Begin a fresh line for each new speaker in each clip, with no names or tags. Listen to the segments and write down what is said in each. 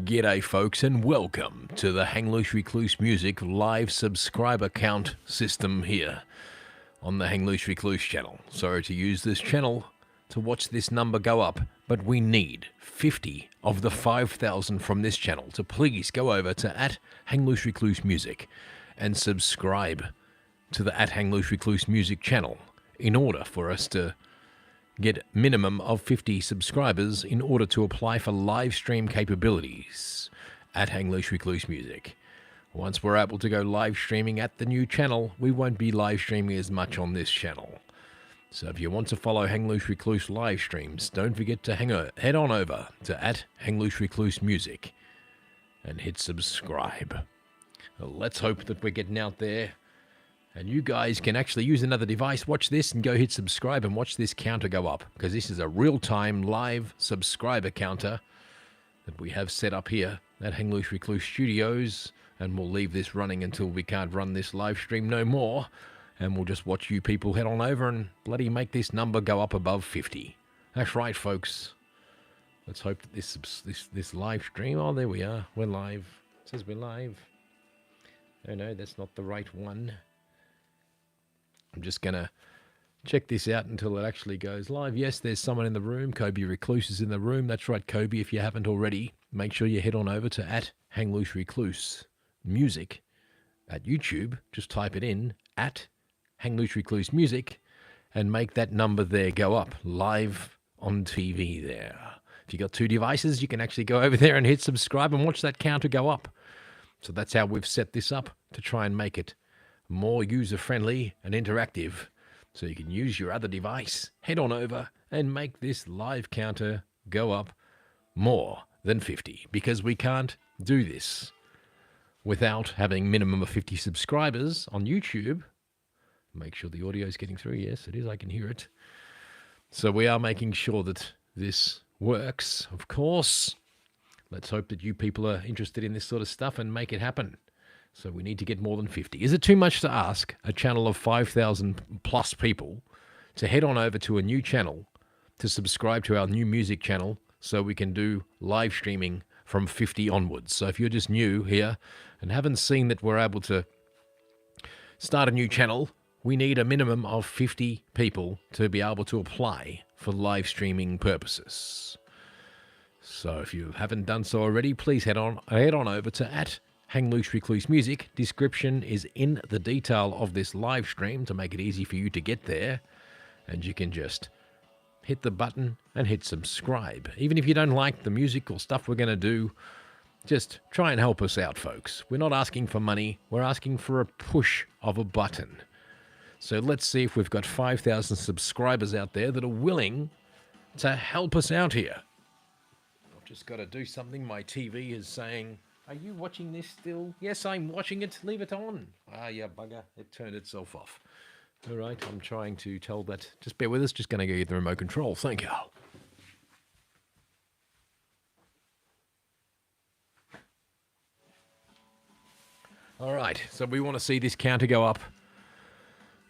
G'day folks and welcome to the Hang Loose Recluse Music live subscriber count system here on the Hang Loose Recluse channel. Sorry to use this channel to watch this number go up, but we need 50 of the 5,000 from this channel to please go over to @Hang Loose Recluse Music and subscribe to the @Hang Loose Recluse Music channel in order for us to get minimum of 50 subscribers in order to apply for live stream capabilities at Hang Loose Recluse Music. Once we're able to go live streaming at the new channel, we won't be live streaming as much on this channel. So if you want to follow Hang Loose Recluse live streams, don't forget to head on over to @Hang Loose Recluse Music and hit subscribe. Well, let's hope that we're getting out there. And you guys can actually use another device, watch this, and go hit subscribe and watch this counter go up. Because this is a real-time live subscriber counter that we have set up here at Hang Loose Recluse Studios. And we'll leave this running until we can't run this live stream no more. And we'll just watch you people head on over and bloody make this number go up above 50. That's right, folks. Let's hope that this live stream... Oh, there we are. We're live. It says we're live. Oh, no, that's not the right one. I'm just going to check this out until it actually goes live. Yes, there's someone in the room. Kobe Recluse is in the room. That's right, Kobe. If you haven't already, make sure you head on over to @Hang Loose Recluse Music at YouTube. Just type it in, @Hang Loose Recluse Music, and make that number there go up live on TV there. If you got two devices, you can actually go over there and hit subscribe and watch that counter go up. So that's how we've set this up to try and make it more user-friendly and interactive, so you can use your other device, head on over and make this live counter go up more than 50, because we can't do this without having minimum of 50 subscribers on YouTube. Make sure the audio is getting through. Yes, it is. I can hear it. So we are making sure that this works, of course. Let's hope that you people are interested in this sort of stuff and make it happen. So we need to get more than 50. Is it too much to ask a channel of 5,000 plus people to head on over to a new channel to subscribe to our new music channel so we can do live streaming from 50 onwards? So if you're just new here and haven't seen that we're able to start a new channel, we need a minimum of 50 people to be able to apply for live streaming purposes. So if you haven't done so already, please head on over to @Hang Loose Recluse Music. Description is in the detail of this live stream to make it easy for you to get there. And you can just hit the button and hit subscribe. Even if you don't like the music or stuff we're going to do, just try and help us out, folks. We're not asking for money. We're asking for a push of a button. So let's see if we've got 5,000 subscribers out there that are willing to help us out here. I've just got to do something. My TV is saying... Are you watching this still? Yes, I'm watching it. Leave it on. Ah, yeah, bugger. It turned itself off. All right, I'm trying to tell that. Just bear with us. Just going to go get the remote control. Thank you. All right, so we want to see this counter go up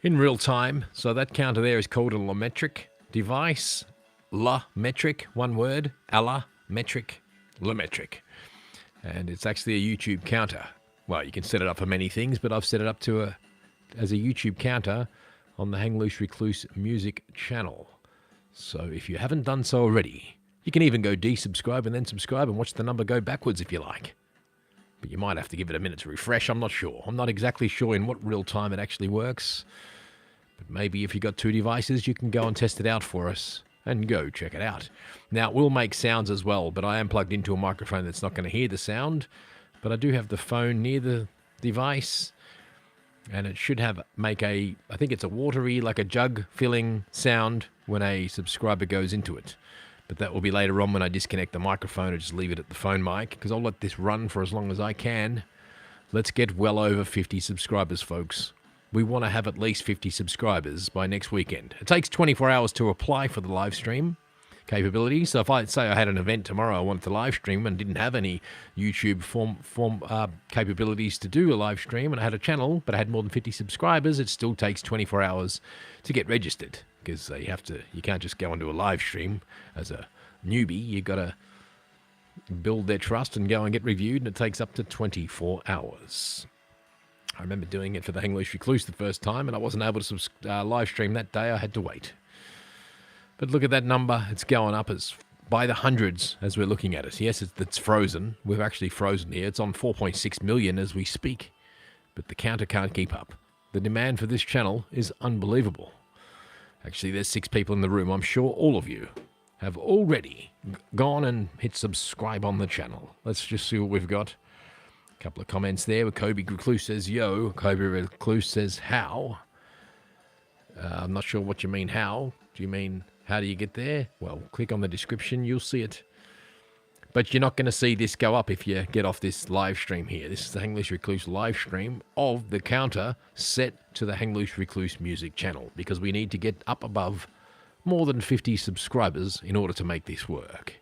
in real time. So that counter there is called a LaMetric device. LaMetric, one word. LaMetric, LaMetric. And it's actually a YouTube counter. Well, you can set it up for many things, but I've set it up as a YouTube counter on the Hang Loose Recluse Music channel. So if you haven't done so already, you can even go desubscribe and then subscribe and watch the number go backwards if you like. But you might have to give it a minute to refresh. I'm not sure. I'm not exactly sure in what real time it actually works. But maybe if you've got two devices, you can go and test it out for us. And go check it out. Now, it will make sounds as well, but I am plugged into a microphone that's not going to hear the sound. But I do have the phone near the device, and it should make I think it's a watery, like a jug filling sound when a subscriber goes into it. But that will be later on when I disconnect the microphone or just leave it at the phone mic, because I'll let this run for as long as I can. Let's get well over 50 subscribers, folks. We want to have at least 50 subscribers by next weekend. It takes 24 hours to apply for the live stream capability. So if I say I had an event tomorrow, I wanted to live stream and didn't have any YouTube capabilities to do a live stream, and I had a channel, but I had more than 50 subscribers, it still takes 24 hours to get registered, because you can't just go onto a live stream as a newbie. You got to build their trust and go and get reviewed, and it takes up to 24 hours. I remember doing it for the Hang Loose Recluse the first time, and I wasn't able to live stream that day. I had to wait. But look at that number. It's going up as by the hundreds as we're looking at it. Yes, it's frozen. We've actually frozen here. It's on 4.6 million as we speak. But the counter can't keep up. The demand for this channel is unbelievable. Actually, there's 6 people in the room. I'm sure all of you have already gone and hit subscribe on the channel. Let's just see what we've got. A couple of comments there. Kobe Recluse says, yo. Kobe Recluse says, how? I'm not sure what you mean, how. Do you mean, how do you get there? Well, click on the description. You'll see it. But you're not going to see this go up if you get off this live stream here. This is the Hang Loose Recluse live stream of the counter set to the Hang Loose Recluse music channel, because we need to get up above more than 50 subscribers in order to make this work.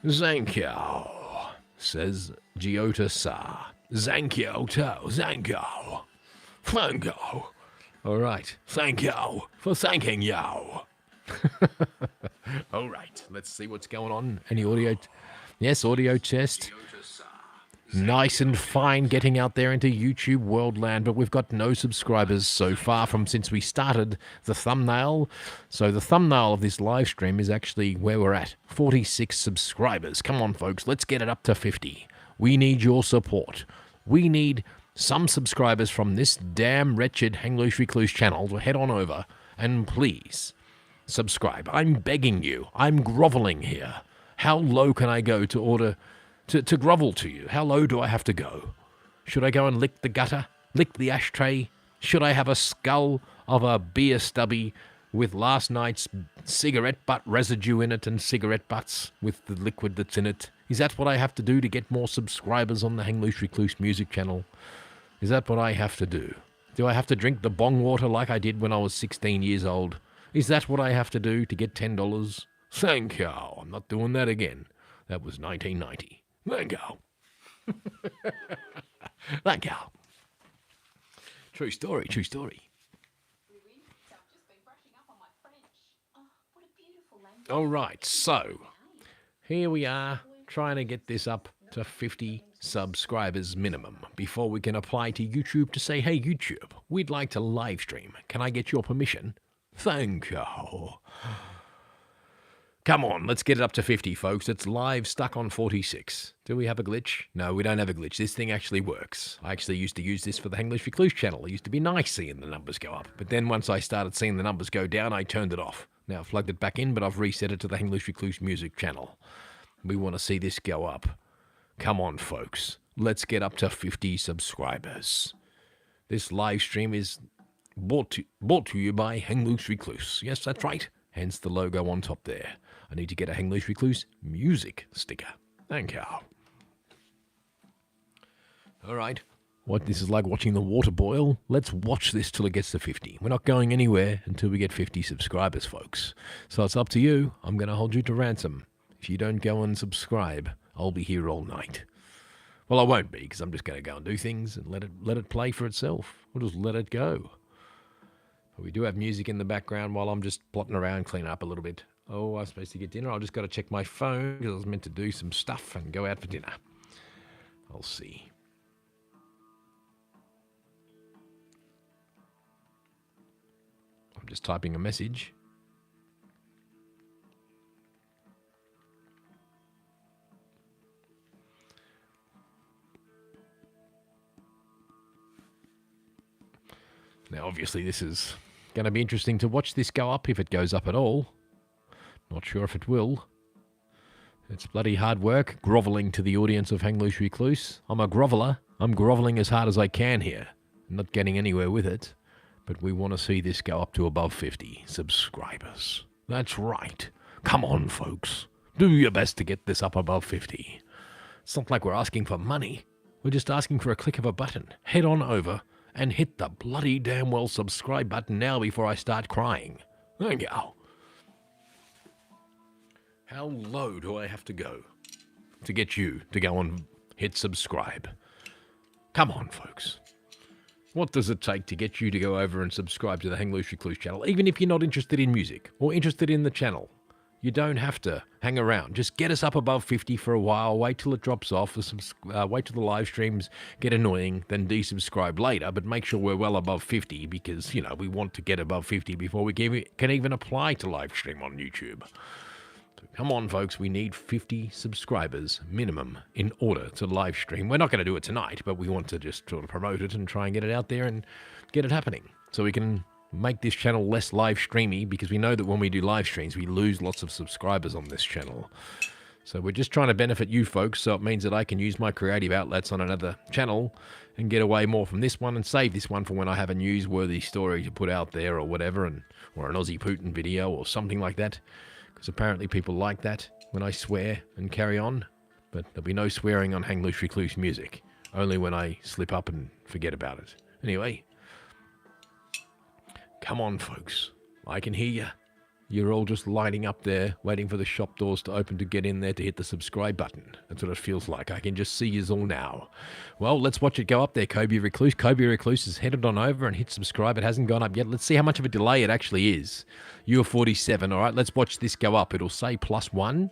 Zankyo, says Giota Sa. Zankyo to Zanko. Fango. All right. Thank you for thanking you. All right. Let's see what's going on. Any audio? Yes, audio test. Nice and fine getting out there into YouTube world land, but we've got no subscribers so far from since we started the thumbnail. So the thumbnail of this live stream is actually where we're at. 46 subscribers. Come on, folks. Let's get it up to 50. We need your support. We need some subscribers from this damn wretched Hang Loose Recluse channel to head on over and please subscribe. I'm begging you. I'm groveling here. How low can I go to order to grovel to you? How low do I have to go? Should I go and lick the gutter? Lick the ashtray? Should I have a skull of a beer stubby with last night's cigarette butt residue in it and cigarette butts with the liquid that's in it? Is that what I have to do to get more subscribers on the Hang Loose Recluse music channel? Is that what I have to do? Do I have to drink the bong water like I did when I was 16 years old? Is that what I have to do to get $10? Thank you. I'm not doing that again. That was 1990. Thank you. Thank you. True story, true story. All right, so here we are trying to get this up to 50 subscribers minimum before we can apply to YouTube to say, hey, YouTube, we'd like to live stream. Can I get your permission? Thank you. Come on, let's get it up to 50, folks. It's live, stuck on 46. Do we have a glitch? No, we don't have a glitch. This thing actually works. I actually used to use this for the Hang Loose Recluse channel. It used to be nice seeing the numbers go up. But then once I started seeing the numbers go down, I turned it off. Now I've plugged it back in, but I've reset it to the Hang Loose Recluse music channel. We want to see this go up. Come on, folks. Let's get up to 50 subscribers. This live stream is brought to you by Hang Loose Recluse. Yes, that's right. Hence the logo on top there. I need to get a Hang Loose Recluse music sticker. Thank you. All right. What, this is like watching the water boil? Let's watch this till it gets to 50. We're not going anywhere until we get 50 subscribers, folks. So it's up to you. I'm going to hold you to ransom. If you don't go and subscribe, I'll be here all night. Well, I won't be, because I'm just going to go and do things and let it play for itself. We'll just let it go. But we do have music in the background while I'm just plotting around, cleaning up a little bit. Oh, I'm supposed to get dinner. I've just got to check my phone because I was meant to do some stuff and go out for dinner. I'll see. I'm just typing a message. Now, obviously, this is going to be interesting to watch this go up, if it goes up at all. Not sure if it will. It's bloody hard work, grovelling to the audience of Hang Loose Recluse. I'm a groveller. I'm grovelling as hard as I can here. I'm not getting anywhere with it. But we want to see this go up to above 50 subscribers. That's right. Come on, folks. Do your best to get this up above 50. It's not like we're asking for money. We're just asking for a click of a button. Head on over and hit the bloody damn well subscribe button now before I start crying. Thank you. How low do I have to go to get you to go and hit subscribe? Come on, folks. What does it take to get you to go over and subscribe to the Hang Loose Recluse channel, even if you're not interested in music or interested in the channel? You don't have to hang around. Just get us up above 50 for a while. Wait till it drops off. Wait till the live streams get annoying. Then desubscribe later. But make sure we're well above 50 because, we want to get above 50 before we can even apply to live stream on YouTube. So come on, folks. We need 50 subscribers minimum in order to live stream. We're not going to do it tonight, but we want to just sort of promote it and try and get it out there and get it happening so we can make this channel less live streamy, because we know that when we do live streams, we lose lots of subscribers on this channel. So we're just trying to benefit you folks, so it means that I can use my creative outlets on another channel and get away more from this one and save this one for when I have a newsworthy story to put out there or whatever, or an Aussie Putin video or something like that, because apparently people like that when I swear and carry on. But there'll be no swearing on Hang Loose Recluse Music, only when I slip up and forget about it. Anyway, come on, folks. I can hear you. You're all just lining up there, waiting for the shop doors to open to get in there to hit the subscribe button. That's what it feels like. I can just see yous all now. Well, let's watch it go up there, Kobe Recluse. Kobe Recluse has headed on over and hit subscribe. It hasn't gone up yet. Let's see how much of a delay it actually is. You're 47. All right, let's watch this go up. It'll say +1.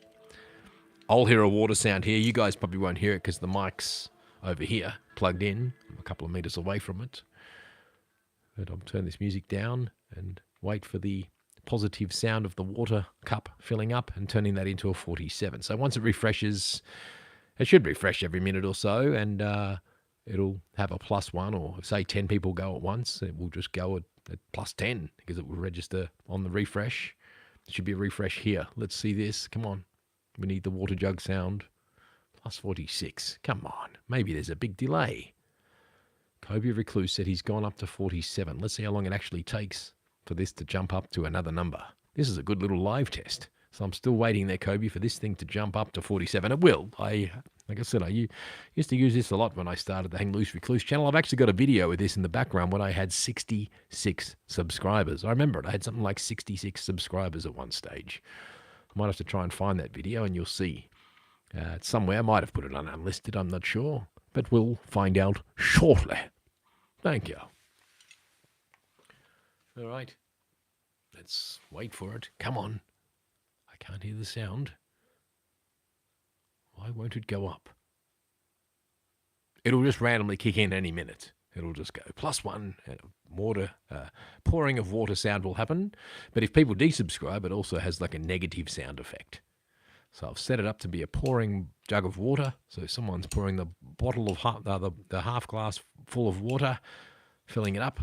I'll hear a water sound here. You guys probably won't hear it because the mic's over here, plugged in. I'm a couple of meters away from it. But I'll turn this music down and wait for the positive sound of the water cup filling up and turning that into a 47. So once it refreshes, it should refresh every minute or so, and it'll have a +1, or say 10 people go at once, it will just go at +10 because it will register on the refresh. It should be a refresh here. Let's see this. Come on. We need the water jug sound. +46. Come on. Maybe there's a big delay. Kobe Recluse said he's gone up to 47. Let's see how long it actually takes for this to jump up to another number. This is a good little live test. So I'm still waiting there, Kobe, for this thing to jump up to 47. It will. Like I said, I used to use this a lot when I started the Hang Loose Recluse channel. I've actually got a video with this in the background when I had 66 subscribers. I remember it. I had something like 66 subscribers at one stage. I might have to try and find that video and you'll see. It's somewhere. I might have put it on unlisted. I'm not sure. But we'll find out shortly. Thank you. All right. Let's wait for it. Come on. I can't hear the sound. Why won't it go up? It'll just randomly kick in any minute. It'll just go +1. Water, pouring of water sound will happen. But if people desubscribe, it also has like a negative sound effect. So I've set it up to be a pouring jug of water. So someone's pouring the bottle of the half glass full of water, filling it up.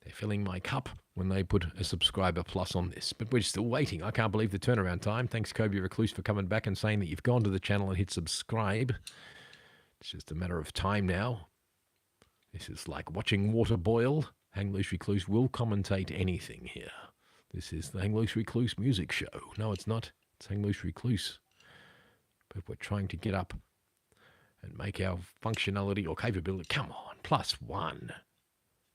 They're filling my cup when they put a subscriber plus on this. But we're still waiting. I can't believe the turnaround time. Thanks, Kobe Recluse, for coming back and saying that you've gone to the channel and hit subscribe. It's just a matter of time now. This is like watching water boil. Hang Loose Recluse will commentate anything here. This is the Hang Loose Recluse music show. No, it's not. It's Hang Loose Recluse. But we're trying to get up and make our functionality or capability. Come on, +1.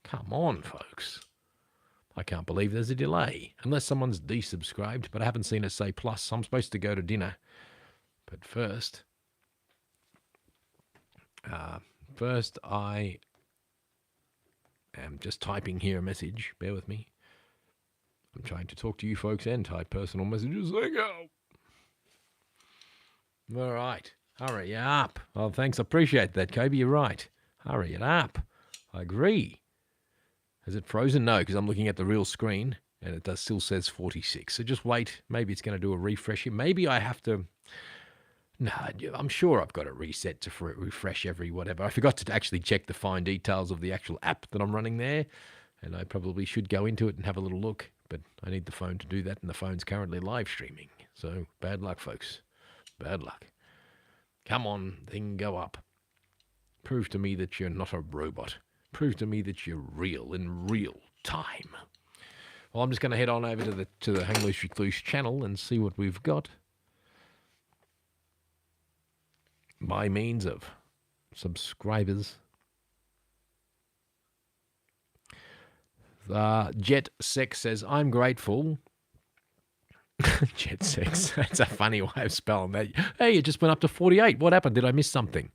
Come on, folks. I can't believe there's a delay. Unless someone's desubscribed, but I haven't seen it say plus. I'm supposed to go to dinner. But first I am just typing here a message. Bear with me. I'm trying to talk to you folks and type personal messages. There you go. All right. Hurry up. Oh, thanks. I appreciate that, Kobe. You're right. Hurry it up. I agree. Has it frozen? No, because I'm looking at the real screen and it still says 46. So just wait. Maybe it's going to do a refresh here. Maybe I have to... No, I'm sure I've got it reset to refresh every whatever. I forgot to actually check the fine details of the actual app that I'm running there. And I probably should go into it and have a little look. But I need the phone to do that, and the phone's currently live streaming. So bad luck, folks. Bad luck. Come on, thing, go up. Prove to me that you're not a robot. Prove to me that you're real in real time. Well, I'm just going to head on over to the Hang Loose Recluse channel and see what we've got. By means of subscribers. Jet Sex says, I'm grateful. Jet Sex, that's a funny way of spelling that. Hey, it just went up to 48. What happened? Did I miss something?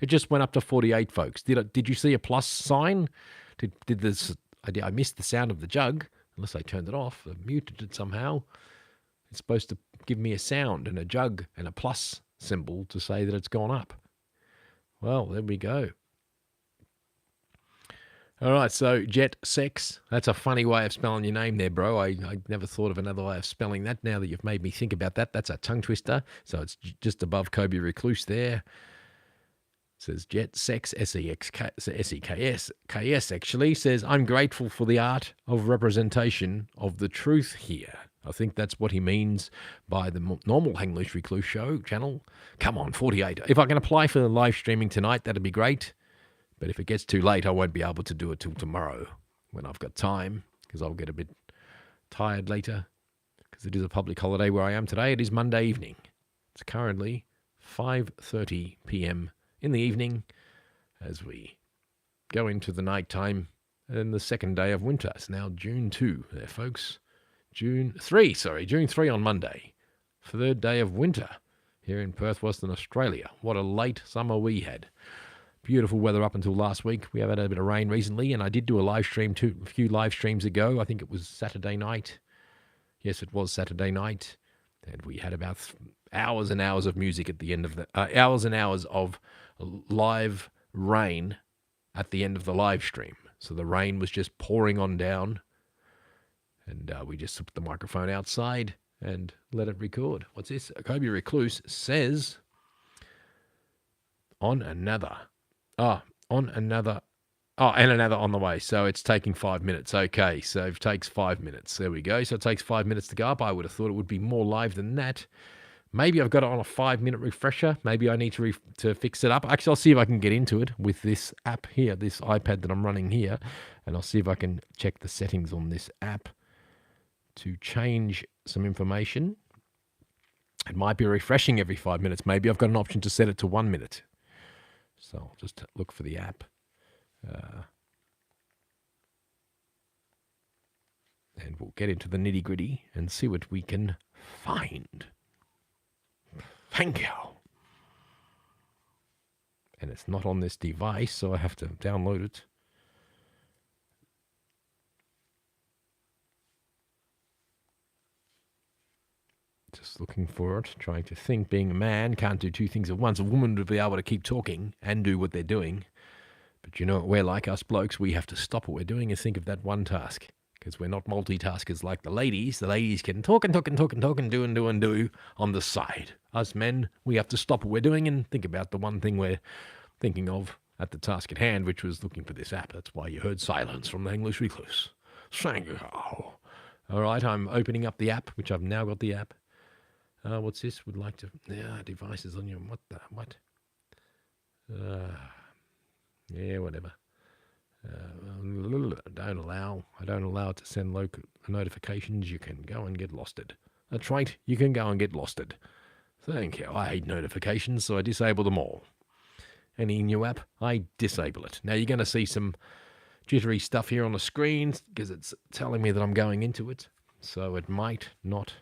It just went up to 48, folks. Did you see a plus sign? Did this? I missed the sound of the jug, unless I turned it off. I muted it somehow. It's supposed to give me a sound and a jug and a plus symbol to say that it's gone up. Well, there we go. All right, so Jet Sex. That's a funny way of spelling your name there, bro. I never thought of another way of spelling that. Now that you've made me think about that, that's a tongue twister. So it's just above Kobe Recluse there. It says Jet Sex, S-E-K-S, actually. Says, I'm grateful for the art of representation of the truth here. I think that's what he means by the normal Hang Loose Recluse show channel. Come on, 48. If I can apply for the live streaming tonight, that'd be great. But if it gets too late, I won't be able to do it till tomorrow when I've got time, because I'll get a bit tired later, because it is a public holiday where I am today. It is Monday evening. It's currently 5:30 p.m. in the evening as we go into the night time and the second day of winter. It's now June 2 there, folks. June 3 on Monday. Third day of winter here in Perth, Western Australia. What a late summer we had. Beautiful weather up until last week. We have had a bit of rain recently, and I did do a live stream a few live streams ago. I think it was Saturday night. Yes, it was Saturday night. And we had about hours and hours of music at the end of the... hours and hours of live rain at the end of the live stream. So the rain was just pouring on down. And we just put the microphone outside and let it record. What's this? Kobe Recluse says... and another on the way. So it's taking 5 minutes. Okay, so it takes 5 minutes. There we go. So it takes 5 minutes to go up. I would have thought it would be more live than that. Maybe I've got it on a 5-minute refresher. Maybe I need to fix it up. Actually, I'll see if I can get into it with this app here, this iPad that I'm running here. And I'll see if I can check the settings on this app to change some information. It might be refreshing every 5 minutes. Maybe I've got an option to set it to 1 minute. So I'll just look for the app. And we'll get into the nitty gritty and see what we can find. Thank you. And it's not on this device, so I have to download it. Just looking for it, trying to think. Being a man, can't do two things at once. A woman would be able to keep talking and do what they're doing. But you know what we're like, us blokes, we have to stop what we're doing and think of that one task. Because we're not multitaskers like the ladies. The ladies can talk and talk and talk and talk and do and do and do on the side. Us men, we have to stop what we're doing and think about the one thing we're thinking of at the task at hand, which was looking for this app. That's why you heard silence from the Hang Loose Recluse. Thank you. All right, I'm opening up the app, which I've now got the app. What's this? Would like to... Yeah, devices on your... What? Yeah, whatever. I don't allow it to send local notifications. You can go and get losted. That's right. You can go and get losted. Thank you. I hate notifications, so I disable them all. Any new app, I disable it. Now, you're going to see some jittery stuff here on the screen because it's telling me that I'm going into it. So it might not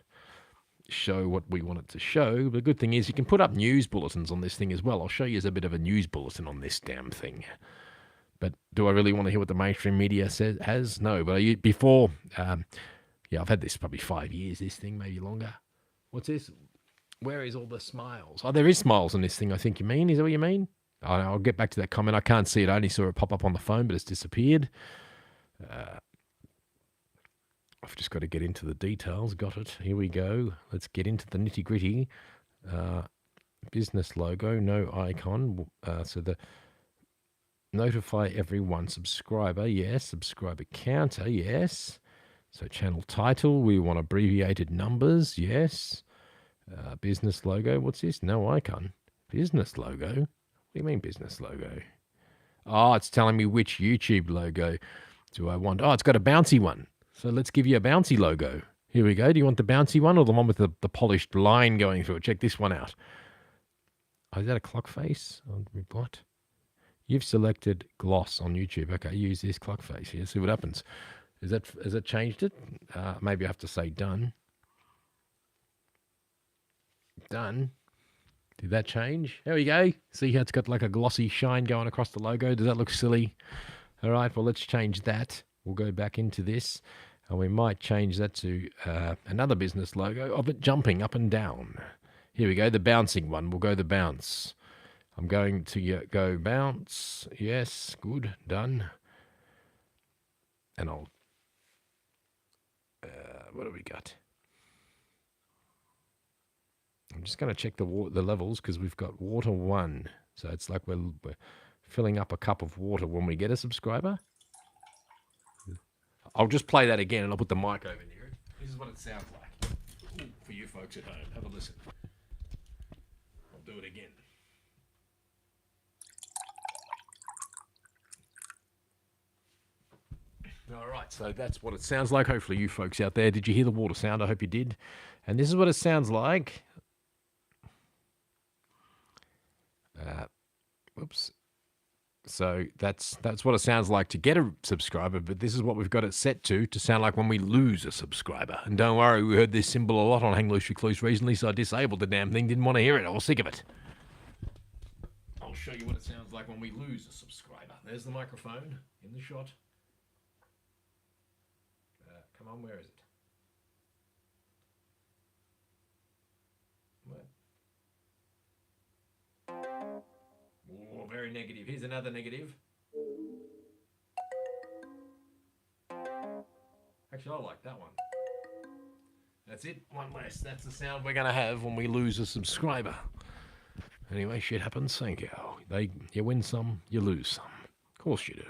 show what we want it to show. But the good thing is you can put up news bulletins on this thing as well. I'll show you as a bit of a news bulletin on this damn thing. But do I really want to hear what the mainstream media has? No. But before, I've had this probably 5 years, this thing, maybe longer. What's this? Where is all the smiles? Oh, there is smiles on this thing, I think you mean. Is that what you mean? I'll get back to that comment. I can't see it. I only saw it pop up on the phone, but it's disappeared. I've just got to get into the details. Got it. Here we go. Let's get into the nitty-gritty. Business logo, no icon. So the notify everyone subscriber, yes. Subscriber counter, yes. So channel title, we want abbreviated numbers, yes. Business logo, what's this? No icon. Business logo? What do you mean business logo? Oh, it's telling me which YouTube logo do I want. Oh, it's got a bouncy one. So let's give you a bouncy logo. Here we go. Do you want the bouncy one or the one with the polished line going through it? Check this one out. Oh, is that a clock face? What? You've selected gloss on YouTube. Okay, use this clock face here. See what happens. Has that changed it? Maybe I have to say done. Done. Did that change? There we go. See how it's got like a glossy shine going across the logo? Does that look silly? All right, well, let's change that. We'll go back into this. And we might change that to another business logo of it jumping up and down. Here we go, the bouncing one. We'll go the bounce. I'm going to go bounce. Yes, good, done. And I'll, what do we got? I'm just going to check the levels because we've got water 1. So it's like we're filling up a cup of water when we get a subscriber. I'll just play that again and I'll put the mic over near it. This is what it sounds like. Ooh, for you folks at home. Have a listen. I'll do it again. All right, so that's what it sounds like. Hopefully you folks out there, did you hear the water sound? I hope you did. And this is what it sounds like. Whoops. So that's what it sounds like to get a subscriber, but this is what we've got it set to sound like when we lose a subscriber. And don't worry, we heard this symbol a lot on Hang Loose Recluse recently, so I disabled the damn thing, didn't want to hear it. I was sick of it. I'll show you what it sounds like when we lose a subscriber. There's the microphone in the shot. Come on, where is it? What? Oh, very negative. Here's another negative. Actually, I like that one. That's it. One less. That's the sound we're going to have when we lose a subscriber. Anyway, shit happens. Thank you. You win some, you lose some. Of course you do.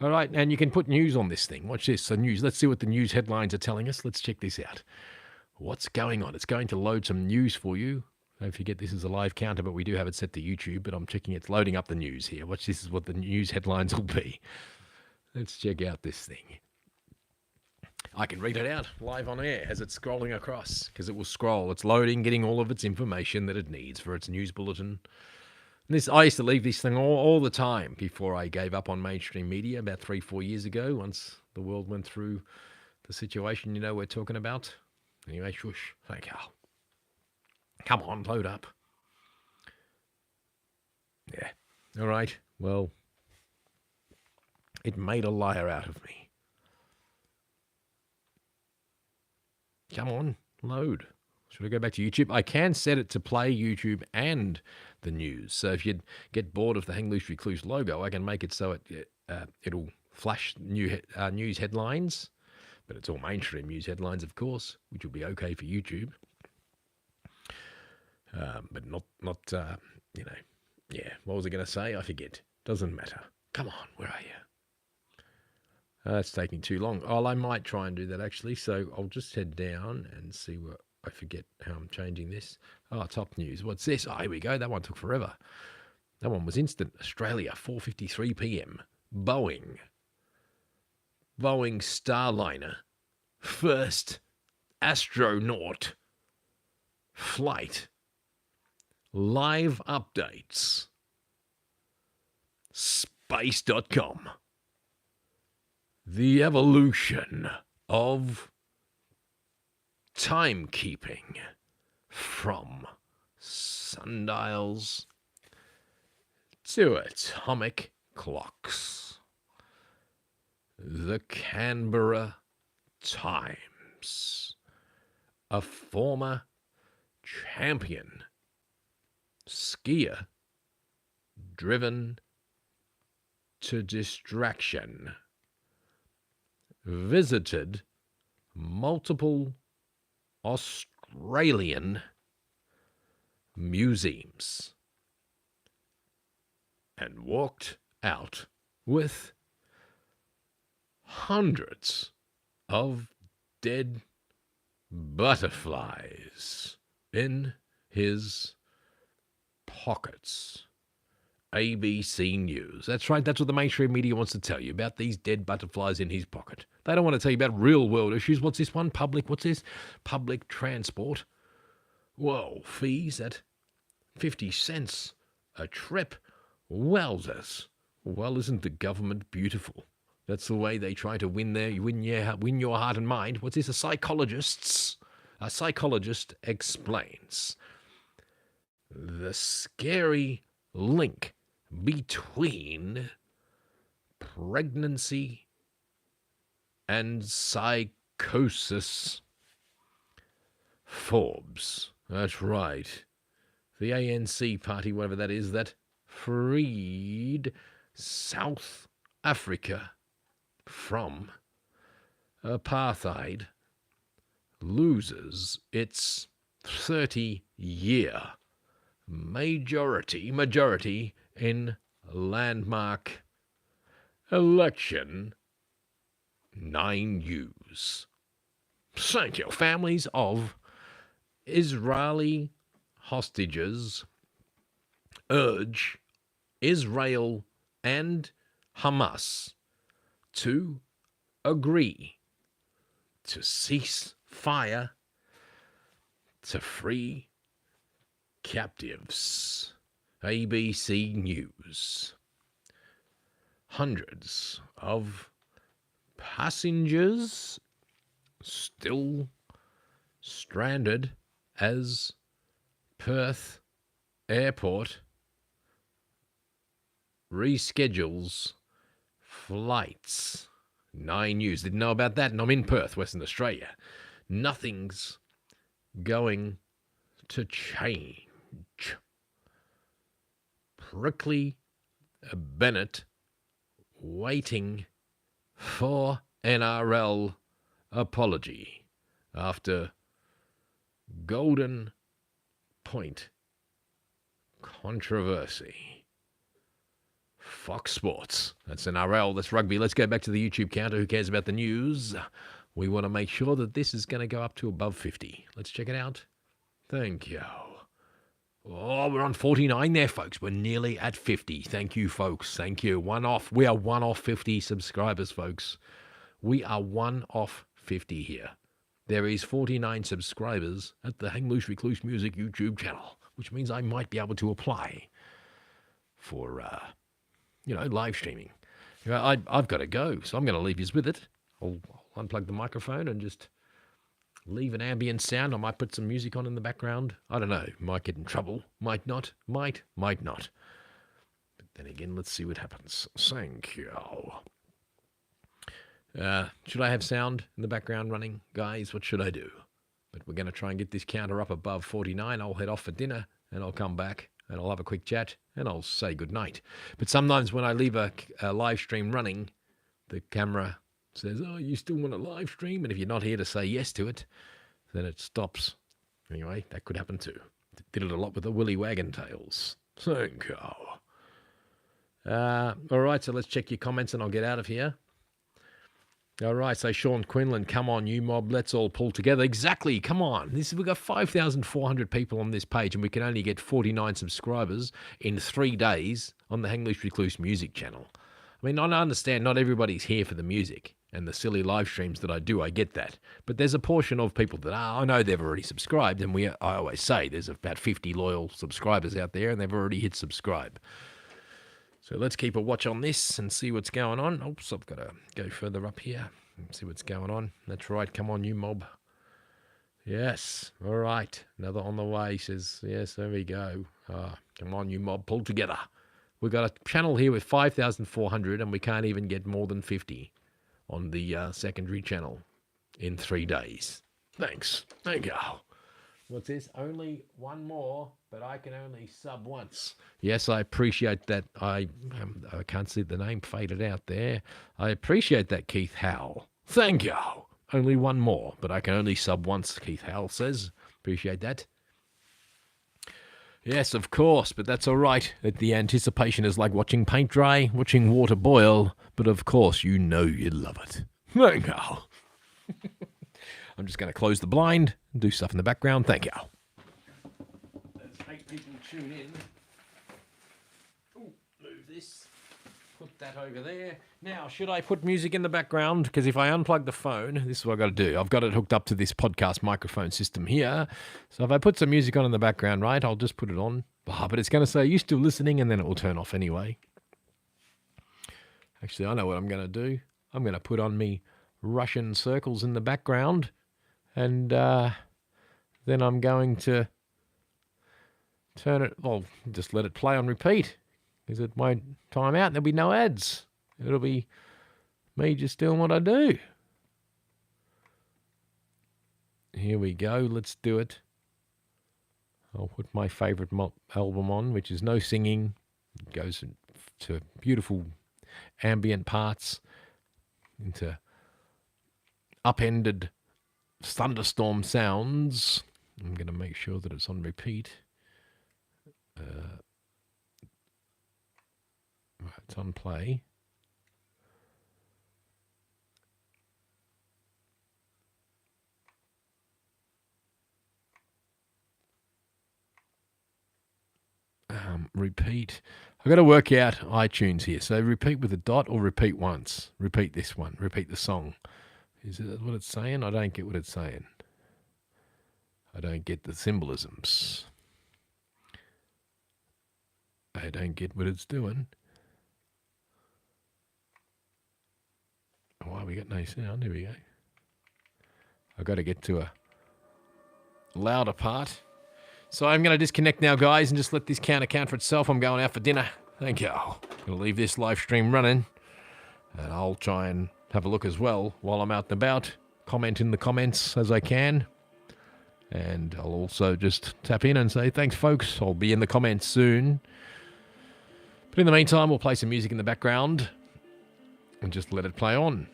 All right, and you can put news on this thing. Watch this. So news. Let's see what the news headlines are telling us. Let's check this out. What's going on? It's going to load some news for you. Don't forget this is a live counter, but we do have it set to YouTube, but I'm checking it's loading up the news here. Watch, this is what the news headlines will be. Let's check out this thing. I can read it out live on air as it's scrolling across, because it will scroll. It's loading, getting all of its information that it needs for its news bulletin. I used to leave this thing all the time before I gave up on mainstream media about 3-4 years ago, once the world went through the situation we're talking about. Anyway, shush. Thank you. Come on, load up. Yeah. All right. Well, it made a liar out of me. Come on, load. Should I go back to YouTube? I can set it to play YouTube and the news. So if you get bored of the Hang Loose Recluse logo, I can make it so it'll flash news headlines, but it's all mainstream news headlines, of course, which will be okay for YouTube. But not yeah. What was I going to say? I forget. Doesn't matter. Come on, where are you? It's taking too long. Oh, I might try and do that actually. So I'll just head down and see what. I forget how I'm changing this. Oh, top news. What's this? Oh, here we go. That one took forever. That one was instant. Australia, 4:53 p.m. Boeing Starliner, first astronaut flight. Live updates. Space.com. The evolution of timekeeping from sundials to atomic clocks. The Canberra Times. A former champion skier driven to distraction visited multiple Australian museums and walked out with hundreds of dead butterflies in his pockets. ABC News. That's right, that's what the mainstream media wants to tell you about, these dead butterflies in his pocket. They don't want to tell you about real world issues. What's this one? What's this? Public transport. Whoa, fees at 50 cents a trip. Wowzers. Well, isn't the government beautiful? That's the way they try to win your heart and mind. What's this? A psychologist explains the scary link between pregnancy and psychosis. Forbes. That's right. The ANC party, whatever that is, that freed South Africa from apartheid, loses its 30-year majority in landmark election 9 News. Thank you. Families of Israeli hostages urge Israel and Hamas to agree to cease fire to free captives. ABC News. Hundreds of passengers still stranded as Perth Airport reschedules flights. 9 News. Didn't know about that, and I'm in Perth, Western Australia. Nothing's going to change. Prickly Bennett waiting for NRL apology after Golden Point controversy. Fox Sports. That's NRL. That's rugby. Let's go back to the YouTube counter. Who cares about the news? We want to make sure that this is going to go up to above 50. Let's check it out. Thank you. Oh, we're on 49 there, folks. We're nearly at 50. Thank you, folks. Thank you. One off. We are one off 50 subscribers, folks. We are one off 50 here. There is 49 subscribers at the Hang Loose Recluse Music YouTube channel, which means I might be able to apply for, live streaming. I've got to go, so I'm going to leave you with it. I'll unplug the microphone and just leave an ambient sound. I might put some music on in the background. I don't know. Might get in trouble. Might not. Might not. But then again, let's see what happens. Thank you. Should I have sound in the background running? Guys, what should I do? But we're going to try and get this counter up above 49. I'll head off for dinner and I'll come back and I'll have a quick chat and I'll say goodnight. But sometimes when I leave a live stream running, the camera says, oh, you still want a live stream? And if you're not here to say yes to it, then it stops. Anyway, that could happen too. Did it a lot with the Willy Wagon Tails. Thank you. All right, so let's check your comments and I'll get out of here. All right, so Sean Quinlan, come on, you mob, let's all pull together. Exactly, come on. We've got 5,400 people on this page and we can only get 49 subscribers in 3 days on the Hang Loose Recluse Music channel. I mean, I understand not everybody's here for the music and the silly live streams that I do, I get that. But there's a portion of people that I know they've already subscribed, and I always say there's about 50 loyal subscribers out there and they've already hit subscribe. So let's keep a watch on this and see what's going on. Oops, I've got to go further up here and see what's going on. That's right, come on, you mob. Yes, all right, another on the way, says, yes, there we go. Come on, you mob, pull together. We've got a channel here with 5,400 and we can't even get more than 50 on the secondary channel in 3 days. Thanks. Thank you. What's this? Only one more, but I can only sub once. Yes, I appreciate that. I can't see the name faded out there. I appreciate that, Keith Howell. Thank you. Only one more, but I can only sub once, Keith Howell says. Appreciate that. Yes, of course, but that's all right. The anticipation is like watching paint dry, watching water boil, but of course you know you love it. Thank you. I'm just going to close the blind and do stuff in the background. Thank you. There's 8 people tune in. Ooh, move this. Put that over there. Now, should I put music in the background? Because if I unplug the phone, this is what I've got to do. I've got it hooked up to this podcast microphone system here. So if I put some music on in the background, right, I'll just put it on. But it's going to say, are you still listening? And then it will turn off anyway. Actually, I know what I'm going to do. I'm going to put on me Russian circles in the background. And then I'm going to turn it, well, just let it play on repeat. Because it won't time out. There'll be no ads. It'll be me just doing what I do. Here we go. Let's do it. I'll put my favourite album on, which is no singing. It goes to beautiful ambient parts, into upended thunderstorm sounds. I'm going to make sure that it's on repeat. It's on play. Repeat. I've got to work out iTunes here. So repeat with a dot or repeat once. Repeat this one. Repeat the song. Is it what it's saying? I don't get what it's saying. I don't get the symbolisms. I don't get what it's doing. Why we got no sound? Here we go. I've got to get to a louder part. So I'm going to disconnect now, guys, and just let this account for itself. I'm going out for dinner. Thank you. I'm going to leave this live stream running, and I'll try and have a look as well while I'm out and about. Comment in the comments as I can. And I'll also just tap in and say, thanks, folks. I'll be in the comments soon. But in the meantime, we'll play some music in the background and just let it play on.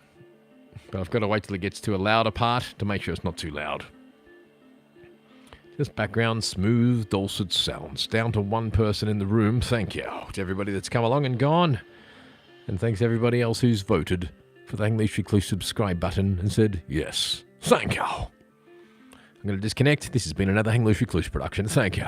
But I've got to wait till it gets to a louder part to make sure it's not too loud. Just background, smooth, dulcet sounds. Down to one person in the room. Thank you to everybody that's come along and gone. And thanks to everybody else who's voted for the English Recluse subscribe button and said, yes, thank you. I'm going to disconnect. This has been another English Recluse production. Thank you.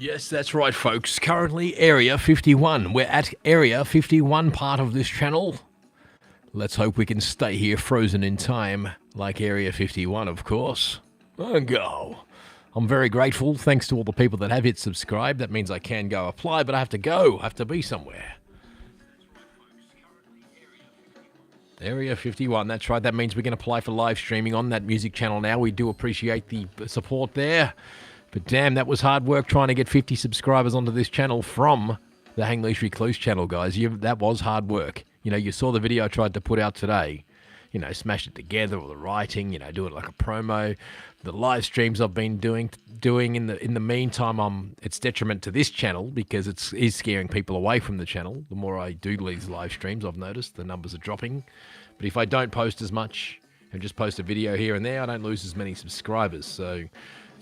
Yes, that's right, folks. Currently, Area 51. We're at Area 51 part of this channel. Let's hope we can stay here frozen in time, like Area 51, of course. And go. I'm very grateful. Thanks to all the people that have hit subscribe. That means I can go apply, but I have to go. I have to be somewhere. Area 51, that's right. That means we can apply for live streaming on that music channel now. We do appreciate the support there. But damn, that was hard work trying to get 50 subscribers onto this channel from the Hang Loose Recluse channel, guys. That was hard work. You know, you saw the video I tried to put out today. You know, smash it together, or the writing, you know, do it like a promo. The live streams I've been doing in the meantime, it's detriment to this channel because it is scaring people away from the channel. The more I do these live streams, I've noticed the numbers are dropping. But if I don't post as much and just post a video here and there, I don't lose as many subscribers. So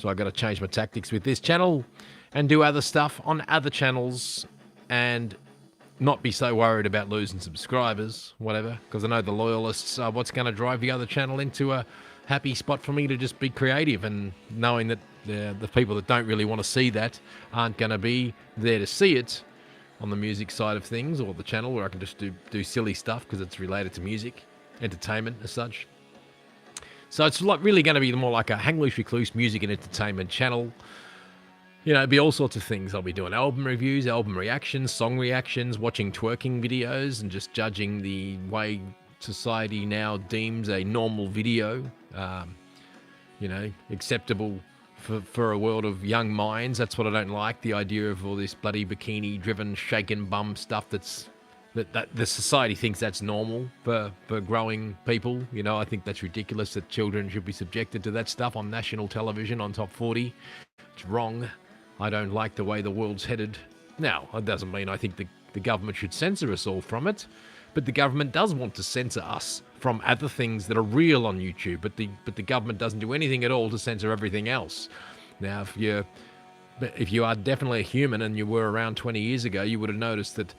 I've got to change my tactics with this channel and do other stuff on other channels and not be so worried about losing subscribers, whatever, because I know the loyalists are what's going to drive the other channel into a happy spot for me to just be creative, and knowing that the people that don't really want to see that aren't going to be there to see it on the music side of things, or the channel where I can just do silly stuff because it's related to music, entertainment as such. So it's like really going to be more like a Hang Loose Recluse music and entertainment channel. You know, it'd be all sorts of things. I'll be doing album reviews, album reactions, song reactions, watching twerking videos, and just judging the way society now deems a normal video, you know, acceptable for a world of young minds. That's what I don't like, the idea of all this bloody bikini-driven, shaken bum stuff that the society thinks that's normal for growing people. You know, I think that's ridiculous that children should be subjected to that stuff on national television, on Top 40. It's wrong. I don't like the way the world's headed. Now, it doesn't mean I think the government should censor us all from it, but the government does want to censor us from other things that are real on YouTube, but the government doesn't do anything at all to censor everything else. Now, if you are definitely a human and you were around 20 years ago, you would have noticed that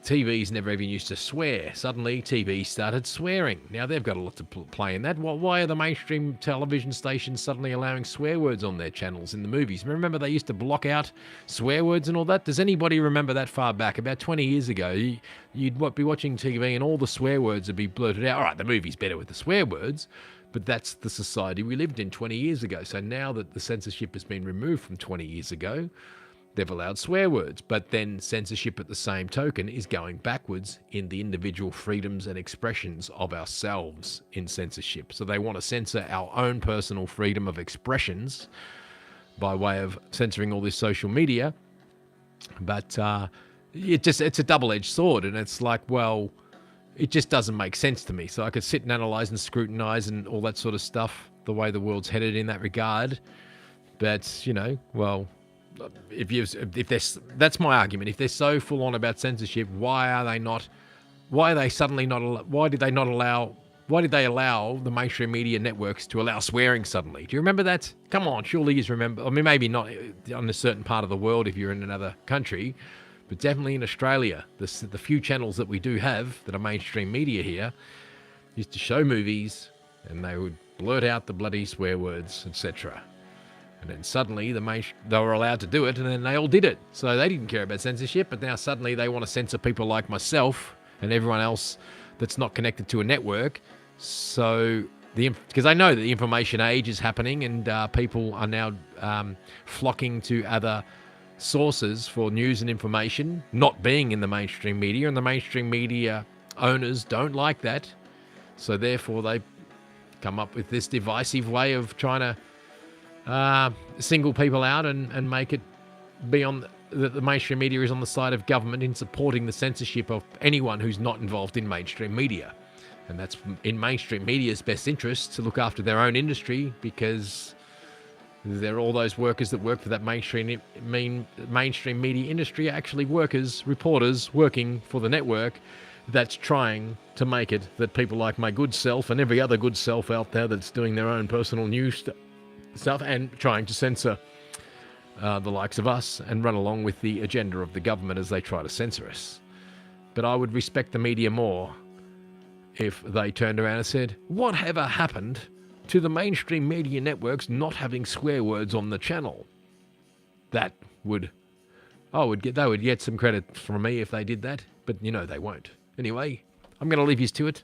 TVs never even used to swear. Suddenly, TV started swearing. Now, they've got a lot to play in that. Why are the mainstream television stations suddenly allowing swear words on their channels in the movies? Remember they used to block out swear words and all that? Does anybody remember that far back? About 20 years ago, you'd be watching TV and all the swear words would be blurted out. All right, the movie's better with the swear words, but that's the society we lived in 20 years ago. So now that the censorship has been removed from 20 years ago, they've allowed swear words, but then censorship at the same token is going backwards in the individual freedoms and expressions of ourselves in censorship. So they want to censor our own personal freedom of expressions by way of censoring all this social media. But it's a double-edged sword, and it's like, well, it just doesn't make sense to me. So I could sit and analyze and scrutinize and all that sort of stuff, the way the world's headed in that regard. But, you know, well, that's my argument. If they're so full on about censorship, why did they allow the mainstream media networks to allow swearing suddenly? Do you remember that? Come on, surely you remember. I mean, maybe not on a certain part of the world if you're in another country, but definitely in Australia, the few channels that we do have that are mainstream media here used to show movies and they would blurt out the bloody swear words, etc. And then suddenly they were allowed to do it, and then they all did it. So they didn't care about censorship, but now suddenly they want to censor people like myself and everyone else that's not connected to a network. So because I know that the information age is happening, and people are now flocking to other sources for news and information, not being in the mainstream media, and the mainstream media owners don't like that. So therefore they come up with this divisive way of trying to single people out and make it be on the mainstream media is on the side of government in supporting the censorship of anyone who's not involved in mainstream media. And that's in mainstream media's best interest to look after their own industry, because they're all those workers that work for that mainstream media industry are actually reporters working for the network that's trying to make it that people like my good self and every other good self out there that's doing their own personal news stuff and trying to censor the likes of us and run along with the agenda of the government as they try to censor us. But I would respect the media more if they turned around and said, whatever happened to the mainstream media networks not having swear words on the channel? that would they would get some credit from me if they did that, but they won't. Anyway, I'm going to leave you to it.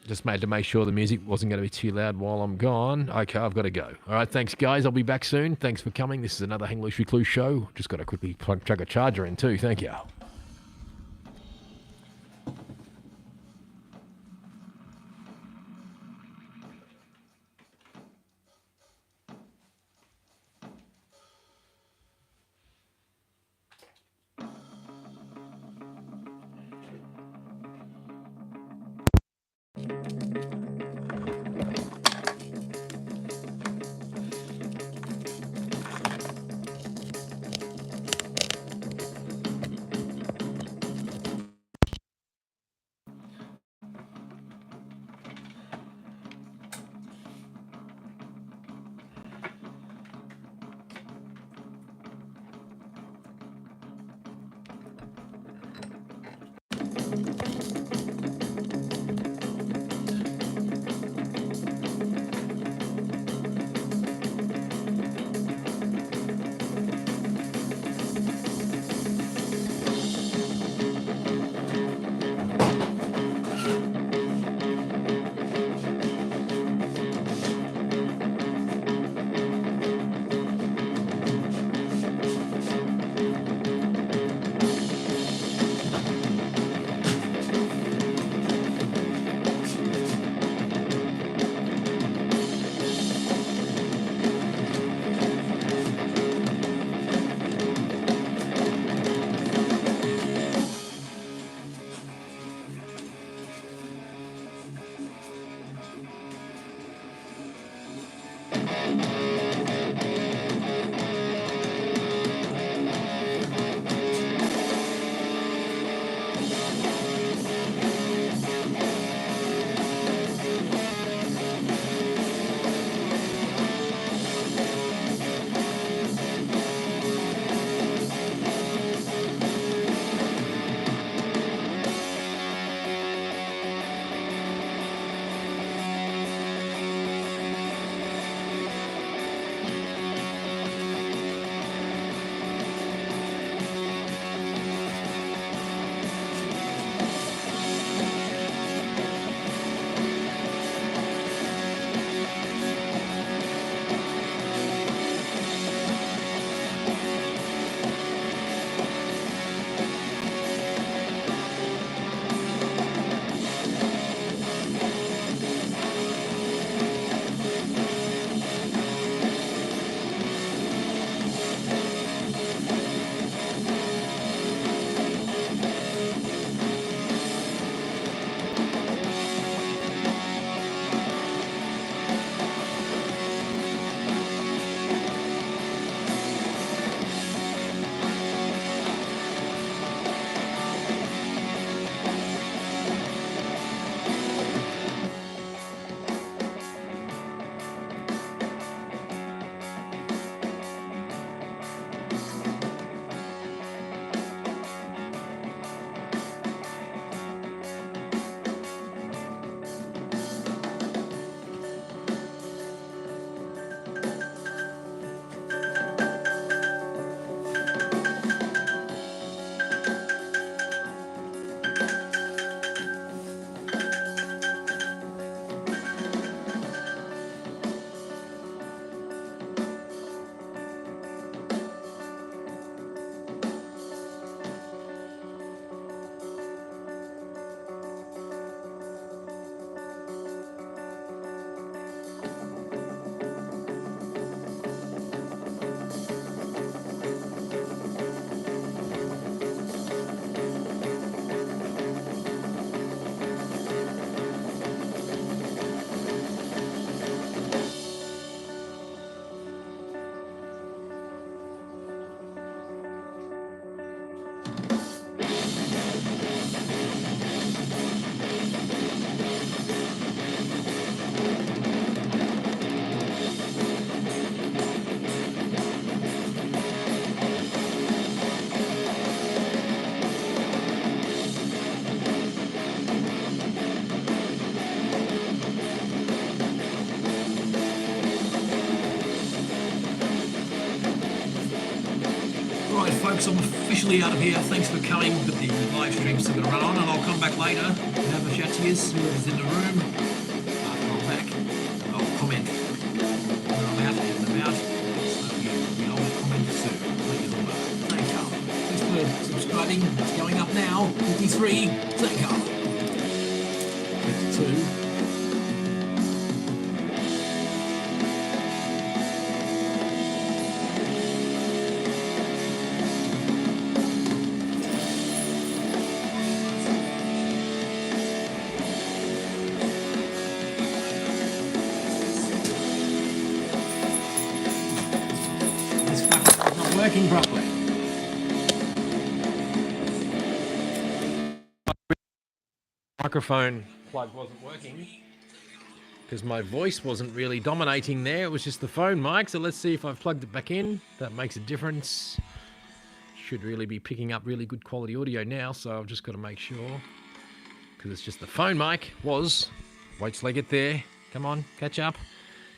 Just made to make sure the music wasn't going to be too loud while I'm gone. Okay, I've got to go. All right, thanks, guys. I'll be back soon. Thanks for coming. This is another Hang Loose Recluse show. Just got to quickly chuck a charger in too. Thank you. Alright folks, I'm officially out of here. Thanks for coming, but the live stream's still going to run on and I'll come back later and have a chat to you, whoever's in the room. After I'm back, I'll comment when I'm out and about. So I'll comment soon. Thank you. Thanks for subscribing. It's going up now. 53. Thank you. 52. Working properly. Microphone plug wasn't working because my voice wasn't really dominating there. It was just the phone mic. So let's see if I've plugged it back in. That makes a difference. Should really be picking up really good quality audio now. So I've just got to make sure because it's just the phone mic was. Wait till I get there. Come on, catch up.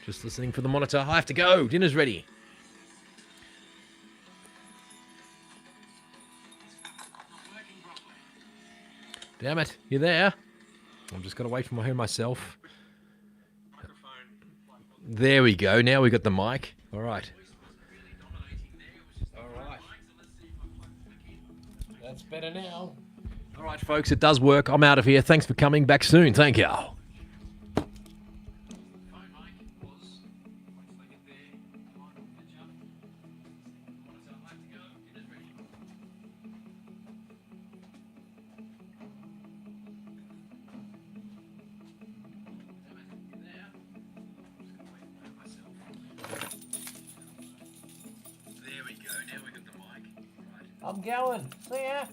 Just listening for the monitor. I have to go. Dinner's ready. Damn it, you there? I'm just going to wait for my hear myself. There we go. Now we got the mic. All right. All right. That's better now. All right, folks, it does work. I'm out of here. Thanks for coming. Back soon. Thank you. I'm going. See ya.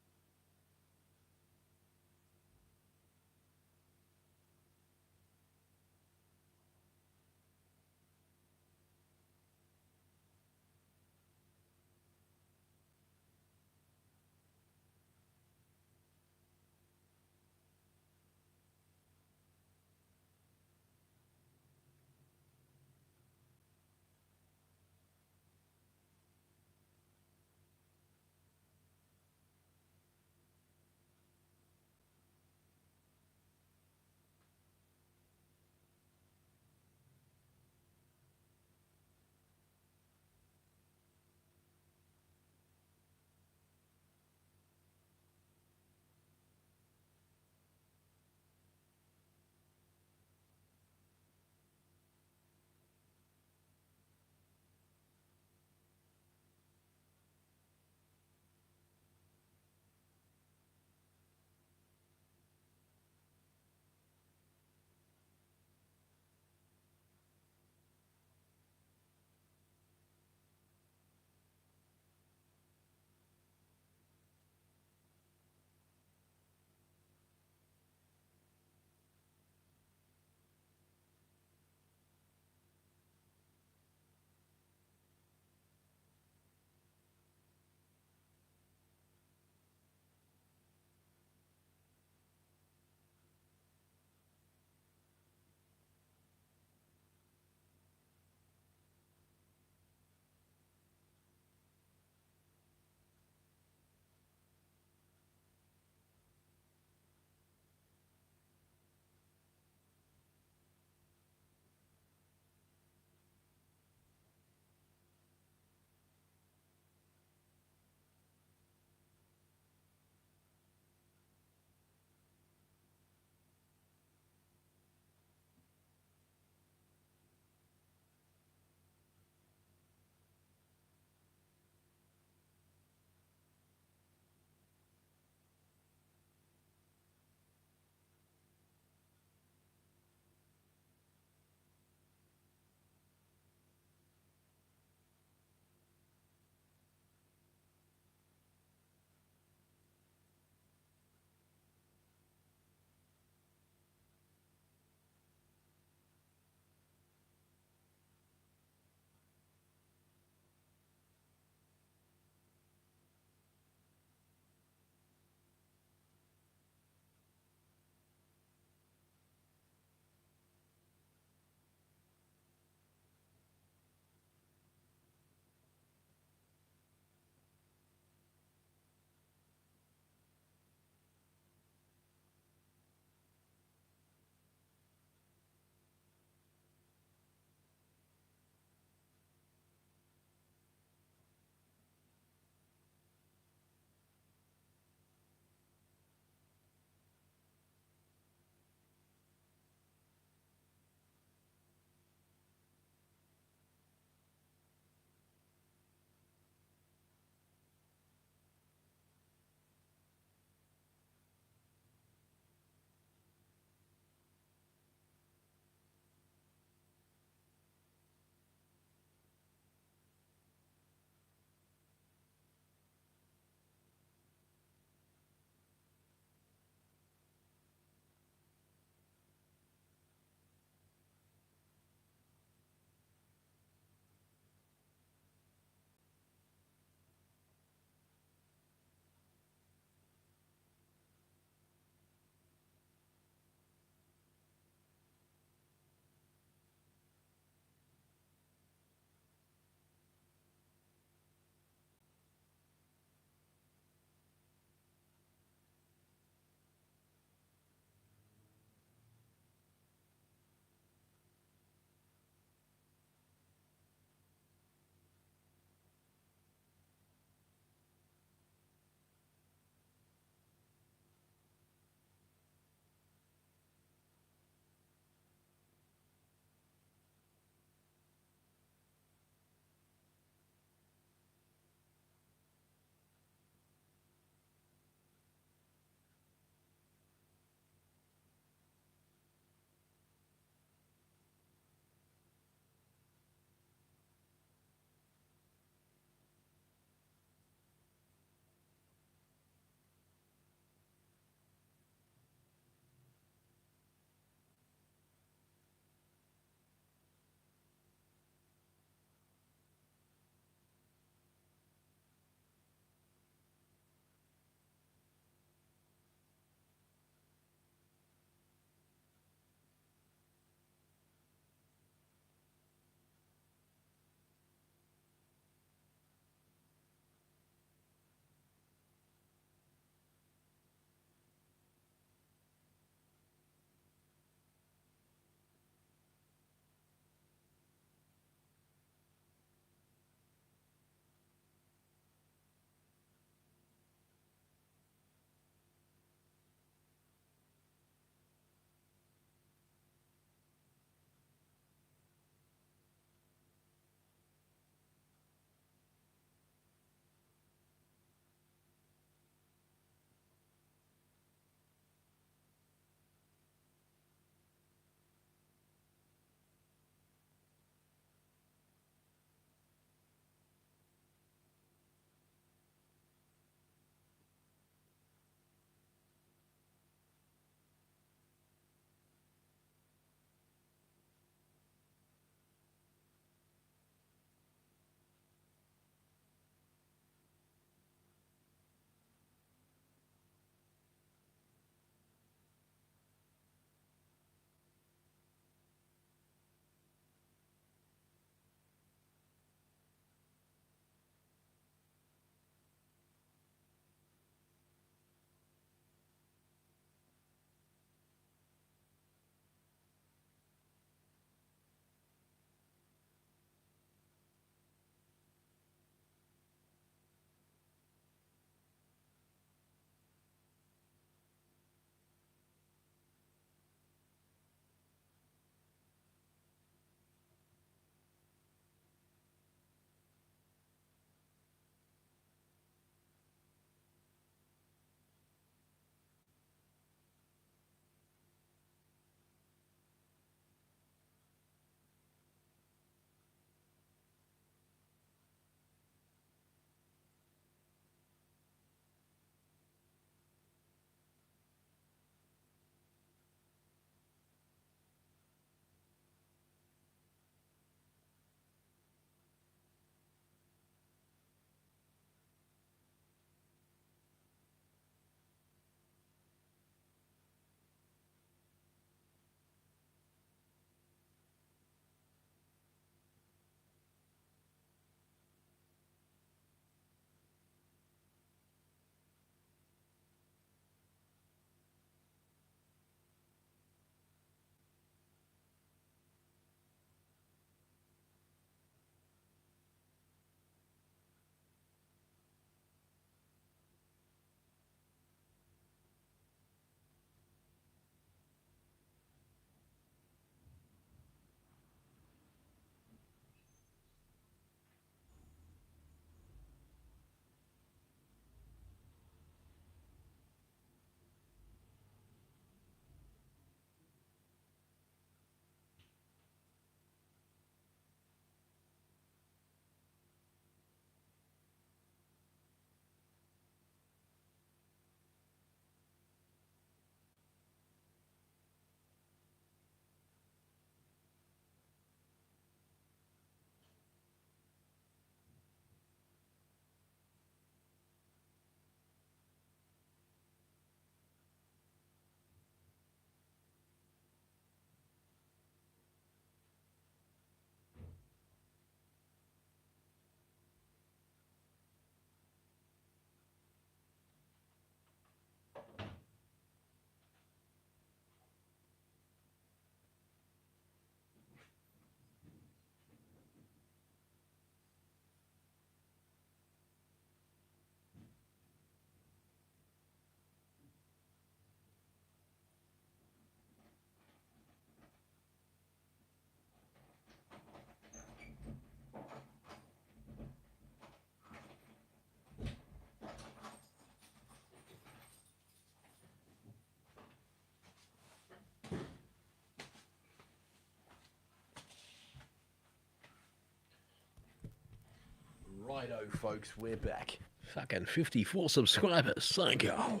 Righto, folks, we're back. Fucking 54 subscribers. Thank you. Righto,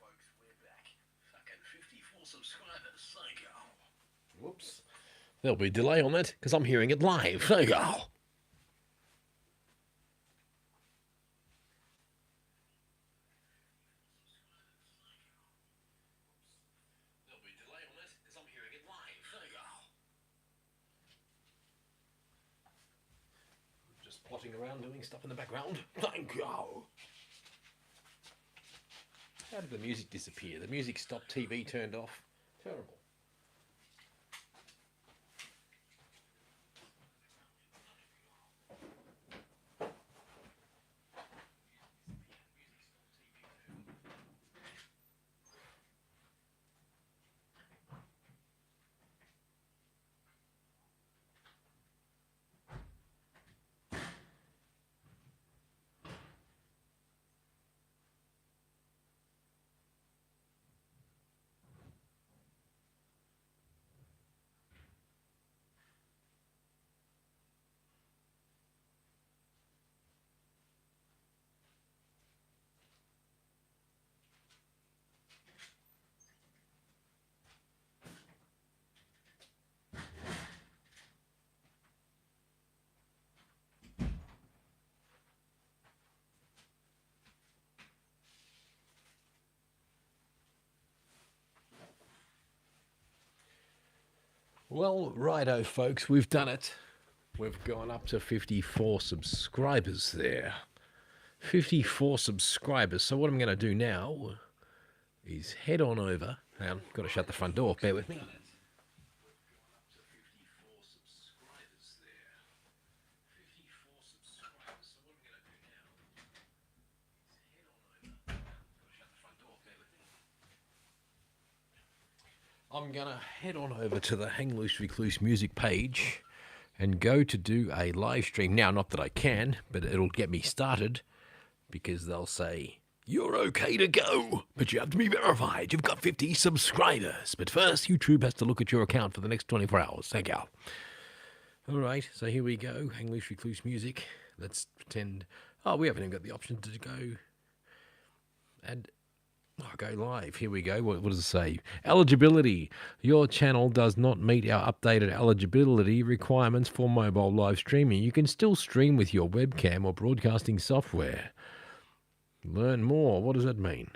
folks, we're back. Fucking 54 subscribers. Thank you. Whoops. There'll be a delay on that because I'm hearing it live. Thank you. Just plotting around doing stuff in the background. Thank you. How did the music disappear? The music stopped, TV turned off. Terrible. Well, righto, folks, we've done it. We've gone up to 54 subscribers there. 54 subscribers. So what I'm going to do now is head on over. Hang on, got to shut the front door. Bear with me. I'm going to head on over to the Hang Loose Recluse music page and go to do a live stream. Now, not that I can, but it'll get me started because they'll say, you're okay to go, but you have to be verified. You've got 50 subscribers. But first, YouTube has to look at your account for the next 24 hours. Thank you. All right, so here we go. Hang Loose Recluse music. Let's pretend. Oh, we haven't even got the option to go and go live. Here we go. What does it say? Eligibility. Your channel does not meet our updated eligibility requirements for mobile live streaming. You can still stream with your webcam or broadcasting software. Learn more. What does that mean?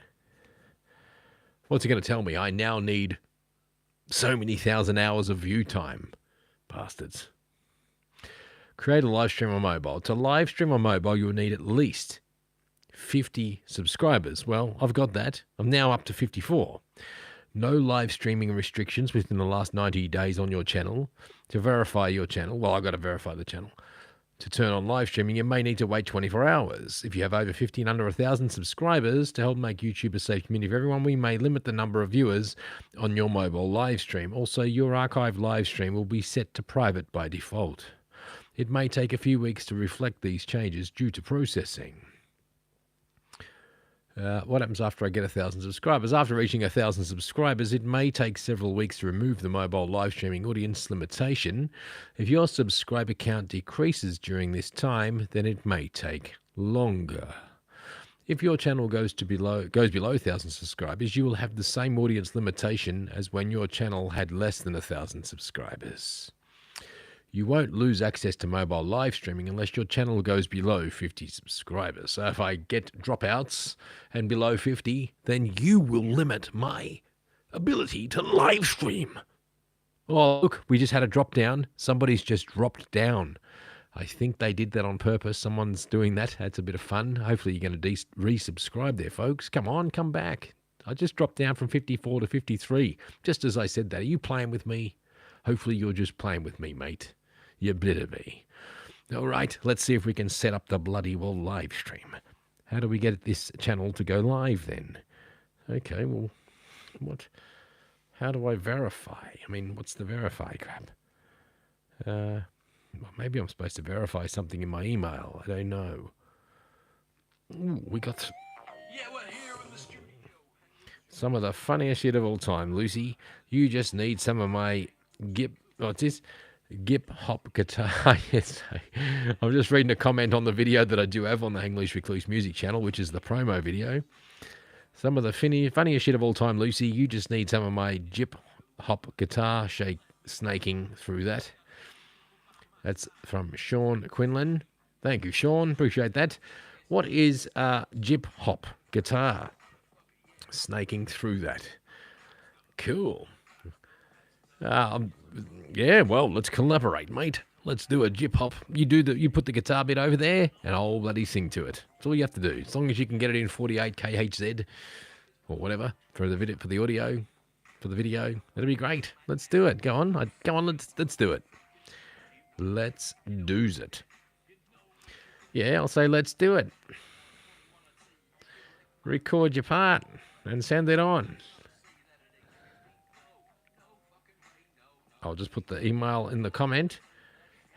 What's it going to tell me? I now need so many thousand hours of view time. Bastards. Create a live stream on mobile. To live stream on mobile, you'll need at least 50 subscribers. Well, I've got that. I'm now up to 54. No live streaming restrictions within the last 90 days on your channel. To verify your channel, well, I've got to verify the channel. To turn on live streaming, you may need to wait 24 hours. If you have over 50 and under 1,000 subscribers, to help make YouTube a safe community for everyone, we may limit the number of viewers on your mobile live stream. Also, your archive live stream will be set to private by default. It may take a few weeks to reflect these changes due to processing. What happens after I get 1,000 subscribers? After reaching 1,000 subscribers, it may take several weeks to remove the mobile live streaming audience limitation. If your subscriber count decreases during this time, then it may take longer. If your channel goes below 1,000 subscribers, you will have the same audience limitation as when your channel had less than 1,000 subscribers. You won't lose access to mobile live streaming unless your channel goes below 50 subscribers. So if I get dropouts and below 50, then you will limit my ability to live stream. Oh, look, we just had a drop down. Somebody's just dropped down. I think they did that on purpose. Someone's doing that. That's a bit of fun. Hopefully you're going to resubscribe there, folks. Come on, come back. I just dropped down from 54 to 53. Just as I said that. Are you playing with me? Hopefully you're just playing with me, mate. You better be. All right, let's see if we can set up the bloody well live stream. How do we get this channel to go live then? Okay, well, what? How do I verify? I mean, what's the verify crap? Well, maybe I'm supposed to verify something in my email. I don't know. Ooh, we got... Yeah, we're here in the studio. Some of the funniest shit of all time, Lucy. You just need some of my what's this? Gip hop guitar. Yes. I'm just reading a comment on the video that I do have on the Hang Loose Recluse music channel, which is the promo video. Some of the funniest shit of all time, Lucy. You just need some of my Jip hop guitar snaking through that. That's from Sean Quinlan. Thank you, Sean. Appreciate that. What is Jip hop guitar? Snaking through that. Cool. Yeah, well, let's collaborate, mate. Let's do a Jip hop. You put the guitar bit over there, and I'll bloody sing to it. That's all you have to do. As long as you can get it in 48 kHz or whatever for the video, for the audio, for the video, that'll be great. Let's do it. Go on, let's do it. Let's do's it. Yeah, I'll say let's do it. Record your part and send it on. I'll just put the email in the comment.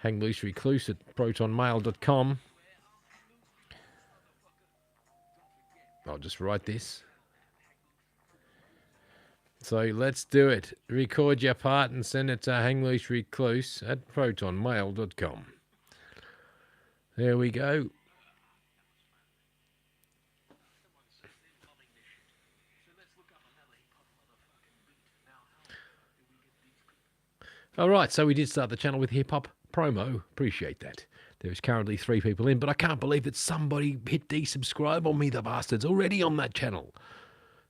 hanglooserecluse@protonmail.com. I'll just write this. So let's do it. Record your part and send it to hanglooserecluse@protonmail.com. There we go. All right, so we did start the channel with hip-hop promo. Appreciate that. There's currently 3 people in, but I can't believe that somebody hit desubscribe on me, the bastards, already on that channel.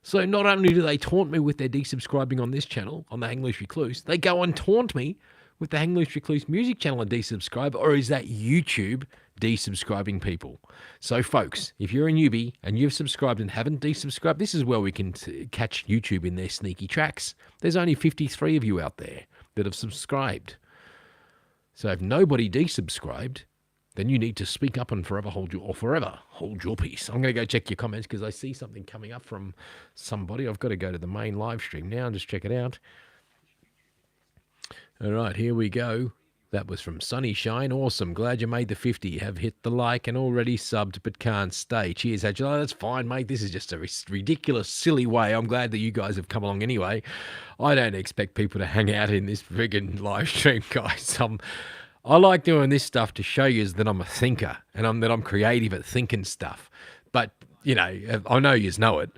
So not only do they taunt me with their desubscribing on this channel, on the Hang Loose Recluse, they go and taunt me with the Hang Loose Recluse music channel and desubscribe, or is that YouTube desubscribing people? So folks, if you're a newbie and you've subscribed and haven't desubscribed, this is where we can catch YouTube in their sneaky tracks. There's only 53 of you out there that have subscribed. So if nobody desubscribed, then you need to speak up and forever hold your peace. I'm going to go check your comments because I see something coming up from somebody. I've got to go to the main live stream now and just check it out. All right, here we go. That was from Sunny Shine. Awesome. Glad you made the 50. Have hit the like and already subbed but can't stay. Cheers, Angelo. That's fine, mate. This is just a ridiculous, silly way. I'm glad that you guys have come along anyway. I don't expect people to hang out in this friggin' live stream, guys. I like doing this stuff to show you that I'm a thinker and that I'm creative at thinking stuff. But, you know, I know you know it.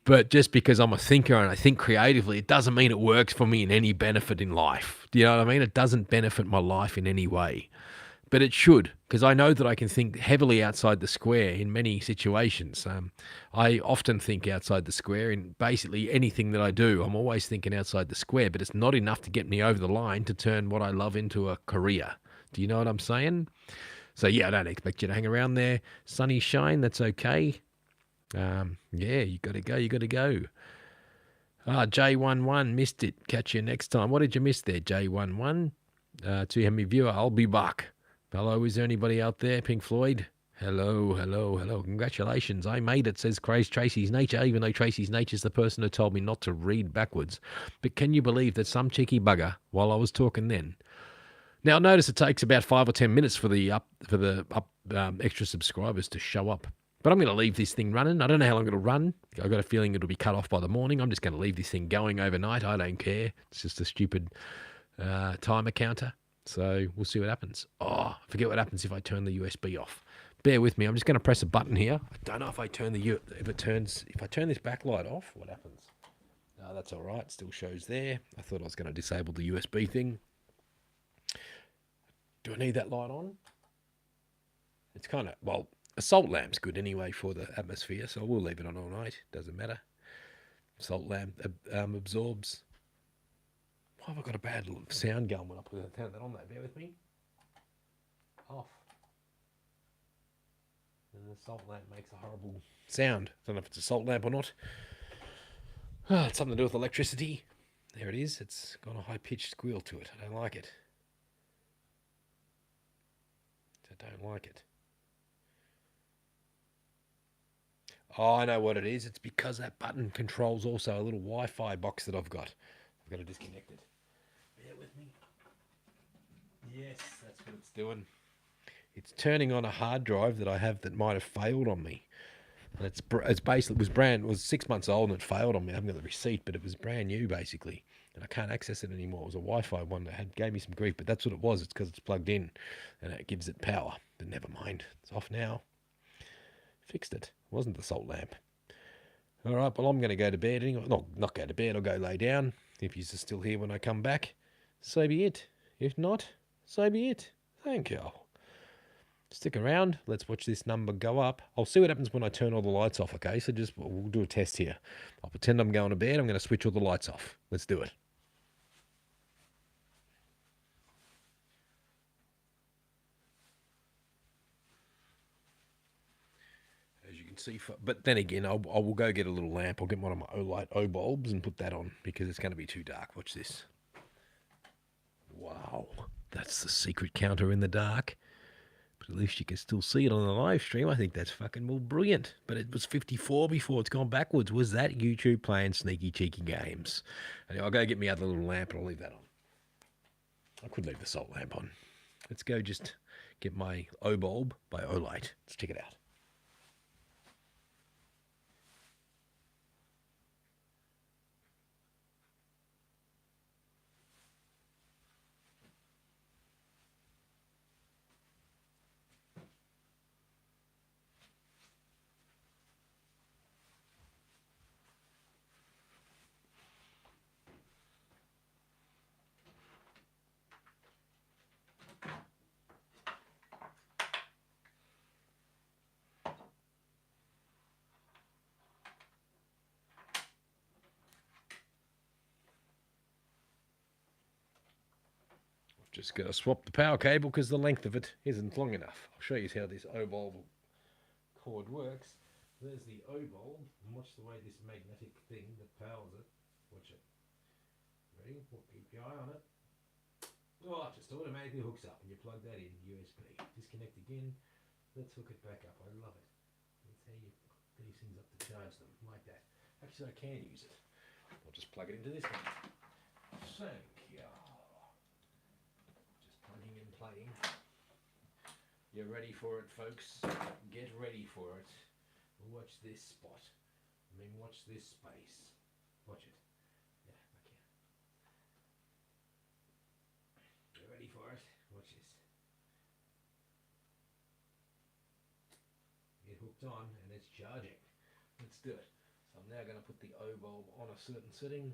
But just because I'm a thinker and I think creatively, it doesn't mean it works for me in any benefit in life. Do you know what I mean? It doesn't benefit my life in any way. But it should, because I know that I can think heavily outside the square in many situations. I often think outside the square in basically anything that I do. I'm always thinking outside the square, but it's not enough to get me over the line to turn what I love into a career. Do you know what I'm saying? So, yeah, I don't expect you to hang around there. Sunny Shine, that's okay. Yeah, you got to go. J11 missed it. Catch you next time. What did you miss there, J11? To Hemi Viewer, I'll be back. Hello, is there anybody out there? Pink Floyd? Hello. Congratulations. I made it, says Tracy's Nature, even though Tracy's Nature is the person who told me not to read backwards. But can you believe that some cheeky bugger, while I was talking then... Now, notice it takes about 5 or 10 minutes for the extra subscribers to show up. But I'm going to leave this thing running. I don't know how long it'll run. I've got a feeling it'll be cut off by the morning. I'm just going to leave this thing going overnight. I don't care. It's just a stupid timer counter. So we'll see what happens. Oh, I forget what happens if I turn the USB off. Bear with me. I'm just going to press a button here. I don't know if I turn if I turn this backlight off, what happens? No, that's all right. It still shows there. I thought I was going to disable the USB thing. Do I need that light on? It's kind of, well, a salt lamp's good anyway for the atmosphere, so we'll leave it on all night. Doesn't matter. Salt lamp absorbs. Why have I got a bad sound going when I turn that on there? Bear with me. Off. And the salt lamp makes a horrible sound. Don't know if it's a salt lamp or not. It's something to do with electricity. There it is. It's got a high-pitched squeal to it. I don't like it. Oh, I know what it is. It's because that button controls also a little Wi-Fi box that I've got. I've got to disconnect it. Bear with me. Yes, that's what it's doing. It's turning on a hard drive that I have that might have failed on me. And it's basically, it was 6 months old and it failed on me. I haven't got the receipt, but it was brand new basically. And I can't access it anymore. It was a Wi-Fi one that gave me some grief, but that's what it was. It's because it's plugged in and it gives it power. But never mind. It's off now. Fixed it. It wasn't the salt lamp. All right, well, I'm going to go to bed. Anyway. No, not go to bed. I'll go lay down. If you're still here when I come back, so be it. If not, so be it. Thank you. Stick around. Let's watch this number go up. I'll see what happens when I turn all the lights off, okay? So we'll do a test here. I'll pretend I'm going to bed. I'm going to switch all the lights off. Let's do it. As you can see, but then again, I will go get a little lamp. I'll get one of my Olight O-bulbs and put that on because it's going to be too dark. Watch this. Wow. That's the secret counter in the dark. But at least you can still see it on the live stream. I think that's fucking more brilliant. But it was 54 before. It's gone backwards. Was that YouTube playing sneaky, cheeky games? Anyway, I'll go get me other little lamp and I'll leave that on. I could leave the salt lamp on. Let's go just get my O-bulb by Olight. Let's check it out. Just got to swap the power cable because the length of it isn't long enough. I'll show you how this O-bulb cord works. There's the O-bulb, and watch the way this magnetic thing that powers it. Watch it. Ready? We'll keep your eye on it. Oh, it just automatically hooks up, and you plug that in, USB. Disconnect again. Let's hook it back up. I love it. That's how you hook these things up to charge them, like that. Actually, I can use it. I'll just plug it into this one. Thank you. Playing. You're ready for it, folks. Get ready for it. Watch this spot. I mean, watch this space. Watch it. Yeah, back here. You're ready for it. Watch this. Get hooked on and it's charging. Let's do it. So I'm now going to put the O-bulb on a certain setting.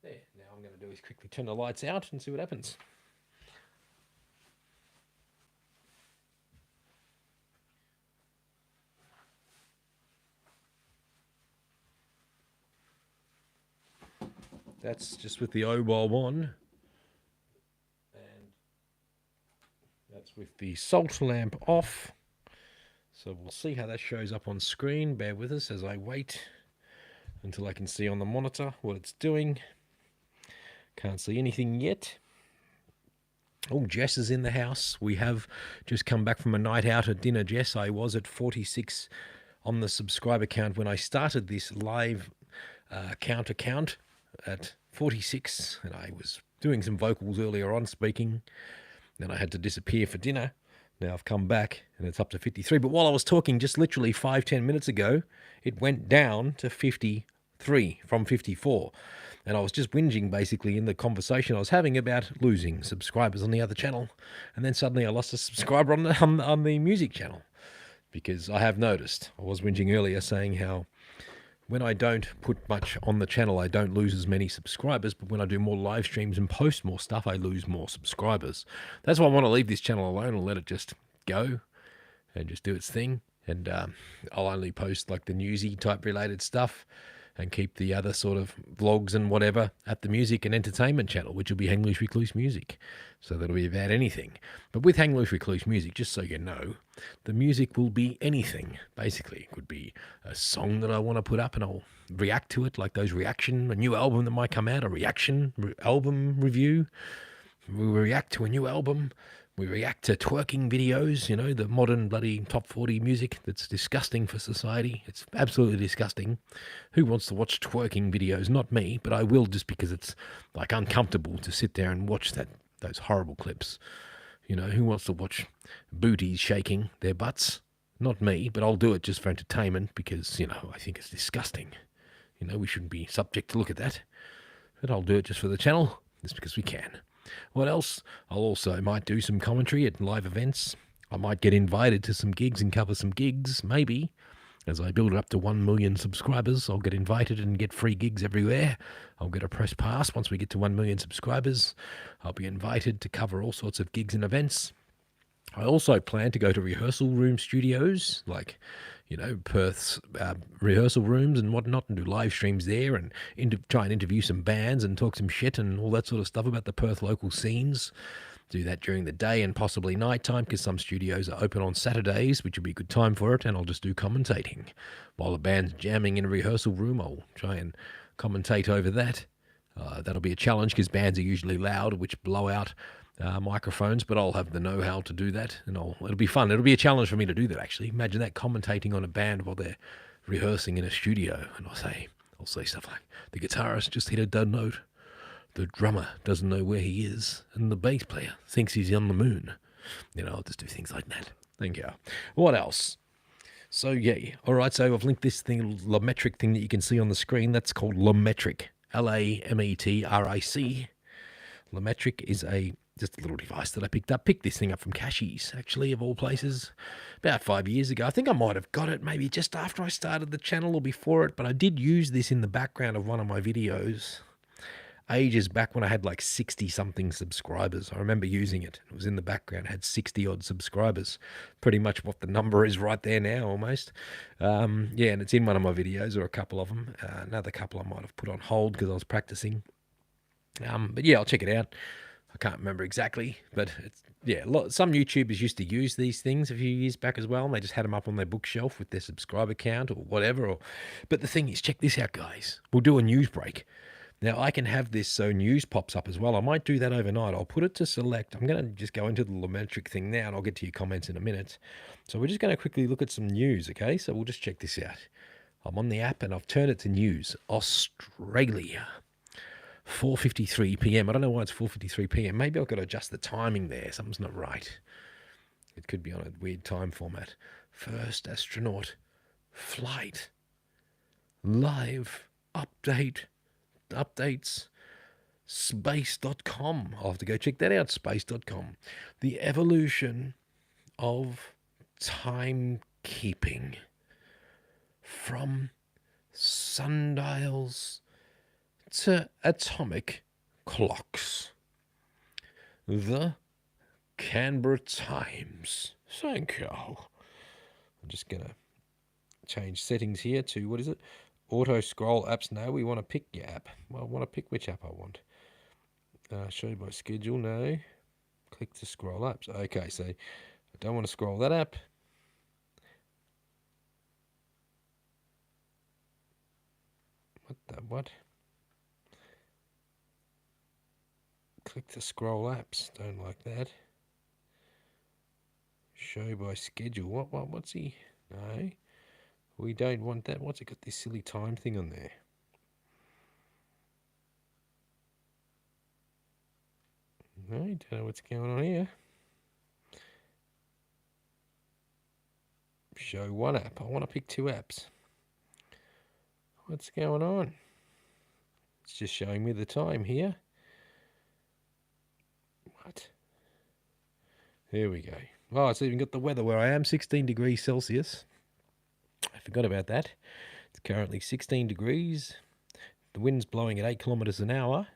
There, now I'm going to do is quickly turn the lights out and see what happens. That's just with the O-bulb on. And that's with the salt lamp off. So we'll see how that shows up on screen. Bear with us as I wait until I can see on the monitor what it's doing. Can't see anything yet. Oh, Jess is in the house. We have just come back from a night out at dinner, Jess. I was at 46 on the subscriber count when I started this live count at 46. And I was doing some vocals earlier on, speaking. Then I had to disappear for dinner. Now I've come back and it's up to 53. But while I was talking just literally 5-10 minutes ago, it went down to 53 from 54. And I was just whinging basically in the conversation I was having about losing subscribers on the other channel. And then suddenly I lost a subscriber on the music channel. Because I have noticed, I was whinging earlier saying how when I don't put much on the channel, I don't lose as many subscribers. But when I do more live streams and post more stuff, I lose more subscribers. That's why I want to leave this channel alone and let it just go and just do its thing. And I'll only post like the newsy type related stuff and keep the other sort of vlogs and whatever at the music and entertainment channel, which will be Hang Loose Recluse Music. So that'll be about anything. But with Hang Loose Recluse Music, just so you know, the music will be anything, basically. It could be a song that I want to put up and I'll react to it, like those a new album that might come out, a reaction album review. We'll react to a new album. We react to twerking videos, you know, the modern bloody top 40 music that's disgusting for society. It's absolutely disgusting. Who wants to watch twerking videos? Not me, but I will just because it's like uncomfortable to sit there and watch those horrible clips. You know, who wants to watch booties shaking their butts? Not me, but I'll do it just for entertainment because, you know, I think it's disgusting. You know, we shouldn't be subject to look at that. But I'll do it just for the channel, just because we can. What else? I'll also might do some commentary at live events. I might get invited to some gigs and cover some gigs, maybe. As I build it up to 1 million subscribers, I'll get invited and get free gigs everywhere. I'll get a press pass once we get to 1 million subscribers. I'll be invited to cover all sorts of gigs and events. I also plan to go to rehearsal room studios, like, you know, Perth's rehearsal rooms and whatnot, and do live streams there and try and interview some bands and talk some shit and all that sort of stuff about the Perth local scenes. Do that during the day and possibly nighttime because some studios are open on Saturdays, which would be a good time for it, and I'll just do commentating. While the band's jamming in a rehearsal room, I'll try and commentate over that. That'll be a challenge because bands are usually loud, which blow out microphones, but I'll have the know-how to do that, and it'll be fun. It'll be a challenge for me to do that, actually. Imagine that, commentating on a band while they're rehearsing in a studio, and I'll say stuff like, the guitarist just hit a dud note, the drummer doesn't know where he is, and the bass player thinks he's on the moon. You know, I'll just do things like that. Thank you. What else? So, yeah. All right, so I've linked this thing, Lometric thing that you can see on the screen. That's called Lometric. Lametric. Lometric is just a little device that I picked up. Picked this thing up from Cashies, actually, of all places, about 5 years ago. I think I might have got it maybe just after I started the channel or before it, but I did use this in the background of one of my videos ages back when I had like 60-something subscribers. I remember using it. It was in the background. It had 60-odd subscribers. Pretty much what the number is right there now, almost. Yeah, and it's in one of my videos, or a couple of them. Another couple I might have put on hold because I was practicing. But yeah, I'll check it out. I can't remember exactly, but it's, yeah, some YouTubers used to use these things a few years back as well, and they just had them up on their bookshelf with their subscriber count or whatever. But the thing is, check this out, guys. We'll do a news break. Now, I can have this so news pops up as well. I might do that overnight. I'll put it to select. I'm going to just go into the Lometric thing now, and I'll get to your comments in a minute. So we're just going to quickly look at some news, okay? So we'll just check this out. I'm on the app, and I've turned it to news. Australia. 4:53 p.m. I don't know why it's 4:53 p.m. Maybe I've got to adjust the timing there. Something's not right. It could be on a weird time format. First astronaut flight. Live updates. Space.com. I'll have to go check that out. Space.com. The evolution of timekeeping from sundials to atomic clocks. The Canberra Times. Thank you. I'm just going to change settings here to, what is it? Auto scroll apps. No, we want to pick your app. Well, I want to pick which app I want. Show my schedule. No. Click to scroll apps. Okay, so I don't want to scroll that app. What? Click to scroll apps. Don't like that. Show by schedule. What's he? No. We don't want that. What's it got this silly time thing on there? No, don't know what's going on here. Show one app. I want to pick two apps. What's going on? It's just showing me the time here. What? There we go. Oh, it's even got the weather where I am, 16 degrees Celsius. I forgot about that. It's currently 16 degrees. The wind's blowing at 8 kilometres an hour.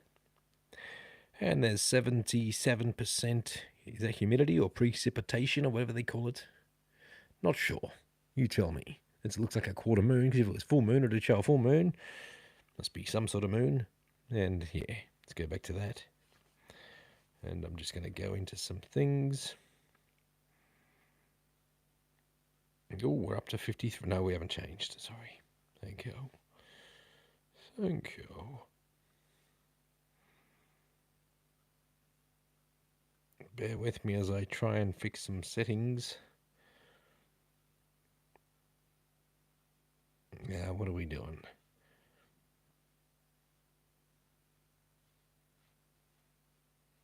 And there's 77%, is that humidity or precipitation or whatever they call it? Not sure. You tell me. It looks like a quarter moon, because if it was full moon, it'd show a full moon. Must be some sort of moon. And yeah, let's go back to that. And I'm just going to go into some things. Oh, we're up to 53. No, we haven't changed. Sorry. Thank you. Thank you. Bear with me as I try and fix some settings. Now, what are we doing?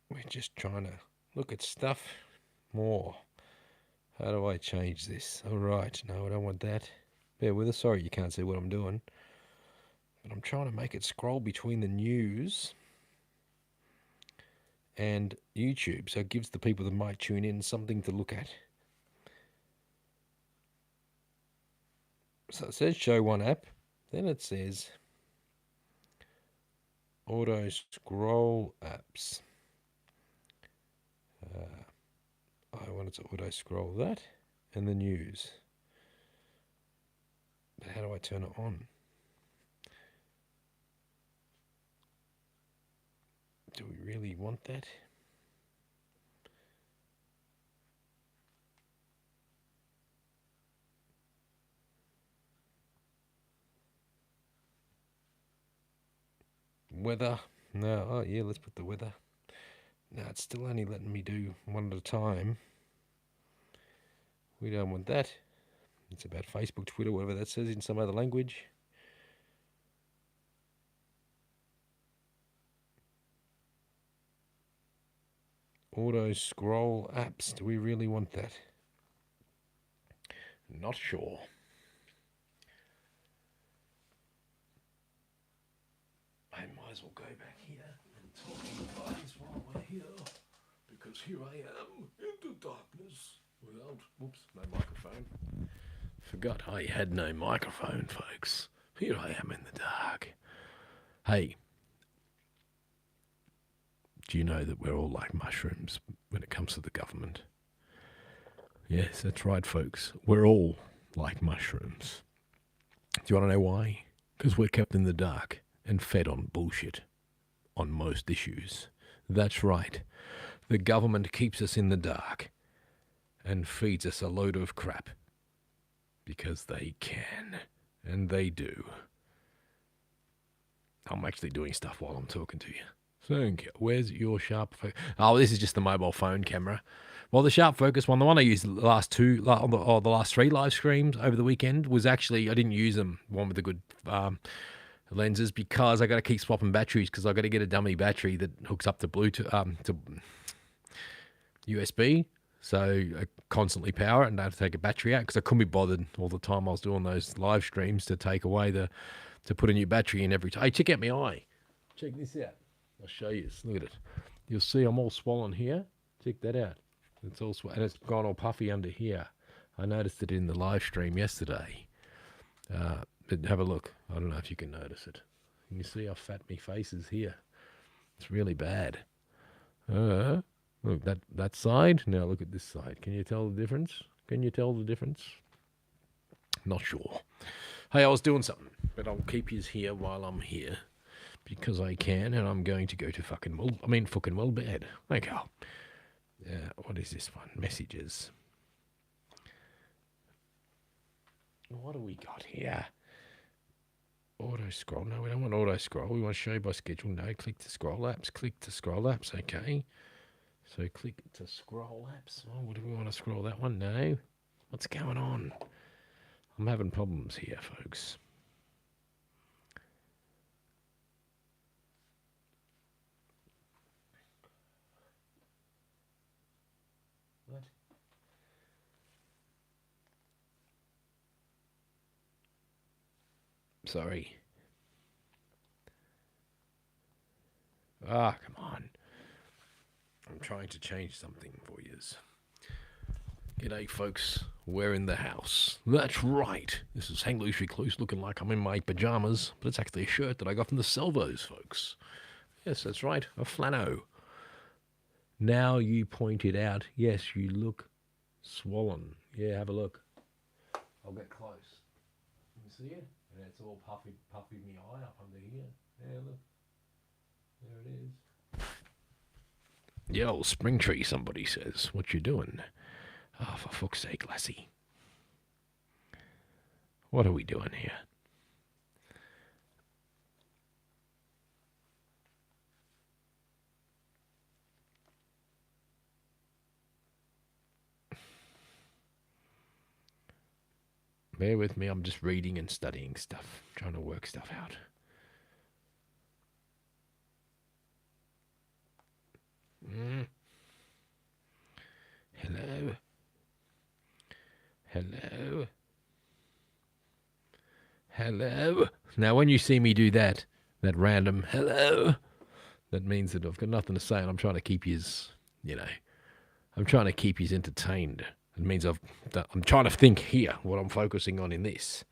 We're just trying to look at stuff. more. How do I change this? All right, no, I don't want that. Bear with us. Sorry you can't see what I'm doing. But I'm trying to make it scroll between the news and YouTube, so it gives the people that might tune in something to look at. So it says show one app, then it says auto scroll apps. I wanted to auto scroll that and the news. But how do I turn it on? Do we really want that? Weather. No, oh yeah, let's put the weather. No, it's still only letting me do one at a time. We don't want that. It's about Facebook, Twitter, whatever that says in some other language. Auto scroll apps. Do we really want that? Not sure. I might as well go back here and talk to you guys while we're here. Because here I am in the darkness without, whoops, no microphone. Forgot I had no microphone, folks. Here I am in the dark. Hey, do you know that we're all like mushrooms when it comes to the government? Yes, that's right, folks. We're all like mushrooms. Do you want to know why? Because we're kept in the dark and fed on bullshit on most issues. That's right. The government keeps us in the dark and feeds us a load of crap because they can, and they do. I'm actually doing stuff while I'm talking to you. Thank you. Where's your sharp focus? Oh, this is just the mobile phone camera. Well, the sharp focus one, the one I used the last three live streams over the weekend was actually, I didn't use them, one with the good lenses, because I got to keep swapping batteries because I got to get a dummy battery that hooks up to Bluetooth, to USB. So I constantly power it and I have to take a battery out because I couldn't be bothered all the time I was doing those live streams to take away to put a new battery in every time. Hey, check out my eye. Check this out. I'll show you. Look at it. You'll see I'm all swollen here. Check that out. It's all and it's gone all puffy under here. I noticed it in the live stream yesterday. But have a look. I don't know if you can notice it. Can you see how fat my face is here? It's really bad. Look, that side. Now look at this side. Can you tell the difference? Can you tell the difference? Not sure. Hey, I was doing something, but I'll keep you here while I'm here because I can, and I'm going to go to fucking well bed. Okay. What is this one? Messages. What do we got here? Auto scroll. No, we don't want auto scroll. We want show by schedule. No, click to scroll apps. Click to scroll apps. Okay. So click to scroll apps. Oh, what do we want to scroll that one? No. What's going on? I'm having problems here, folks. What? Sorry. Ah, come on. I'm trying to change something for yous. G'day, folks. We're in the house. That's right. This is Hang Loose Recluse looking like I'm in my pajamas, but it's actually a shirt that I got from the Salvos, folks. Yes, that's right. A flannel. Now you pointed out, yes, you look swollen. Yeah, have a look. I'll get close. You see it? And it's all puffy me eye up under here. Yeah, look. There it is. Yo, spring tree, somebody says. What you doing? Oh, for fuck's sake, Lassie. What are we doing here? Bear with me, I'm just reading and studying stuff, trying to work stuff out. Hello. Hello. Now, when you see me do that random hello, that means that I've got nothing to say and I'm trying to keep yous, I'm trying to keep yous entertained. It means I'm trying to think here what I'm focusing on in this.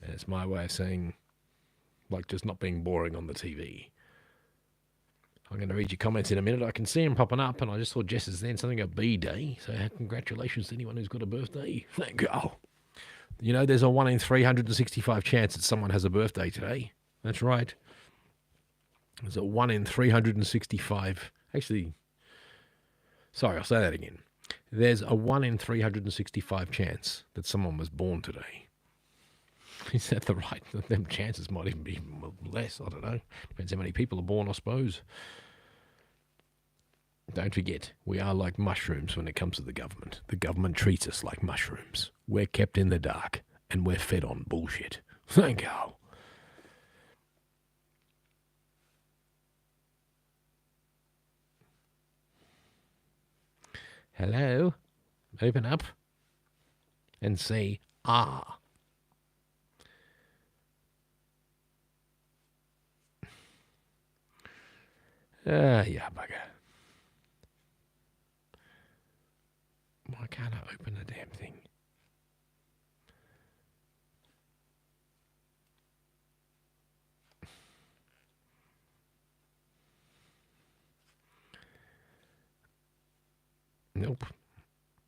And it's my way of saying, like, just not being boring on the TV. I'm going to read your comments in a minute. I can see them popping up, and I just saw Jess's then something about B-Day. So congratulations to anyone who's got a birthday. Thank you. You know, there's a 1 in 365 chance that someone has a birthday today. That's right. There's a 1 in 365. Actually, sorry, I'll say that again. There's a 1 in 365 chance that someone was born today. Is that the right? Them chances might even be less. I don't know. Depends how many people are born, I suppose. Don't forget, we are like mushrooms when it comes to the government. The government treats us like mushrooms. We're kept in the dark, and we're fed on bullshit. Thank you. Hello? Open up and say, ah. Yeah, bugger. Why can't I open the damn thing? Nope.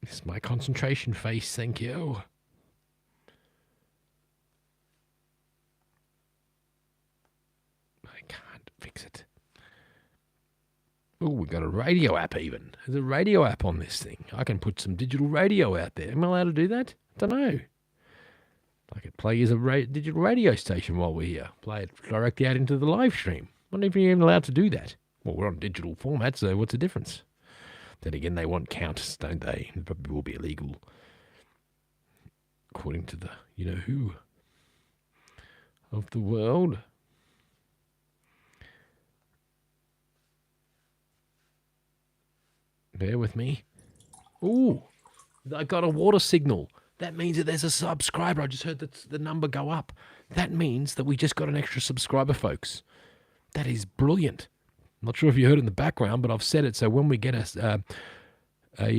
This is my concentration face, thank you. I can't fix it. Oh, we got a radio app even. There's a radio app on this thing. I can put some digital radio out there. Am I allowed to do that? I don't know. I could play as a digital radio station while we're here. Play it directly out into the live stream. I'm not even allowed to do that. Well, we're on digital format, so what's the difference? Then again, they want counts, don't they? It probably will be illegal. According to the you-know-who of the world. Bear with me. Ooh, I got a water signal. That means that there's a subscriber. I just heard the number go up. That means that we just got an extra subscriber, folks. That is brilliant. I'm not sure if you heard in the background, but I've said it. So when we get what do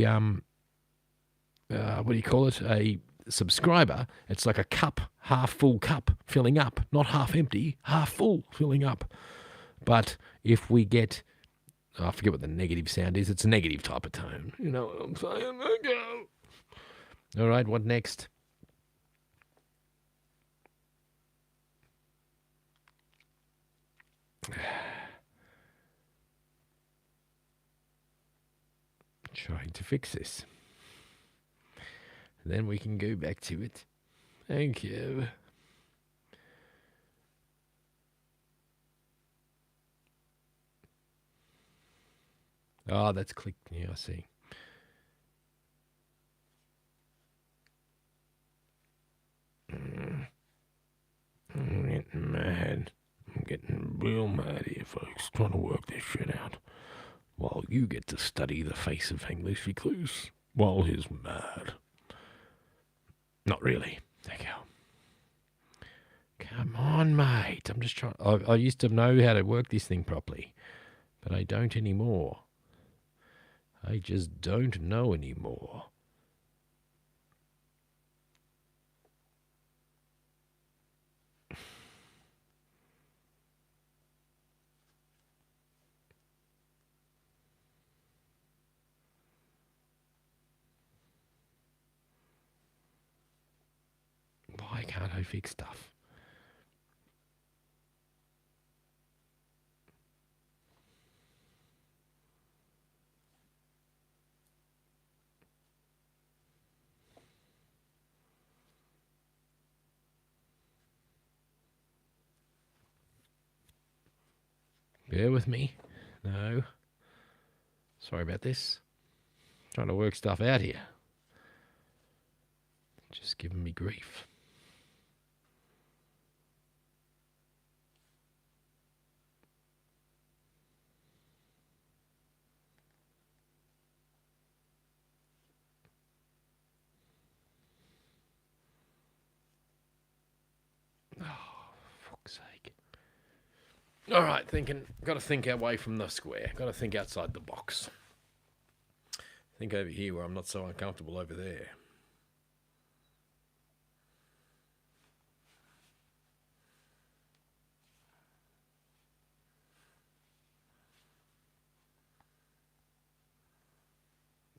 you call it? A subscriber, it's like a cup, half full cup filling up, not half empty, half full filling up. But if we get, I forget what the negative sound is. It's a negative type of tone. You know what I'm saying? Go. All right, what next? Trying to fix this. Then we can go back to it. Thank you. Oh, that's clicked. Yeah, I see. I'm getting mad. I'm getting real mad here, folks. Trying to work this shit out. While you get to study the face of English recluse while he's mad. Not really. Thank you. Come on, mate. I'm just trying. I used to know how to work this thing properly, but I don't anymore. I just don't know anymore. Why can't I fix stuff? Bear with me. No. Sorry about this. Trying to work stuff out here. Just giving me grief. All right, got to think away from the square. Got to think outside the box. Think over here where I'm not so uncomfortable over there.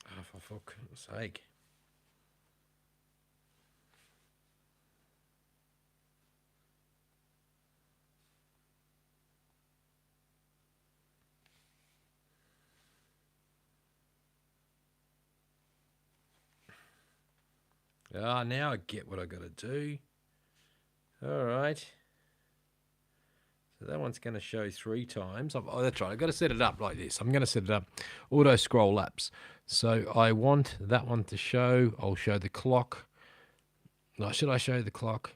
Oh, for fuck's sake. Ah, now I get what I got to do. All right. So that one's going to show 3 times. Oh, that's right. I've got to set it up like this. I'm going to set it up auto scroll apps. So I want that one to show. I'll show the clock. No, should I show the clock?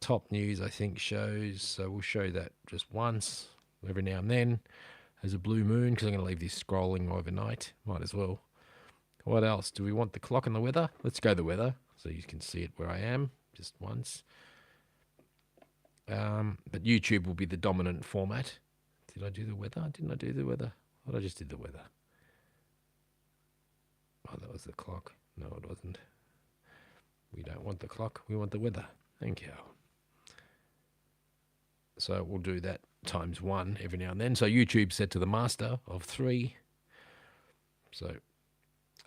Top news, I think, shows. So we'll show that just once every now and then as a blue moon because I'm going to leave this scrolling overnight. Might as well. What else? Do we want the clock and the weather? Let's go the weather so you can see it where I am just once. But YouTube will be the dominant format. Did I do the weather? Didn't I do the weather? I thought I just did the weather. Oh, that was the clock. No, it wasn't. We don't want the clock. We want the weather. Thank you. So we'll do that times 1 every now and then. So YouTube set to the master of 3. So,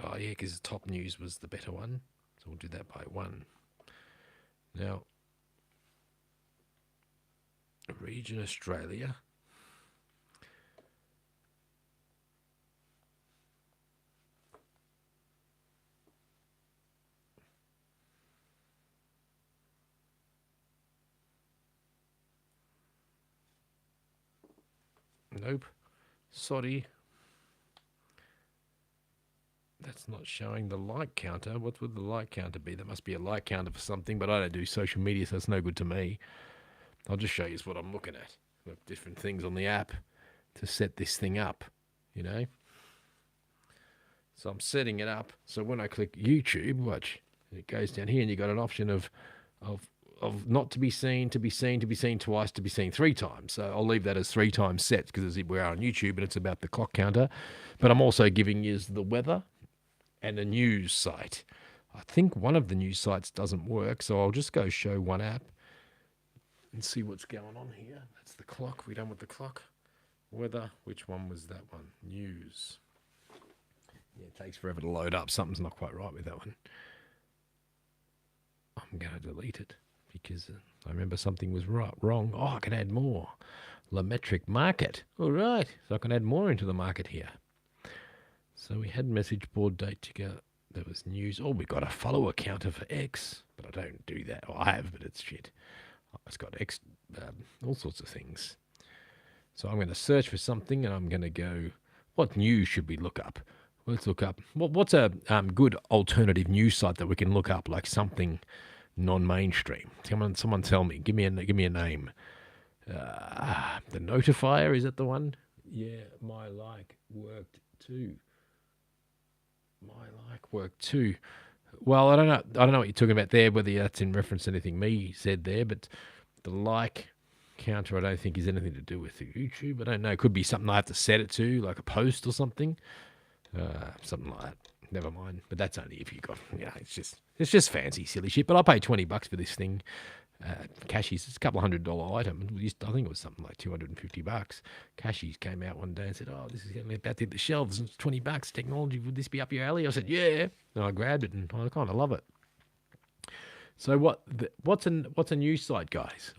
oh yeah, because the top news was the better one. So we'll do that by 1. Now, region Australia. Nope. Sorry. That's not showing the like counter. What would the like counter be? There must be a like counter for something, but I don't do social media, so it's no good to me. I'll just show you what I'm looking at. I've got different things on the app to set this thing up, you know. So I'm setting it up. So when I click YouTube, watch, it goes down here and you got an option of not to be seen, to be seen, to be seen twice, to be seen 3 times. So I'll leave that as 3 times set because we're on YouTube and it's about the clock counter. But I'm also giving you the weather and a news site. I think one of the news sites doesn't work, so I'll just go show one app and see what's going on here. That's the clock. We're done with the clock. Weather. Which one was that one? News. Yeah, it takes forever to load up. Something's not quite right with that one. I'm going to delete it because I remember something was wrong. Oh, I can add more. LaMetric market. All right. So I can add more into the market here. So we had message board date to go. There was news. Oh, we got a follower counter for X, but I don't do that. Oh, I have, but it's shit. It's got X, all sorts of things. So I'm going to search for something, and I'm going to go, what news should we look up? Let's look up, what's a good alternative news site that we can look up, like something non-mainstream? Someone tell me. Give me a name. The Notifier, is that the one? Yeah, my like worked too. Well, I don't know what you're talking about there, whether that's in reference to anything me said there, but the like counter I don't think is anything to do with YouTube. I don't know. It could be something I have to set it to, like a post or something. Something like that. Never mind. But that's only if you got, it's just fancy, silly shit. But I paid $20 for this thing. Cashies, it's a couple $100 item. I think it was something like $250. Cashies came out one day and said, "Oh, this is about to hit the shelves. It's $20. Technology, would this be up your alley?" I said, "Yeah." And I grabbed it, and I kind of love it. So what's a news site, guys?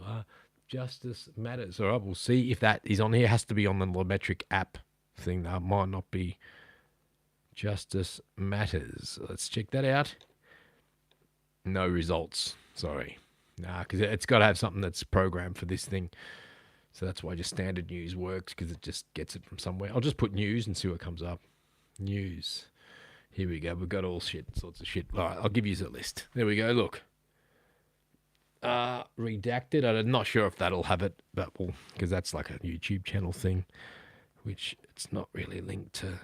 Justice Matters. All right, we'll see if that is on here. It has to be on the LaMetric app thing. That might not be. Justice Matters. Let's check that out. No results. Sorry. Nah, because it's got to have something that's programmed for this thing. So that's why just standard news works, because it just gets it from somewhere. I'll just put news and see what comes up. News. Here we go. We've got all sorts of shit. All right, I'll give you a list. There we go. Look. Redacted. I'm not sure if that'll have it, but because that's like a YouTube channel thing, which it's not really linked to.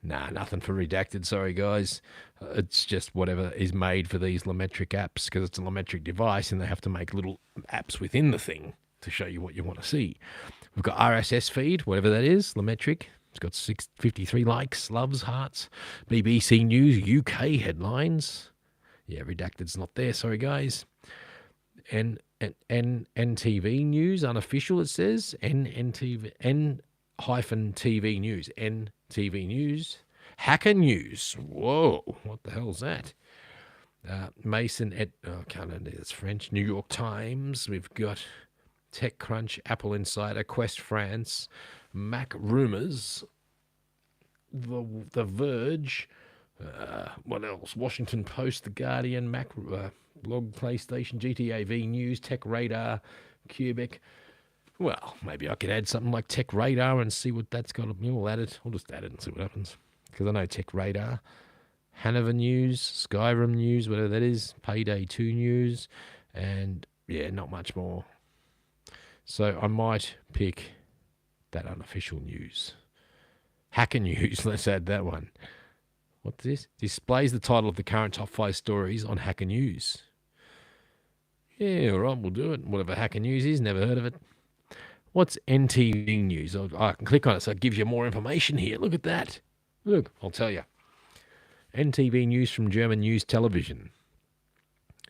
Nah, nothing for redacted. Sorry, guys. It's just whatever is made for these LaMetric apps, because it's a LaMetric device and they have to make little apps within the thing to show you what you want to see. We've got RSS feed, whatever that is, the metric. It's got 653 likes, loves, hearts. BBC News, UK headlines. Yeah, redacted's not there. Sorry, guys. NTV News, unofficial, it says. NTV, N-TV News. NTV News. Hacker News. Whoa, what the hell's that? Mason can't remember, it's French. New York Times. We've got TechCrunch, Apple Insider, Quest France, Mac Rumors, The Verge. What else? Washington Post, The Guardian, Mac Blog, PlayStation, GTA V News, Tech Radar, Cubic. Well, maybe I could add something like Tech Radar and see what that's got. We'll add it. We'll just add it and see what happens. Because I know Tech Radar. Hanover News, Skyrim News, whatever that is, Payday 2 News, and yeah, not much more. So I might pick that unofficial news. Hacker News, let's add that one. What's this? Displays the title of the current top 5 stories on Hacker News. Yeah, all right, we'll do it. Whatever Hacker News is, never heard of it. What's NTV News? I can click on it so it gives you more information here. Look at that. Look, I'll tell you. NTV News from German News Television.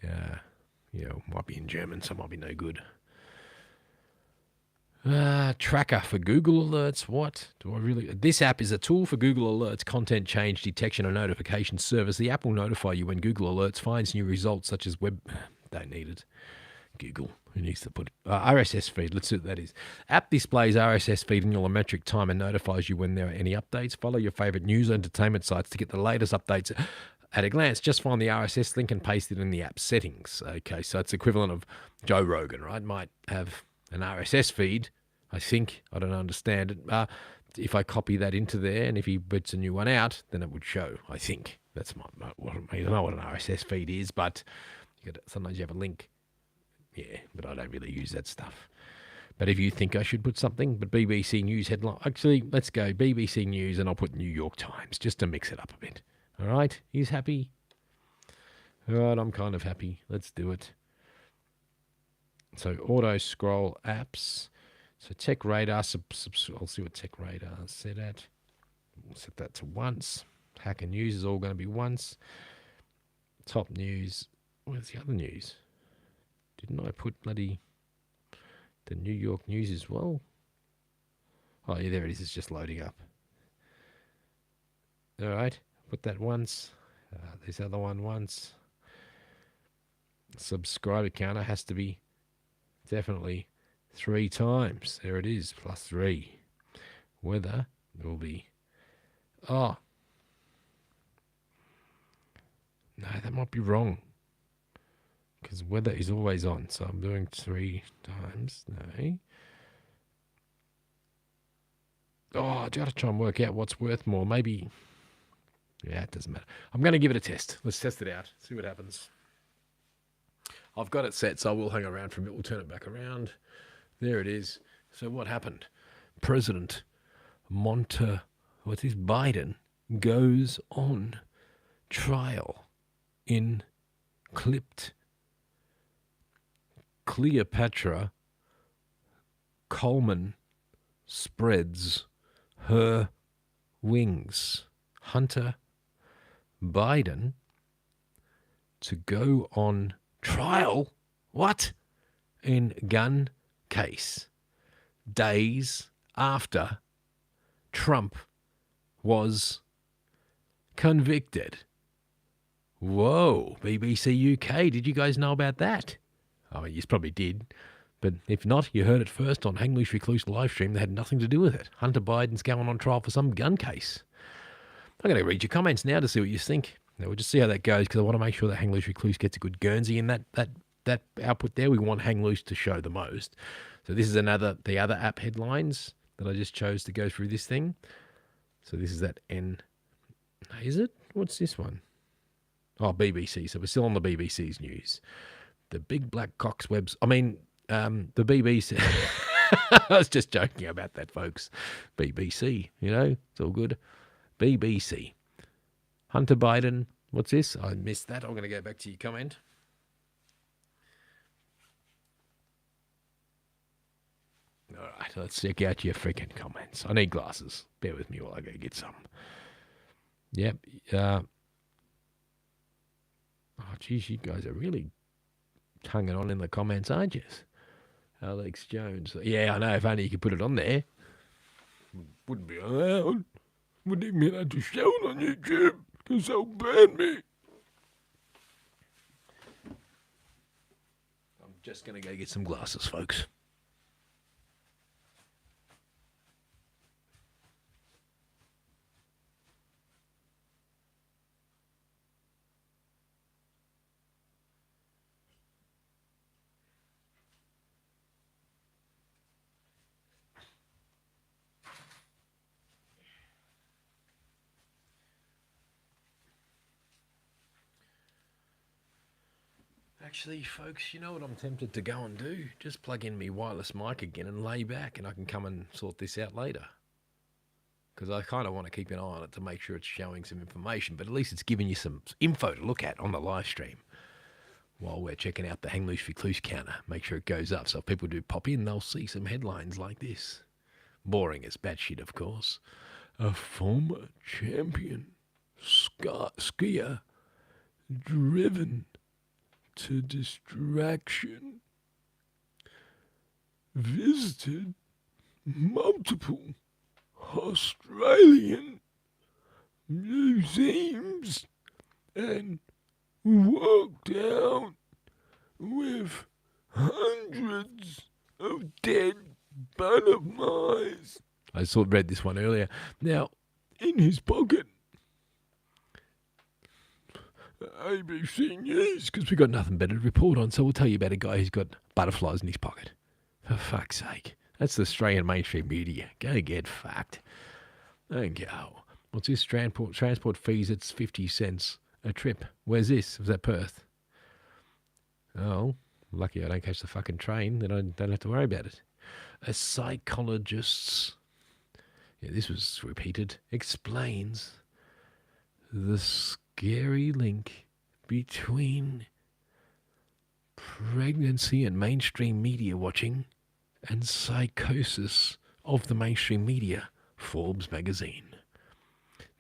Might be in German, so might be no good. Tracker for Google Alerts. What? This app is a tool for Google Alerts, content change detection and notification service. The app will notify you when Google Alerts finds new results such as web... Don't need it. Google. Who needs to put RSS feed? Let's see what that is. App displays RSS feed in your metric time and notifies you when there are any updates. Follow your favorite news and entertainment sites to get the latest updates at a glance. Just find the RSS link and paste it in the app settings. Okay, so it's equivalent of Joe Rogan, right? Might have an RSS feed, I think. I don't understand it. If I copy that into there and if he puts a new one out, then it would show, I think. That's what I don't know what an RSS feed is, but sometimes you have a link. Yeah, but I don't really use that stuff. But if you think I should put something, but BBC News headline... Actually, let's go BBC News and I'll put New York Times just to mix it up a bit. All right? He's happy? All right, I'm kind of happy. Let's do it. So auto scroll apps. So Tech Radar, I'll see what Tech Radar is set at. We'll set that to once. Hacker News is all going to be once. Top news. Where's the other news? Didn't I put bloody the New York News as well? Oh, yeah, there it is. It's just loading up. All right. Put that once. This other one once. Subscriber counter has to be definitely 3 times. There it is, +3. Weather will be... Oh. No, that might be wrong. Because weather is always on. So I'm doing 3 times. No. Oh, I've got to try and work out what's worth more. Maybe... Yeah, it doesn't matter. I'm going to give it a test. Let's test it out. See what happens. I've got it set, so I will hang around for a bit. We'll turn it back around. There it is. So what happened? President Biden goes on trial in clipped Cleopatra Coleman spreads her wings. Hunter Biden to go on trial? What? In gun case. Days after Trump was convicted. Whoa, BBC UK. Did you guys know about that? I mean, you probably did. But if not, you heard it first on Hang Loose Recluse live stream. They had nothing to do with it. Hunter Biden's going on trial for some gun case. I'm going to read your comments now to see what you think. Now, we'll just see how that goes because I want to make sure that Hang Loose Recluse gets a good Guernsey in that output there. We want Hang Loose to show the most. So this is the other app headlines that I just chose to go through this thing. So this is that N. Is it? What's this one? Oh, BBC. So we're still on the BBC's news. The Big Black Cock's webs. I mean, the BBC. I was just joking about that, folks. BBC, it's all good. BBC. Hunter Biden. What's this? I missed that. I'm going to go back to your comment. All right, let's check out your freaking comments. I need glasses. Bear with me while I go get some. Yep. Oh, geez, you guys are really hanging on in the comments, aren't you? Alex Jones. Yeah, I know. If only you could put it on there. Wouldn't be allowed. Wouldn't even be allowed to show it on YouTube because they'll ban me. I'm just going to go get some glasses, folks. Actually, folks, you know what I'm tempted to go and do? Just plug in my wireless mic again and lay back, and I can come and sort this out later. Because I kind of want to keep an eye on it to make sure it's showing some information, but at least it's giving you some info to look at on the live stream while we're checking out the Hang Loose Recluse counter. Make sure it goes up, so if people do pop in, they'll see some headlines like this. Boring as batshit, of course. A former champion skier driven to distraction, visited multiple Australian museums and walked out with hundreds of dead butterflies. I sort of read this one earlier. Now, in his pocket, ABC News, because we've got nothing better to report on, so we'll tell you about a guy who's got butterflies in his pocket. For fuck's sake. That's the Australian mainstream media. Go get fucked. Don't go. What's this? Transport fees, it's 50 cents a trip. Where's this? Was that Perth? Oh, lucky I don't catch the fucking train, then I don't have to worry about it. A psychologist's, yeah, this was repeated, explains the scary link between pregnancy and mainstream media watching and psychosis of the mainstream media. Forbes magazine.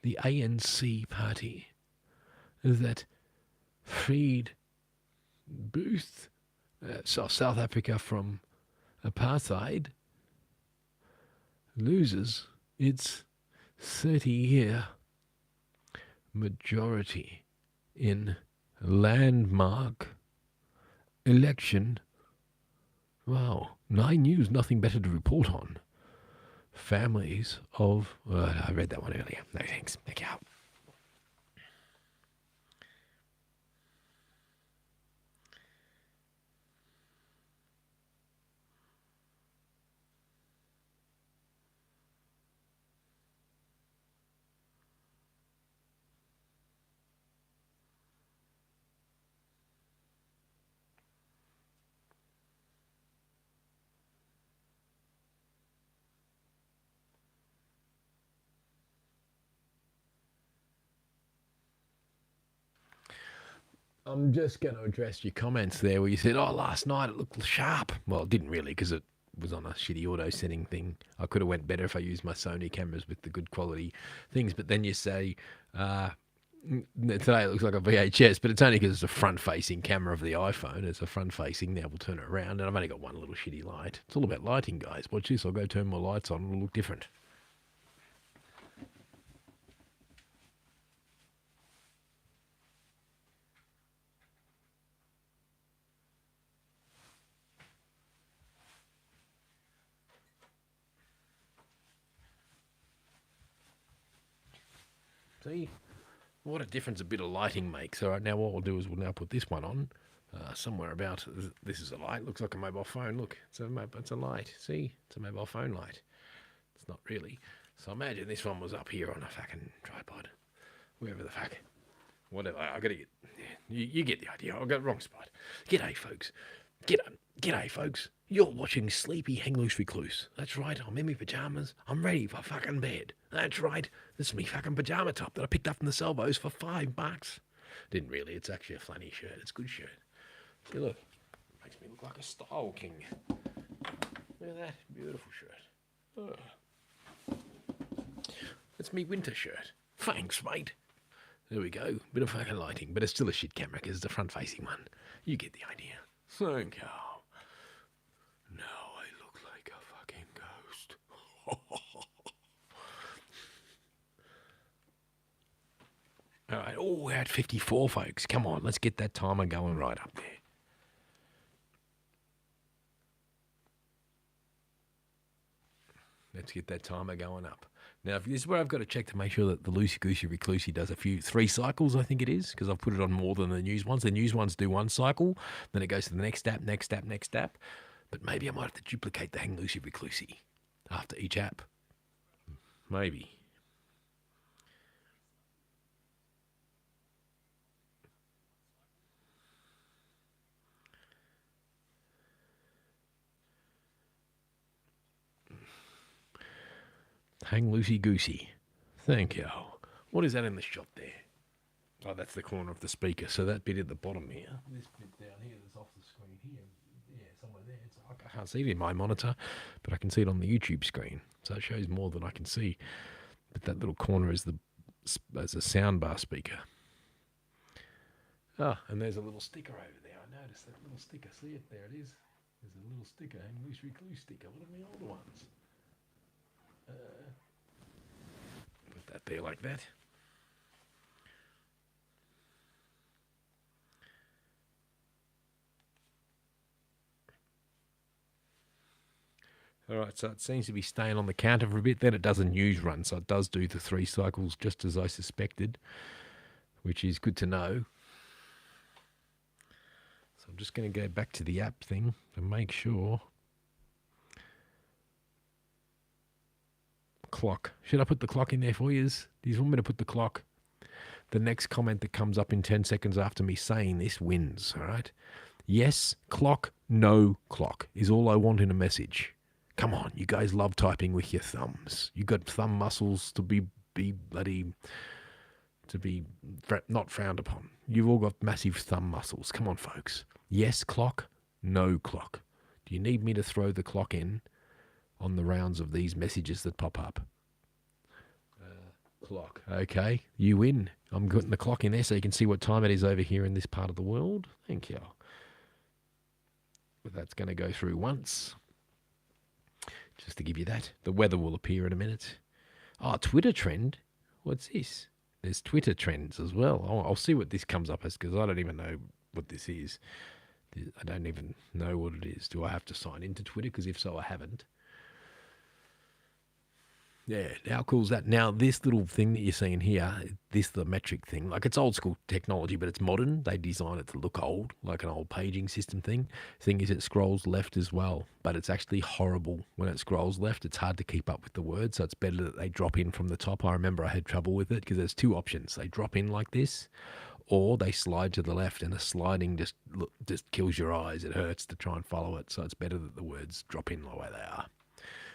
The ANC party that freed South Africa from apartheid loses its 30-year majority in landmark election. Wow, 9 News, nothing better to report on. Families of... I read that one earlier. No thanks. Thank you. I'm just going to address your comments there where you said, oh, last night it looked sharp. Well, it didn't really because it was on a shitty auto setting thing. I could have went better if I used my Sony cameras with the good quality things. But then you say, today it looks like a VHS, but it's only because it's a front-facing camera of the iPhone. It's a front-facing. Now we'll turn it around, and I've only got one little shitty light. It's all about lighting, guys. Watch this. I'll go turn my lights on. It'll look different. See what a difference a bit of lighting makes. All right, now what we'll do is we'll now put this one on somewhere about. This is a light. Looks like a mobile phone. Look, it's a light. See, it's a mobile phone light. It's not really. So imagine this one was up here on a fucking tripod, wherever the fuck. Whatever. I gotta get. You get the idea. I got the wrong spot. G'day, folks. G'day, folks. You're watching Sleepy Hang Loose Recluse. That's right, I'm in my pyjamas. I'm ready for fucking bed. That's right, this is me fucking pyjama top that I picked up from the Salvos for $5. Didn't really, it's actually a flanny shirt. It's a good shirt. See, look, makes me look like a style king. Look at that. Beautiful shirt. Oh. It's me winter shirt. Thanks, mate. There we go. Bit of fucking lighting, but it's still a shit camera because it's a front-facing one. You get the idea. Thank you. Now I look like a fucking ghost. All right. Oh, we're at 54, folks. Come on, let's get that timer going right up there. Let's get that timer going up. Now, this is where I've got to check to make sure that the Loosey Goosey Reclusey does three cycles, I think it is, because I've put it on more than the news ones. The news ones do one cycle, then it goes to the next app, next app, next app. But maybe I might have to duplicate the Hang Loosey Reclusey after each app. Maybe. Hang Loosey Goosey. Thank you. What is that in the shot there? Oh, that's the corner of the speaker. So that bit at the bottom here, this bit down here that's off the screen here, yeah, somewhere there. I can't see it in my monitor, but I can see it on the YouTube screen. So it shows more than I can see. But that little corner is a soundbar speaker. Ah, and there's a little sticker over there. I noticed that little sticker. See it? There it is. There's a little sticker, Hang Loose Recluse sticker. One of the older ones. Put that there like that. All right, so it seems to be staying on the counter for a bit. Then it does a news run, so it does do the 3 cycles just as I suspected, which is good to know. So I'm just going to go back to the app thing to make sure. Clock. Should I put the clock in there for you? Do you want me to put the clock? The next comment that comes up in 10 seconds after me saying this wins, all right? Yes, clock, no clock is all I want in a message. Come on, you guys love typing with your thumbs. You got thumb muscles to be not frowned upon. You've all got massive thumb muscles. Come on, folks. Yes, clock, no clock. Do you need me to throw the clock in on the rounds of these messages that pop up? Clock. Okay, you win. I'm putting the clock in there so you can see what time it is over here in this part of the world. Thank you. But that's going to go through once. Just to give you that. The weather will appear in a minute. Oh, Twitter trend. What's this? There's Twitter trends as well. I'll see what this comes up as because I don't even know what this is. I don't even know what it is. Do I have to sign into Twitter? Because if so, I haven't. Yeah, how cool is that? Now, this little thing that you're seeing here, the metric thing, like it's old school technology, but it's modern. They design it to look old, like an old paging system thing. Thing is, it scrolls left as well, but it's actually horrible when it scrolls left. It's hard to keep up with the words, so it's better that they drop in from the top. I remember I had trouble with it because there's 2 options. They drop in like this, or they slide to the left, and the sliding just kills your eyes. It hurts to try and follow it, so it's better that the words drop in the way they are.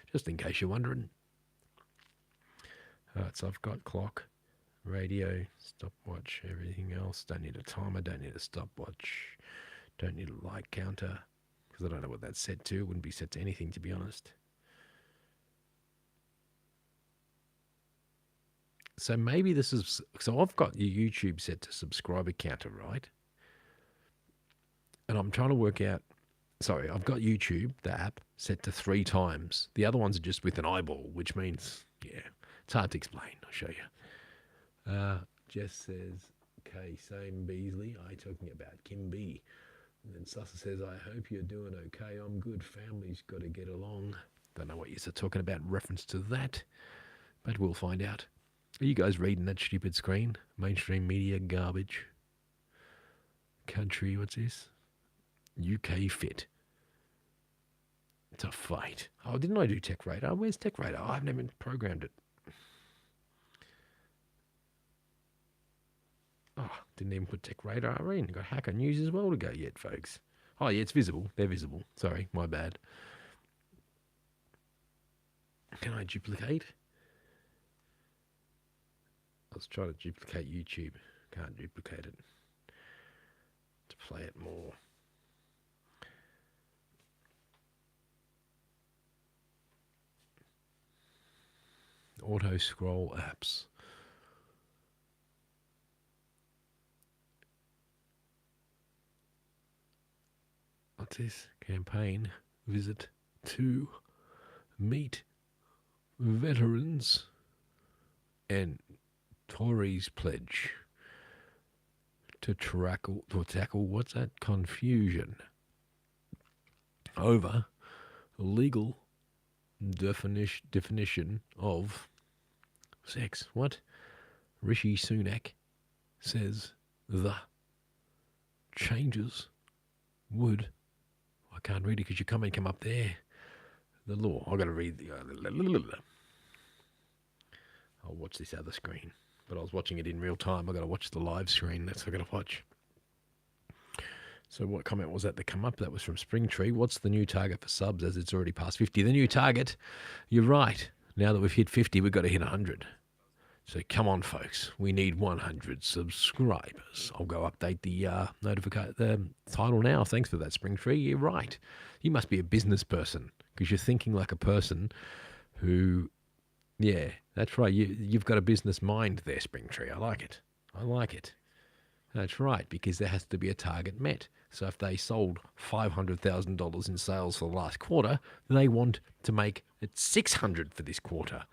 Just in case you're wondering. All right, so I've got clock, radio, stopwatch, everything else. Don't need a timer, don't need a stopwatch, don't need a light counter, because I don't know what that's set to. It wouldn't be set to anything, to be honest. So maybe this is, so I've got your YouTube set to subscriber counter, right? And I'm trying to work out, sorry, I've got YouTube, the app, set to 3 times. The other ones are just with an eyeball, which means, yeah. It's hard to explain. I'll show you. Jess says, okay, same Beasley. I talking about Kim B. And then Sussa says, I hope you're doing okay. I'm good. Family's got to get along. Don't know what you're talking about in reference to that, but we'll find out. Are you guys reading that stupid screen? Mainstream media garbage. Country, what's this? UK Fit. It's a fight. Oh, didn't I do Tech Radar? Where's Tech Radar? I've never programmed it. Oh, didn't even put Tech Radar in. Got Hacker News as well to go yet, folks. Oh, yeah, it's visible. They're visible. Sorry, my bad. Can I duplicate? I was trying to duplicate YouTube. Can't duplicate it. To play it more. auto scroll apps. What's this? Campaign. Visit to meet veterans and Tories pledge to tackle what's that? Confusion over legal definition of sex. What? Rishi Sunak says the changes would. I can't read it because your comment come up there. The law. I've got to read the. I'll watch this other screen, but I was watching it in real time. I've got to watch the live screen. That's what I've got to watch. So what comment was that come up? That was from Springtree. What's the new target for subs as it's already past 50? The new target, you're right. Now that we've hit 50, we've got to hit 100. So come on, folks. We need 100 subscribers. I'll go update the the title now. Thanks for that, Springtree. You're right. You must be a business person because you're thinking like a person who, yeah, that's right. You've got a business mind there, Springtree. I like it. I like it. That's right, because there has to be a target met. So if they sold $500,000 in sales for the last quarter, they want to make it 600 for this quarter.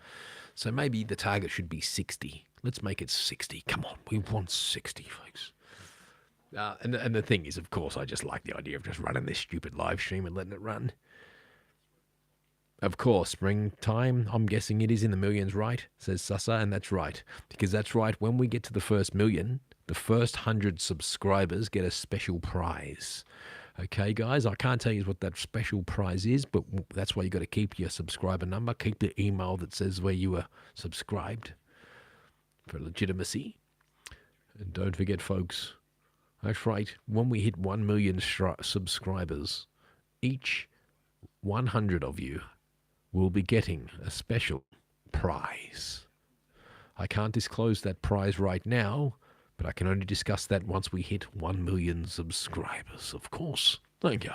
So maybe the target should be 60. Let's make it 60. Come on, we want 60, folks. And the thing is, of course, I just like the idea of just running this stupid live stream and letting it run. Of course, springtime, I'm guessing it is in the millions, right? Says Sussa, and that's right. Because that's right, when we get to the first million, the first 100 subscribers get a special prize. Okay, guys, I can't tell you what that special prize is, but that's why you got to keep your subscriber number. Keep the email that says where you were subscribed for legitimacy. And don't forget, folks, that's right, when we hit 1 million subscribers, each 100 of you will be getting a special prize. I can't disclose that prize right now, but I can only discuss that once we hit 1 million subscribers, of course. Thank you.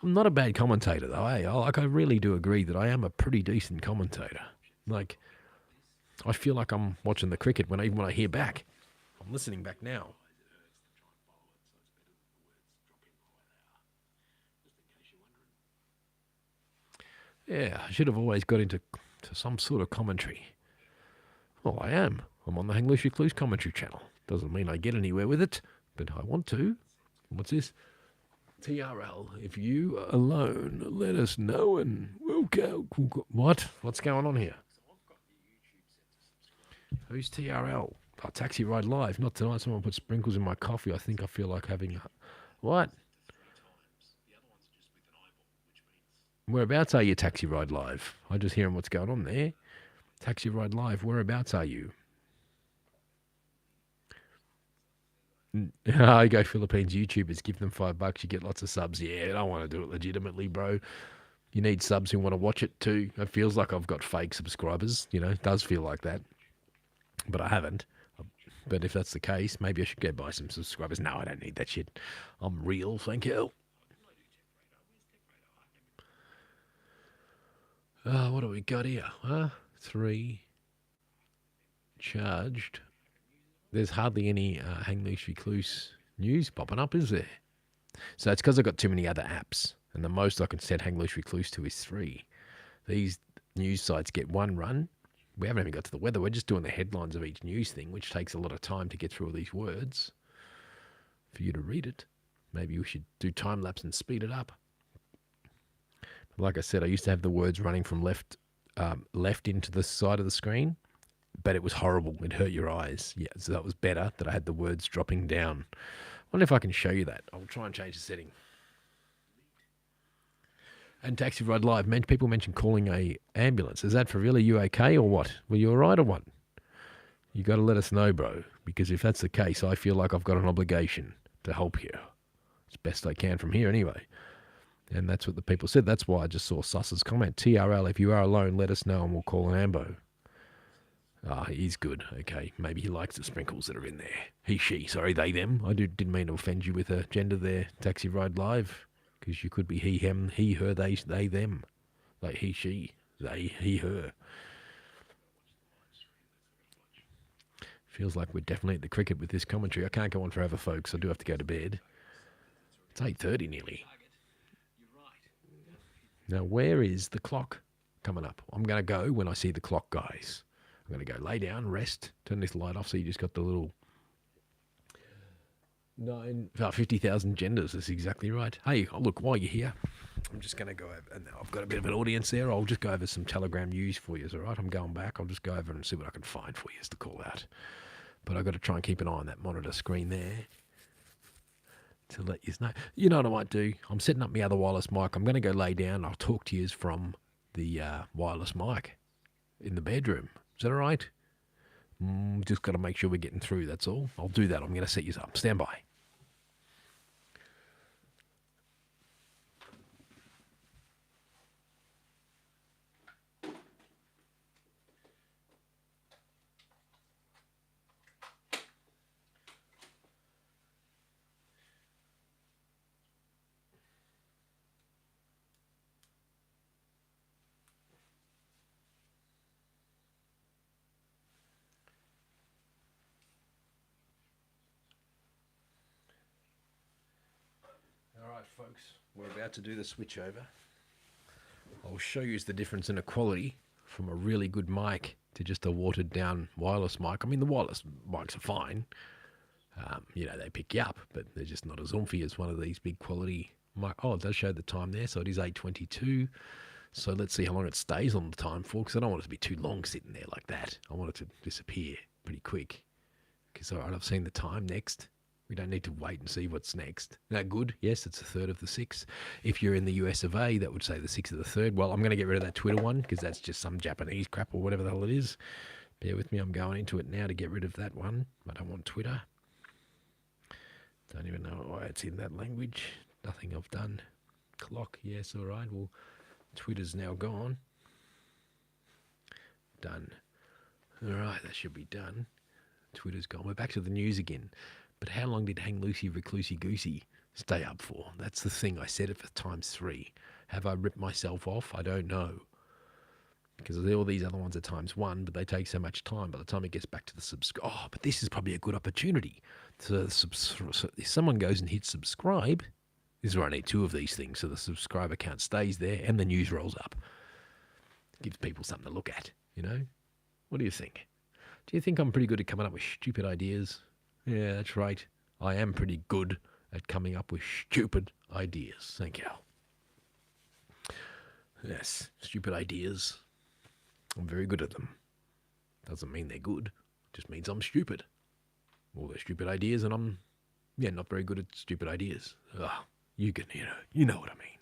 I'm not a bad commentator, though, eh? I really do agree that I am a pretty decent commentator. Like, I feel like I'm watching the cricket even when I hear back. I'm listening back now. Yeah, I should have always got into some sort of commentary. Well, I am. I'm on the Hanglish Recluse commentary channel. Doesn't mean I get anywhere with it, but I want to. What's this? TRL, if you are alone, let us know and we'll go. What? What's going on here? Who's TRL? Oh, Taxi Ride Live. Not tonight. Someone put sprinkles in my coffee. I think I feel like having... What? Whereabouts are you, Taxi Ride Live? I'm just hearing what's going on there. Taxi Ride Live, whereabouts are you? I go Philippines YouTubers, give them $5, you get lots of subs. Yeah, I don't want to do it legitimately, bro. You need subs who want to watch it too. It feels like I've got fake subscribers, you know, it does feel like that. But I haven't. But if that's the case, maybe I should go buy some subscribers. No, I don't need that shit. I'm real, thank you. What do we got here? 3 charged. There's hardly any Hanglish Recluse news popping up, is there? So it's because I've got too many other apps, and the most I can set Hanglish Recluse to is 3. These news sites get 1 run. We haven't even got to the weather. We're just doing the headlines of each news thing, which takes a lot of time to get through all these words for you to read it. Maybe we should do time lapse and speed it up. Like I said, I used to have the words running from left into the side of the screen, but it was horrible. It hurt your eyes. Yeah, so that was better that I had the words dropping down. I wonder if I can show you that. I'll try and change the setting. And Taxi Ride Live, people mention calling a ambulance. Is that for real? Are you okay or what? Were you all right or what? You got to let us know, bro, because if that's the case, I feel like I've got an obligation to help you as best I can from here anyway. And that's what the people said. That's why I just saw Sus's comment. TRL, if you are alone, let us know and we'll call an ambo. He's good. Okay, maybe he likes the sprinkles that are in there. He, she. Sorry, they, them. I didn't mean to offend you with a gender there, Taxi Ride Live. because you could be he, him, he, her, they, them. Like he, she, they, he, her. Feels like we're definitely at the cricket with this commentary. I can't go on forever, folks. I do have to go to bed. It's 8:30 nearly. Now, where is the clock coming up? I'm going to go when I see the clock, guys. I'm going to go lay down, rest, turn this light off so you just got the little 50,000 genders. That's exactly right. Hey, look, while you're here, I'm just going to go over, and I've got a bit of an audience there. I'll just go over some Telegram news for you, all right? I'm going back. I'll just go over and see what I can find for you to call out. But I've got to try and keep an eye on that monitor screen there to let you know. You know what I might do? I'm setting up my other wireless mic. I'm going to go lay down. I'll talk to you from the wireless mic in the bedroom. Is that all right? Just got to make sure we're getting through, that's all. I'll do that. I'm going to set you up. Stand by. All right, folks, we're about to do the switch over. I'll show you the difference in the quality from a really good mic to just a watered down wireless mic. I mean, the wireless mics are fine. They pick you up, but they're just not as oomphy as one of these big quality mic. Oh, it does show the time there, so it is 8:22. So let's see how long it stays on the time for, because I don't want it to be too long sitting there like that. I want it to disappear pretty quick. Because, all right, I've seen the time next. We don't need to wait and see what's next. Isn't that good? Yes, it's the 3rd of the 6th. If you're in the US of A, that would say the 6th of the 3rd. Well, I'm going to get rid of that Twitter one because that's just some Japanese crap or whatever the hell it is. Bear with me. I'm going into it now to get rid of that one. I don't want Twitter. Don't even know why it's in that language. Nothing I've done. Clock, yes, all right. Well, Twitter's now gone. Done. All right, that should be done. Twitter's gone. We're back to the news again. But how long did Hang Loosey Reclusey Goosey stay up for? That's the thing. I said it for ×3. Have I ripped myself off? I don't know. Because all these other ones are ×1, but they take so much time. By the time it gets back to the subscribe... Oh, but this is probably a good opportunity. So if someone goes and hits subscribe, this is where I need 2 of these things, so the subscriber count stays there and the news rolls up. Gives people something to look at, you know? What do you think? Do you think I'm pretty good at coming up with stupid ideas? Yeah, that's right. I am pretty good at coming up with stupid ideas. Thank you. Yes, stupid ideas. I'm very good at them. Doesn't mean they're good. Just means I'm stupid. Well, they're stupid ideas, and I'm, not very good at stupid ideas. You know what I mean.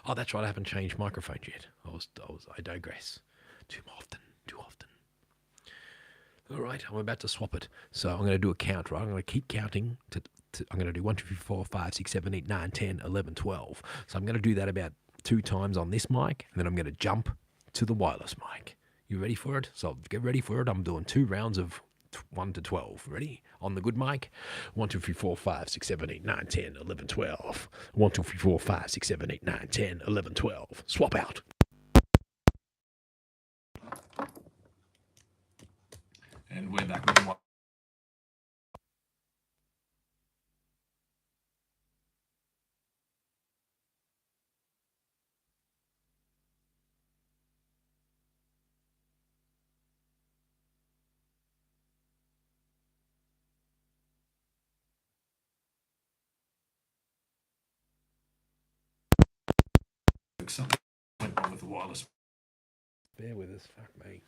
Oh, that's right. I haven't changed microphones yet. I digress. Too often. All right, I'm about to swap it. So I'm going to do a count, right? I'm going to keep counting. I'm going to do 1, 2, 3, 4, 5, 6, 7, 8, 9, 10, 11, 12. So I'm going to do that about 2 times on this mic, and then I'm going to jump to the wireless mic. You ready for it? So get ready for it. I'm doing 2 rounds of 1 to 12. Ready? On the good mic. 1, 2, 3, 4, 5, 6, 7, 8, 9, 10, 11, 12. 1, 2, 3, 4, 5, 6, 7, 8, 9, 10, 11, 12. Swap out. And we're back with one. Something went wrong with the wireless. Bear with us, fuck me.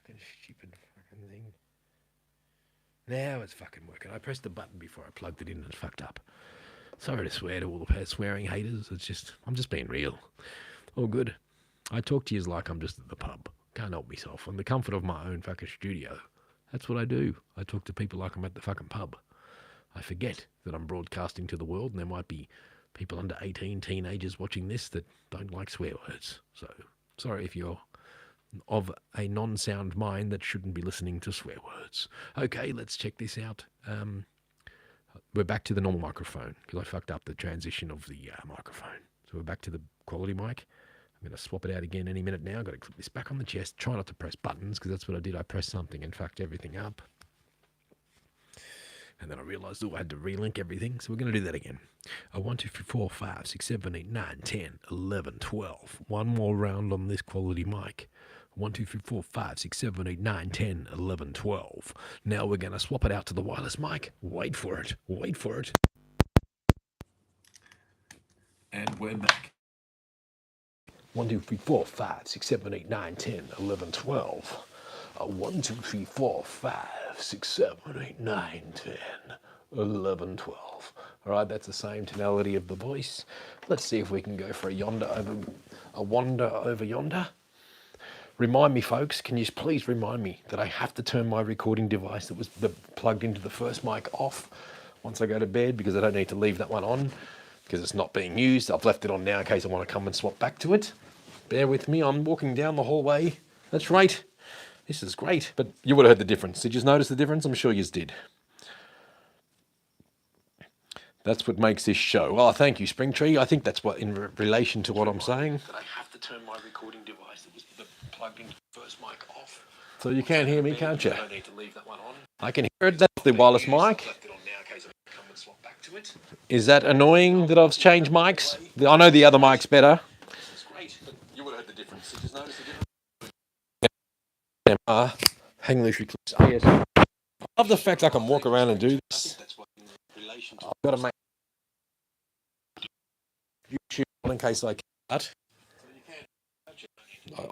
Fucking stupid fucking thing. Now it's fucking working. I pressed the button before I plugged it in and it fucked up. Sorry to swear to all the swearing haters. I'm just being real. All good. I talk to you like I'm just at the pub. Can't help myself. In the comfort of my own fucking studio. That's what I do. I talk to people like I'm at the fucking pub. I forget that I'm broadcasting to the world and there might be people under 18, teenagers watching this that don't like swear words. So, sorry if you're of a non-sound mind that shouldn't be listening to swear words. Okay, let's check this out. We're back to the normal microphone because I fucked up the transition of the microphone. So we're back to the quality mic. I'm going to swap it out again any minute now. I've got to clip this back on the chest. Try not to press buttons because that's what I did. I pressed something and fucked everything up. And then I realised, I had to relink everything. So we're going to do that again. 1, 2, 3, 4, 5, 6, 7, 8, 9, 10, 11, 12. One more round on this quality mic. 1, 2, 3, 4, 5, 6, 7, 8, 9, 10, 11, 12. Now we're going to swap it out to the wireless mic. Wait for it. Wait for it. And we're back. 1, 2, 3, 4, 5, 6, 7, 8, 9, 10, 11, 12. 1, 2, 3, 4, 5, 6, 7, 8, 9, 10, 11, 12. All right, that's the same tonality of the voice. Let's see if we can go for a wander over yonder. Remind me, folks, can you please remind me that I have to turn my recording device that was plugged into the first mic off once I go to bed, because I don't need to leave that one on because it's not being used. I've left it on now in case I want to come and swap back to it. Bear with me, I'm walking down the hallway. That's right. This is great. But you would have heard the difference. Did you notice the difference? I'm sure you did. That's what makes this show. Oh, thank you, Springtree. I think that's what, in relation to what I'm saying. I have to turn my recording device that was plugged into the first mic off. So you can't hear me, can't you? I need to leave that one on. I can hear it. That's the wireless mic. Is that annoying that I've changed mics? I know the other mic's better. This is great. You would have heard the difference. Did you notice the difference? Hang loose, recluse. Oh, yes. I love the fact I can walk around and do this. I've got to make YouTube in case I cut.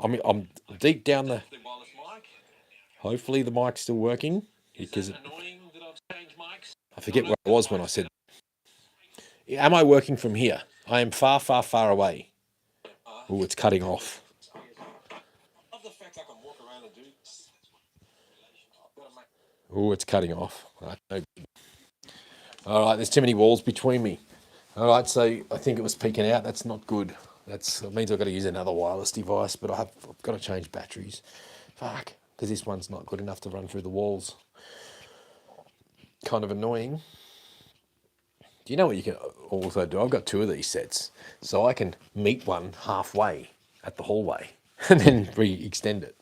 I mean, I'm deep down the. Hopefully the mic's still working because I forget where I was when I said. Am I working from here? I am far, far, far away. Oh, it's cutting off. Oh, it's cutting off. All right, there's too many walls between me. All right, so I think it was peaking out. That's not good. That means I've got to use another wireless device, but I've got to change batteries. Fuck, because this one's not good enough to run through the walls. Kind of annoying. Do you know what you can also do? I've got 2 of these sets, so I can meet one halfway at the hallway and then re-extend it,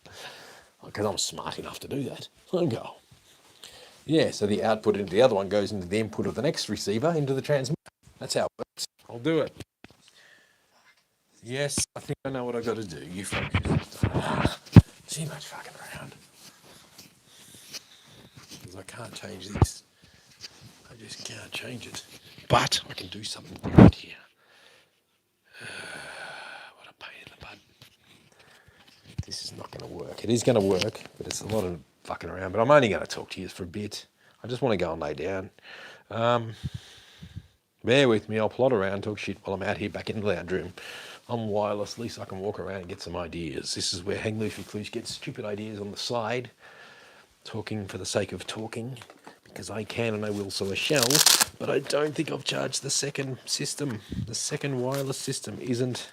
because I'm smart enough to do that. There we go. Yeah, so the output into the other one goes into the input of the next receiver into the transmitter. That's how it works. I'll do it. Yes, I think I know what I've got to do. You focus. Too much fucking around. Because I can't change this. I just can't change it. But I can do something different here. What a pain in the butt. This is not going to work. It is going to work, but it's a lot of fucking around. But I'm only going to talk to you for a bit. I just want to go and lay down. Bear with me. I'll plod around, talk shit while I'm out here back in the lounge room. I'm wireless, at least I can walk around and get some ideas. This is where Hang Loose Recluse gets stupid ideas on the side. Talking for the sake of talking. Because I can and I will, so I shall. But I don't think I've charged the second system. The second wireless system isn't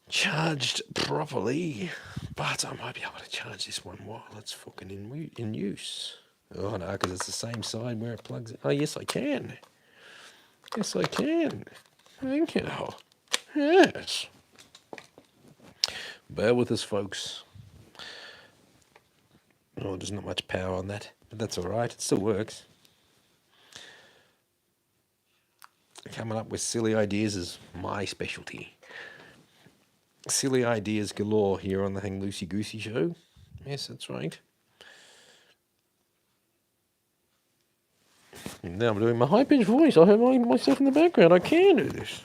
charged properly. But I might be able to charge this one while it's fucking in use. Oh no, because it's the same side where it plugs in. Oh yes, I can. Yes, I can. Thank you. Yes. Bear with us, folks. Oh, there's not much power on that, but that's all right. It still works. Coming up with silly ideas is my specialty. Silly ideas galore here on the Hang Loosey Goosey Show. Yes, that's right. And now I'm doing my high-pitched voice. I have myself in the background. I can do this.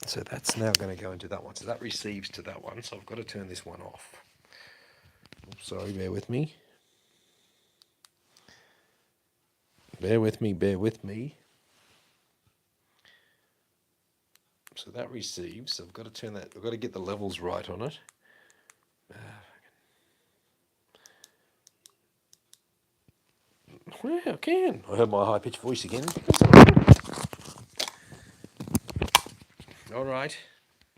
So that's now going to go into that one. So that receives to that one. So I've got to turn this one off. Sorry, bear with me. Bear with me, bear with me. So that receives. So I've got to turn that. I've got to get the levels right on it. Well, I can. I heard my high-pitched voice again. All right.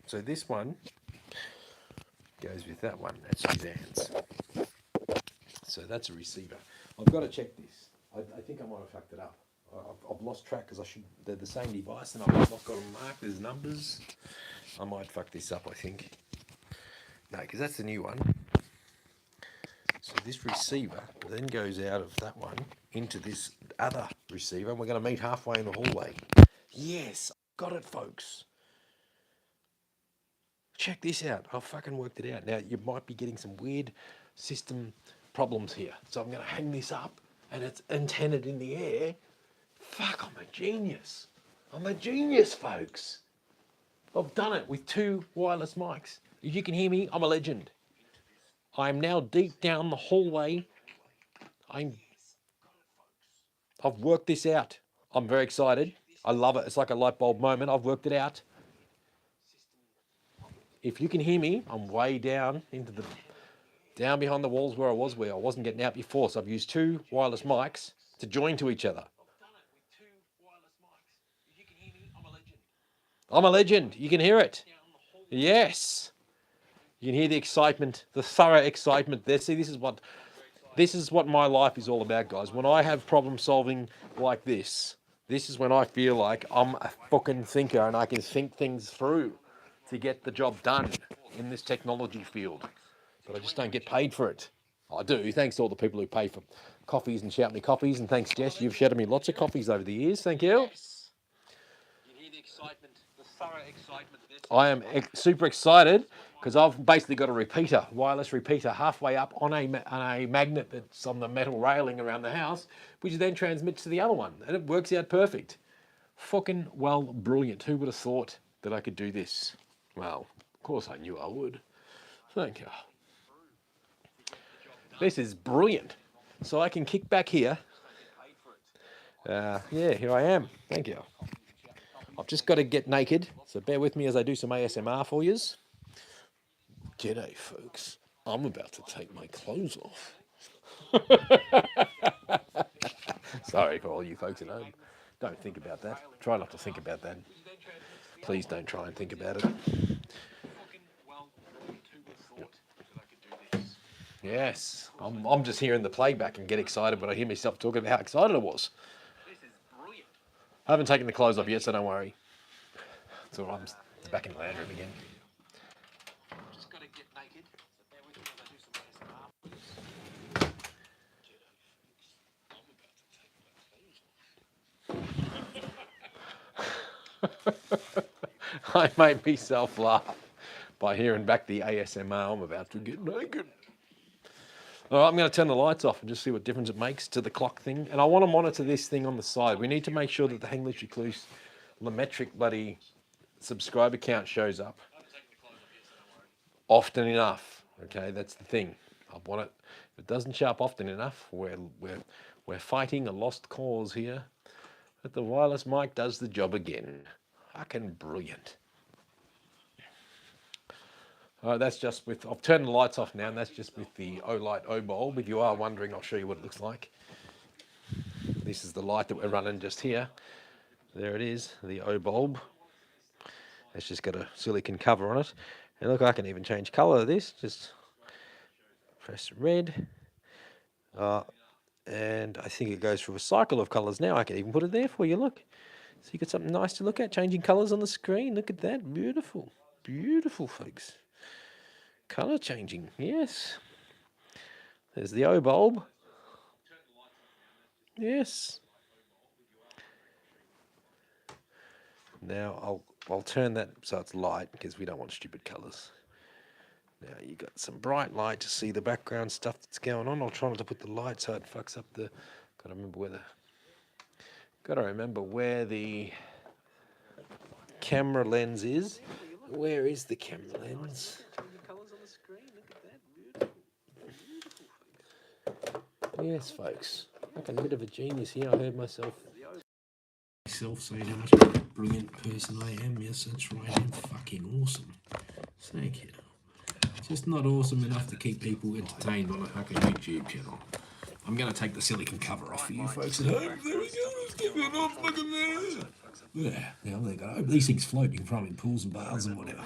So this one goes with that one. That's Suzanne's. So that's a receiver. I've got to check this. I think I might have fucked it up. I've lost track because they're the same device and I've not got them marked. There's numbers. I might fuck this up, I think. No, because that's the new one. So this receiver then goes out of that one into this other receiver, and we're going to meet halfway in the hallway. Yes, got it, folks. Check this out. I've fucking worked it out. Now, you might be getting some weird system problems here. So I'm going to hang this up, and it's antennaed in the air. Fuck, I'm a genius. I'm a genius, folks. I've done it with 2 wireless mics. If you can hear me, I'm a legend. I'm now deep down the hallway. I've worked this out. I'm very excited. I love it. It's like a light bulb moment. I've worked it out. If you can hear me, I'm way down down behind the walls where I wasn't getting out before. So I've used 2 wireless mics to join to each other. I'm a legend. You can hear it. Yes. You can hear the excitement, the thorough excitement there. See, this is what my life is all about, guys. When I have problem solving like this is when I feel like I'm a fucking thinker and I can think things through to get the job done in this technology field. But I just don't get paid for it. I do. Thanks to all the people who pay for coffees and shout me coffees. And thanks, Jess. You've shouted me lots of coffees over the years. Thank you. You hear the excitement, the thorough excitement. I am super excited because I've basically got a wireless repeater halfway up on a magnet that's on the metal railing around the house, which then transmits to the other one. And it works out perfect. Fucking well, brilliant. Who would have thought that I could do this? Well, of course I knew I would. Thank you. This is brilliant. So I can kick back here. Yeah, here I am. Thank you. I've just got to get naked, so bear with me as I do some ASMR for yous. G'day, folks. I'm about to take my clothes off. Sorry for all you folks at home. Don't think about that. Try not to think about that. Please don't try and think about it. Yes, I'm just hearing the playback and get excited when I hear myself talking about how excited I was. I haven't taken the clothes off yet, so don't worry. It's all right, I'm back in the lounge room again. Just got to get naked. So bear with me as I do some ASMR. I made myself laugh by hearing back the ASMR. I'm about to get naked. All right, I'm going to turn the lights off and just see what difference it makes to the clock thing. And I want to monitor this thing on the side. We need to make sure that the Hang Loose Recluse LaMetric bloody subscriber count shows up often enough. Okay, that's the thing. I want it. If it doesn't show up often enough, we're fighting a lost cause here. But the wireless mic does the job again. Fucking brilliant. That's just with, I've turned the lights off now, and that's just with the Olight O-Bulb. If you are wondering, I'll show you what it looks like. This is the light that we're running just here. There it is, the O-Bulb. It's just got a silicon cover on it. And look, I can even change colour of this. Just press red. And I think it goes through a cycle of colours now. I can even put it there for you, look. So you got something nice to look at, changing colours on the screen. Look at that, beautiful. Beautiful, folks. Colour changing, yes. There's the O-Bulb. Yes. Now I'll turn that so it's light because we don't want stupid colours. Now you got some bright light to see the background stuff that's going on. I'll try not to put the light so it fucks up the. Got to remember where the camera lens is. Where is the camera lens? Yes, folks. Like a bit of a genius here. I heard myself saying how much of a brilliant person I am. Yes, that's right. I'm fucking awesome. Thank you. Just not awesome enough to keep people entertained on a fucking YouTube channel. I'm going to take the silicon cover off for you folks at home. There we go. Let's give it off. Look at that. Yeah, now there you go. These things float. You can throw them in pools and baths and whatever.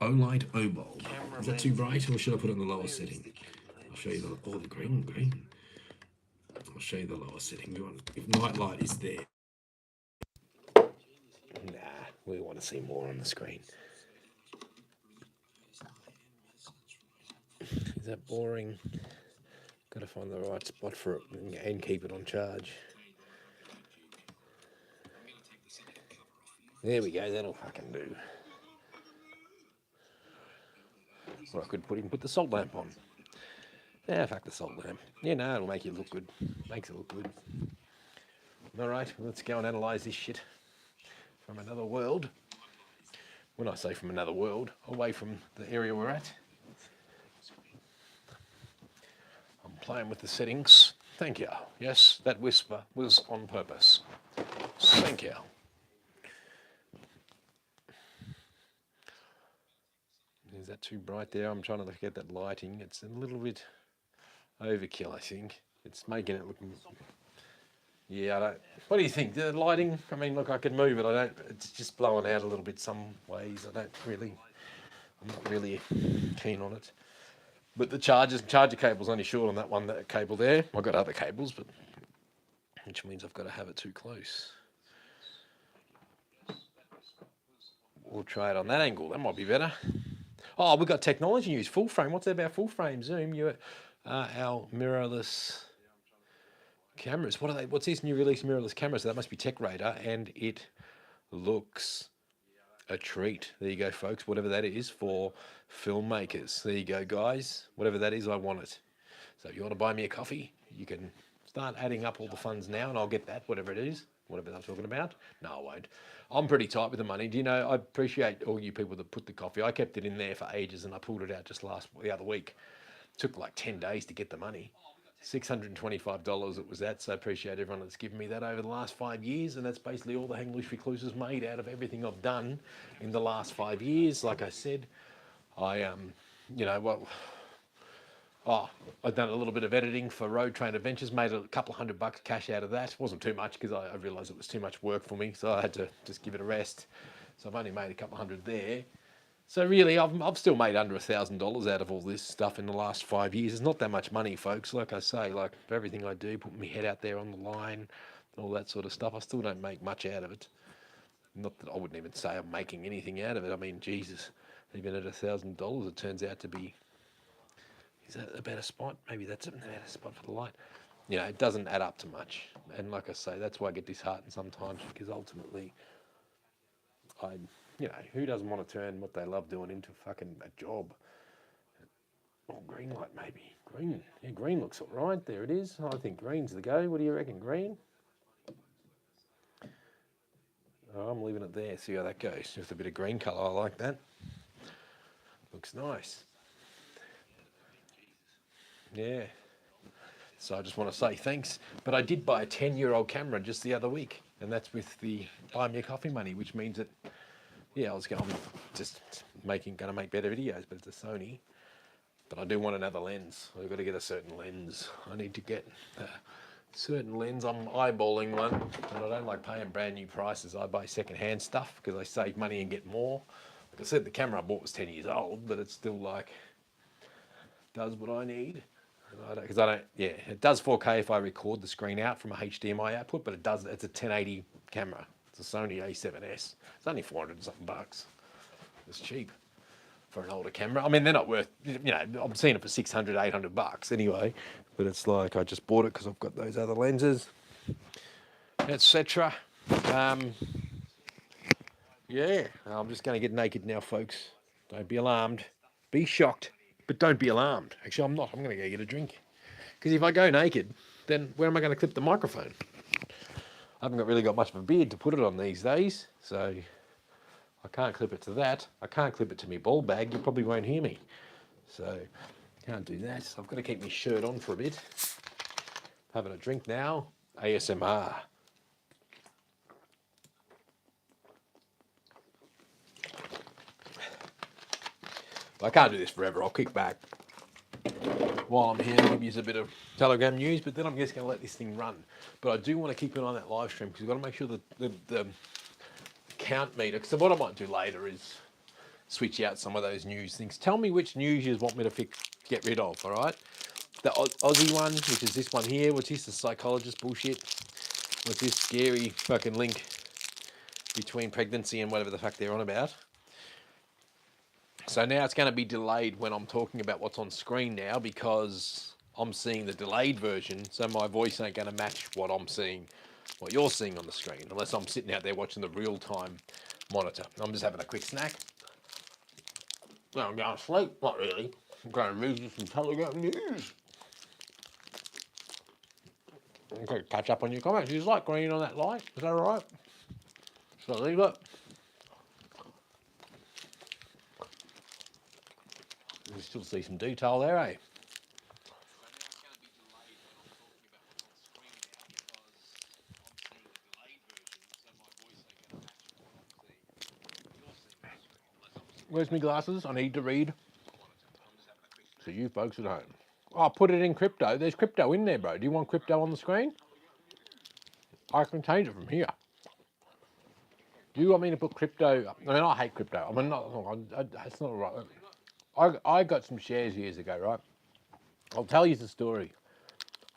Olight O-Bulb. Is that too bright or should I put it on the lower setting?
I'll show you the green. I'll show you the lower setting. If night light is there. Nah, we want to see more on the screen. Is that boring? Got to find the right spot for it and keep it on charge. There we go, that'll fucking do. Or I could put the salt lamp on. Yeah, fuck the salt lamp. Yeah, no, it'll make you look good. Makes it look good. Alright, let's go and analyse this shit from another world. When I say from another world, away from the area we're at. I'm playing with the settings. Thank you. Yes, that whisper was on purpose. Thank you. Is that too bright there? I'm trying to get that lighting. It's a little bit overkill, I think. It's making it look... Yeah, I don't... What do you think? The lighting? I mean, look, I can move it. I don't... It's just blowing out a little bit some ways. I'm not really keen on it. But the charger cable's only short on that cable there. I've got other cables, but... Which means I've got to have it too close. We'll try it on that angle. That might be better. Oh, we've got technology news. Full frame. What's that about full frame? Zoom. Our mirrorless cameras. What are they? What's this new release mirrorless camera? So that must be TechRadar, and it looks a treat. There you go, folks. Whatever that is for filmmakers. There you go, guys. Whatever that is, I want it. So if you want to buy me a coffee, you can start adding up all the funds now, and I'll get that, whatever it is. Whatever I'm talking about. No, I won't. I'm pretty tight with the money. Do you know, I appreciate all you people that put the coffee. I kept it in there for ages and I pulled it out just the other week. It took like 10 days to get the money. $625 it was at, so I appreciate everyone that's given me that over the last 5 years, and that's basically all the Hang Loose Recluse has made out of everything I've done in the last 5 years. Like I said, I've done a little bit of editing for Road Train Adventures, made a couple of $100 cash out of that. It wasn't too much because I realised it was too much work for me, so I had to just give it a rest. So I've only made a couple of hundred there. So really, I've still made under $1,000 out of all this stuff in the last 5 years. It's not that much money, folks. Like I say, like for everything I do, put my head out there on the line, all that sort of stuff, I still don't make much out of it. Not that I wouldn't even say I'm making anything out of it. I mean, Jesus, even at $1,000, it turns out to be... Is that a better spot? Maybe that's a better spot for the light. You know, it doesn't add up to much. And like I say, that's why I get disheartened sometimes, because ultimately, who doesn't want to turn what they love doing into fucking a job? Oh, green light maybe. Green. Yeah, green looks all right. There it is. I think green's the go. What do you reckon, green? Oh, I'm leaving it there. See how that goes. Just a bit of green colour. I like that. Looks nice. Yeah. So I just want to say thanks. But I did buy a 10-year-old camera just the other week, and that's with the Buy Me a Coffee money, which means that, I was going to make better videos, but it's a Sony. But I do want another lens. I've got to get a certain lens. I need to get a certain lens. I'm eyeballing one, and I don't like paying brand new prices. I buy second-hand stuff because I save money and get more. Like I said, the camera I bought was 10 years old, but it's still like, does what I need. It does 4K if I record the screen out from a HDMI output, but it's a 1080 camera. It's a Sony A7S. It's only 400 and something bucks. It's cheap for an older camera. I mean, they're not worth, I'm seeing it for 600, 800 bucks anyway, but it's like, I just bought it because I've got those other lenses, etc. I'm just going to get naked now, folks. Don't be alarmed. Be shocked. But don't be alarmed. Actually, I'm not. I'm going to go get a drink. Because if I go naked, then where am I going to clip the microphone? I haven't really got much of a beard to put it on these days. So I can't clip it to that. I can't clip it to my ball bag. You probably won't hear me. So can't do that. So I've got to keep my shirt on for a bit. Having a drink now. ASMR. I can't do this forever. I'll kick back while I'm here and give you a bit of Telegram news, but then I'm just going to let this thing run. But I do want to keep an eye on that live stream because we've got to make sure that the count meter. So what I might do later is switch out some of those news things. Tell me which news you want me to get rid of, all right? the Aussie one, which is this one here. What's this? The psychologist bullshit. What's this scary fucking link between pregnancy and whatever the fuck they're on about? So now it's going to be delayed when I'm talking about what's on screen now because I'm seeing the delayed version, so my voice ain't going to match what I'm seeing, what you're seeing on the screen, unless I'm sitting out there watching the real-time monitor. I'm just having a quick snack. No, I'm going to sleep. Not really. I'm going to read you some Telegram news. Okay, catch up on your comments. Is light green on that light? Is that all right? Should I leave it? You still see some detail there, eh? Where's my glasses? I need to read. So you folks at home. Oh, put it in crypto. There's crypto in there, bro. Do you want crypto on the screen? I can change it from here. Do you want me to put crypto? I mean, I hate crypto. I mean, it's not right. I got some shares years ago, right? I'll tell you the story.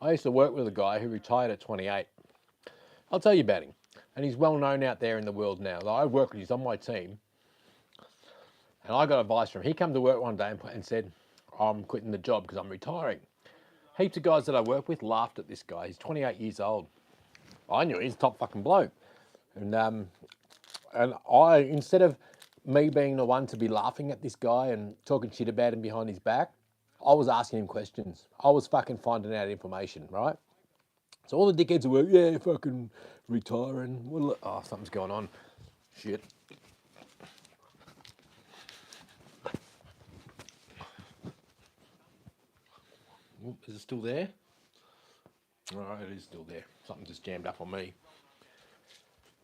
I used to work with a guy who retired at 28. I'll tell you about him. And he's well known out there in the world now. I work with, he's on my team. And I got advice from him. He came to work one day and said, I'm quitting the job because I'm retiring. Heaps of guys that I work with laughed at this guy. He's 28 years old. I knew he's a top fucking bloke. And I, instead of me being the one to be laughing at this guy and talking shit about him behind his back, I was asking him questions. I was fucking finding out information, right? So all the dickheads were, yeah, fucking retiring. Well, oh, something's going on. Shit. Is it still there? All right, it is still there. Something just jammed up on me.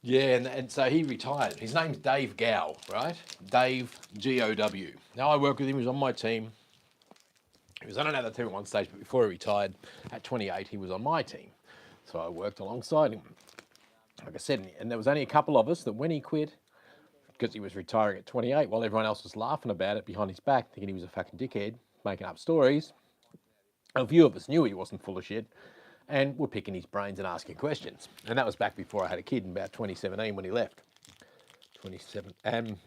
Yeah, and so he retired. His name's Dave Gow, right? Dave, G-O-W. Now I work with him. He was on my team. He was on another team at one stage, but before he retired, at 28, he was on my team. So I worked alongside him. Like I said, and there was only a couple of us that when he quit, because he was retiring at 28, while everyone else was laughing about it behind his back, thinking he was a fucking dickhead, making up stories, a few of us knew he wasn't full of shit and were picking his brains and asking questions. And that was back before I had a kid in about 2017 when he left. 27. And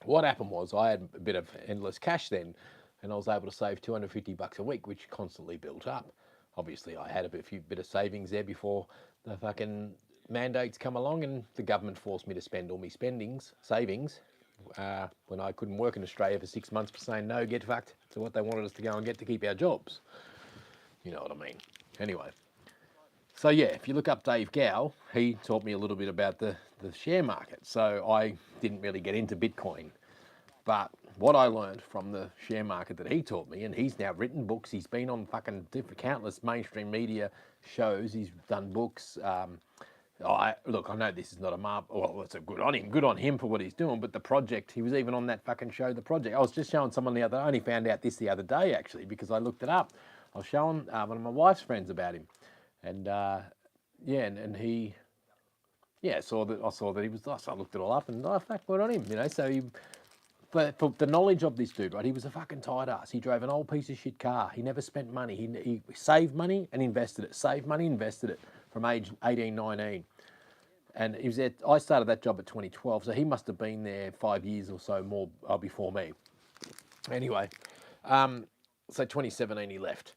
what happened was I had a bit of endless cash then, and I was able to save $250 a week, which constantly built up. Obviously, I had a bit of savings there before the fucking mandates come along, and the government forced me to spend all my savings, when I couldn't work in Australia for 6 months for saying no, get fucked to what they wanted us to go and get to keep our jobs. You know what I mean? Anyway, so yeah, if you look up Dave Gow, he taught me a little bit about the share market. So I didn't really get into Bitcoin, but what I learned from the share market that he taught me, and he's now written books, he's been on fucking countless mainstream media shows, he's done books. Look, I know this is not a well, it's a good on him for what he's doing, but the project, he was even on that fucking show, The Project. I was just showing someone I only found out this the other day actually, because I looked it up. I was showing one of my wife's friends about him, and and he, I saw that he was, so I looked it all up, and fuck, good on him, you know, so he, but for the knowledge of this dude, right, he was a fucking tight ass. He drove an old piece of shit car. He never spent money. He saved money and invested it. Saved money, invested it from age 18, 19. And he was there, I started that job at 2012, so he must have been there 5 years or so more before me. Anyway, so 2017 he left.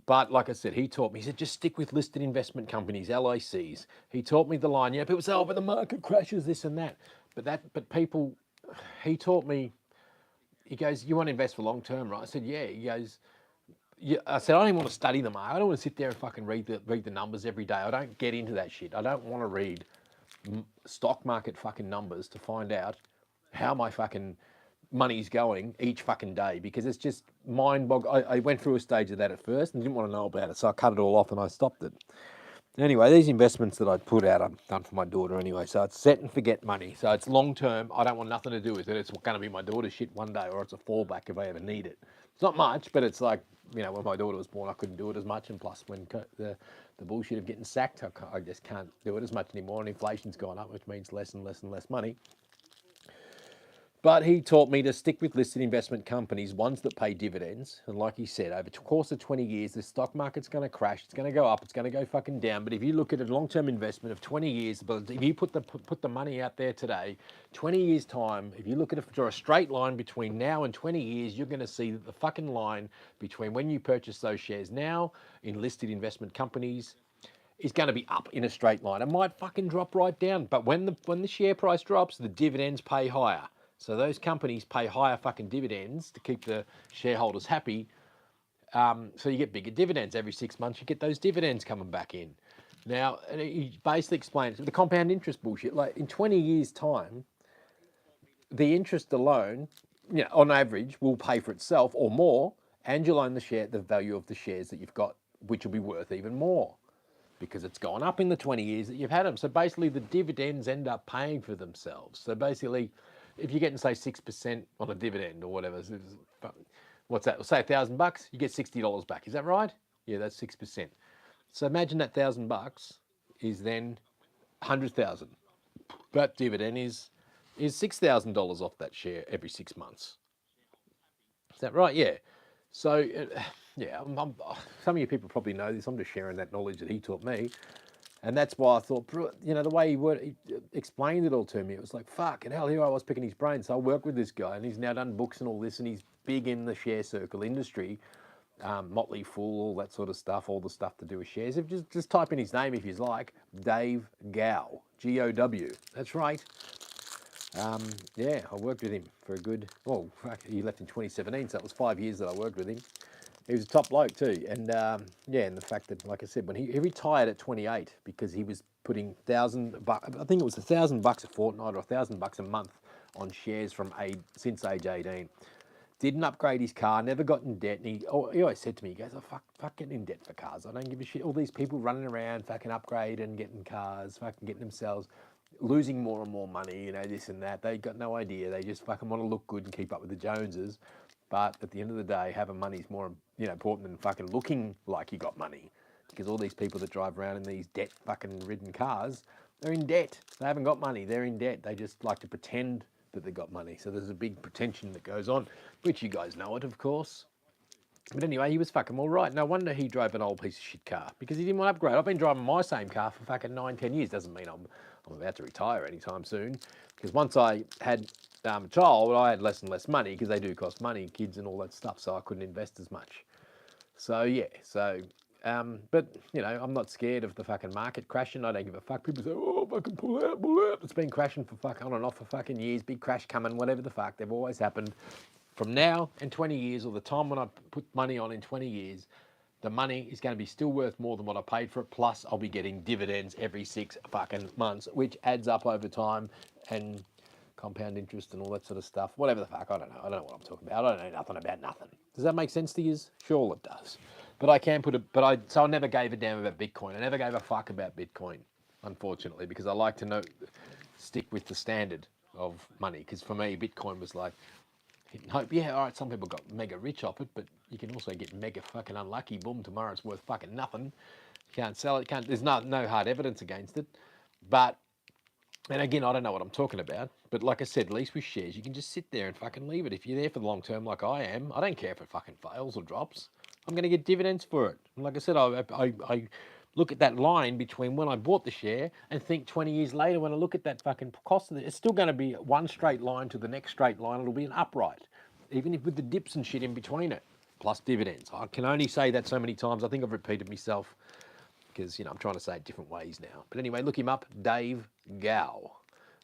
But like I said, he taught me, he said, just stick with listed investment companies, LICs. He taught me the line, people say, oh, but the market crashes, this and that. But people, he taught me, he goes, you want to invest for long term, right? I said, yeah. He goes, I said, I don't even want to study the market. I don't want to sit there and fucking read the numbers every day. I don't get into that shit. I don't want to read stock market fucking numbers to find out how my fucking money's going each fucking day, because it's just mind-boggling. I went through a stage of that at first and didn't want to know about it, so I cut it all off and I stopped it. Anyway, these investments that I put out, I've done for my daughter anyway, so it's set and forget money. So it's long-term. I don't want nothing to do with it. It's going to be my daughter's shit one day, or it's a fallback if I ever need it. It's not much, but it's like, you know, when my daughter was born, I couldn't do it as much, and plus when the bullshit of getting sacked, I just can't do it as much anymore, and inflation's gone up, which means less and less and less money. But he taught me to stick with listed investment companies, ones that pay dividends. And like he said, over the course of 20 years, the stock market's going to crash. It's going to go up. It's going to go fucking down. But if you look at a long-term investment of 20 years, but if you put the money out there today, 20 years time, if you look at it, draw a straight line between now and 20 years, you're going to see that the fucking line between when you purchase those shares now in listed investment companies is going to be up in a straight line. It might fucking drop right down, but when the share price drops, the dividends pay higher. So those companies pay higher fucking dividends to keep the shareholders happy. So you get bigger dividends every 6 months. You get those dividends coming back in. Now he basically explains the compound interest bullshit. Like in 20 years' time, the interest alone, on average, will pay for itself or more, and you'll own the value of the shares that you've got, which will be worth even more, because it's gone up in the 20 years that you've had them. So basically the dividends end up paying for themselves. So basically, if you're getting, say, 6% on a dividend or whatever, what's that? Well, say $1,000, you get $60 back. Is that right? Yeah, that's 6%. So imagine that $1,000 is then 100,000. That dividend is $6,000 off that share every 6 months. Is that right? Yeah. So, yeah, some of you people probably know this. I'm just sharing that knowledge that he taught me. And that's why I thought, the way he explained it all to me, it was like, fucking hell, here I was picking his brain. So I work with this guy, and he's now done books and all this, and he's big in the share circle industry, Motley Fool, all that sort of stuff, all the stuff to do with shares. If just type in his name if you like, Dave Gow, G-O-W. That's right. Yeah, I worked with him for a good, he left in 2017, so it was 5 years that I worked with him. He was a top bloke too, and and the fact that, like I said, when he retired at 28 because he was putting $1,000, I think it was $1,000 a fortnight or $1,000 a month on shares since age 18. Didn't upgrade his car, never got in debt, and he always said to me, he goes, "Oh, fuck getting in debt for cars. I don't give a shit. All these people running around fucking upgrade and getting cars, fucking getting themselves losing more and more money, this and that. They got no idea. They just fucking want to look good and keep up with the Joneses. But at the end of the day, having money is more important than fucking looking like you got money. Because all these people that drive around in these debt fucking ridden cars, they're in debt. They haven't got money. They're in debt. They just like to pretend that they've got money. So there's a big pretension that goes on, which you guys know it, of course. But anyway, he was fucking all right. No wonder he drove an old piece of shit car, because he didn't want to upgrade. I've been driving my same car for fucking 9-10 years. Doesn't mean I'm about to retire anytime soon. Because once I had a child, I had less and less money, because they do cost money, kids and all that stuff. So I couldn't invest as much. So yeah, but I'm not scared of the fucking market crashing. I don't give a fuck. People say, "Oh, fucking pull out." It's been crashing for fucking on and off for fucking years. Big crash coming, whatever the fuck. They've always happened. From now and 20 years, or the time when I put money on in 20 years, the money is going to be still worth more than what I paid for it. Plus, I'll be getting dividends every 6 fucking months, which adds up over time, and compound interest and all that sort of stuff. Whatever the fuck, I don't know. I don't know what I'm talking about. I don't know nothing about nothing. Does that make sense to you? Sure, it does. But I can put it. So I never gave a damn about Bitcoin. I never gave a fuck about Bitcoin, unfortunately, because I like to stick with the standard of money. Because for me, Bitcoin was like, hope, yeah, all right, some people got mega rich off it, but you can also get mega fucking unlucky. Boom, tomorrow it's worth fucking nothing. You can't sell it. There's no hard evidence against it. But, and again, I don't know what I'm talking about. But like I said, at least with shares, you can just sit there and fucking leave it. If you're there for the long term, like I am, I don't care if it fucking fails or drops. I'm going to get dividends for it. And like I said, I look at that line between when I bought the share and think 20 years later, when I look at that fucking cost of it, it's still going to be one straight line to the next straight line. It'll be an upright, even if with the dips and shit in between it, plus dividends. I can only say that so many times. I think I've repeated myself because, I'm trying to say it different ways now. But anyway, look him up, Dave Gow.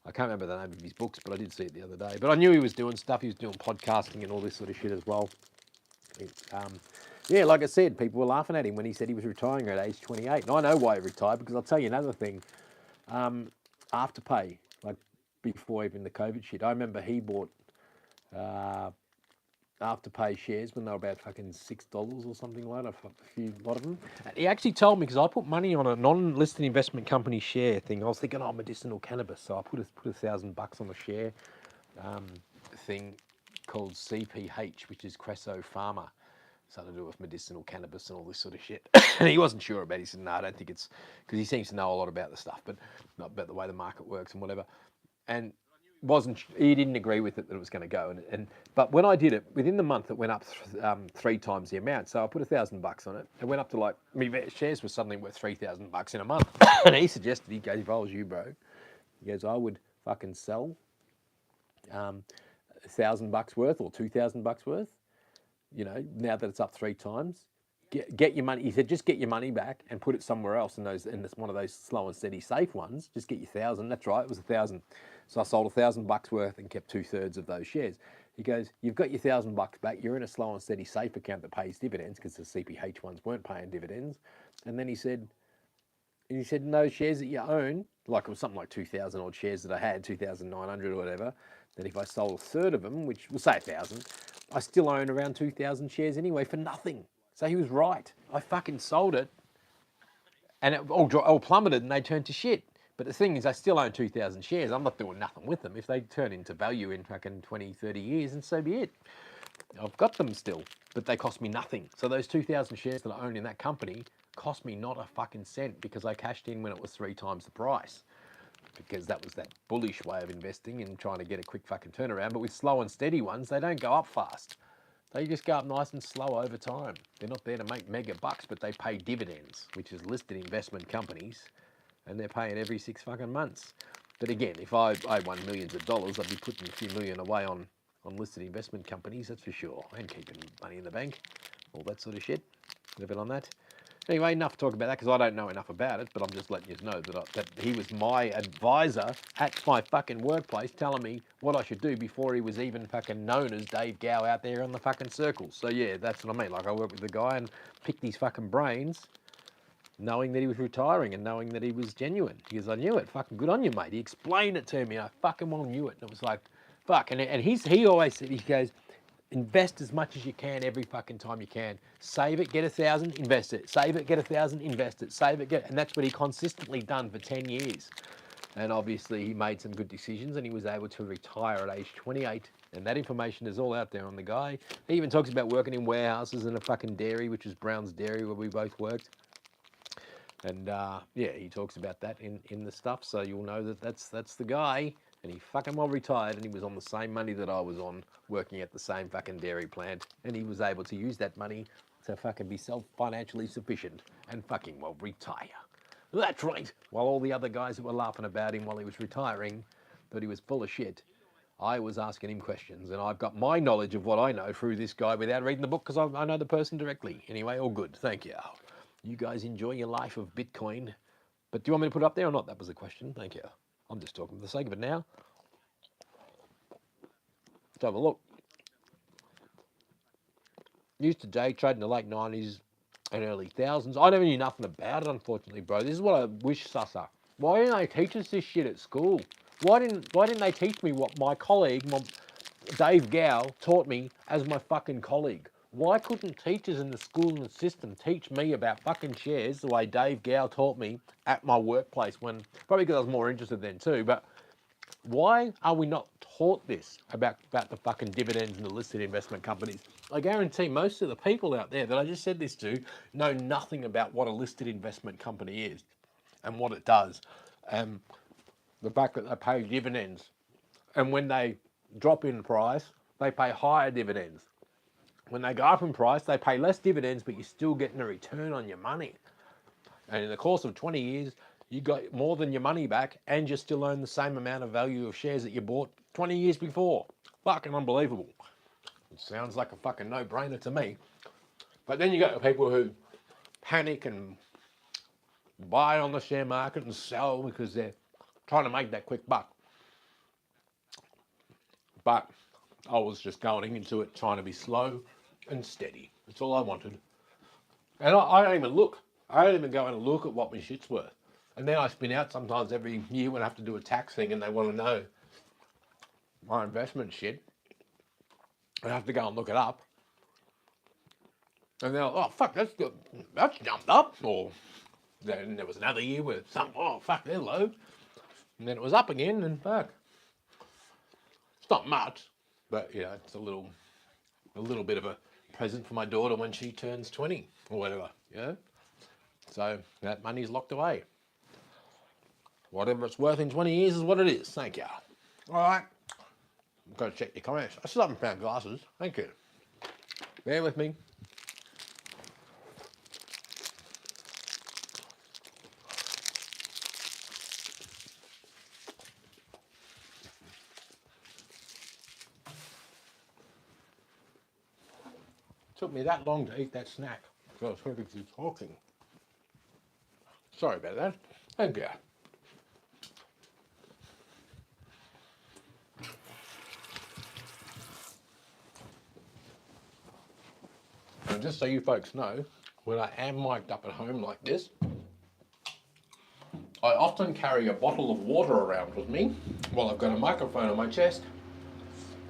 I can't remember the name of his books, but I did see it the other day. But I knew he was doing stuff. He was doing podcasting and all this sort of shit as well. Yeah, like I said, people were laughing at him when he said he was retiring at age 28. And I know why he retired, because I'll tell you another thing. Afterpay, like before even the COVID shit, I remember he bought Afterpay shares when they were about fucking $6 or something like that, a lot of them. And he actually told me, because I put money on a non-listed investment company share thing. I was thinking, medicinal cannabis. So I put $1,000 on a share thing called CPH, which is Creso Pharma. Something to do with medicinal cannabis and all this sort of shit. And he wasn't sure about it. He said, no, I don't think it's, because he seems to know a lot about the stuff, but not about the way the market works and whatever. And he didn't agree with it that it was going to go. But when I did it, within the month it went up 3 times the amount. So I put $1,000 on it. It went up to like, shares were suddenly worth $3,000 in a month. And he suggested, he goes, if I was you, bro, he goes, I would fucking sell $1,000 worth or $2,000 worth. You know, now that it's up 3 times, get your money. He said, just get your money back and put it somewhere else. And it's one of those slow and steady safe ones. Just get your 1,000. That's right, it was 1,000. So I sold $1,000 worth and kept 2/3 of those shares. He goes, you've got your $1,000 back. You're in a slow and steady safe account that pays dividends because the CPH ones weren't paying dividends. And then he said, no shares that you own, like it was something like 2,000 odd shares that I had, 2,900 or whatever, that if I sold 1/3 of them, which we'll say 1,000, I still own around 2,000 shares anyway for nothing. So he was right. I fucking sold it and it all plummeted and they turned to shit. But the thing is, I still own 2,000 shares. I'm not doing nothing with them. If they turn into value in fucking 20, 30 years, then so be it. I've got them still, but they cost me nothing. So those 2,000 shares that I own in that company cost me not a fucking cent because I cashed in when it was 3 times the price. Because that was that bullish way of investing and trying to get a quick fucking turnaround. But with slow and steady ones, they don't go up fast. They just go up nice and slow over time. They're not there to make mega bucks, but they pay dividends, which is listed investment companies, and they're paying every 6 fucking months. But again, if I won millions of dollars, I'd be putting a few million away on listed investment companies, that's for sure, and keeping money in the bank, all that sort of shit. A bit on that. Anyway, enough to talk about that because I don't know enough about it, but I'm just letting you know that he was my advisor at my fucking workplace telling me what I should do before he was even fucking known as Dave Gow out there on the fucking circles. So yeah, that's what I mean. Like I worked with the guy and picked his fucking brains knowing that he was retiring and knowing that he was genuine. Because I knew it. Fucking good on you, mate. He explained it to me and I fucking well knew it. And it was like, fuck. And he always said, he goes, invest as much as you can every fucking time you can. Save it, get 1,000, invest it. Save it, get 1,000, invest it. Save it, and that's what he consistently done for 10 years. And obviously he made some good decisions and he was able to retire at age 28. And that information is all out there on the guy. He even talks about working in warehouses and a fucking dairy, which was Brown's Dairy, where we both worked. And yeah, he talks about that in the stuff. So you'll know that that's the guy. And he fucking well retired and he was on the same money that I was on working at the same fucking dairy plant. And he was able to use that money to fucking be financially sufficient and fucking well retire. That's right. While all the other guys that were laughing about him while he was retiring thought he was full of shit, I was asking him questions. And I've got my knowledge of what I know through this guy without reading the book because I know the person directly. Anyway, all good. Thank you. You guys enjoy your life of Bitcoin. But do you want me to put it up there or not? That was the question. Thank you. I'm just talking for the sake of it now. Let's have a look. Used to day trade in the late 90s and early thousands. I never knew nothing about it, unfortunately, bro. This is what I wish, Sussa. Why didn't they teach us this shit at school? Why didn't they teach me what my colleague, Dave Gow, taught me as my fucking colleague? Why couldn't teachers in the school and the system teach me about fucking shares the way Dave Gow taught me at my workplace when, probably because I was more interested then too, but why are we not taught this about the fucking dividends and the listed investment companies? I guarantee most of the people out there that I just said this to know nothing about what a listed investment company is and what it does. And the fact that they pay dividends. And when they drop in price, they pay higher dividends. When they go up in price, they pay less dividends, but you're still getting a return on your money. And in the course of 20 years, you got more than your money back and you still own the same amount of value of shares that you bought 20 years before. Fucking unbelievable. It sounds like a fucking no-brainer to me. But then you got the people who panic and buy on the share market and sell because they're trying to make that quick buck. But I was just going into it trying to be slow and steady. That's all I wanted. And I don't even look. I don't even go and look at what my shit's worth. And then I spin out sometimes every year when I have to do a tax thing and they want to know my investment shit. I have to go and look it up. And they're like, oh, fuck, that's good. That's jumped up. Or then there was another year where oh, fuck, they're low. And then it was up again and fuck. It's not much, but, you know, it's a little bit of a present for my daughter when she turns 20 or whatever, you know? So that money's locked away. Whatever it's worth in 20 years is what it is. Thank you. All right. I've got to check your comments. I still haven't found glasses. Thank you. Bear with me. Took me that long to eat that snack. So I was too busy talking. Sorry about that. Thank you. And just so you folks know, when I am mic'd up at home like this, I often carry a bottle of water around with me while I've got a microphone on my chest.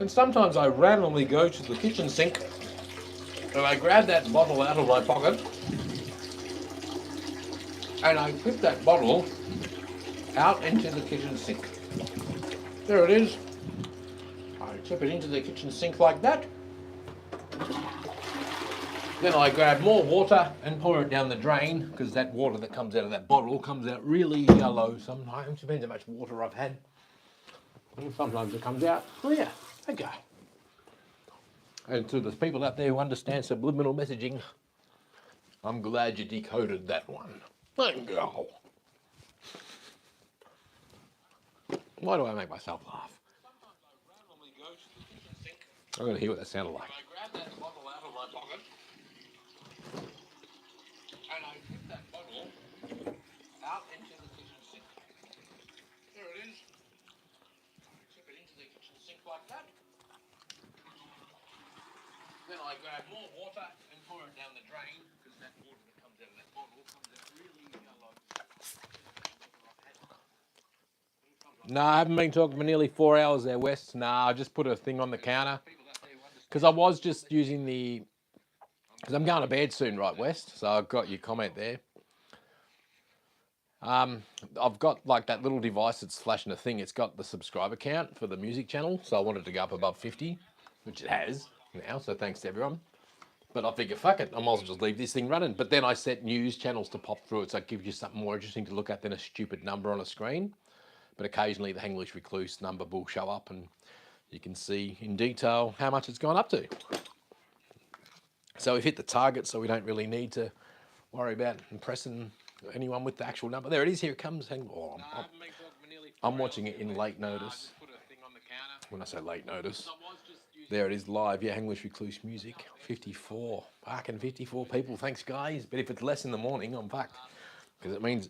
And sometimes I randomly go to the kitchen sink and I grab that bottle out of my pocket and I put that bottle out into the kitchen sink. There it is. I tip it into the kitchen sink like that. Then I grab more water and pour it down the drain, because that water that comes out of that bottle comes out really yellow sometimes, depends how much water I've had. And sometimes it comes out clear. Okay. And to the people out there who understand subliminal messaging, I'm glad you decoded that one. Thank you. Why do I make myself laugh? Sometimes I randomly go to the kitchen sink. I'm going to hear what that sounded like. I grab that bottle out of my pocket. And I put that bottle out into the kitchen sink. There it is. I tip it into the kitchen sink like that. Then I grab more water and pour it down the drain, because that water that comes out of that bottle comes out really yellow. No, I haven't been talking for nearly 4 hours there, Wes. Nah, I just put a thing on the counter. Because I was just using the... Because I'm going to bed soon, right, West? So I've got your comment there. I've got like that little device that's flashing a thing. It's got the subscriber count for the music channel. So I wanted to go up above 50, which it has now. So thanks to everyone. But I figure, fuck it, I might as well just leave this thing running. But then I set news channels to pop through it, so it gives you something more interesting to look at than a stupid number on a screen. But occasionally the Hang Loose Recluse number will show up and you can see in detail how much it's gone up to. So we've hit the target, so we don't really need to worry about impressing anyone with the actual number. There it is, here it comes. I'm watching it in late notice. When I say late notice, there it is live. Yeah, Hang Loose Recluse Music, 54. Fucking 54 people, thanks guys. But if it's less in the morning, I'm fucked. Because it means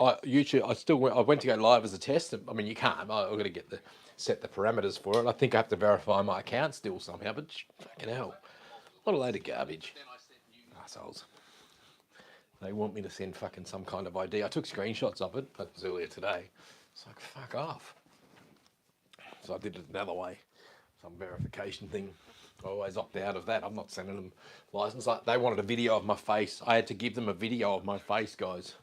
YouTube, I went to go live as a test. I mean, you can't. I've got to set the parameters for it. I think I have to verify my account still somehow, but fucking hell. What a load of garbage. Assholes. They want me to send fucking some kind of ID. I took screenshots of it. That was earlier today. It's like, fuck off. So I did it another way. Some verification thing. I always opt out of that. I'm not sending them license. Like, they wanted a video of my face. I had to give them a video of my face, guys.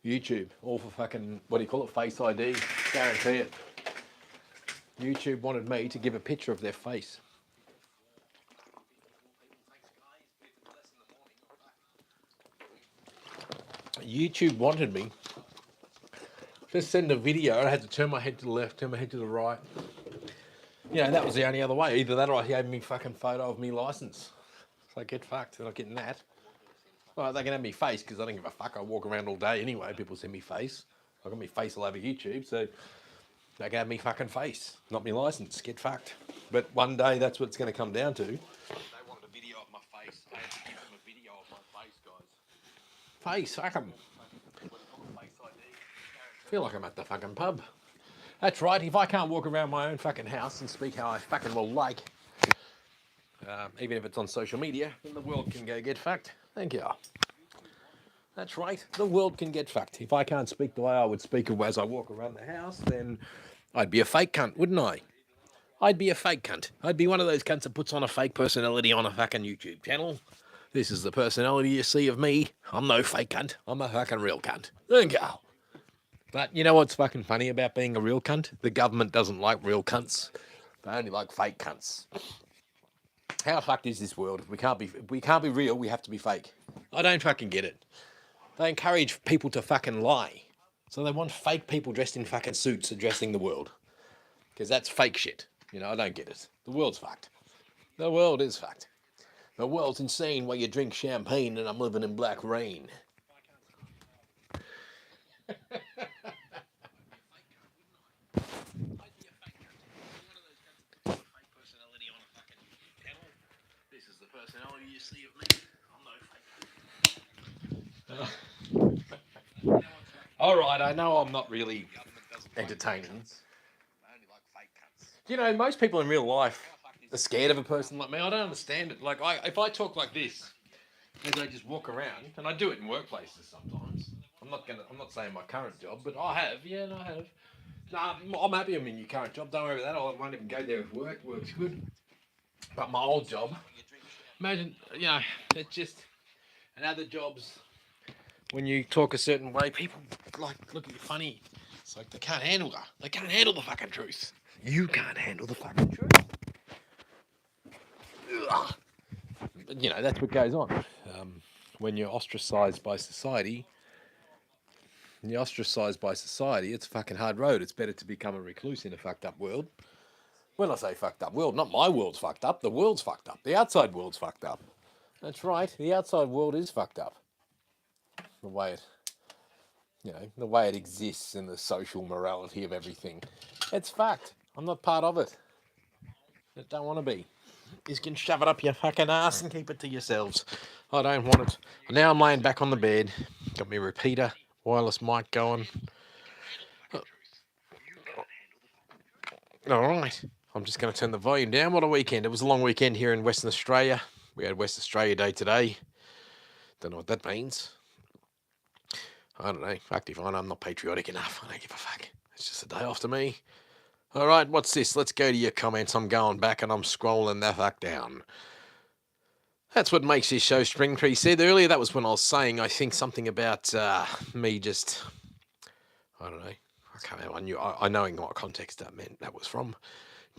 YouTube, all for fucking, what do you call it, Face ID, guarantee it. YouTube wanted me to give a picture of their face. YouTube wanted me to send a video. I had to turn my head to the left, turn my head to the right. You know, that was the only other way. Either that or I gave me fucking photo of me license. So get fucked, they're not getting that. Well, they can have me face, because I don't give a fuck. I walk around all day anyway. People send me face. I got me face all over YouTube, so they can have me fucking face, not me license. Get fucked. But one day, that's what it's going to come down to. They wanted a video of my face. I had to give them a video of my face, guys. Face, fuck 'em. I feel like I'm at the fucking pub. That's right. If I can't walk around my own fucking house and speak how I fucking well like, even if it's on social media, then the world can go get fucked. Thank you. That's right. The world can get fucked. If I can't speak the way I would speak as I walk around the house, then I'd be a fake cunt, wouldn't I? I'd be a fake cunt. I'd be one of those cunts that puts on a fake personality on a fucking YouTube channel. This is the personality you see of me. I'm no fake cunt. I'm a fucking real cunt. Thank you. But you know what's fucking funny about being a real cunt? The government doesn't like real cunts. They only like fake cunts. How fucked is this world? If we can't be real, we have to be fake. I don't fucking get it. They encourage people to fucking lie. So they want fake people dressed in fucking suits addressing the world. Because that's fake shit. You know, I don't get it. The world's fucked. The world is fucked. The world's insane while you drink champagne and I'm living in black rain. This is the personality you see of me. I'm no fake. All right, I know I'm not really entertaining. You know, most people in real life are scared of a person like me. I don't understand it. Like, if I talk like this, as I just walk around, and I do it in workplaces sometimes. I'm not saying my current job, but I have. Yeah, and I have. Nah, I'm happy I'm in your current job. Don't worry about that. I won't even go there if work. Work's good. But my old job, imagine, you know, it's just, and other jobs, when you talk a certain way, people like look at you funny. It's like they can't handle that. They can't handle the fucking truth. You can't handle the fucking truth. Ugh. But, you know, that's what goes on. When you're ostracized by society, it's a fucking hard road. It's better to become a recluse in a fucked up world. When I say fucked up world, not my world's fucked up, the world's fucked up. The outside world's fucked up. That's right, the outside world is fucked up. The way the way it exists and the social morality of everything. It's fucked. I'm not part of it. I don't want to be. You can shove it up your fucking ass and keep it to yourselves. I don't want it. Now I'm laying back on the bed. Got my repeater, wireless mic going. All right. I'm just going to turn the volume down. What a weekend. It was a long weekend here in Western Australia. We had West Australia Day today. Don't know what that means. I don't know. Fuck if I know. I'm not patriotic enough. I don't give a fuck. It's just a day off to me. All right, what's this? Let's go to your comments. I'm going back and I'm scrolling the fuck down. That's what makes this show. Springtree said earlier. That was when I was saying, I think, something about me just, I don't know. I can't remember. I know in what context that meant that was from.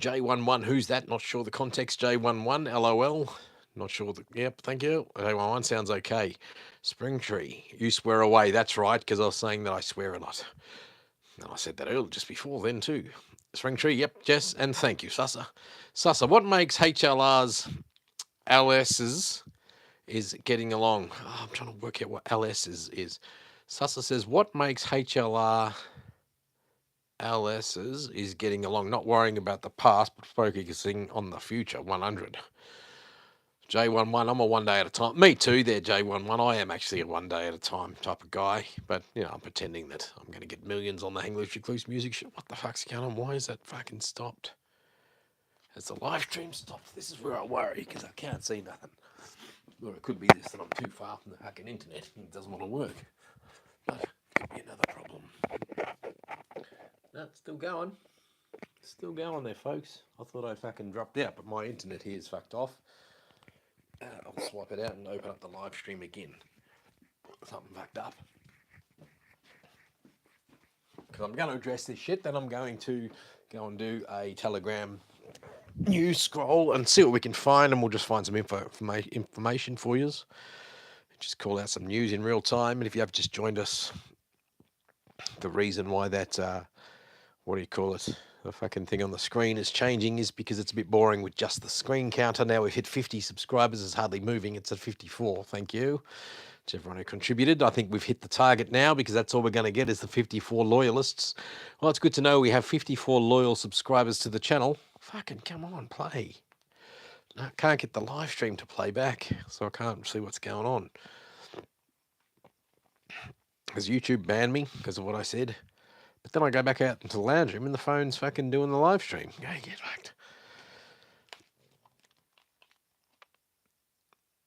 J11, who's that? Not sure the context. J11, LOL. Not sure. Yep, thank you. J11 sounds okay. Springtree, you swear away. That's right, because I was saying that I swear a lot. And I said that earlier, just before then too. Springtree, yep, Jess, and thank you, Sussa. Sussa, what makes HLR's LS's is getting along? Oh, I'm trying to work out what LS is. Sussa says, what makes HLR LS's is getting along, not worrying about the past, but focusing on the future, 100. J11, I'm a one day at a time. Me too there, J11. I am actually a one day at a time type of guy. But, you know, I'm pretending that I'm going to get millions on the Hang Loose Recluse music shit. What the fuck's going on? Why is that fucking stopped? Has the live stream stopped? This is where I worry, because I can't see nothing. Or it could be this, that I'm too far from the fucking internet and it doesn't want to work. But it could be another problem. No, it's still going. Still going there, folks. I thought I fucking dropped out, but my internet here is fucked off. I'll swipe it out and open up the live stream again. Something fucked up. Because I'm going to address this shit, then I'm going to go and do a Telegram news scroll and see what we can find, and we'll just find some information for you. Just call out some news in real time, and if you have just joined us, the reason why that, what do you call it? The fucking thing on the screen is changing is because it's a bit boring with just the screen counter. Now we've hit 50 subscribers. It's hardly moving. It's at 54. Thank you to everyone who contributed. I think we've hit the target now because that's all we're going to get is the 54 loyalists. Well, it's good to know we have 54 loyal subscribers to the channel. Fucking come on, play. No, I can't get the live stream to play back, so I can't see what's going on. Because YouTube banned me because of what I said. But then I go back out into the lounge room and the phone's fucking doing the live stream. Go get fucked.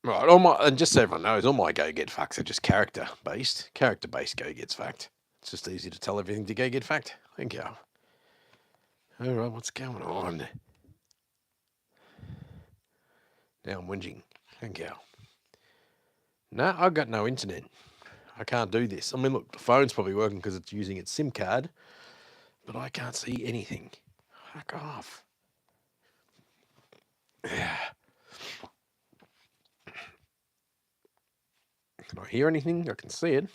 Right, and just so everyone knows, all my go get fucks are just character based. Character based go gets fucked. It's just easy to tell everything to go get fucked. Thank you. Alright, what's going on? Now I'm whinging. Thank you. No, I've got no internet. I can't do this. I mean, look, the phone's probably working because it's using its SIM card, but I can't see anything. Fuck off. Yeah. Can I hear anything? I can see it.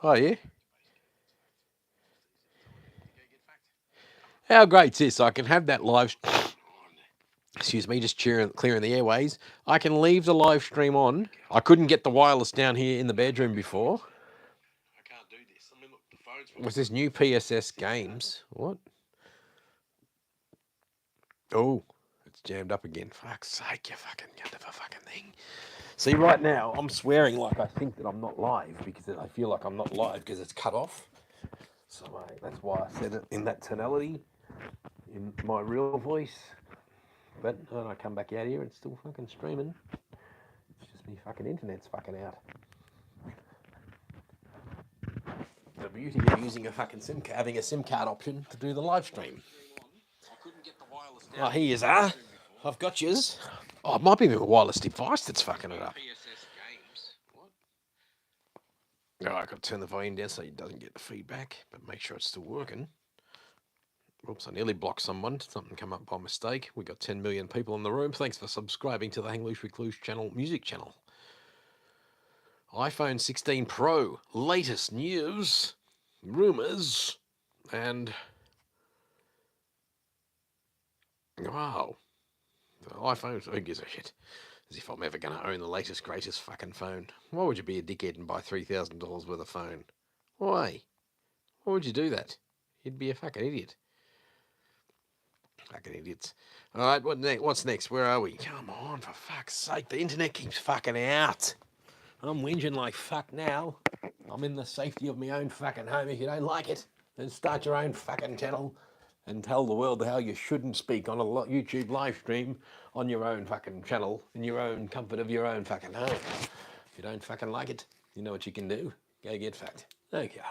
Oh, yeah. How great's this? I can have that live. Excuse me, just clearing the airways. I can leave the live stream on. I couldn't get the wireless down here in the bedroom before. I can't do this. I mean, look, the phone's. What's this new PSS games? What? Oh, it's jammed up again. Fuck's sake, you fucking got the fucking thing. See, right now, I'm swearing like I think that I'm not live because I feel like I'm not live because it's cut off. So that's why I said it in that tonality, in my real voice. But when I come back out here, it's still fucking streaming. It's just me fucking internet's fucking out. The beauty of using a fucking SIM card, having a SIM card option to do the live stream. Oh, here you are. I've got yours. Oh, it might be my wireless device that's fucking it up. Oh, I've got to turn the volume down so it doesn't get the feedback, but make sure it's still working. Oops, I nearly blocked someone. Something come up by mistake. We got 10 million people in the room. Thanks for subscribing to the Hang Loose Recluse channel, music channel. iPhone 16 Pro, latest news, rumours, and wow, the iPhone, who gives a shit? As if I'm ever going to own the latest, greatest fucking phone. Why would you be a dickhead and buy $3,000 worth of phone? Why? Why would you do that? You'd be a fucking idiot. Fucking idiots. All right, what's next? Where are we? Come on, for fuck's sake. The internet keeps fucking out. I'm whinging like fuck now. I'm in the safety of my own fucking home. If you don't like it, then start your own fucking channel and tell the world how you shouldn't speak on a YouTube live stream on your own fucking channel in your own comfort of your own fucking home. If you don't fucking like it, you know what you can do. Go get fucked. There you go.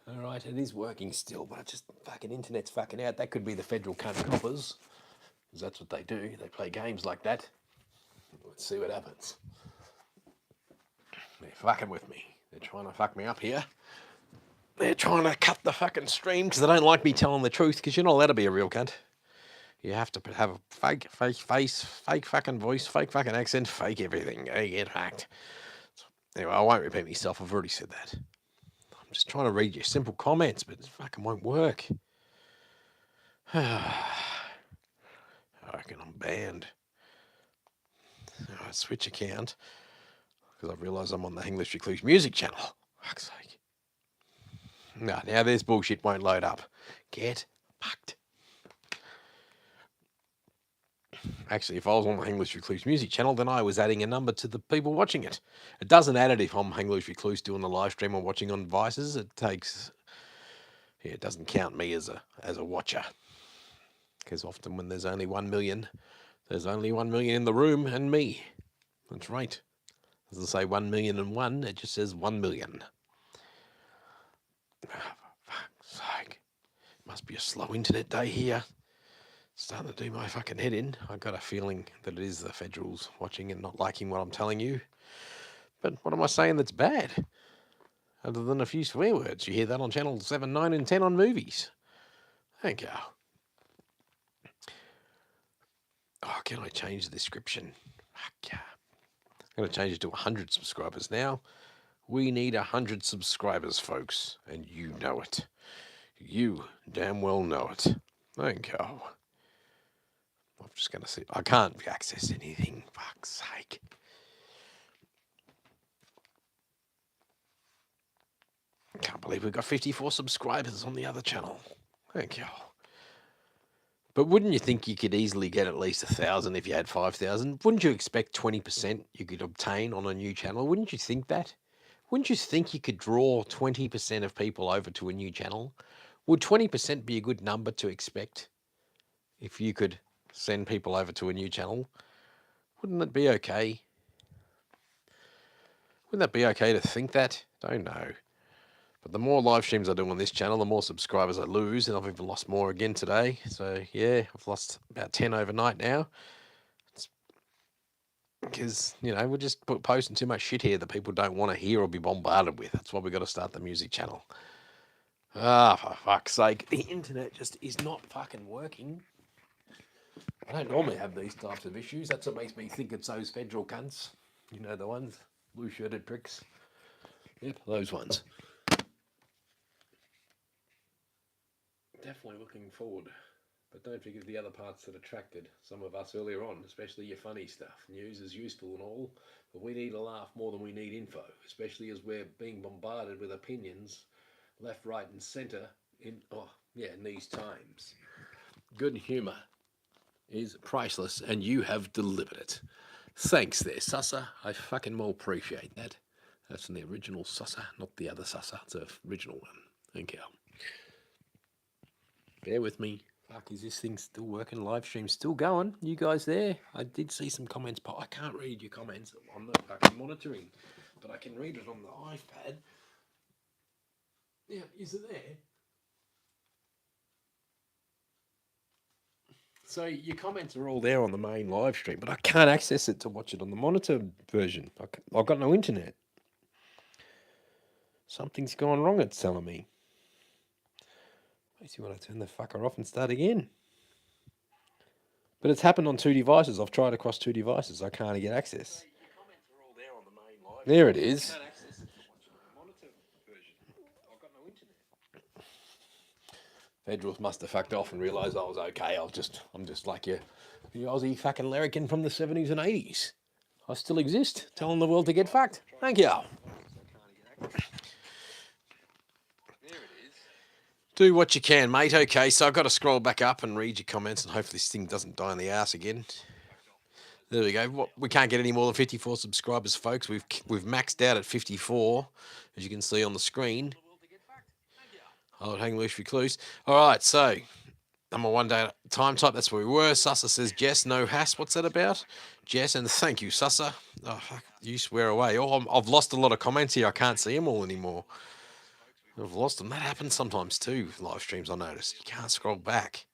All right, it is working still, but it's just fucking internet's fucking out. That could be the federal cunt coppers, because that's what they do. They play games like that. Let's see what happens. They're fucking with me. They're trying to fuck me up here. They're trying to cut the fucking stream because they don't like me telling the truth, because you're not allowed to be a real cunt. You have to have a fake face, fake fucking voice, fake fucking accent, fake everything. You get hacked. Anyway, I won't repeat myself. I've already said that. I'm just trying to read your simple comments, but it fucking won't work. I reckon I'm banned. I switch account because I realise I'm on the Hang Loose Recluse music channel. Fuck's sake. No, now this bullshit won't load up. Get fucked. Actually, if I was on the Hang Loose Recluse music channel, then I was adding a number to the people watching it. It doesn't add it if I'm Hang Loose Recluse doing the live stream or watching on devices. It takes, yeah, it doesn't count me as a watcher. Because often when there's only 1 million, there's only 1 million in the room and me. That's right. It doesn't say 1,000,001, it just says 1 million. Oh, for fuck's sake. Must be a slow internet day here. Starting to do my fucking head in. I've got a feeling that it is the federals watching and not liking what I'm telling you. But what am I saying that's bad? Other than a few swear words. You hear that on channel 7, 9 and 10 on movies. Thank you. Oh, can I change the description? Fuck yeah. I'm going to change it to 100 subscribers now. We need 100 subscribers, folks. And you know it. You damn well know it. Thank you. I'm just going to see. I can't access anything. Fuck's sake. I can't believe we've got 54 subscribers on the other channel. Thank you. But wouldn't you think you could easily get at least 1,000 if you had 5,000? Wouldn't you expect 20% you could obtain on a new channel? Wouldn't you think that? Wouldn't you think you could draw 20% of people over to a new channel? Would 20% be a good number to expect if you could send people over to a new channel? Wouldn't it be okay? Wouldn't that be okay to think that? Don't know. But the more live streams I do on this channel, the more subscribers I lose, and I've even lost more again today. So yeah, I've lost about 10 overnight now. It's because, you know, we're just posting too much shit here that people don't want to hear or be bombarded with. That's why we've got to start the music channel. Ah, for fuck's sake. The internet just is not fucking working. I don't normally have these types of issues. That's what makes me think it's those federal cunts. You know the ones? Blue-shirted pricks. Yep, those ones. definitely looking forward. But don't forget the other parts that attracted some of us earlier on, especially your funny stuff. News is useful and all, but we need a laugh more than we need info, especially as we're being bombarded with opinions left, right, and centre in these times. Good humour is priceless, and you have delivered it. Thanks there, Sussa. I fucking well appreciate that. That's from the original Sussa, not the other Sussa. It's the original one. Thank you. Bear with me. Fuck, is this thing still working? Live stream still going? You guys there? I did see some comments, but I can't read your comments on the fucking monitoring. But I can read it on the iPad. Yeah, is it there? So your comments are all there on the main live stream, but I can't access it to watch it on the monitor version. I've got no internet. Something's gone wrong, it's telling me. Makes you want to turn the fucker off and start again. But it's happened on 2 devices. I've tried across 2 devices. I can't get access. Your comments are all there on the main live. There it is. I can't access it to watch it on the monitor version. I've got no internet. Federals must have fucked off and realised I was okay. I'm just like you Aussie fucking larrikin from the 70s and 80s. I still exist, telling the world to get fucked. Thank you. Do what you can, mate. Okay, so I've got to scroll back up and read your comments, and hopefully this thing doesn't die in the arse again. There we go. We can't get any more than 54 subscribers, folks. We've maxed out at 54, as you can see on the screen. Oh, hang loose, recluse. All right, so I'm a 1 day time type. That's where we were. Sussa says, Jess, no hass. What's that about? Jess, and thank you, Sussa. Oh, fuck, you swear away. Oh, I've lost a lot of comments here. I can't see them all anymore. I've lost them. That happens sometimes too, live streams, I noticed. You can't scroll back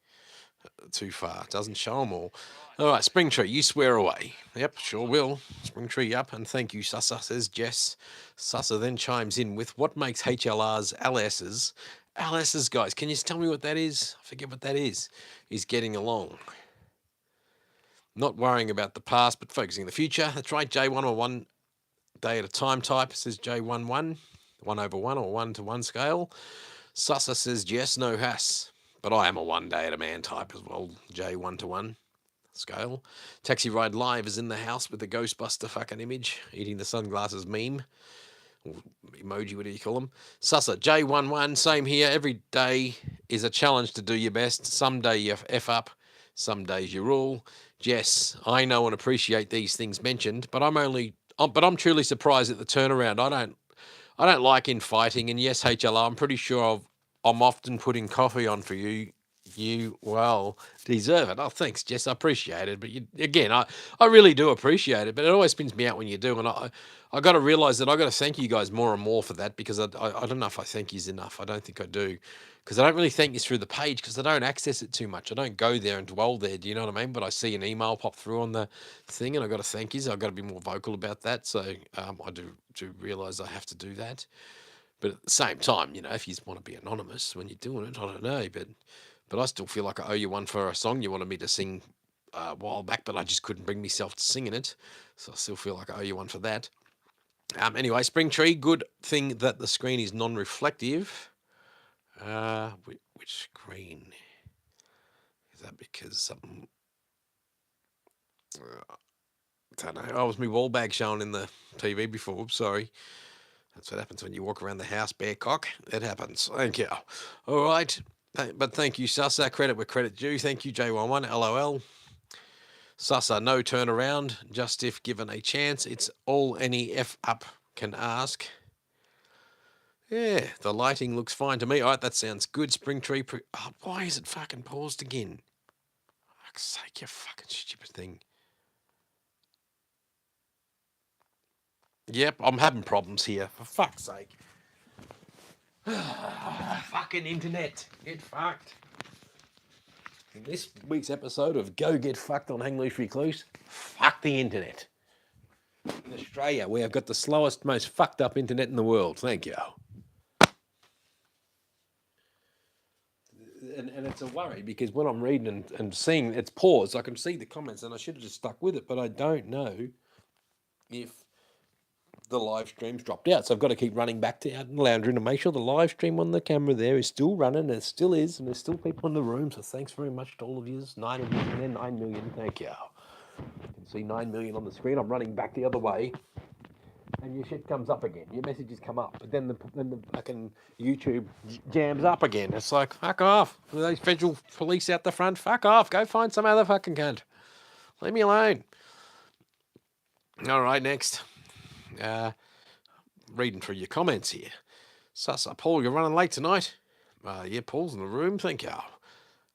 too far. It doesn't show them all. All right, Springtree, you swear away. Yep, sure will. Springtree up, and thank you, Sussa, says Jess. Sussa then chimes in with, what makes HLRs LSs? LSs, guys, can you tell me what that is? I forget what that is. Is getting along. Not worrying about the past, but focusing on the future. That's right, J1 or 1 day at a time type, says J11. 1/1 or 1-to-1 scale. Sussa says, yes, no hass. But I am a 1 day at a man type as well, J 1-to-1 scale. Taxi Ride Live is in the house with the Ghostbuster fucking image, eating the sunglasses meme. Or emoji, what do you call them? Sussa, J11, same here. Every day is a challenge to do your best. Some day you F up, some days you rule. Jess, I know and appreciate these things mentioned, but I'm truly surprised at the turnaround. I don't like infighting, and yes, HLR, I'm pretty sure I'm often putting coffee on for you. You, well, deserve it. Oh, thanks, Jess. I appreciate it. But I really do appreciate it, but it always spins me out when you do. And I got to realise that I got to thank you guys more and more for that, because I don't know if I thank yous enough. I don't think I do, because I don't really thank you through the page, because I don't access it too much. I don't go there and dwell there. Do you know what I mean? But I see an email pop through on the thing, and I got to thank yous. I got to be more vocal about that. So I do realise I have to do that. But at the same time, if you want to be anonymous when you're doing it, I don't know. But I still feel like I owe you one for a song you wanted me to sing a while back, but I just couldn't bring myself to singing it. So I still feel like I owe you one for that. Anyway, Springtree, good thing that the screen is non-reflective. Which screen? Is that because something... I don't know. Oh, it was my wall bag showing in the TV before. Oops, sorry. That's what happens when you walk around the house bare cock. It happens. Thank you. All right. But thank you, Sussa. Credit where credit due. Thank you, J11. LOL. Sussa, no turnaround. Just if given a chance. It's all any F up can ask. Yeah, the lighting looks fine to me. All right, that sounds good. Springtree. Oh, why is it fucking paused again? For fuck's sake, you fucking stupid thing. Yep, I'm having problems here. For fuck's sake. Fucking internet. Get fucked. In this week's episode of Go Get Fucked on Hang Loose Recluse, fuck the internet. In Australia, we have got the slowest, most fucked up internet in the world. Thank you. And it's a worry, because when I'm reading and seeing it's paused, I can see the comments, and I should have just stuck with it, but I don't know if the live stream's dropped out. So I've got to keep running back to out in the lounge room to make sure the live stream on the camera there is still running, and it still is, and there's still people in the room. So thanks very much to all of you. 9 million there, 9 million. Thank you. You can see 9 million on the screen. I'm running back the other way, and your shit comes up again. Your messages come up, but then the fucking YouTube jams up again. It's like, fuck off. Those federal police out the front, fuck off. Go find some other fucking cunt. Leave me alone. All right, next. Reading through your comments here. Sussa, Paul, you're running late tonight. Yeah, Paul's in the room. Thank you.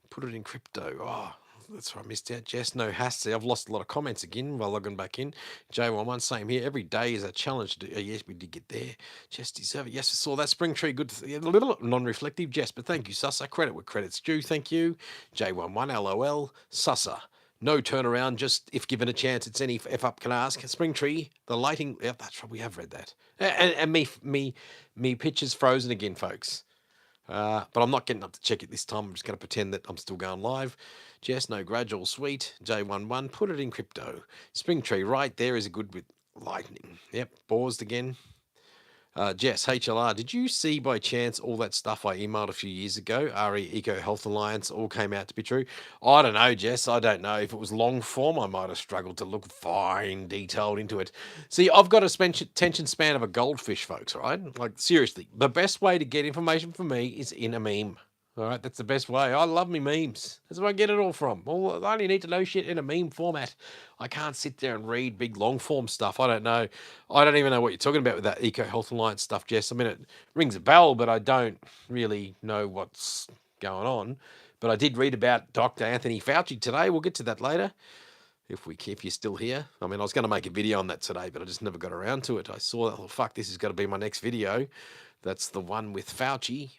Put it in crypto. Oh, that's where I missed out. Jess, no hasty. I've lost a lot of comments again while logging back in. J11, same here. Every day is a challenge. Yes, we did get there. Jess, deserve it. Yes, I saw that. Spring tree, good. A little non-reflective, Jess, but thank you, Sussa. Credit where credit's due. Thank you. J11, LOL. Sussa. No turnaround, just if given a chance, it's any F up can ask. Spring tree, the lighting. Yep, that's right. We have read that. And me picture's frozen again, folks. But I'm not getting up to check it this time. I'm just going to pretend that I'm still going live. Jess, no grudge, all sweet. J11, put it in crypto. Spring tree, right there is a good with lightning. Yep, paused again. Jess, HLR, did you see by chance all that stuff I emailed a few years ago? RE Eco Health Alliance all came out to be true. I don't know, Jess. I don't know. If it was long form, I might have struggled to look fine detailed into it. See, I've got a attention span of a goldfish, folks, right? Like, seriously, the best way to get information from me is in a meme. All right, that's the best way. I love me memes. That's where I get it all from. Well, I only need to know shit in a meme format. I can't sit there and read big long form stuff. I don't know. I don't even know what you're talking about with that Eco Health Alliance stuff, Jess. I mean, it rings a bell, but I don't really know what's going on. But I did read about Dr. Anthony Fauci today. We'll get to that later. If you're still here. I mean, I was going to make a video on that today, but I just never got around to it. I saw that. Oh, fuck, this is going to be my next video. That's the one with Fauci.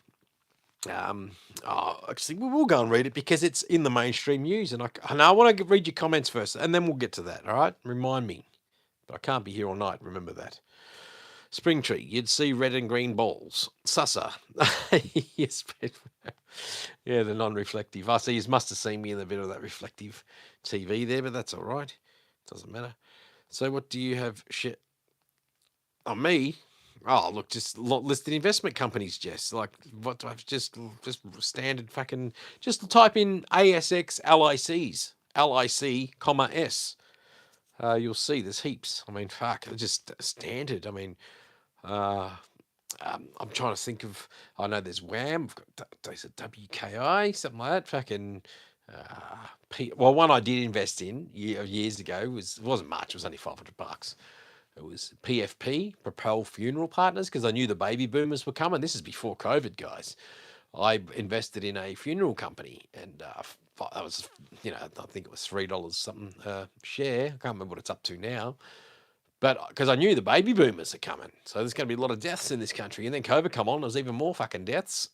Actually, we'll go and read it because it's in the mainstream news, and I want to read your comments first, and then we'll get to that. All right, remind me, but I can't be here all night. Remember that. Spring tree, you'd see red and green balls. Sussa, yes, yeah, the non-reflective. I see. You must have seen me in the bit of that reflective TV there, but that's all right. Doesn't matter. So, what do you have? Shit on me. Oh, look, just listed investment companies, Jess. Like, what do I have? Just standard fucking, just type in ASX LICs, LIC, comma S. You'll see there's heaps. I mean, fuck, they're just standard. I mean, I'm trying to think of, I know there's WAM, I've got there's a WKI, something like that. Fucking, well, one I did invest in years ago it wasn't much, it was only $500. It was PFP, Propel Funeral Partners, because I knew the baby boomers were coming. This is before COVID, guys. I invested in a funeral company, and that was, I think it was $3 something share. I can't remember what it's up to now. But because I knew the baby boomers are coming. So there's going to be a lot of deaths in this country. And then COVID come on, there's even more fucking deaths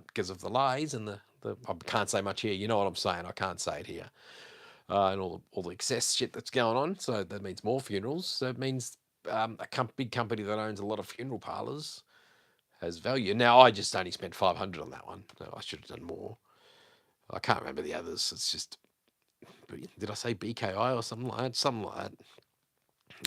because of the lies and the I can't say much here. You know what I'm saying? I can't say it here. And all the excess shit that's going on. So that means more funerals. So it means a big company that owns a lot of funeral parlors has value. Now, I just only spent $500 on that one. No, I should have done more. I can't remember the others. It's just, did I say BKI or something like that? Something like that.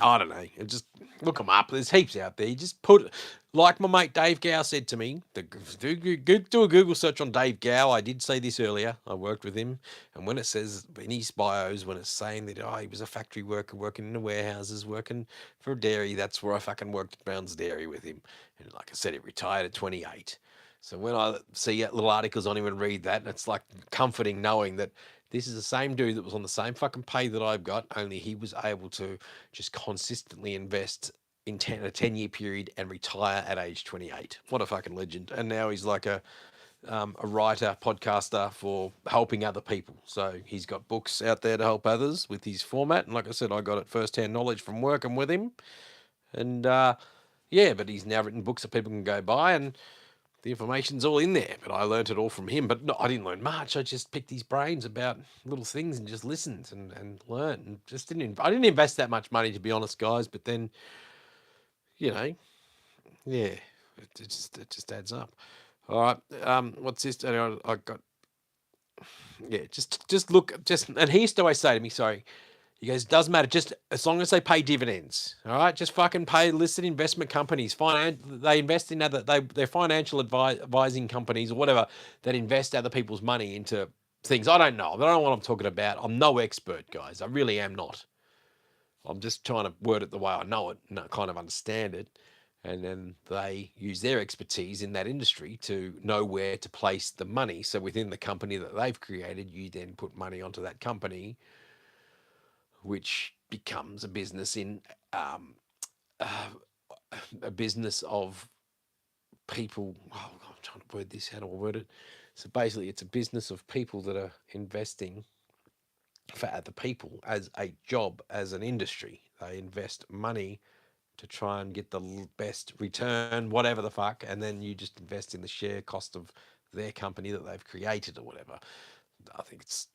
I don't know. Just look them up. There's heaps out there. You just put, like my mate Dave Gow said to me, do a Google search on Dave Gow. I did say this earlier. I worked with him. And when it says in his bios, when it's saying that, he was a factory worker working in the warehouses, working for a dairy, that's where I fucking worked at Brown's Dairy with him. And like I said, he retired at 28. So when I see little articles on him and read that, it's like comforting knowing that this is the same dude that was on the same fucking pay that I've got, only he was able to just consistently invest in a 10-year period and retire at age 28. What a fucking legend. And now he's like a writer, podcaster for helping other people. So he's got books out there to help others with his format. And like I said, I got it first-hand knowledge from working with him. And but he's now written books that people can go buy, and the information's all in there, but I learned it all from him. But no, I didn't learn much. I just picked his brains about little things and just listened and learned. And just I didn't invest that much money, to be honest, guys. But then, it just adds up. All right, what's this? Anyway, I got just look, and he used to always say to me, sorry, He goes, doesn't matter, just as long as they pay dividends, all right? Just fucking pay listed investment companies. They invest in they're financial advising companies or whatever that invest other people's money into things. I don't know. I don't know what I'm talking about. I'm no expert, guys. I really am not. I'm just trying to word it the way I know it and kind of understand it. And then they use their expertise in that industry to know where to place the money. So within the company that they've created, you then put money onto that company, which becomes a business a business of people. Oh, I'm trying to word this. How do I word it? So basically, it's a business of people that are investing for other people as a job, as an industry. They invest money to try and get the best return, whatever the fuck, and then you just invest in the share cost of their company that they've created or whatever. I think it's,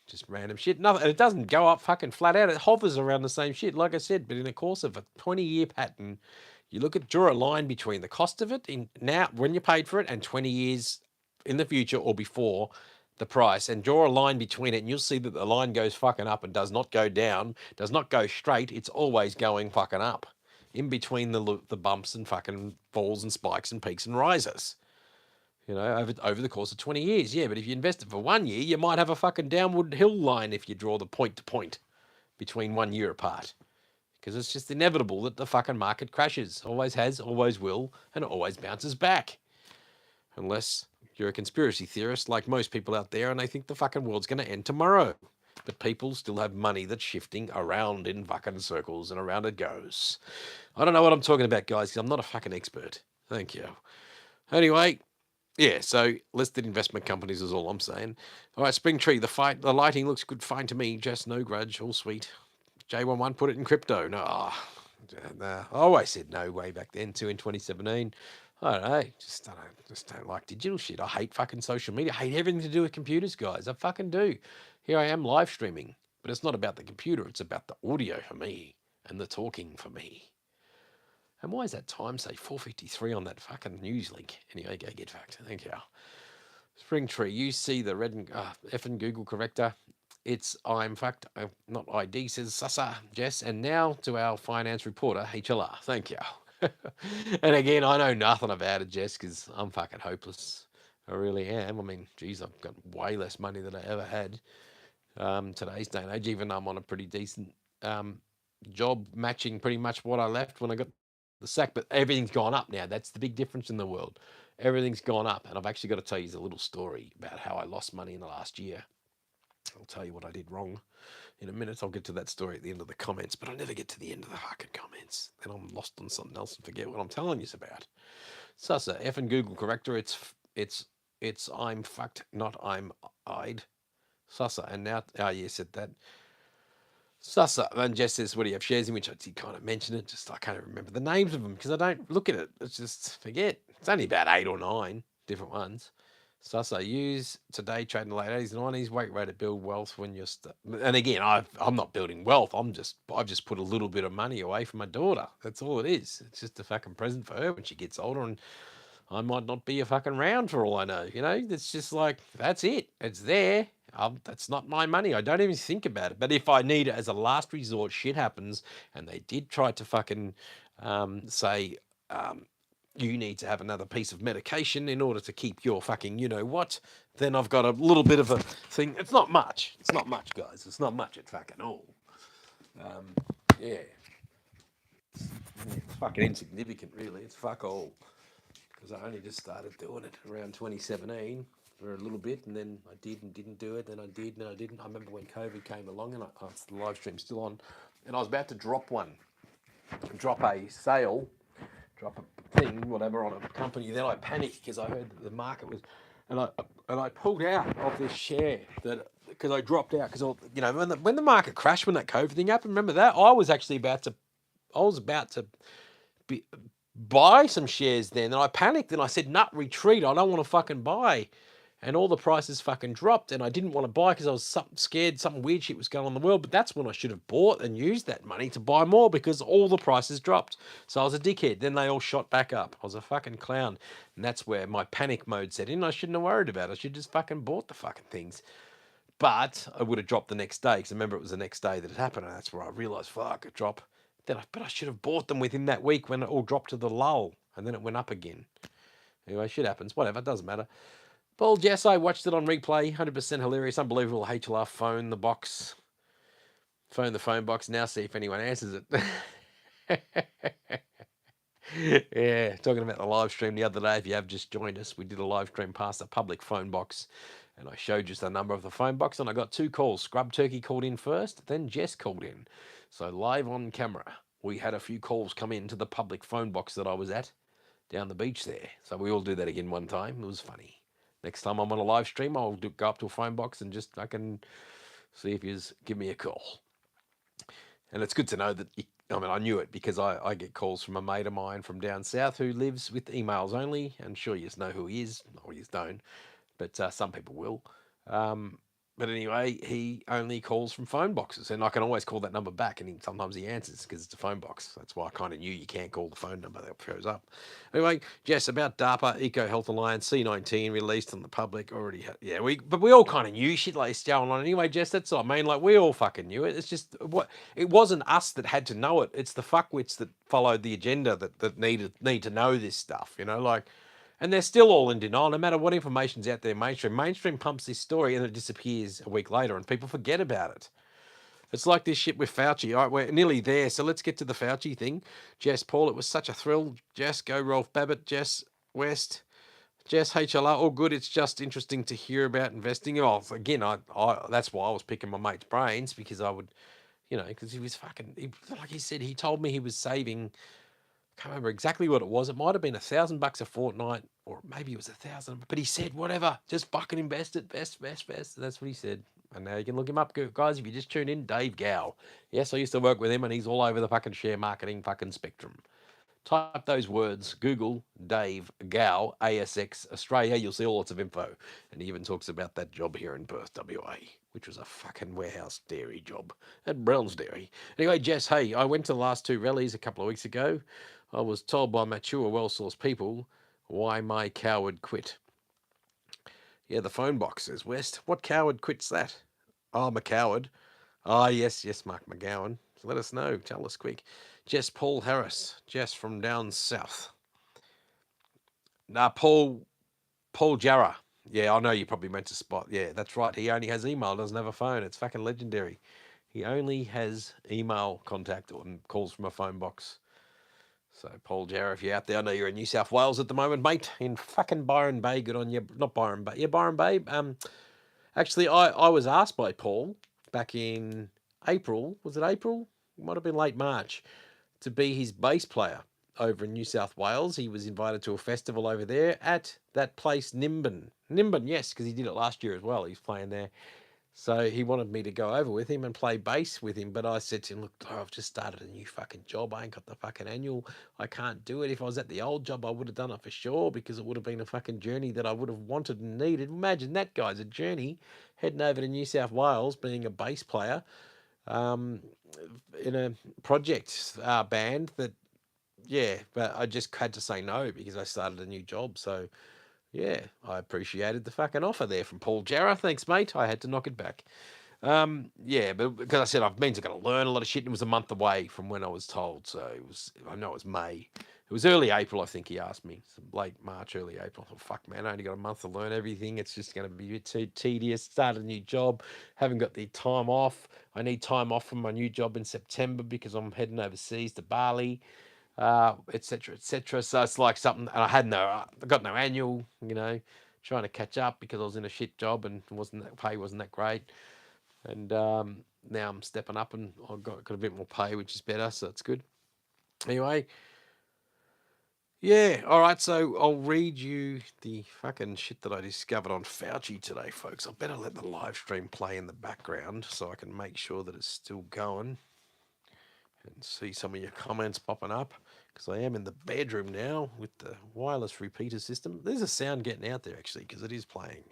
just random shit. Nothing. It doesn't go up fucking flat out. It hovers around the same shit, like I said. But in the course of a 20-year pattern, you draw a line between the cost of it in now when you paid for it and 20 years in the future or before the price, and draw a line between it, and you'll see that the line goes fucking up and does not go down, does not go straight. It's always going fucking up, in between the bumps and fucking falls and spikes and peaks and rises. Over the course of 20 years, yeah. But if you invest it for 1 year, you might have a fucking downward hill line if you draw the point to point between 1 year apart. Because it's just inevitable that the fucking market crashes. Always has, always will, and it always bounces back. Unless you're a conspiracy theorist like most people out there and they think the fucking world's going to end tomorrow. But people still have money that's shifting around in fucking circles, and around it goes. I don't know what I'm talking about, guys, because I'm not a fucking expert. Thank you. Anyway, yeah, so listed investment companies is all I'm saying. All right, Spring Tree, the lighting looks good, fine to me. Just no grudge, all sweet. J11 put it in crypto. No, I always said no way back then too in 2017. I don't know, just don't like digital shit. I hate fucking social media. I hate everything to do with computers, guys. I fucking do. Here I am live streaming, but it's not about the computer. It's about the audio for me and the talking for me. And why is that time say 4:53 on that fucking news link? Anyway, go get fucked. Thank you. Spring Tree, you see the red and effing Google corrector. It's I'm fucked, not ID, says Sasa, Jess. And now to our finance reporter, HLR. Thank you. And again, I know nothing about it, Jess, because I'm fucking hopeless. I really am. I mean, geez, I've got way less money than I ever had today's day and age, even though I'm on a pretty decent job matching pretty much what I left when I got the sack. But everything's gone up now. That's the big difference in the world. Everything's gone up. And I've actually got to tell you a little story about how I lost money in the last year. I'll tell you what I did wrong in a minute. I'll get to that story at the end of the comments, but I never get to the end of the fucking comments. Then I'm lost on something else and forget what I'm telling you about. Sasa, F and Google corrector. It's I'm fucked, not I'm eyed. Sasa, and now, yeah, said that. Sasa, and Jess says, what do you have shares in? Which I did kind of mention it. Just I can't remember the names of them because I don't look at it. It's just forget. It's only about 8 or 9 different ones. Sasa, use today trading the late 80s and 90s. Wait, way to build wealth when you're and again, I'm not building wealth. I've just put a little bit of money away for my daughter. That's all it is. It's just a fucking present for her when she gets older, and I might not be a fucking round for all I know. It's just like that's it. It's there. That's not my money. I don't even think about it. But if I need it as a last resort, shit happens, and they did try to fucking say. You need to have another piece of medication in order to keep your fucking what, then I've got a little bit of a thing. It's not much. It's not much, guys. It's not much at fucking all. Yeah. It's fucking insignificant, really. It's fuck all. Because I only just started doing it around 2017 for a little bit, and then I did and didn't do it, then I did and I didn't. I remember when COVID came along, and the live stream's still on, and I was about to drop a sale, drop a thing, whatever, on a company. Then I panicked because I heard that the market was, and I pulled out of this share because I dropped out because when the market crashed, when that COVID thing happened, remember that I was about to buy some shares then, and I panicked and I said, "Nut, retreat! I don't want to fucking buy." And all the prices fucking dropped, and I didn't want to buy because I was scared something weird shit was going on in the world. But that's when I should have bought and used that money to buy more because all the prices dropped. So I was a dickhead. Then they all shot back up. I was a fucking clown. And that's where my panic mode set in. I shouldn't have worried about it. I should have just fucking bought the fucking things. But I would have dropped the next day because remember it was the next day that it happened, and that's where I realised, fuck, it dropped. But I should have bought them within that week when it all dropped to the lull, and then it went up again. Anyway, shit happens. Whatever, doesn't matter. Paul Jess, I watched it on replay. 100% hilarious, unbelievable. HLR phone the box. Phone the phone box. Now see if anyone answers it. Yeah, talking about the live stream the other day. If you have just joined us, we did a live stream past a public phone box, and I showed just the number of the phone box, and I got 2 calls. Scrub Turkey called in first, then Jess called in. So live on camera, we had a few calls come into the public phone box that I was at down the beach there. So we all do that again one time. It was funny. Next time I'm on a live stream, I'll go up to a phone box and just fucking see if you give me a call. And it's good to know that, I knew it because I get calls from a mate of mine from down south who lives with emails only, and sure you know who he is, or you don't, but some people will. But anyway, he only calls from phone boxes, and I can always call that number back, and sometimes he answers because it's a phone box. That's why I kind of knew you can't call the phone number that shows up. Anyway, Jess, about DARPA Eco Health Alliance C19 released on the public already. But we all kind of knew shit like this going on anyway, Jess. That's what I mean. Like we all fucking knew it. It's just it wasn't us that had to know it. It's the fuckwits that followed the agenda that need to know this stuff. And they're still all in denial, no matter what information's out there mainstream. Mainstream pumps this story and it disappears a week later and people forget about it. It's like this shit with Fauci. All right, we're nearly there, so let's get to the Fauci thing. Jess, Paul, it was such a thrill. Jess, go Rolf Babbitt. Jess, West. Jess, HLR, all good. It's just interesting to hear about investing. Oh, again, that's why I was picking my mate's brains, because I would, because he was fucking, like he said, he told me he was saving, can't remember exactly what it was. It might have been $1,000 a fortnight, or maybe it was 1,000. But he said, whatever, just fucking invest it, best. That's what he said. And now you can look him up, guys. If you just tune in, Dave Gow. Yes, I used to work with him, and he's all over the fucking share marketing fucking spectrum. Type those words, Google Dave Gow, ASX Australia. You'll see all lots of info. And he even talks about that job here in Perth, WA, which was a fucking warehouse dairy job at Brown's Dairy. Anyway, Jess, hey, I went to the last 2 rallies a couple of weeks ago. I was told by mature, well-sourced people why my coward quit. Yeah, the phone box says, West, what coward quits that? Oh, I'm a coward. Ah, yes, Mark McGowan. So let us know. Tell us quick. Jess Paul Harris. Jess from down south. Paul Jarrah. Yeah, I know you probably meant to spot. Yeah, that's right. He only has email, doesn't have a phone. It's fucking legendary. He only has email contact and calls from a phone box. So, Paul Jarrah, if you're out there, I know you're in New South Wales at the moment, mate, in fucking Byron Bay. Good on you. Not Byron Bay. Yeah, Byron Bay. Actually, I was asked by Paul back in April. Was it April? It might have been late March, to be his bass player over in New South Wales. He was invited to a festival over there at that place, Nimbin. Nimbin, yes, because he did it last year as well. He's playing there. So he wanted me to go over with him and play bass with him. But I said to him, look, I've just started a new fucking job. I ain't got the fucking annual. I can't do it. If I was at the old job, I would have done it for sure, because it would have been a fucking journey that I would have wanted and needed. Imagine that, guys, a journey heading over to New South Wales, being a bass player in a project band that, yeah, but I just had to say no because I started a new job. So, yeah, I appreciated the fucking offer there from Paul Jarrah. Thanks, mate. I had to knock it back. Yeah, but because I said I've been going to learn a lot of shit, and it was a month away from when I was told. So I know it was May. It was early April, I think he asked me. Late March, early April. I thought, fuck, man, I only got a month to learn everything. It's just going to be a bit too tedious. Started a new job. Haven't got the time off. I need time off from my new job in September because I'm heading overseas to Bali, etc., etc. So it's like something, and I got no annual, trying to catch up because I was in a shit job and pay wasn't that great. And now I'm stepping up and I've got a bit more pay, which is better, so it's good. Anyway, yeah, all right, so I'll read you the fucking shit that I discovered on Fauci today, folks. I better let the live stream play in the background so I can make sure that it's still going and see some of your comments popping up, because I am in the bedroom now with the wireless repeater system. There's a sound getting out there, actually, because it is playing.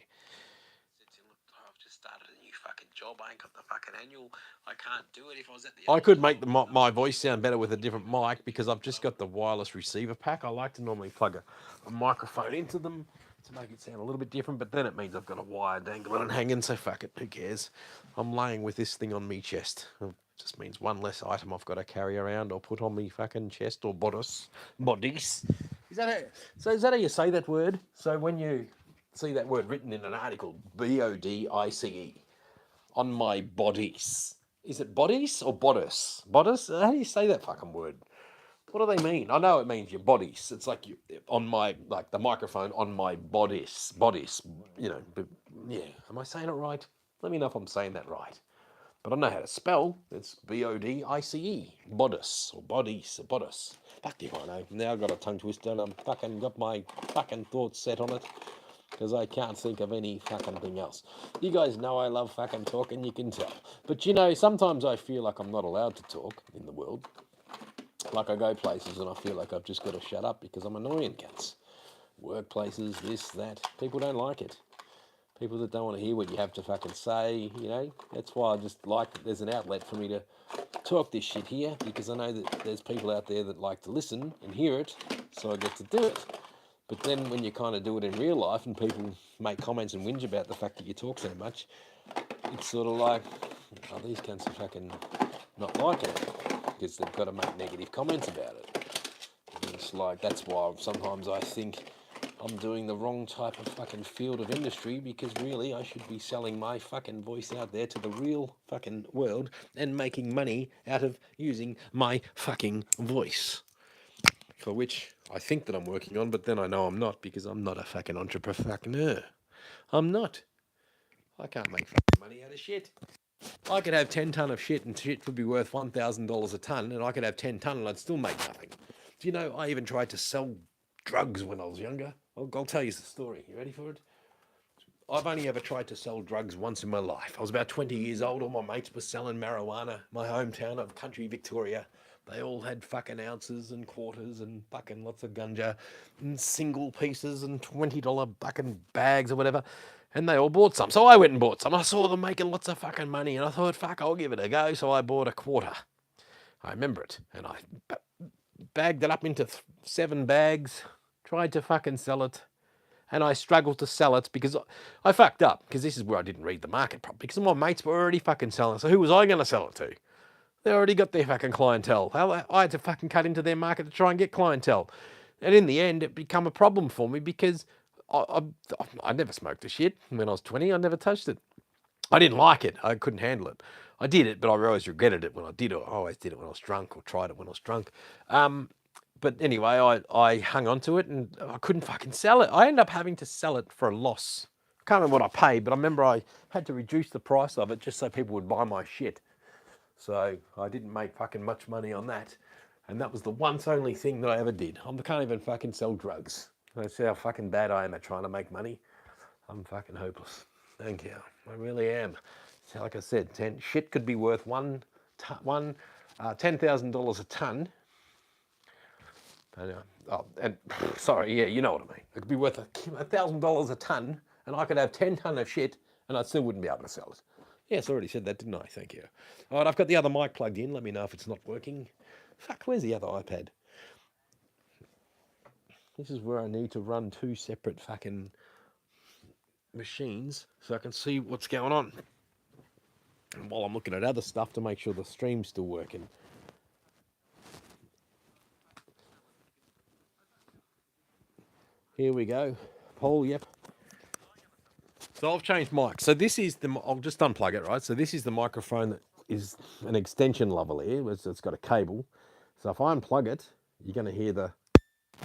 I've just started a new fucking job. I ain't got the fucking annual. I can't do it if I was at the... I could make my voice sound better with a different mic because I've just got the wireless receiver pack. I like to normally plug a microphone into them to make it sound a little bit different, but then it means I've got a wire dangling and hanging, so fuck it, who cares? I'm laying with this thing on me chest. It just means one less item I've got to carry around or put on me fucking chest or bodice. Bodice. Is that how you say that word? So when you see that word written in an article, BODICE, on my bodice. Is it bodice or bodice? Bodice? How do you say that fucking word? What do they mean? I know it means your bodice. It's like you on my, like the microphone on my bodice. Bodice, you know. But yeah, am I saying it right? Let me know if I'm saying that right. But I don't know how to spell. It's BODICE. Bodice or bodice or bodice. Fuck if I know. Now I've got a tongue twister and I'm fucking got my fucking thoughts set on it because I can't think of any fucking thing else. You guys know I love fucking talking, you can tell. But you know, sometimes I feel like I'm not allowed to talk in the world. Like I go places and I feel like I've just got to shut up because I'm annoying cats. Workplaces, this, that. People don't like it. People that don't want to hear what you have to fucking say, you know. That's why I just like that there's an outlet for me to talk this shit here because I know that there's people out there that like to listen and hear it, so I get to do it. But then when you kind of do it in real life and people make comments and whinge about the fact that you talk so much, it's sort of like, oh, these cunts are fucking not liking it because they've got to make negative comments about it. And it's like, that's why sometimes I think I'm doing the wrong type of fucking field of industry because really I should be selling my fucking voice out there to the real fucking world and making money out of using my fucking voice. For which I think that I'm working on, but then I know I'm not because I'm not a fucking entrepreneur. I'm not. I can't make fucking money out of shit. I could have 10 ton of shit and shit would be worth $1,000 a ton, and I could have 10 ton and I'd still make nothing. Do you know, I even tried to sell drugs when I was younger. I'll tell you the story. You ready for it? I've only ever tried to sell drugs once in my life. I was about 20 years old. All my mates were selling marijuana. My hometown of country Victoria. They all had fucking ounces and quarters and fucking lots of gunja and single pieces and $20 fucking bags or whatever. And they all bought some. So I went and bought some. I saw them making lots of fucking money and I thought, fuck, I'll give it a go. So I bought a quarter. I remember it. And I bagged it up into 7 bags, tried to fucking sell it. And I struggled to sell it because I fucked up, because this is where I didn't read the market properly, because my mates were already fucking selling. So who was I going to sell it to? They already got their fucking clientele. I had to fucking cut into their market to try and get clientele. And in the end, it became a problem for me because I never smoked the shit. When I was 20, I never touched it. I didn't like it. I couldn't handle it. I did it, but I always regretted it when I did it. I always did it when I was drunk or tried it when I was drunk. But anyway, I hung on to it and I couldn't fucking sell it. I ended up having to sell it for a loss. I can't remember what I paid, but I remember I had to reduce the price of it just so people would buy my shit. So I didn't make fucking much money on that. And that was the once only thing that I ever did. I can't even fucking sell drugs. That's how fucking bad I am at trying to make money. I'm fucking hopeless. Thank you. I really am. So like I said, shit could be worth $10,000 a ton. Sorry, yeah, you know what I mean. It could be worth $1,000 a ton, and I could have 10 ton of shit, and I still wouldn't be able to sell it. Yes, I already said that, didn't I? Thank you. All right, I've got the other mic plugged in. Let me know if it's not working. Fuck, where's the other iPad? This is where I need to run 2 separate fucking machines so I can see what's going on. And while I'm looking at other stuff to make sure the stream's still working. Here we go. Paul, yep. So I've changed mics. So this is I'll just unplug it, right? So this is the microphone that is an extension lavalier. It's got a cable. So if I unplug it, you're going to hear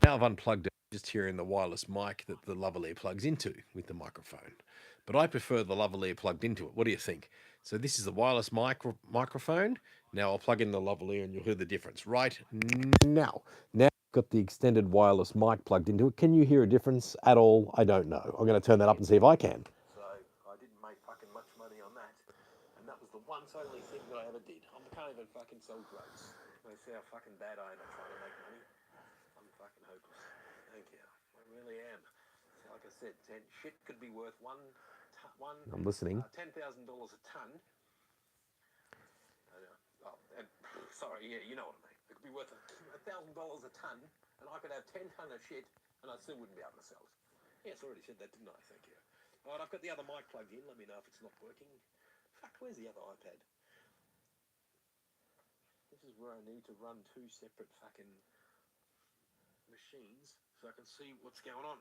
now I've unplugged it, just hearing the wireless mic that the lavalier plugs into with the microphone. But I prefer the lavalier plugged into it. What do you think? So this is the wireless microphone. Now I'll plug in the lavalier and you'll hear the difference. Right now. Now I've got the extended wireless mic plugged into it. Can you hear a difference at all? I don't know. I'm going to turn that up and see if I can. So I didn't make fucking much money on that. And that was the once only thing that I ever did. I can't even fucking sell drugs. They see how fucking bad I am at trying to make money. I'm fucking hopeless. Thank you. I really am. So like I said, shit could be worth I'm listening. $10,000 a ton. Sorry, yeah, you know what I mean. It could be worth $1,000 a ton, and I could have 10 ton of shit, and I still wouldn't be able to sell it. Yes, I already said that, didn't I? Thank you. All right, I've got the other mic plugged in. Let me know if it's not working. Fuck, where's the other iPad? This is where I need to run two separate fucking machines so I can see what's going on.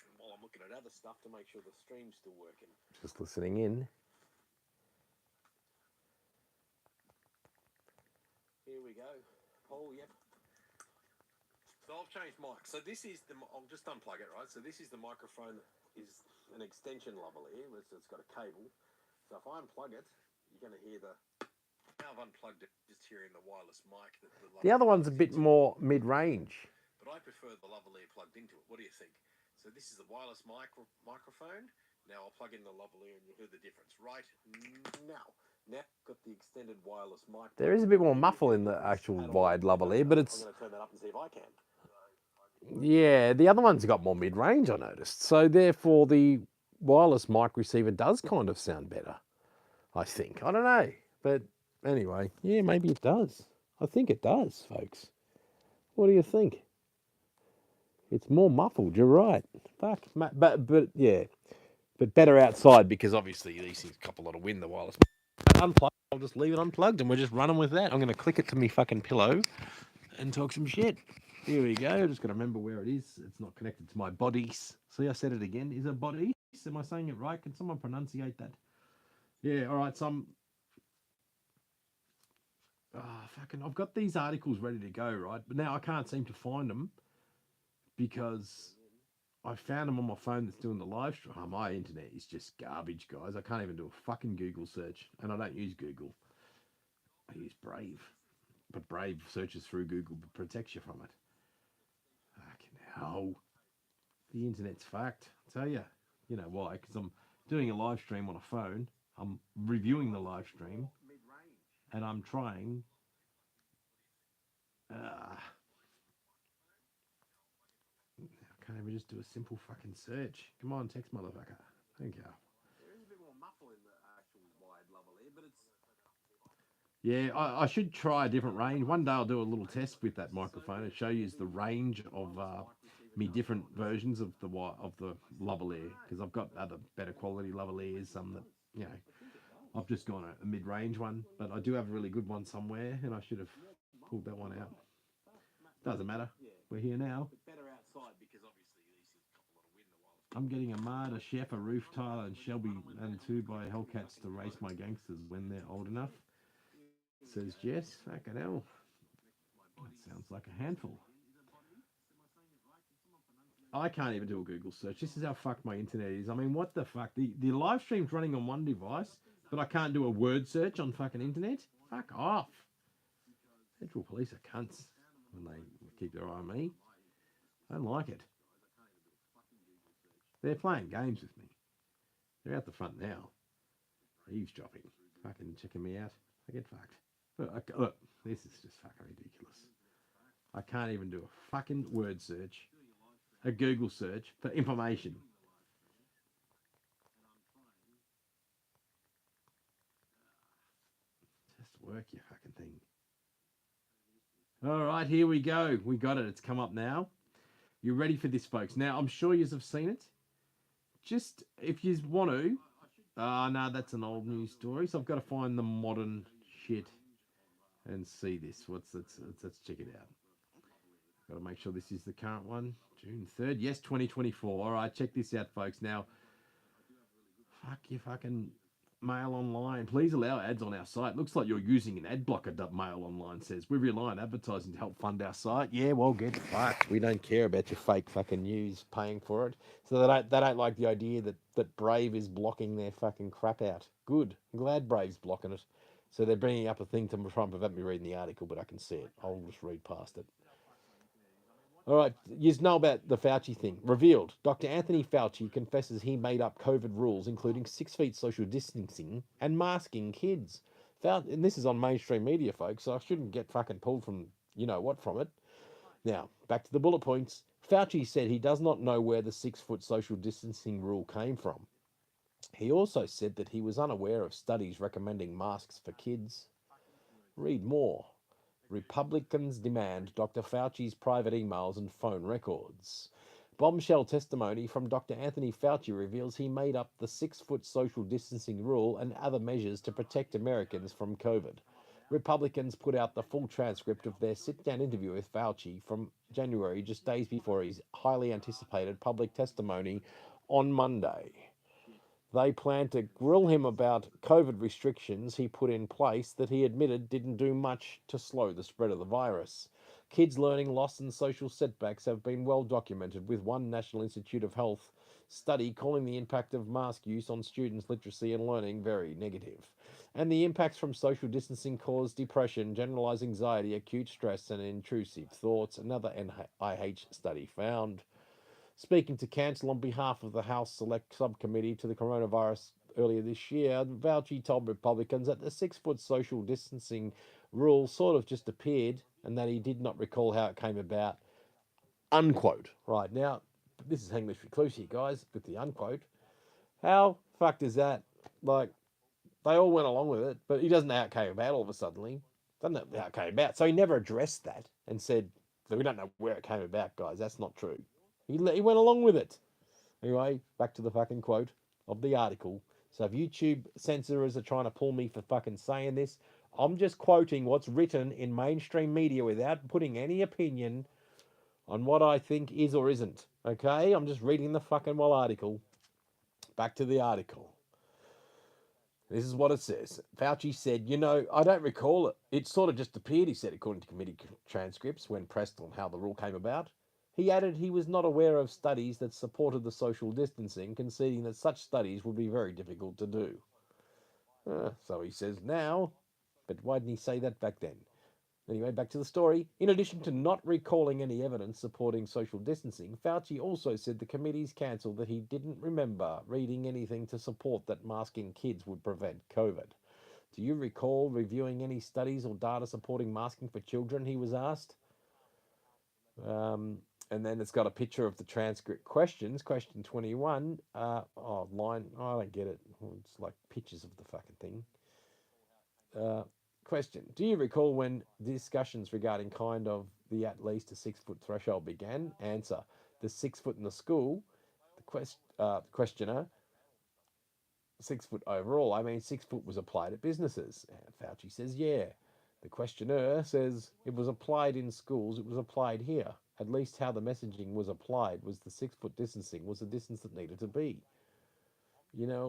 And while I'm looking at other stuff to make sure the stream's still working. Just listening in. Here we go. Oh, yep. So I've changed mics. So this is the, I'll just unplug it, right? So this is the microphone that is an extension lavalier. It's got a cable. So if I unplug it, you're going to hear the, now I've unplugged it, just hearing the wireless mic. The other one's a bit more mid-range. But I prefer the lavalier plugged into it. What do you think? So this is the wireless microphone. Now I'll plug in the lavalier and you'll hear the difference. Right now. Now I've got the extended wireless mic. There is a bit more muffle in the actual wide lavalier, but it's... I'm going to turn that up and see if I can. Yeah, the other one's got more mid-range, I noticed. So therefore the wireless mic receiver does kind of sound better, I think. I don't know. But anyway, yeah, maybe it does. I think it does, folks. What do you think? It's more muffled, you're right. Fuck, but yeah. But better outside because obviously these things cop a lot of wind, the wireless. Unplugged, I'll just leave it unplugged and we're just running with that. I'm going to click it to me fucking pillow and talk some shit. Here we go. Just got to remember where it is. It's not connected to my bodies. See, I said it again. Is it bodies? Am I saying it right? Can someone pronunciate that? Yeah, all right. So I'm... fucking, I've got these articles ready to go, right? But now I can't seem to find them because I found them on my phone that's doing the live stream. Oh, my internet is just garbage, guys. I can't even do a fucking Google search. And I don't use Google. I use Brave. But Brave searches through Google but protects you from it. Fucking hell. The internet's fucked. I tell you. You know why? Because I'm doing a live stream on a phone. I'm reviewing the live stream. And I'm trying... can't even just do a simple fucking search. Come on, text motherfucker. Thank you. There is a bit more muffle in the actual wide lavalier, but it's... Yeah, I should try a different range. One day I'll do a little test with that microphone and show you the range of me different versions of the lavalier, because I've got other better quality lavaliers, some that, you know, I've just gone a mid-range one, but I do have a really good one somewhere, and I should have pulled that one out. Doesn't matter. We're here now. I'm getting a Marder, Chef, a Roof Tyler, and Shelby, and 2 by Hellcats to race my gangsters when they're old enough. Says Jess. Fucking hell. That sounds like a handful. I can't even do a Google search. This is how fucked my internet is. I mean, what the fuck? The live stream's running on one device, but I can't do a word search on fucking internet? Fuck off. Federal police are cunts when they keep their eye on me. I don't like it. They're playing games with me. They're out the front now. Eavesdropping. Fucking checking me out. I get fucked. Look, this is just fucking ridiculous. I can't even do a fucking word search, a Google search for information. Just work your fucking thing. All right, here we go. We got it. It's come up now. You ready for this, folks? Now, I'm sure you have seen it. Just, if you want to... no, that's an old news story. So I've got to find the modern shit and see this. Let's check it out. Got to make sure this is the current one. June 3rd. Yes, 2024. All right, check this out, folks. Now, fuck your fucking Mail Online. Please allow ads on our site. Looks like you're using an ad blocker, Mail Online says. We rely on advertising to help fund our site. Yeah, well, get fucked. We don't care about your fake fucking news paying for it. So they don't like the idea that Brave is blocking their fucking crap out. Good. I'm glad Brave's blocking it. So they're bringing up a thing to try and prevent me reading the article, but I can see it. I'll just read past it. All right, you know about the Fauci thing. Revealed, Dr. Anthony Fauci confesses he made up COVID rules, including 6 feet social distancing and masking kids. And this is on mainstream media, folks, so I shouldn't get fucking pulled from you-know-what from it. Now, back to the bullet points. Fauci said he does not know where the 6-foot social distancing rule came from. He also said that he was unaware of studies recommending masks for kids. Read more. Republicans demand Dr. Fauci's private emails and phone records. Bombshell testimony from Dr. Anthony Fauci reveals he made up the 6 foot social distancing rule and other measures to protect Americans from COVID. Republicans put out the full transcript of their sit down interview with Fauci from January, just days before his highly anticipated public testimony on Monday. They plan to grill him about COVID restrictions he put in place that he admitted didn't do much to slow the spread of the virus. Kids' learning loss and social setbacks have been well documented, with one National Institute of Health study calling the impact of mask use on students' literacy and learning very negative. And the impacts from social distancing cause depression, generalized anxiety, acute stress, and intrusive thoughts, another NIH study found. Speaking to Cancel on behalf of the House Select Subcommittee to the coronavirus earlier this year, Fauci told Republicans that the 6 foot social distancing rule sort of just appeared and that he did not recall how it came about. Unquote. Right, now, this is English Recluse here, guys, with the unquote. How fucked is that? Like, they all went along with it, but he doesn't know how it came about all of a sudden. Doesn't know how it came about. So he never addressed that and said, we don't know where it came about, guys. That's not true. He went along with it. Anyway, back to the fucking quote of the article. So if YouTube censorers are trying to pull me for fucking saying this, I'm just quoting what's written in mainstream media without putting any opinion on what I think is or isn't. Okay? I'm just reading the fucking well article. Back to the article. This is what it says. Fauci said, I don't recall it. It sort of just appeared, he said, according to committee transcripts, when pressed on how the rule came about. He added he was not aware of studies that supported the social distancing, conceding that such studies would be very difficult to do. So he says now, but why didn't he say that back then? Anyway, back to the story. In addition to not recalling any evidence supporting social distancing, Fauci also said the committee's cancelled that he didn't remember reading anything to support that masking kids would prevent COVID. Do you recall reviewing any studies or data supporting masking for children, he was asked. And then it's got a picture of the transcript questions. Question 21. I don't get it. It's like pictures of the fucking thing. Question. Do you recall when discussions regarding kind of the at least a 6 foot threshold began? Answer. The 6 foot in the school. The questioner. 6 foot overall. I mean, 6 foot was applied at businesses. And Fauci says, yeah. The questioner says it was applied in schools. It was applied here. At least how the messaging was applied was the 6 foot distancing was the distance that needed to be.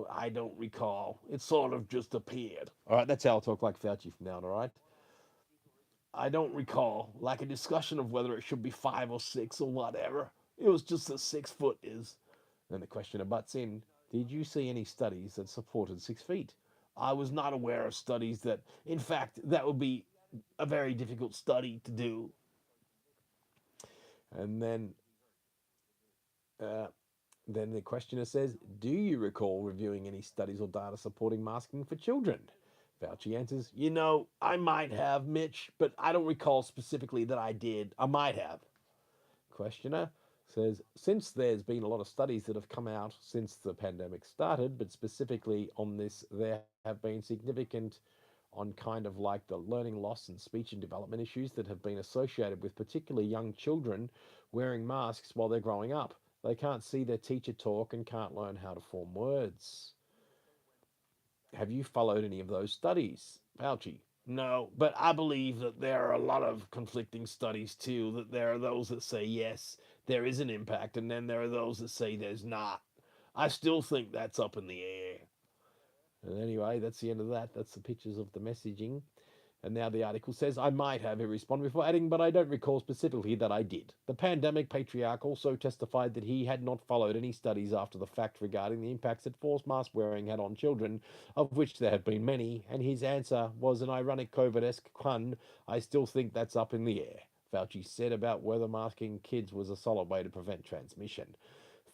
I don't recall. It sort of just appeared. All right, that's how I'll talk like Fauci from now on, all right? I don't recall, like a discussion of whether it should be 5 or 6 or whatever. It was just that 6 foot is. Then the questioner butts in. Did you see any studies that supported 6 feet? I was not aware of studies that, in fact, that would be a very difficult study to do. And then the questioner says, do you recall reviewing any studies or data supporting masking for children? Fauci answers, I might have, Mitch, but I don't recall specifically that I did. I might have. Questioner says, since there's been a lot of studies that have come out since the pandemic started, but specifically on this, there have been significant on kind of like the learning loss and speech and development issues that have been associated with particularly young children wearing masks while they're growing up. They can't see their teacher talk and can't learn how to form words. Have you followed any of those studies? Fauci. No, but I believe that there are a lot of conflicting studies too, that there are those that say yes, there is an impact, and then there are those that say there's not. I still think that's up in the air. And anyway, that's the end of that. That's the pictures of the messaging. And now the article says, I might have, he responded before adding, but I don't recall specifically that I did. The pandemic patriarch also testified that he had not followed any studies after the fact regarding the impacts that forced mask wearing had on children, of which there have been many, and his answer was an ironic COVID-esque pun. I still think that's up in the air. Fauci said about whether masking kids was a solid way to prevent transmission.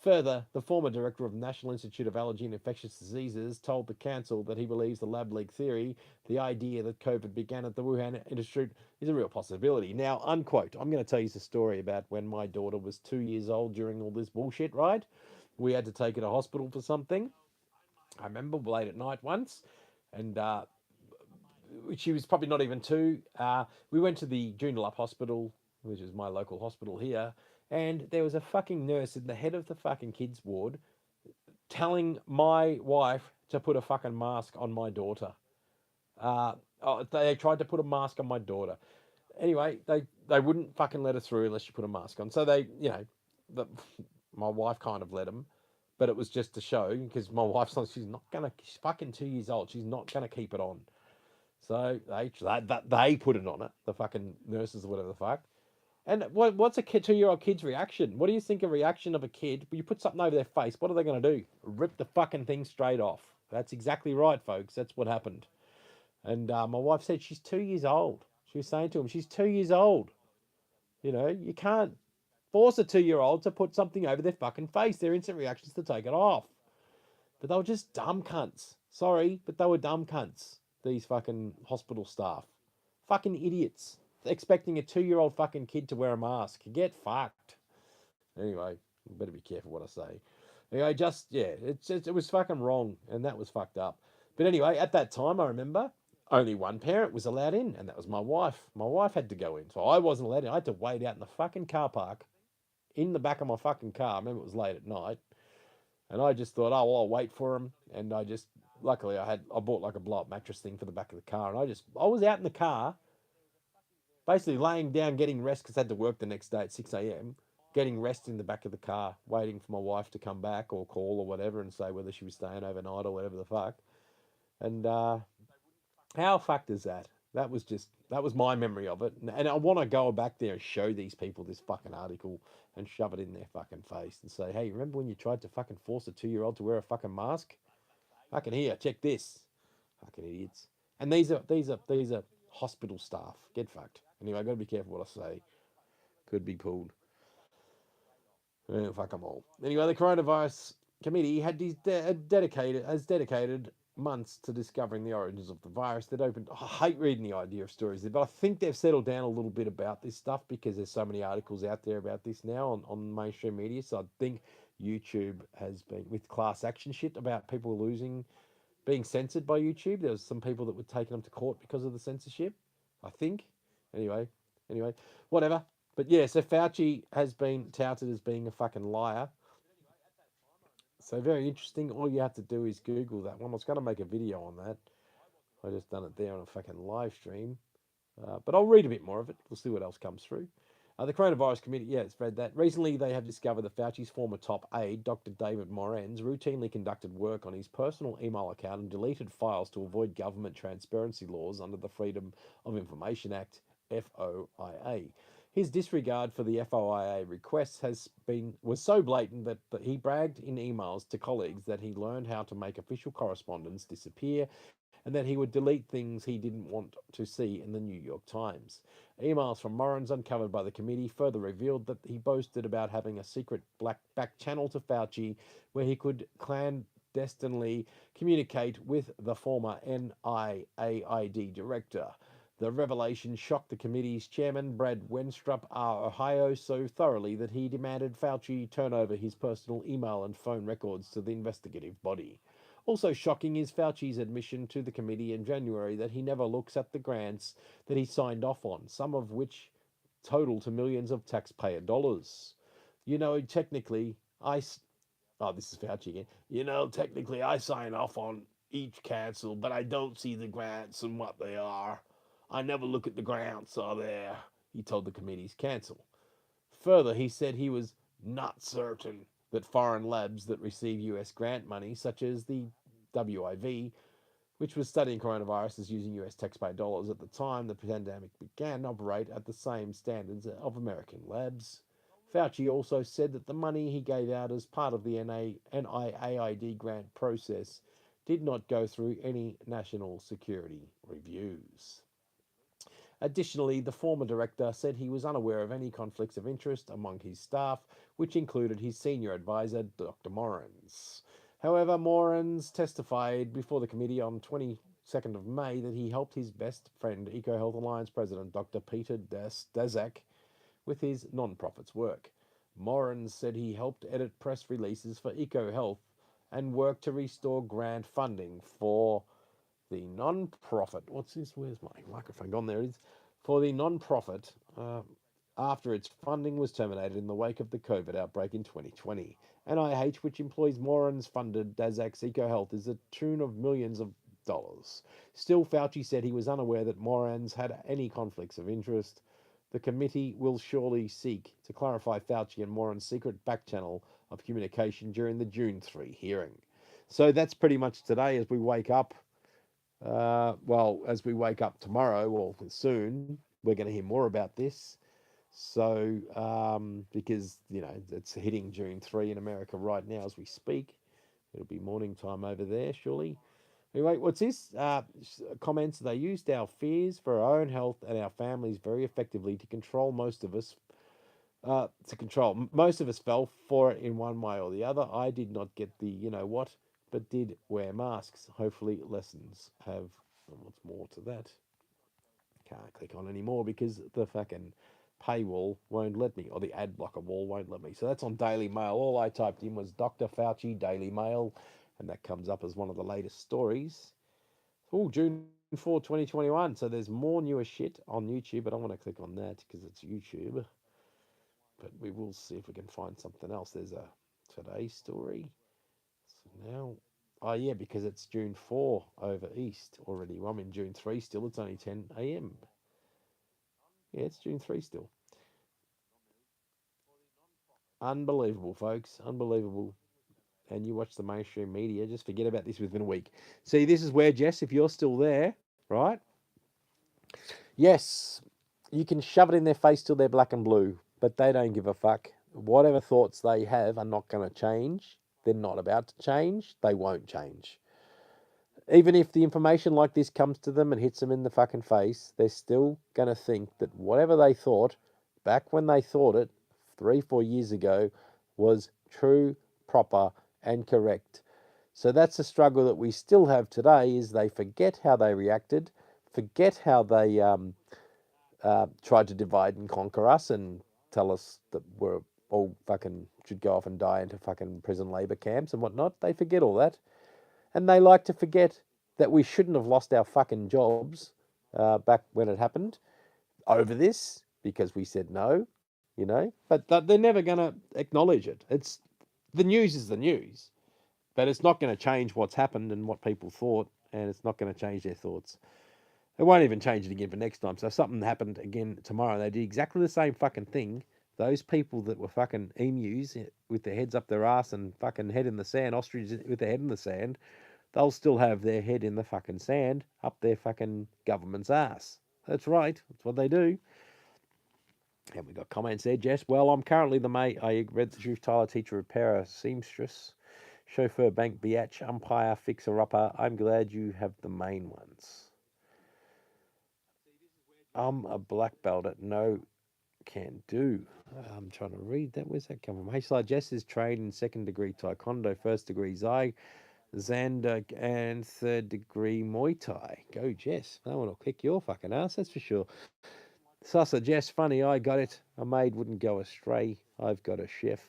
Further, the former director of the National Institute of Allergy and Infectious Diseases told the council that he believes the lab leak theory, the idea that COVID began at the Wuhan Institute, is a real possibility. Now, unquote, I'm going to tell you the story about when my daughter was 2 years old during all this bullshit, right? We had to take her to hospital for something. I remember late at night once, and she was probably not even 2. We went to the Joondalup Hospital, which is my local hospital here, And there was a fucking nurse in the head of the fucking kids ward telling my wife to put a fucking mask on my daughter. They tried to put a mask on my daughter. Anyway, they wouldn't fucking let her through unless she put a mask on. So they, the, my wife kind of let them, but it was just to show because my wife's like, she's fucking 2 years old. She's not gonna keep it on. So they put it on it. The fucking nurses or whatever the fuck. And what's a 2-year-old kid's reaction? What do you think a reaction of a kid? You put something over their face. What are they going to do? Rip the fucking thing straight off. That's exactly right, folks. That's what happened. And my wife said she's 2 years old. She was saying to him, she's 2 years old. You can't force a 2-year-old to put something over their fucking face. Their instant reaction is to take it off. But they were just dumb cunts. Sorry, but they were dumb cunts. These fucking hospital staff. Fucking idiots. Expecting a 2-year-old fucking kid to wear a mask. Get fucked. Anyway, better be careful what I say. Anyway, it was fucking wrong, and that was fucked up. But anyway, at that time, I remember only one parent was allowed in, and that was my wife. My wife had to go in, so I wasn't allowed in. I had to wait out in the fucking car park, in the back of my fucking car. I remember it was late at night, and I just thought, oh, well, I'll wait for him. And luckily, I bought like a blow-up mattress thing for the back of the car, and I was out in the car, basically laying down, getting rest because I had to work the next day at 6 a.m., getting rest in the back of the car, waiting for my wife to come back or call or whatever and say whether she was staying overnight or whatever the fuck. And how fucked is that? That was my memory of it. And I want to go back there and show these people this fucking article and shove it in their fucking face and say, hey, remember when you tried to fucking force a 2-year-old to wear a fucking mask? Fucking here, check this. Fucking idiots. And these are hospital staff. Get fucked. Anyway, I got to be careful what I say. Could be pulled. Fuck them all. Anyway, the coronavirus committee has dedicated months to discovering the origins of the virus. I hate reading the idea of stories, but I think they've settled down a little bit about this stuff because there's so many articles out there about this now on mainstream media. So I think YouTube has been with class action shit about people being censored by YouTube. There was some people that were taking them to court because of the censorship, I think. Anyway, whatever. But yeah, so Fauci has been touted as being a fucking liar. So very interesting. All you have to do is Google that one. I was going to make a video on that. I just done it there on a fucking live stream. But I'll read a bit more of it. We'll see what else comes through. The coronavirus committee, it's read that. Recently, they have discovered that Fauci's former top aide, Dr. David Morens, routinely conducted work on his personal email account and deleted files to avoid government transparency laws under the Freedom of Information Act, FOIA. His disregard for the FOIA requests was so blatant that he bragged in emails to colleagues that he learned how to make official correspondence disappear and that he would delete things he didn't want to see in the New York Times. Emails from Morens uncovered by the committee further revealed that he boasted about having a secret black back channel to Fauci where he could clandestinely communicate with the former NIAID director. The revelation shocked the committee's chairman, Brad Wenstrup, Ohio, so thoroughly that he demanded Fauci turn over his personal email and phone records to the investigative body. Also shocking is Fauci's admission to the committee in January that he never looks at the grants that he signed off on, some of which total to millions of taxpayer dollars. Technically, this is Fauci again. Technically I sign off on each cancel, but I don't see the grants and what they are. I never look at the grants are there, he told the committee's counsel. Further, he said he was not certain that foreign labs that receive US grant money, such as the WIV, which was studying coronaviruses using US taxpayer dollars at the time the pandemic began, operate at the same standards of American labs. Fauci also said that the money he gave out as part of the NIAID grant process did not go through any national security reviews. Additionally, the former director said he was unaware of any conflicts of interest among his staff, which included his senior advisor, Dr. Morens. However, Morens testified before the committee on 22nd of May that he helped his best friend, EcoHealth Alliance President Dr. Peter Daszak, with his non-profit's work. Morens said he helped edit press releases for EcoHealth and worked to restore grant funding for the non-profit. What's this? Where's my microphone gone? There it is. For the non-profit
after its funding was terminated in the wake of the COVID outbreak in 2020. NIH, which employs morons funded Daszak's EcoHealth, is a tune of millions of dollars. Still, Fauci said he was unaware that Morans had any conflicts of interest. The committee will surely seek to clarify Fauci and Moran's secret back channel of communication during the June 3 hearing. So that's pretty much today as we wake up. As we wake up tomorrow or soon, we're going to hear more about this. So, because, it's hitting June 3 in America right now as we speak. It'll be morning time over there, surely. Anyway, what's this? Comments, they used our fears for our own health and our families very effectively to control most of us. Most of us fell for it in one way or the other. I did not get the what, but did wear masks. Hopefully, lessons have. What's more to that? Can't click on anymore because the fucking paywall won't let me, or the ad blocker wall won't let me. So that's on Daily Mail. All I typed in was Dr. Fauci Daily Mail, and that comes up as one of the latest stories. Oh, June 4, 2021. So there's more newer shit on YouTube, but I want to click on that because it's YouTube. But we will see if we can find something else. There's a Today story. So now, oh yeah, because it's June 4 over East already. Well, I'm in June 3 still. It's only 10 a.m. Yeah, it's June 3 still. Unbelievable, folks. Unbelievable. And you watch the mainstream media, just forget about this within a week. See, this is where, Jess, if you're still there, right? Yes, you can shove it in their face till they're black and blue, but they don't give a fuck. Whatever thoughts they have are not going to change. They're not about to change. They won't change. Even if the information like this comes to them and hits them in the fucking face, they're still going to think that whatever they thought back when they thought it 3-4 years ago was true, proper, and correct. So that's the struggle that we still have today is they forget how they reacted, forget how they tried to divide and conquer us and tell us that we're all fucking should go off and die into fucking prison labor camps and whatnot. They forget all that. And they like to forget that we shouldn't have lost our fucking jobs back when it happened over this because we said no, But they're never going to acknowledge it. It's the news is the news, but it's not going to change what's happened and what people thought, and it's not going to change their thoughts. It won't even change it again for next time. So if something happened again tomorrow, they did exactly the same fucking thing. Those people that were fucking emus with their heads up their ass and fucking head in the sand, ostriches with their head in the sand, they'll still have their head in the fucking sand up their fucking government's ass. That's right. That's what they do. And we got comments there, Jess. Well, I'm currently the mate. I read the truth, Tyler, teacher, repairer, seamstress, chauffeur, bank, biatch, umpire, fixer-upper. I'm glad you have the main ones. I'm a black belt at no can do. I'm trying to read that. Where's that come from? Hey, Jess is trained in second degree Taekwondo, first degree Zai, Xander, and third degree Muay Thai. Go, Jess. No one will kick your fucking ass, that's for sure. Sasa, Jess, funny, I got it. A maid wouldn't go astray. I've got a chef.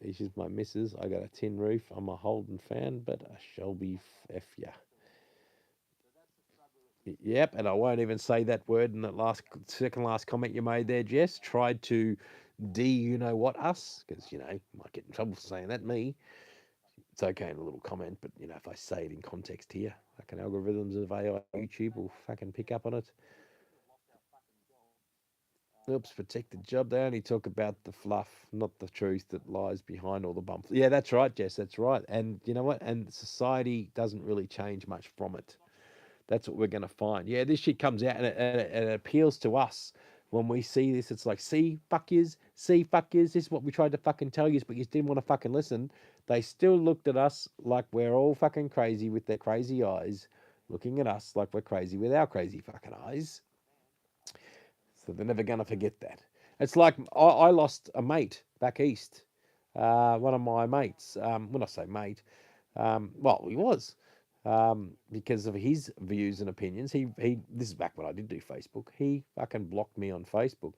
This is my missus. I got a tin roof. I'm a Holden fan, but a Shelby F ya. Yep, and I won't even say that word in that second last comment you made there, Jess. Tried to you know what us, because might get in trouble for saying that. Me, it's okay in a little comment, but if I say it in context here, fucking algorithms of AI YouTube will fucking pick up on it. Oops, protect the job. They only talk about the fluff, not the truth that lies behind all the bumps. Yeah, that's right, Jess. That's right. And you know what? And society doesn't really change much from it. That's what we're going to find. Yeah, this shit comes out and it appeals to us when we see this. It's like, see, fuck yous, this is what we tried to fucking tell you, but you didn't want to fucking listen. They still looked at us like we're all fucking crazy with their crazy eyes, looking at us like we're crazy with our crazy fucking eyes. So they're never going to forget that. It's like I lost a mate back east. One of my mates, when I say mate, well, he was. Because of his views and opinions. He this is back when I did do Facebook. He fucking blocked me on Facebook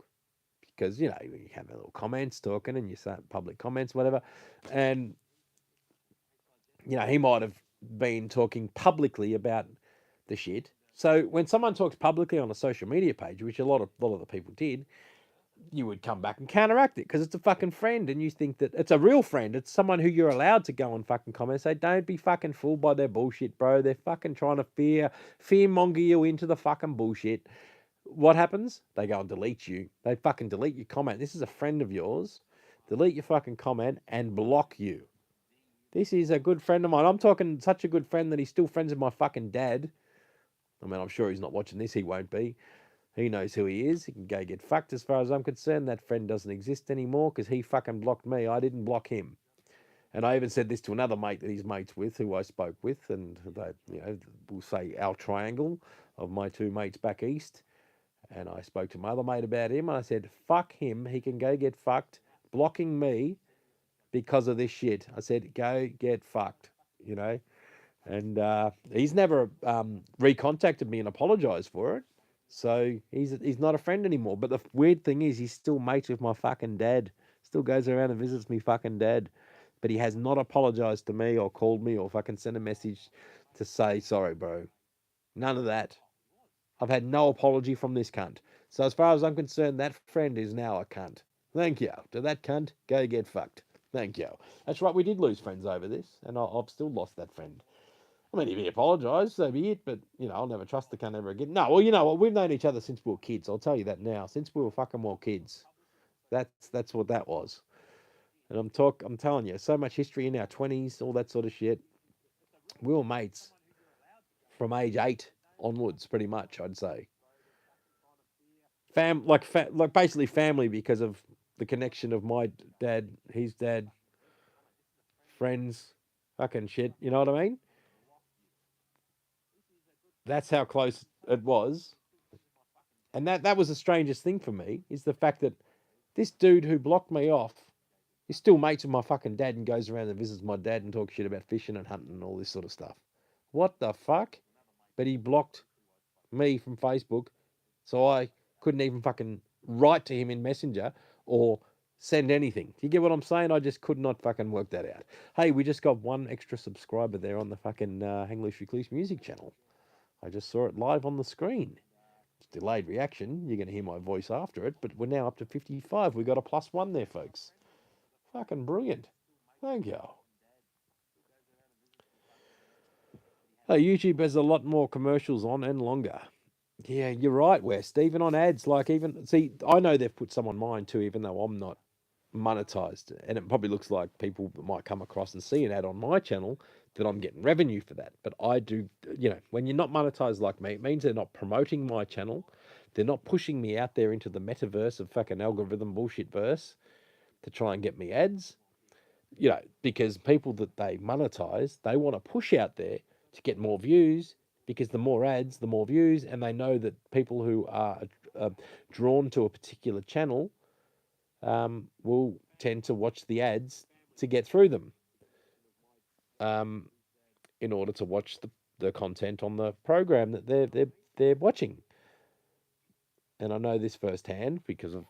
because you have a little comments talking and you say public comments, whatever, and he might have been talking publicly about the shit. So when someone talks publicly on a social media page, which a lot of the people did, you would come back and counteract it because it's a fucking friend, and you think that it's a real friend. It's someone who you're allowed to go and fucking comment and say, don't be fucking fooled by their bullshit, bro. They're fucking trying to fearmonger you into the fucking bullshit. What happens? They go and delete you. They fucking delete your comment. This is a friend of yours. Delete your fucking comment and block you. This is a good friend of mine. I'm talking such a good friend that he's still friends with my fucking dad. I mean, I'm sure he's not watching this. He won't be. He knows who he is. He can go get fucked as far as I'm concerned. That friend doesn't exist anymore because he fucking blocked me. I didn't block him. And I even said this to another mate that he's mates with, who I spoke with, and they, we'll say our triangle of my two mates back east. And I spoke to my other mate about him, and I said, fuck him. He can go get fucked. Blocking me because of this shit. I said, go get fucked, And he's never recontacted me and apologized for it. So he's not a friend anymore. But the weird thing is, he's still mates with my fucking dad. Still goes around and visits me fucking dad. But he has not apologized to me or called me or fucking sent a message to say, sorry, bro. None of that. I've had no apology from this cunt. So as far as I'm concerned, that friend is now a cunt. Thank you. To that cunt, go get fucked. Thank you. That's right, we did lose friends over this, and I've still lost that friend. I mean, if he apologised, so be it, but, I'll never trust the cunt ever again. No, well, you know what, we've known each other since we were kids, I'll tell you that now. Since we were fucking more kids. That's what that was. And I'm telling you, so much history in our 20s, all that sort of shit. We were mates from age 8 onwards, pretty much, I'd say. Like basically family because of the connection of my dad, his dad, friends, fucking shit, you know what I mean? That's how close it was. And that was the strangest thing for me, is the fact that this dude who blocked me off is still mates with my fucking dad and goes around and visits my dad and talks shit about fishing and hunting and all this sort of stuff. What the fuck? But he blocked me from Facebook, so I couldn't even fucking write to him in Messenger or send anything. Do you get what I'm saying? I just could not fucking work that out. Hey, we just got one extra subscriber there on the fucking Hang Loose Recluse music channel. I just saw it live on the screen. It's delayed reaction. You're going to hear my voice after it, but we're now up to 55. We got a +1 there, folks. Fucking brilliant. Thank you. YouTube has a lot more commercials on and longer. Yeah, you're right, West. Even on ads, see, I know they've put some on mine too, even though I'm not monetized. And it probably looks like people might come across and see an ad on my channel that I'm getting revenue for that. But I do, when you're not monetized like me, it means they're not promoting my channel. They're not pushing me out there into the metaverse of fucking algorithm bullshit verse to try and get me ads. Because people that they monetize, they want to push out there to get more views, because the more ads, the more views, and they know that people who are drawn to a particular channel will tend to watch the ads to get through them in order to watch the content on the program that they're watching. And I know this firsthand because of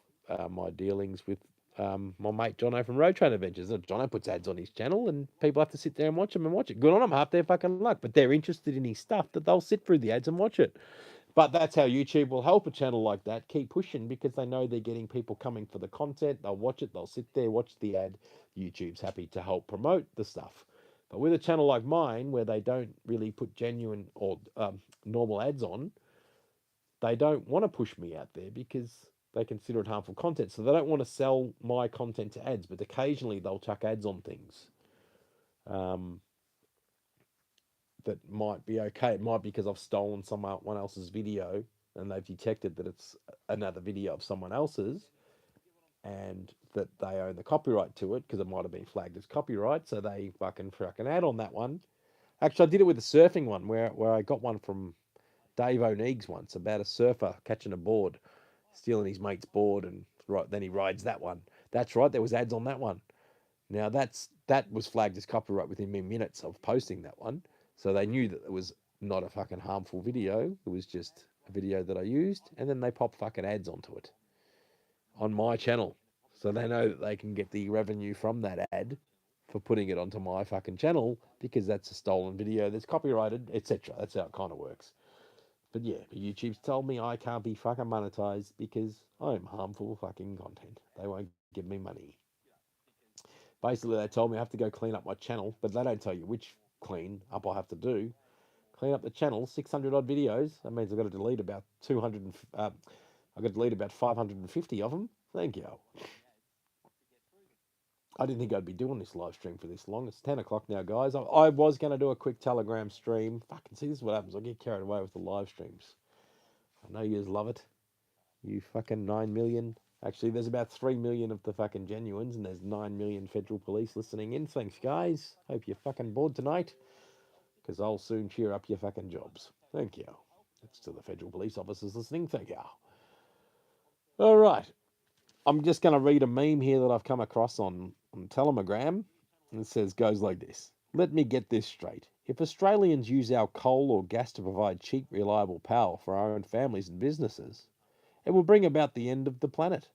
my dealings with my mate Jono from Road Train Adventures. Jono puts ads on his channel and people have to sit there and watch it. Good on them, half their fucking luck. But they're interested in his stuff that they'll sit through the ads and watch it. But that's how YouTube will help a channel like that keep pushing, because they know they're getting people coming for the content. They'll watch it, they'll sit there, watch the ad. YouTube's happy to help promote the stuff. But with a channel like mine, where they don't really put genuine or normal ads on, they don't want to push me out there because they consider it harmful content. So they don't want to sell my content to ads, but occasionally they'll chuck ads on things that might be okay. It might be because I've stolen someone else's video and they've detected that it's another video of someone else's and that they own the copyright to it, because it might have been flagged as copyright. So they fucking add on that one. Actually, I did it with the surfing one where I got one from Dave O'Neig's once about a surfer catching a board, stealing his mate's board, and then he rides that one. That's right, there was ads on that one. Now that was flagged as copyright within minutes of posting that one, so they knew that it was not a fucking harmful video. It was just a video that I used, and then they pop fucking ads onto it on my channel, so they know that they can get the revenue from that ad for putting it onto my fucking channel, because that's a stolen video that's copyrighted, etc. That's how it kind of works. But yeah, YouTube's told me I can't be fucking monetized because I'm harmful fucking content. They won't give me money. Basically, they told me I have to go clean up my channel, but they don't tell you which clean up I have to do. Clean up the channel, 600 odd videos. That means I've got to delete about 200. I've got to delete about 550 of them. Thank you. I didn't think I'd be doing this live stream for this long. It's 10 o'clock now, guys. I was going to do a quick Telegram stream. Fucking see, this is what happens. I get carried away with the live streams. I know you love it. You fucking 9 million. Actually, there's about 3 million of the fucking genuines, and there's 9 million federal police listening in. Thanks, guys. Hope you're fucking bored tonight, because I'll soon cheer up your fucking jobs. Thank you. That's to the federal police officers listening. Thank you. All right. I'm just going to read a meme here that I've come across on Telegram. And it says, goes like this. Let me get this straight. If Australians use our coal or gas to provide cheap, reliable power for our own families and businesses, it will bring about the end of the planet.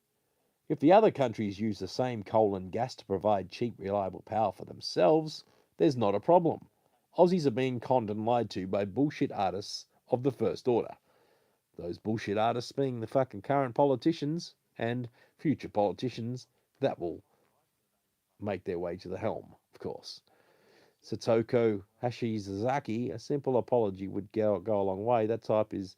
If the other countries use the same coal and gas to provide cheap, reliable power for themselves, there's not a problem. Aussies are being conned and lied to by bullshit artists of the first order. Those bullshit artists being the fucking current politicians and future politicians that will make their way to the helm, of course. Satoko Hashizaki, a simple apology would go a long way. That is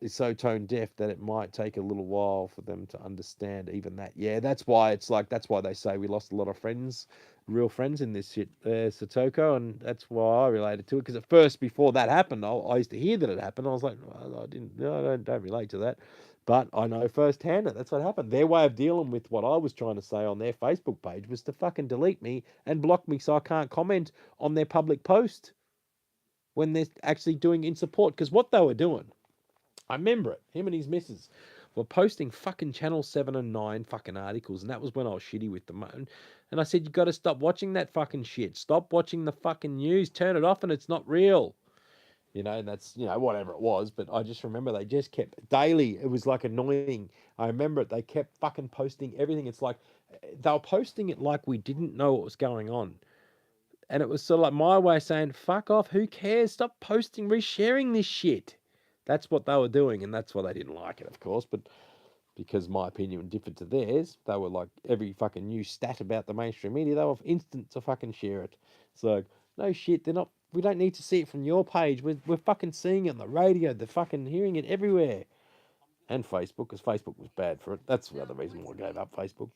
so tone deaf that it might take a little while for them to understand even that. Yeah, that's why they say we lost a lot of friends, real friends in this shit, Satoko, and that's why I related to it. Because at first, before that happened, I used to hear that it happened. I was like, well, I don't relate to that, but I know firsthand that that's what happened. Their way of dealing with what I was trying to say on their Facebook page was to fucking delete me and block me so I can't comment on their public post when they're actually doing in support. Because what they were doing, I remember it. Him and his missus were posting fucking Channel 7 and 9 fucking articles, and that was when I was shitty with them. And I said, you got to stop watching that fucking shit. Stop watching the fucking news. Turn it off, and it's not real. And that's, whatever it was. But I just remember they just kept daily. It was like annoying. I remember it. They kept fucking posting everything. It's like they were posting it like we didn't know what was going on. And it was sort of like my way of saying, fuck off. Who cares? Stop posting, resharing this shit. That's what they were doing, and that's why they didn't like it, of course. But because my opinion differed to theirs, they were like every fucking new stat about the mainstream media, they were instant to fucking share it. So no shit, they're not. We don't need to see it from your page. We're fucking seeing it on the radio. They're fucking hearing it everywhere, and Facebook, because Facebook was bad for it. That's the other reason why I gave up Facebook.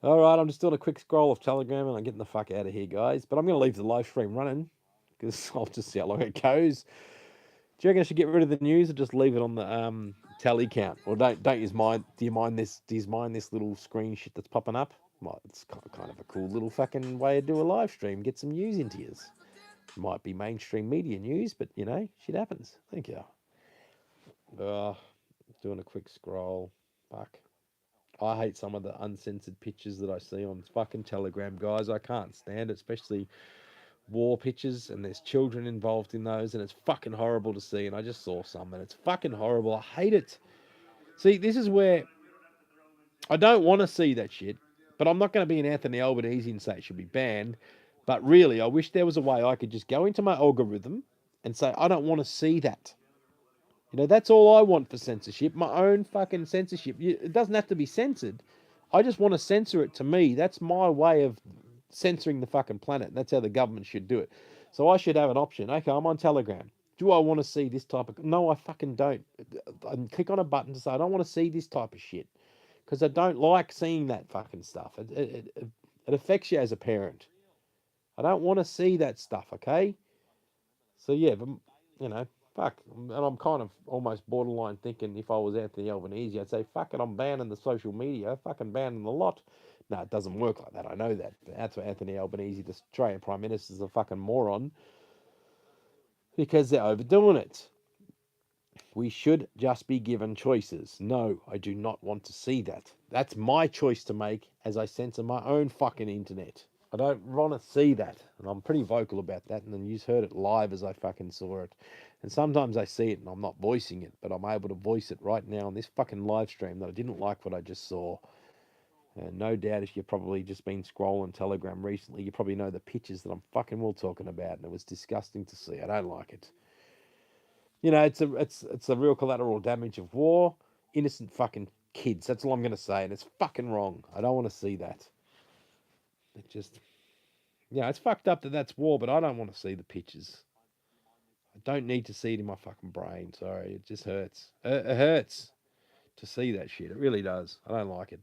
All right, I'm just doing a quick scroll of Telegram, and I'm getting the fuck out of here, guys. But I'm going to leave the live stream running because I'll just see how long it goes. Do you reckon I should get rid of the news or just leave it on the tally count? Or don't use mind? Do you mind this? Do you mind this little screen shit that's popping up? Well, it's kind of a cool little fucking way to do a live stream. Get some news into you. Might be mainstream media news, but shit happens. Thank you. Doing a quick scroll. Fuck. I hate some of the uncensored pictures that I see on fucking Telegram, guys. I can't stand it, especially war pictures, and there's children involved in those, and it's fucking horrible to see. And I just saw some, and it's fucking horrible. I hate it. See, this is where I don't want to see that shit, but I'm not going to be an Anthony Albanese and say it should be banned. But really, I wish there was a way I could just go into my algorithm and say, I don't want to see that. That's all I want for censorship, my own fucking censorship. It doesn't have to be censored. I just want to censor it to me. That's my way of censoring the fucking planet. That's how the government should do it. So I should have an option. Okay, I'm on Telegram. Do I want to see this type of... No, I fucking don't. I click on a button to say, I don't want to see this type of shit. Because I don't like seeing that fucking stuff. It affects you as a parent. I don't want to see that stuff, okay? So yeah, but, fuck. And I'm kind of almost borderline thinking if I was Anthony Albanese, I'd say, fuck it, I'm banning the social media, fucking banning the lot. No, it doesn't work like that. I know that. But that's what Anthony Albanese, the Australian Prime Minister, is a fucking moron because they're overdoing it. We should just be given choices. No, I do not want to see that. That's my choice to make as I censor my own fucking internet. I don't want to see that. And I'm pretty vocal about that. And then you heard it live as I fucking saw it. And sometimes I see it and I'm not voicing it, but I'm able to voice it right now on this fucking live stream that I didn't like what I just saw. And no doubt if you've probably just been scrolling Telegram recently, you probably know the pictures that I'm fucking well talking about, and it was disgusting to see. I don't like it. You know, it's a real collateral damage of war. Innocent fucking kids. That's all I'm gonna say, and it's fucking wrong. I don't want to see that. It just, yeah, it's fucked up that that's war, but I don't want to see the pictures. I don't need to see it in my fucking brain. Sorry, it just hurts. It hurts to see that shit. It really does. I don't like it.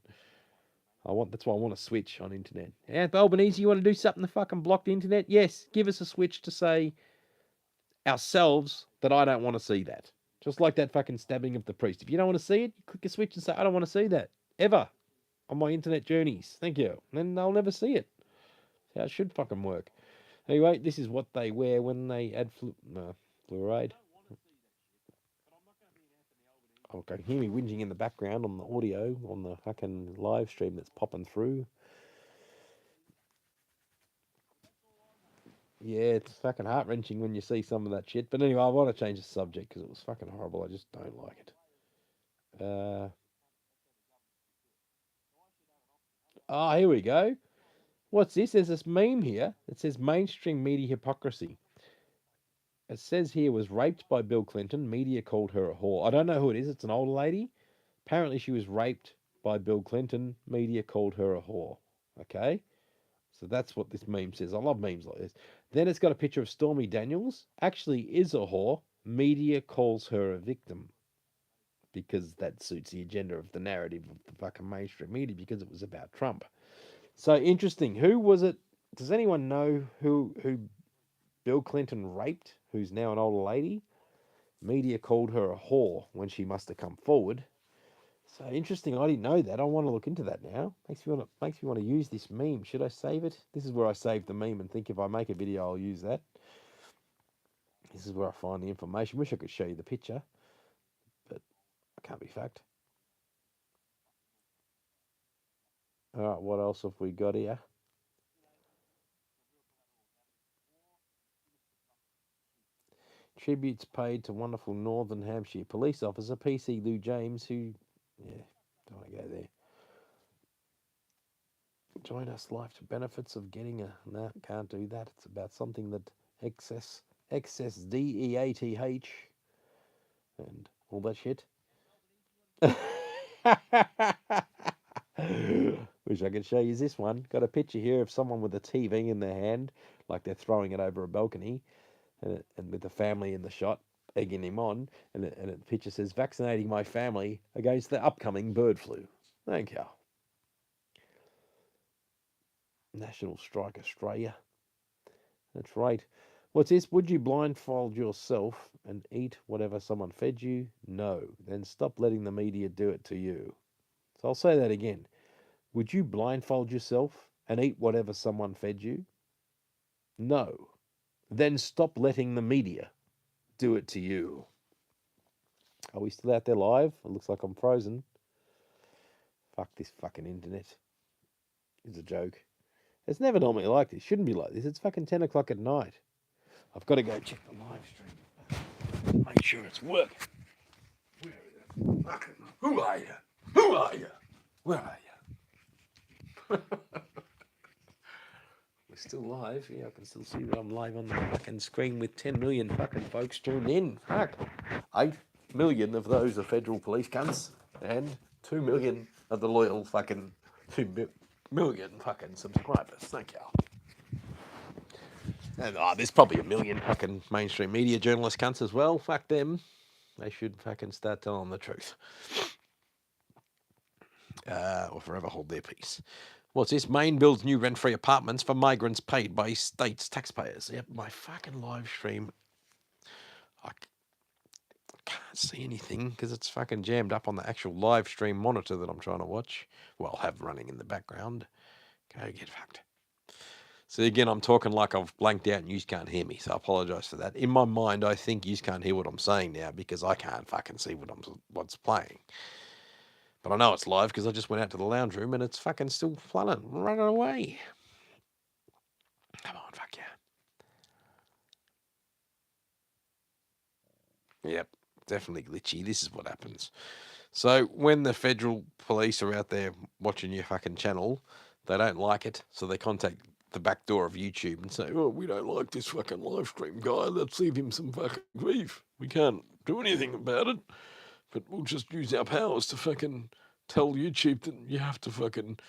That's why I want to switch on internet. Yeah, Albanese, you want to do something to fucking block the internet? Yes, give us a switch to say ourselves that I don't want to see that. Just like that fucking stabbing of the priest. If you don't want to see it, you click a switch and say, I don't want to see that. Ever. On my internet journeys. Thank you. And then they'll never see it. That's how it should fucking work. Anyway, this is what they wear when they add fluoride. I can hear me whinging in the background on the audio, on the fucking live stream that's popping through. Yeah, it's fucking heart-wrenching when you see some of that shit. But anyway, I want to change the subject because it was fucking horrible. I just don't like it. Here we go. What's this? There's this meme here that says mainstream media hypocrisy. It says here was raped by Bill Clinton. Media called her a whore. I don't know who it is. It's an older lady. Apparently she was raped by Bill Clinton. Media called her a whore. Okay? So that's what this meme says. I love memes like this. Then it's got a picture of Stormy Daniels. Actually is a whore. Media calls her a victim. Because that suits the agenda of the narrative of the fucking mainstream media because it was about Trump. So interesting. Who was it? Does anyone know who Bill Clinton raped, who's now an older lady? Media called her a whore when she must have come forward. So interesting. I didn't know that. I want to look into that now. Makes me want to use this meme. Should I save it? This is where I save the meme and think if I make a video, I'll use that. This is where I find the information. Wish I could show you the picture, but I can't be fact. All right, what else have we got here? Tributes paid to wonderful Northern Hampshire police officer PC Lou James, who, yeah, don't want to go there. Join us, life benefits of getting a, no, can't do that. It's about something that excess DEATH and all that shit. Wish I could show you this one. Got a picture here of someone with a TV in their hand, like they're throwing it over a balcony, and with the family in the shot, egging him on, and the picture says, vaccinating my family against the upcoming bird flu. Thank you. National Strike Australia. That's right. What's this? Would you blindfold yourself and eat whatever someone fed you? No. Then stop letting the media do it to you. So I'll say that again. Would you blindfold yourself and eat whatever someone fed you? No. Then stop letting the media do it to you. Are we still out there live? It looks like I'm frozen. Fuck this fucking internet. It's a joke. It's never normally like this. Shouldn't be like this. It's fucking 10 o'clock at night. I've got to go check the live stream. Make sure it's working. Where is it? Fucking, who are you? Who are you? Where are you? We're still live. Yeah, I can still see that I'm live on the fucking screen with 10 million fucking folks tuned in. Fuck. 8 million of those are federal police cunts, and 2 million of the loyal fucking 2 million fucking subscribers. Thank you. And there's probably 1 million fucking mainstream media journalist cunts as well. Fuck them. They should fucking start telling the truth. Or forever hold their peace. What's this? Maine builds new rent-free apartments for migrants paid by state's taxpayers. Yep, my fucking live stream. I can't see anything because it's fucking jammed up on the actual live stream monitor that I'm trying to watch. Well, have running in the background. Go get fucked. So again, I'm talking like I've blanked out and you can't hear me, so I apologise for that. In my mind, I think you can't hear what I'm saying now because I can't fucking see what's playing. But I know it's live because I just went out to the lounge room and it's fucking still flooding. Run away. Come on, fuck yeah. Yep, definitely glitchy. This is what happens. So when the federal police are out there watching your fucking channel, they don't like it, so they contact the back door of YouTube and say, "Oh, we don't like this fucking live stream guy. Let's leave him some fucking grief. We can't do anything about it, but we'll just use our powers to fucking tell YouTube that you have to fucking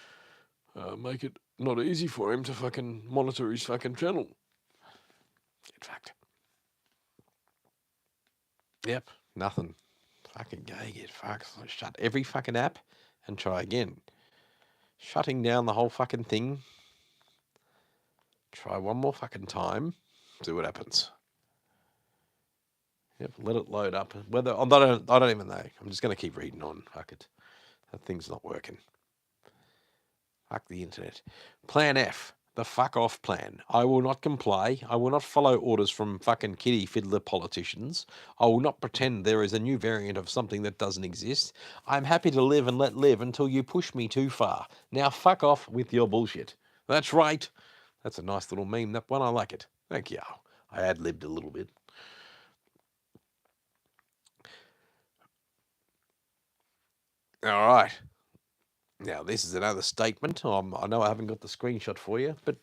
make it not easy for him to fucking monitor his fucking channel." In fact, yep, nothing. Fucking go get fucked. Shut every fucking app and try again. Shutting down the whole fucking thing. Try one more fucking time. See what happens. Yep, let it load up. Whether I don't even know. I'm just gonna keep reading on. Fuck it. That thing's not working. Fuck the internet. Plan F. The fuck off plan. I will not comply. I will not follow orders from fucking kitty fiddler politicians. I will not pretend there is a new variant of something that doesn't exist. I'm happy to live and let live until you push me too far. Now fuck off with your bullshit. That's right. That's a nice little meme, that one. I like it. Thank you. I ad-libbed a little bit. All right. Now, this is another statement. I know I haven't got the screenshot for you, but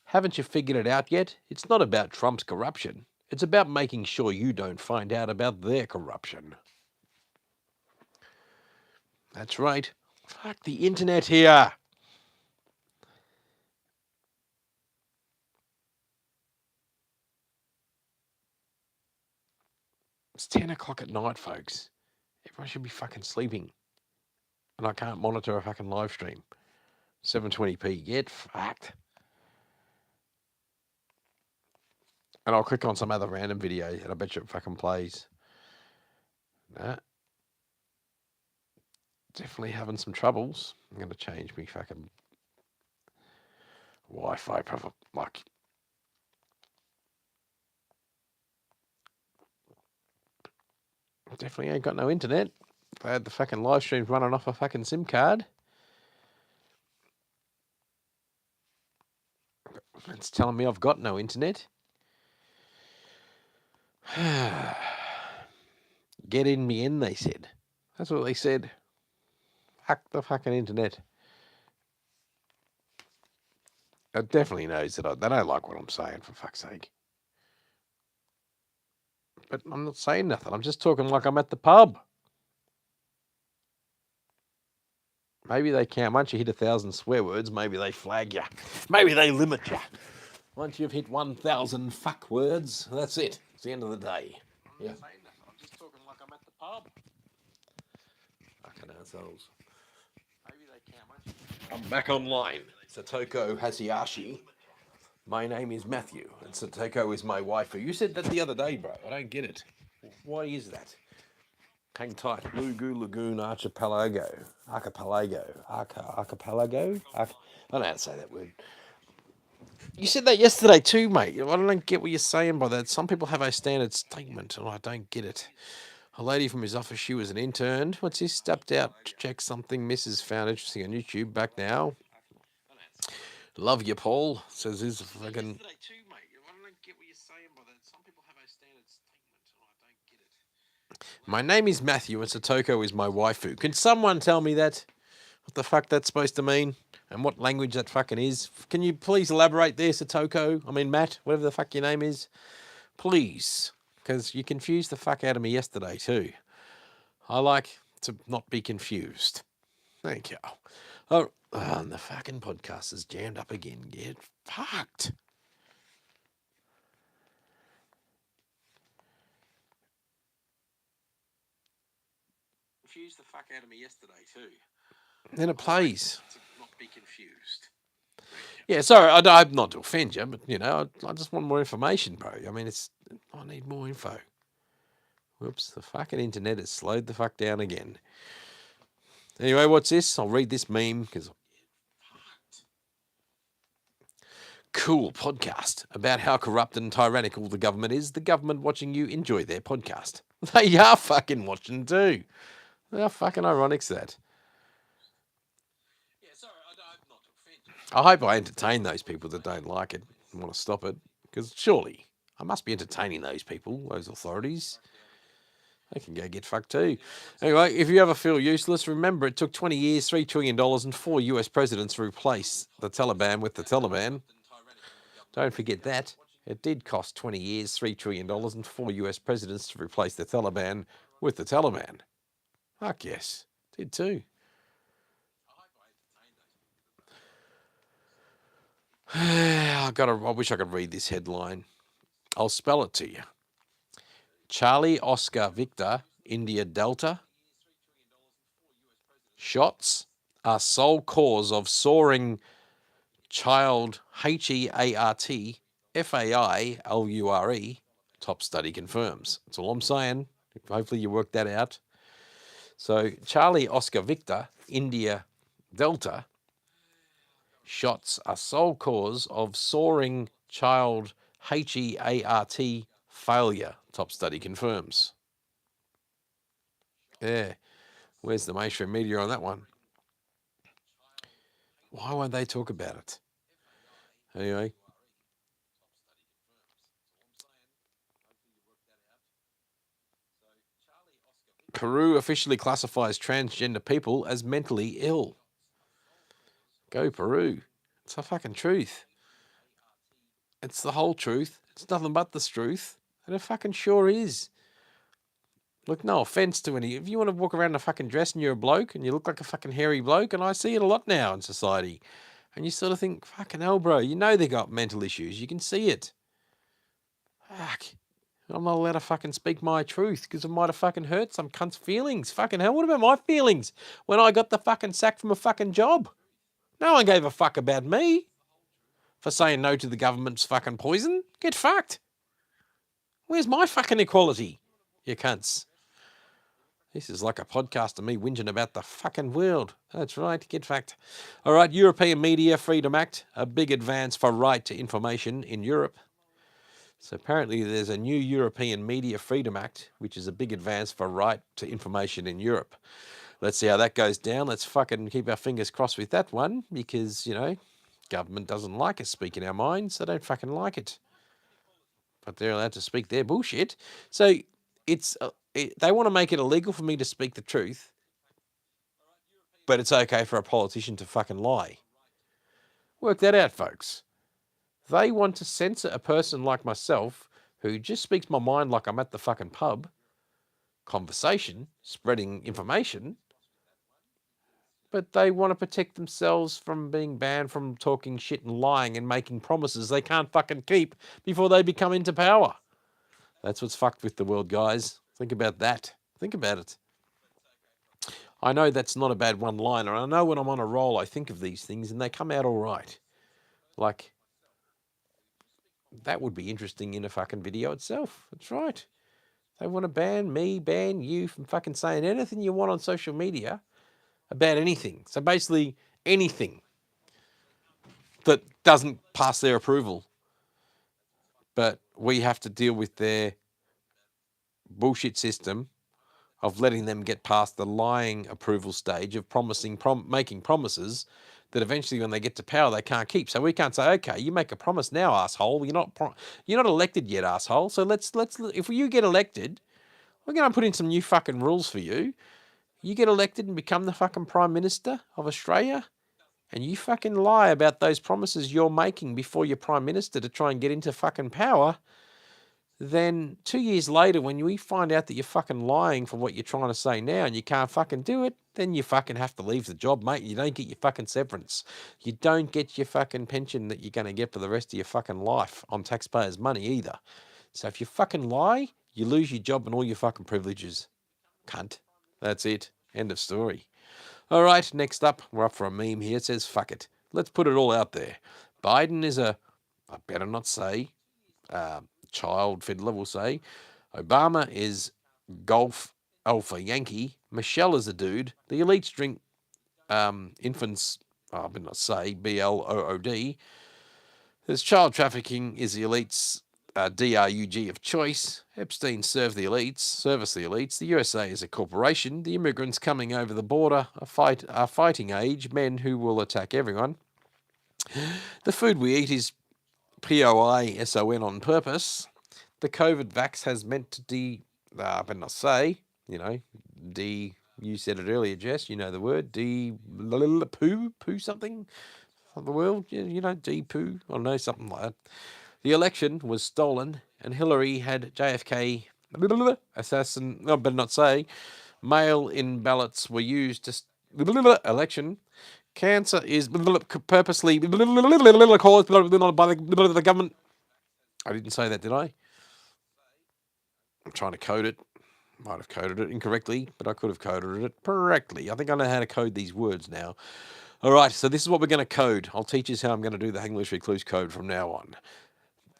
haven't you figured it out yet? It's not about Trump's corruption. It's about making sure you don't find out about their corruption. That's right. Fuck the internet here. It's 10 o'clock at night, folks. Everyone should be fucking sleeping. And I can't monitor a fucking live stream. 720p. Get fucked. And I'll click on some other random video and I bet you it fucking plays. Nah. Definitely having some troubles. I'm going to change me fucking Wi-Fi like. Definitely ain't got no internet. If I had the fucking live streams running off a fucking SIM card. It's telling me I've got no internet. Get in me in, they said. That's what they said. Fuck the fucking internet. It definitely knows that they don't like what I'm saying, for fuck's sake. But I'm not saying nothing. I'm just talking like I'm at the pub. Maybe they can. Once you hit 1,000 swear words, maybe they flag you. Maybe they limit you. Once you've hit 1,000 fuck words, that's it. It's the end of the day. Yeah. I'm just talking like I'm at the pub. Fucking assholes. Maybe they can. I'm back online. Satoko Hasayashi. My name is Matthew, and Satoko is my wife. You said that the other day, bro. I don't get it. Why is that? Hang tight. Lugu Lagoon Archipelago. Archipelago. Archipelago? I don't know how to say that word. You said that yesterday too, mate. I don't get what you're saying by that. Some people have a standard statement, and I don't get it. A lady from his office, she was an intern. What's this? Stepped out to check something Mrs. found interesting on YouTube. Back now. Love you, Paul. Says his fucking. My name is Matthew, and Satoko is my waifu. Can someone tell me that? What the fuck that's supposed to mean? And what language that fucking is? Can you please elaborate there, Satoko? I mean, Matt, whatever the fuck your name is. Please. Because you confused the fuck out of me yesterday, too. I like to not be confused. Thank you. Oh, and the fucking podcast is jammed up again. Get fucked. Confused the fuck out of me yesterday too. Then it plays. To not be confused. Yeah, sorry, I'm not to offend you, but I just want more information, bro. I mean, I need more info. Whoops, the fucking internet has slowed the fuck down again. Anyway, what's this? I'll read this meme because. Cool podcast about how corrupt and tyrannical the government is. The government watching you enjoy their podcast. They are fucking watching too. How fucking ironic's that? Yeah, sorry, I'm not offended. I hope I entertain those people that don't like it and want to stop it. Because surely I must be entertaining those people, those authorities. They can go get fucked too. Anyway, if you ever feel useless, remember it took 20 years, $3 trillion, and 4 US presidents to replace the Taliban with the Taliban. Don't forget that. It did cost 20 years, $3 trillion, and 4 US presidents to replace the Taliban with the Taliban. Fuck yes. Did too. I wish I could read this headline. I'll spell it to you. Charlie Oscar Victor, India Delta. Shots are sole cause of soaring child HEART FAILURE. Top study confirms. That's all I'm saying. Hopefully you worked that out. So Charlie Oscar Victor, India Delta. Shots are sole cause of soaring child HEART failure. Top study confirms. Yeah. Where's the mainstream media on that one? Why won't they talk about it? Anyway. Peru officially classifies transgender people as mentally ill. Go Peru. It's the fucking truth. It's the whole truth. It's nothing but the truth. And it fucking sure is. Look, no offense to any. If you want to walk around in a fucking dress and you're a bloke and you look like a fucking hairy bloke, and I see it a lot now in society, and you sort of think, fucking hell, bro, you know they got mental issues. You can see it. Fuck. I'm not allowed to fucking speak my truth because it might have fucking hurt some cunt's feelings. Fucking hell, what about my feelings when I got the fucking sack from a fucking job? No one gave a fuck about me for saying no to the government's fucking poison. Get fucked. Where's my fucking equality, you cunts? This is like a podcast of me whinging about the fucking world. That's right, get fucked. All right, European Media Freedom Act, a big advance for right to information in Europe. So apparently there's a new European Media Freedom Act, which is a big advance for right to information in Europe. Let's see how that goes down. Let's fucking keep our fingers crossed with that one because, you know, government doesn't like us speaking our minds. They don't fucking like it. But they're allowed to speak their bullshit. So it's they want to make it illegal for me to speak the truth, but it's okay for a politician to fucking lie. Work that out, folks. They want to censor a person like myself who just speaks my mind like I'm at the fucking pub, conversation, spreading information, but they want to protect themselves from being banned from talking shit and lying and making promises they can't fucking keep before they become into power. That's what's fucked with the world, guys. Think about that. Think about it. I know that's not a bad one-liner. I know when I'm on a roll, I think of these things and they come out all right. Like, that would be interesting in a fucking video itself. That's right. They want to ban me, ban you from fucking saying anything you want on social media about anything. So basically anything that doesn't pass their approval. But we have to deal with their bullshit system of letting them get past the lying approval stage of making promises that eventually when they get to power they can't keep. So we can't say, okay, you make a promise now, asshole. You're not elected yet, asshole. So let's if you get elected, we're going to put in some new fucking rules for you. You get elected and become the fucking Prime Minister of Australia, and you fucking lie about those promises you're making before you're Prime Minister to try and get into fucking power, then 2 years later when we find out that you're fucking lying for what you're trying to say now and you can't fucking do it, then you fucking have to leave the job, mate. You don't get your fucking severance. You don't get your fucking pension that you're going to get for the rest of your fucking life on taxpayers' money either. So if you fucking lie, you lose your job and all your fucking privileges. Cunt. That's it. End of story. All right, next up, we're up for a meme here. It says, fuck it. Let's put it all out there. Biden is I better not say, child fiddler, we'll say. Obama is golf alpha Yankee. Michelle is a dude. The elites drink infants, I better not say, BLOOD. There's child trafficking is the elites' DRUG of choice. Epstein service the elites. The USA is a corporation. The immigrants coming over the border are fighting age men who will attack everyone. The food we eat is POISON on purpose. The COVID vax has meant to better not say, you know, D, you said it earlier, Jess, you know the word, poo something of the world, you know, D poo, I don't know, something like that. The election was stolen and Hillary had JFK assassin, I better not say, mail-in ballots were used to election. Cancer is purposely caused by the government. I didn't say that, did I? I'm trying to code it. Might have coded it incorrectly, but I could have coded it correctly. I think I know how to code these words now. All right, so this is what we're going to code. I'll teach you how I'm going to do the English Recluse code from now on.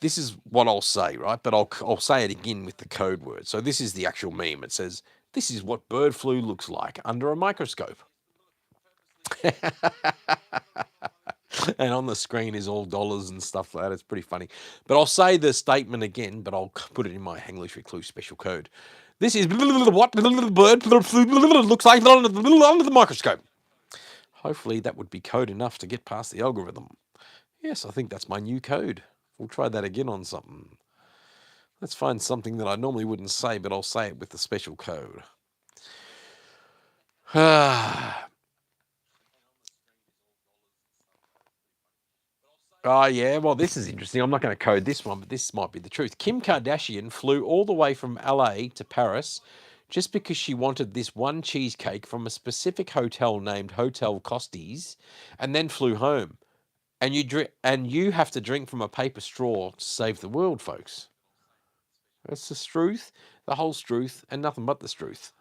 This is what I'll say, right? But I'll say it again with the code word. So this is the actual meme. It says, this is what bird flu looks like under a microscope. And on the screen is all dollars and stuff like that. It's pretty funny. But I'll say the statement again, but I'll put it in my English Recluse special code. This is what bird flu looks like under the microscope. Hopefully that would be code enough to get past the algorithm. Yes, I think that's my new code. We'll try that again on something. Let's find something that I normally wouldn't say, but I'll say it with the special code. Oh, yeah. Well, this is interesting. I'm not going to code this one, but this might be the truth. Kim Kardashian flew all the way from LA to Paris just because she wanted this one cheesecake from a specific hotel named Hotel Costes and then flew home. And you have to drink from a paper straw to save the world, folks. That's the truth, the whole truth, and nothing but the truth.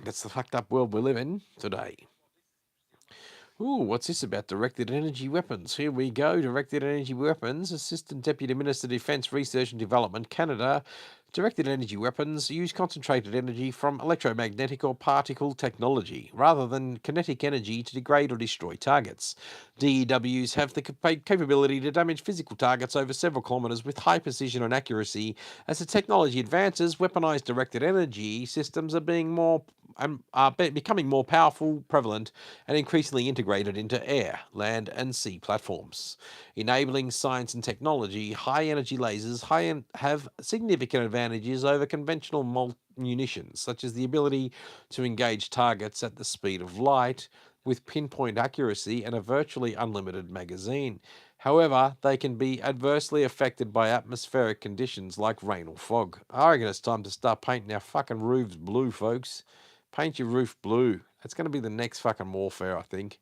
That's the fucked up world we live in today. Ooh, what's this about directed energy weapons? Here we go. Directed energy weapons. Assistant Deputy Minister Defence Research and Development, Canada. Directed energy weapons use concentrated energy from electromagnetic or particle technology rather than kinetic energy to degrade or destroy targets. DEWs have the capability to damage physical targets over several kilometres with high precision and accuracy. As the technology advances, weaponized directed energy systems are becoming more powerful, prevalent, and increasingly integrated into air, land, and sea platforms. Enabling science and technology, high-energy lasers have significant advantages over conventional munitions, such as the ability to engage targets at the speed of light with pinpoint accuracy and a virtually unlimited magazine. However, they can be adversely affected by atmospheric conditions like rain or fog. I reckon it's time to start painting our fucking roofs blue, folks. Paint your roof blue. That's going to be the next fucking warfare, I think.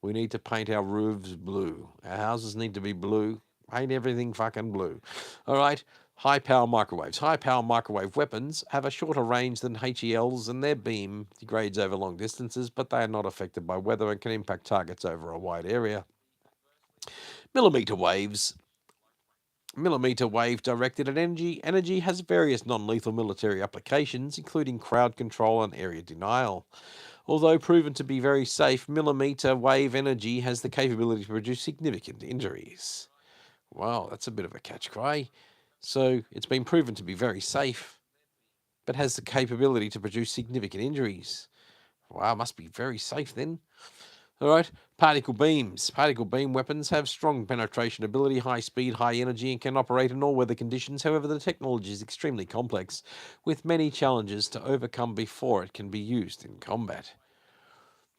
We need to paint our roofs blue. Our houses need to be blue. Paint everything fucking blue. All right. High power microwaves. High power microwave weapons have a shorter range than HELs and their beam degrades over long distances, but they are not affected by weather and can impact targets over a wide area. Millimeter waves. Millimeter wave directed at energy has various non-lethal military applications, including crowd control and area denial. Although proven to be very safe, millimeter wave energy has the capability to produce significant injuries. Wow, that's a bit of a catch cry. So it's been proven to be very safe, but has the capability to produce significant injuries. Wow, must be very safe then. All right, particle beams. Particle beam weapons have strong penetration ability, high speed, high energy, and can operate in all weather conditions. However, the technology is extremely complex, with many challenges to overcome before it can be used in combat.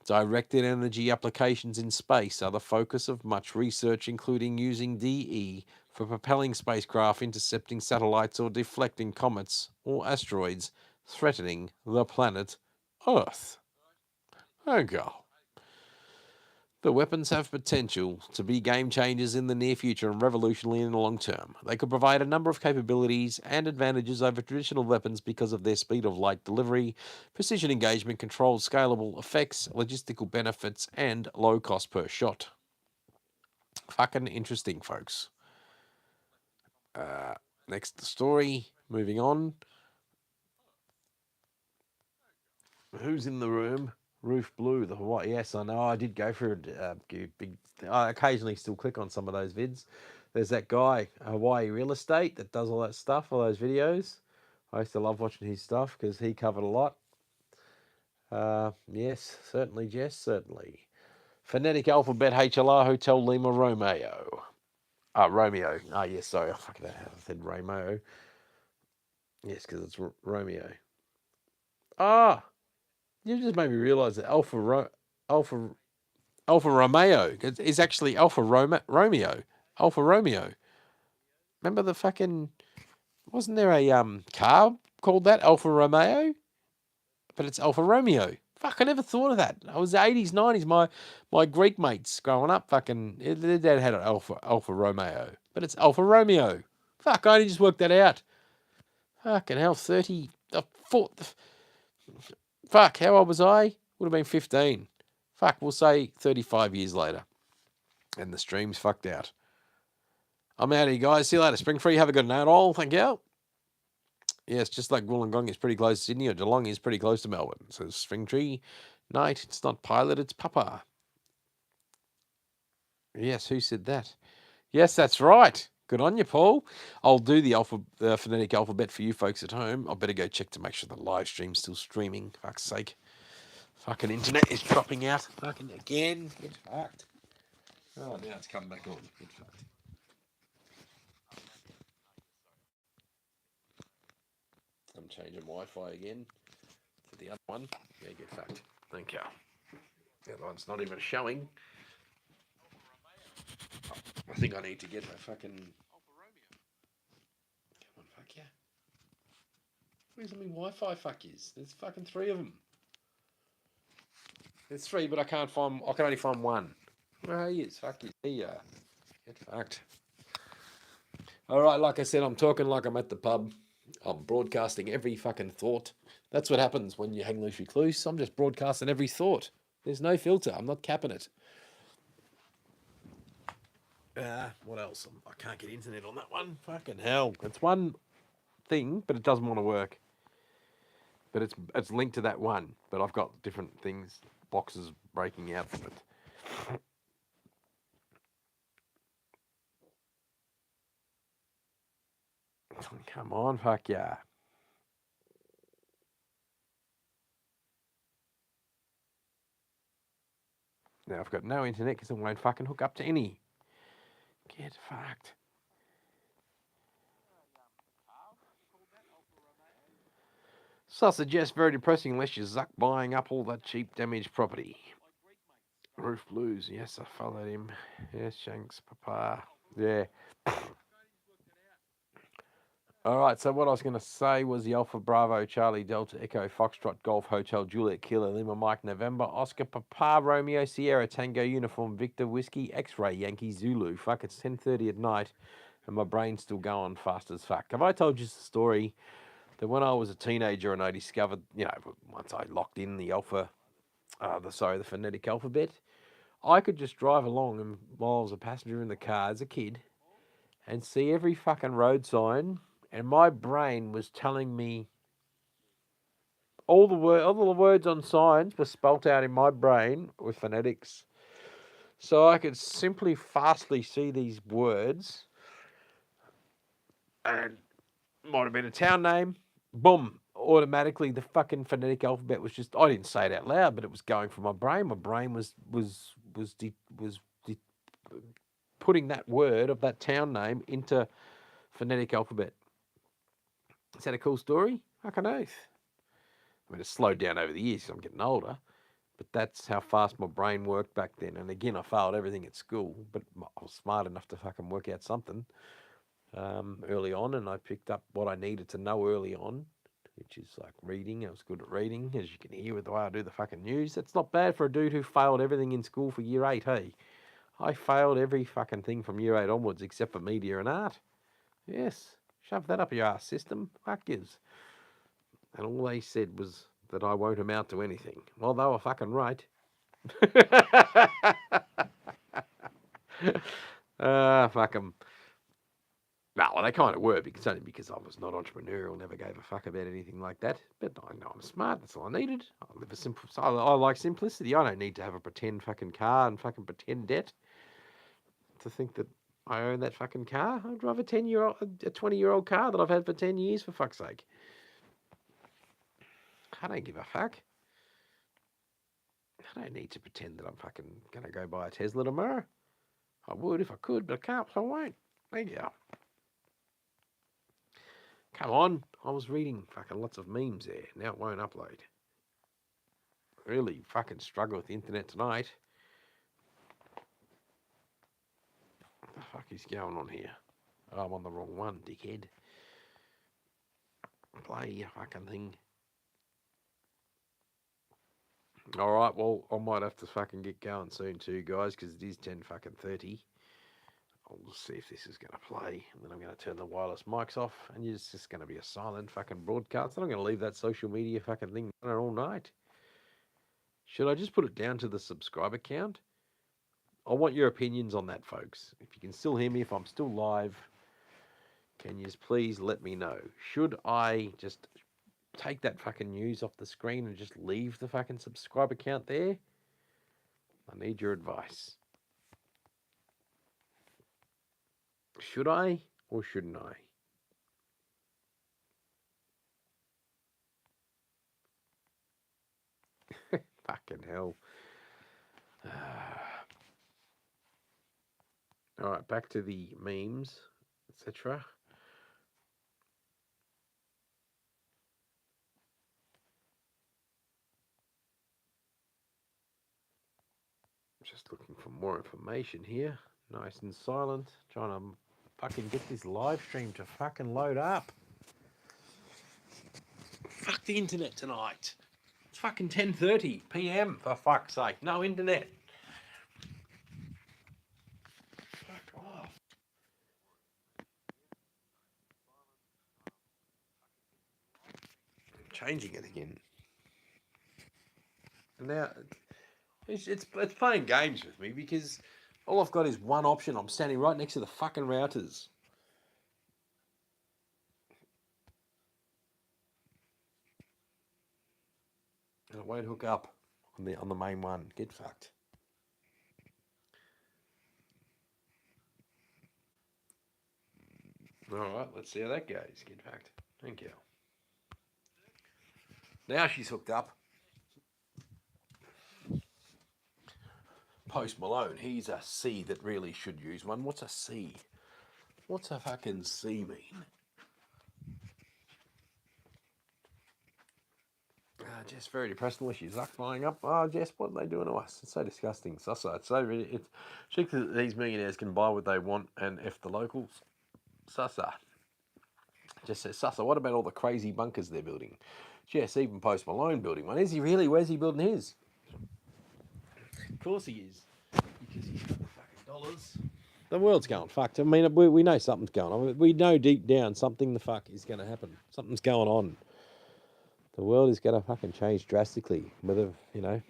Directed energy applications in space are the focus of much research, including using DE for propelling spacecraft, intercepting satellites, or deflecting comets or asteroids threatening the planet Earth. Okay. The weapons have potential to be game changers in the near future and revolutionary in the long term. They could provide a number of capabilities and advantages over traditional weapons because of their speed of light delivery, precision engagement, controlled scalable effects, logistical benefits, and low cost per shot. Fucking interesting, folks. Next story. Moving on. Who's in the room? Roof blue, the Hawaii. Yes, I know. I did go for a big. I occasionally still click on some of those vids. There's that guy, Hawaii Real Estate, that does all that stuff, all those videos. I used to love watching his stuff because he covered a lot. Yes, certainly, Jess, certainly. Phonetic Alphabet HLR Hotel Lima Romeo. Romeo. Oh, yes, sorry. I fucking I said Romeo. Yes, because it's Romeo. Ah, you just made me realise that Alfa Alfa Romeo is actually Romeo. Alfa Romeo. Remember the fucking? Wasn't there a car called that Alfa Romeo? But it's Alfa Romeo. Fuck, I never thought of that. I was the 80s, 90s. My Greek mates growing up, fucking, their dad had an Alfa Romeo. But it's Alfa Romeo. Fuck, I only just worked that out. Fucking hell, 30. Fuck, how old was I? Would have been 15. Fuck, we'll say 35 years later. And the stream's fucked out. I'm out of here, guys. See you later. Spring free. Have a good night, all. Thank you. Yes, just like Wollongong is pretty close to Sydney, or Geelong is pretty close to Melbourne. So Spring Tree night, it's not Pilot, it's Papa. Yes, who said that? Yes, that's right. Good on you, Paul. I'll do the phonetic alphabet for you folks at home. I better go check to make sure the live stream's still streaming. Fuck's sake. Fucking internet is dropping out. Fucking again. Get fucked. Oh, now it's come back on. Get fucked. I'm changing Wi-Fi again to the other one. Yeah, get fucked. Thank you. The other one's not even showing. I think I need to get my fucking. Come on, fuck yeah. Where's my Wi-Fi fuck is? There's fucking 3 of them. There's 3, but I can only find one. Where he is? Fuck you. There you are. Get fucked. Alright, like I said, I'm talking like I'm at the pub. I'm broadcasting every fucking thought. That's what happens when you hang loose recluse. I'm just broadcasting every thought. There's no filter. I'm not capping it. What else? I can't get internet on that one. Fucking hell. It's one thing, but it doesn't want to work. But it's linked to that one. But I've got different things, boxes breaking out from it. Come on, fuck yeah. Now I've got no internet because it won't fucking hook up to any. Get fucked. So I suggest very depressing unless you're Zuck buying up all that cheap damaged property. Roof Blues, yes, I followed him. Yes, Shanks, Papa. Yeah. Alright, so what I was going to say was the Alpha Bravo Charlie Delta Echo Foxtrot Golf Hotel Juliet Kilo Lima Mike November Oscar Papa Romeo Sierra Tango Uniform Victor Whiskey X-Ray Yankee Zulu. Fuck, it's 10:30 at night and my brain's still going fast as fuck. Have I told you the story that when I was a teenager and I discovered, once I locked in the the phonetic alphabet, I could just drive along and while I was a passenger in the car as a kid and see every fucking road sign, and my brain was telling me all the words on signs were spelt out in my brain with phonetics. So I could simply fastly see these words, and might have been a town name, boom, automatically the fucking phonetic alphabet was just, I didn't say it out loud, but it was going from my brain. My brain was putting that word of that town name into phonetic alphabet. Is that a cool story? Fucking oath. I mean, it's slowed down over the years because I'm getting older, but that's how fast my brain worked back then. And again, I failed everything at school, but I was smart enough to fucking work out something early on, and I picked up what I needed to know early on, which is like reading. I was good at reading, as you can hear with the way I do the fucking news. That's not bad for a dude who failed everything in school for year 8, hey? I failed every fucking thing from year 8 onwards except for media and art. Yes, shove that up your ass, system. Fuck yous. And all they said was that I won't amount to anything. Well, they were fucking right. Fuck them. Well, they kind of were, because only because I was not entrepreneurial, never gave a fuck about anything like that. But I know I'm smart. That's all I needed. I live a simple. I like simplicity. I don't need to have a pretend fucking car and fucking pretend debt to think that I own that fucking car. I drive a 20-year-old car that I've had for 10 years, for fuck's sake. I don't give a fuck. I don't need to pretend that I'm fucking going to go buy a Tesla tomorrow. I would if I could, but I can't, so I won't. There you go. Come on. I was reading fucking lots of memes there. Now it won't upload. Really fucking struggle with the internet tonight. What the fuck is going on here? Oh, I'm on the wrong one, dickhead. Play your fucking thing. Alright, well, I might have to fucking get going soon too, guys, because it is 10 fucking 30. I'll just see if this is going to play, and then I'm going to turn the wireless mics off, and it's just going to be a silent fucking broadcast. I'm not going to leave that social media fucking thing running all night. Should I just put it down to the subscriber count? I want your opinions on that, folks. If you can still hear me, if I'm still live, can you just please let me know? Should I just take that fucking news off the screen and just leave the fucking subscriber count there? I need your advice. Should I or shouldn't I? Fucking hell. All right, back to the memes, etc. Just looking for more information here. Nice and silent. Trying to fucking get this live stream to fucking load up. Fuck the internet tonight. It's fucking 10:30 p.m. for fuck's sake. No internet. Fuck off. I'm changing it again. And now it's playing games with me because all I've got is one option. I'm standing right next to the fucking routers. And it won't hook up on the main one. Get fucked. Alright, let's see how that goes. Get fucked. Thank you. Now she's hooked up. Post Malone, he's a C that really should use one. What's a C? What's a fucking C mean? Jess, very depressed when she's flying up. Oh, Jess, what are they doing to us? It's so disgusting. Sussa. It's so really. It's check that these millionaires can buy what they want and F the locals. Sussa. Jess says, Sussa, what about all the crazy bunkers they're building? Jess, even Post Malone building one. Is he really? Where's he building his? Of course he is. Because he's got the fucking dollars. The world's going fucked. I mean, we know something's going on. We know deep down something the fuck is going to happen. Something's going on. The world is going to fucking change drastically. Whether, you know,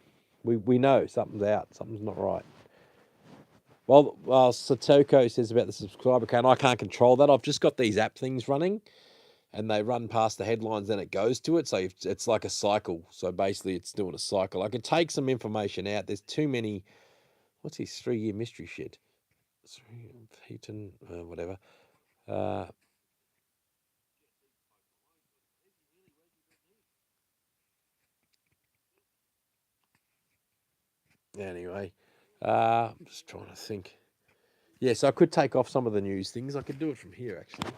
we know something's out. Something's not right. Well, Satoko says about the subscriber count, I can't control that. I've just got these app things running, and they run past the headlines, then it goes to it. So it's like a cycle. So basically, it's doing a cycle. I could take some information out. There's too many. What's his 3-year mystery shit? Heaton, whatever. Anyway, I'm just trying to think. Yes, I could take off some of the news things. I could do it from here actually,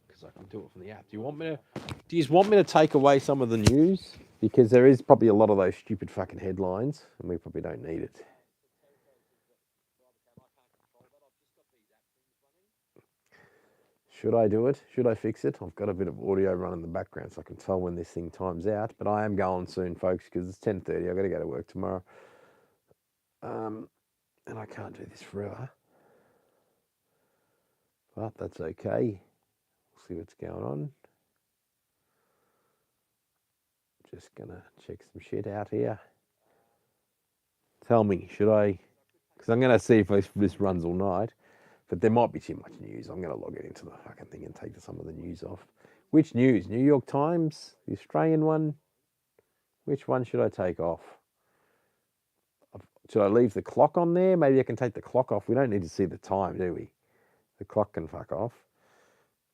because I can do it from the app. Do you want me to take away some of the news? Because there is probably a lot of those stupid fucking headlines, and we probably don't need it. Should I do it? Should I fix it? I've got a bit of audio running in the background so I can tell when this thing times out. But I am going soon, folks, because it's 10:30. I've got to go to work tomorrow. And I can't do this forever. But that's okay. We'll see what's going on. Just going to check some shit out here. Tell me, should I? Because I'm going to see if this runs all night. But there might be too much news. I'm going to log it into the fucking thing and take some of the news off. Which news? New York Times? The Australian one? Which one should I take off? Should I leave the clock on there? Maybe I can take the clock off. We don't need to see the time, do we? The clock can fuck off.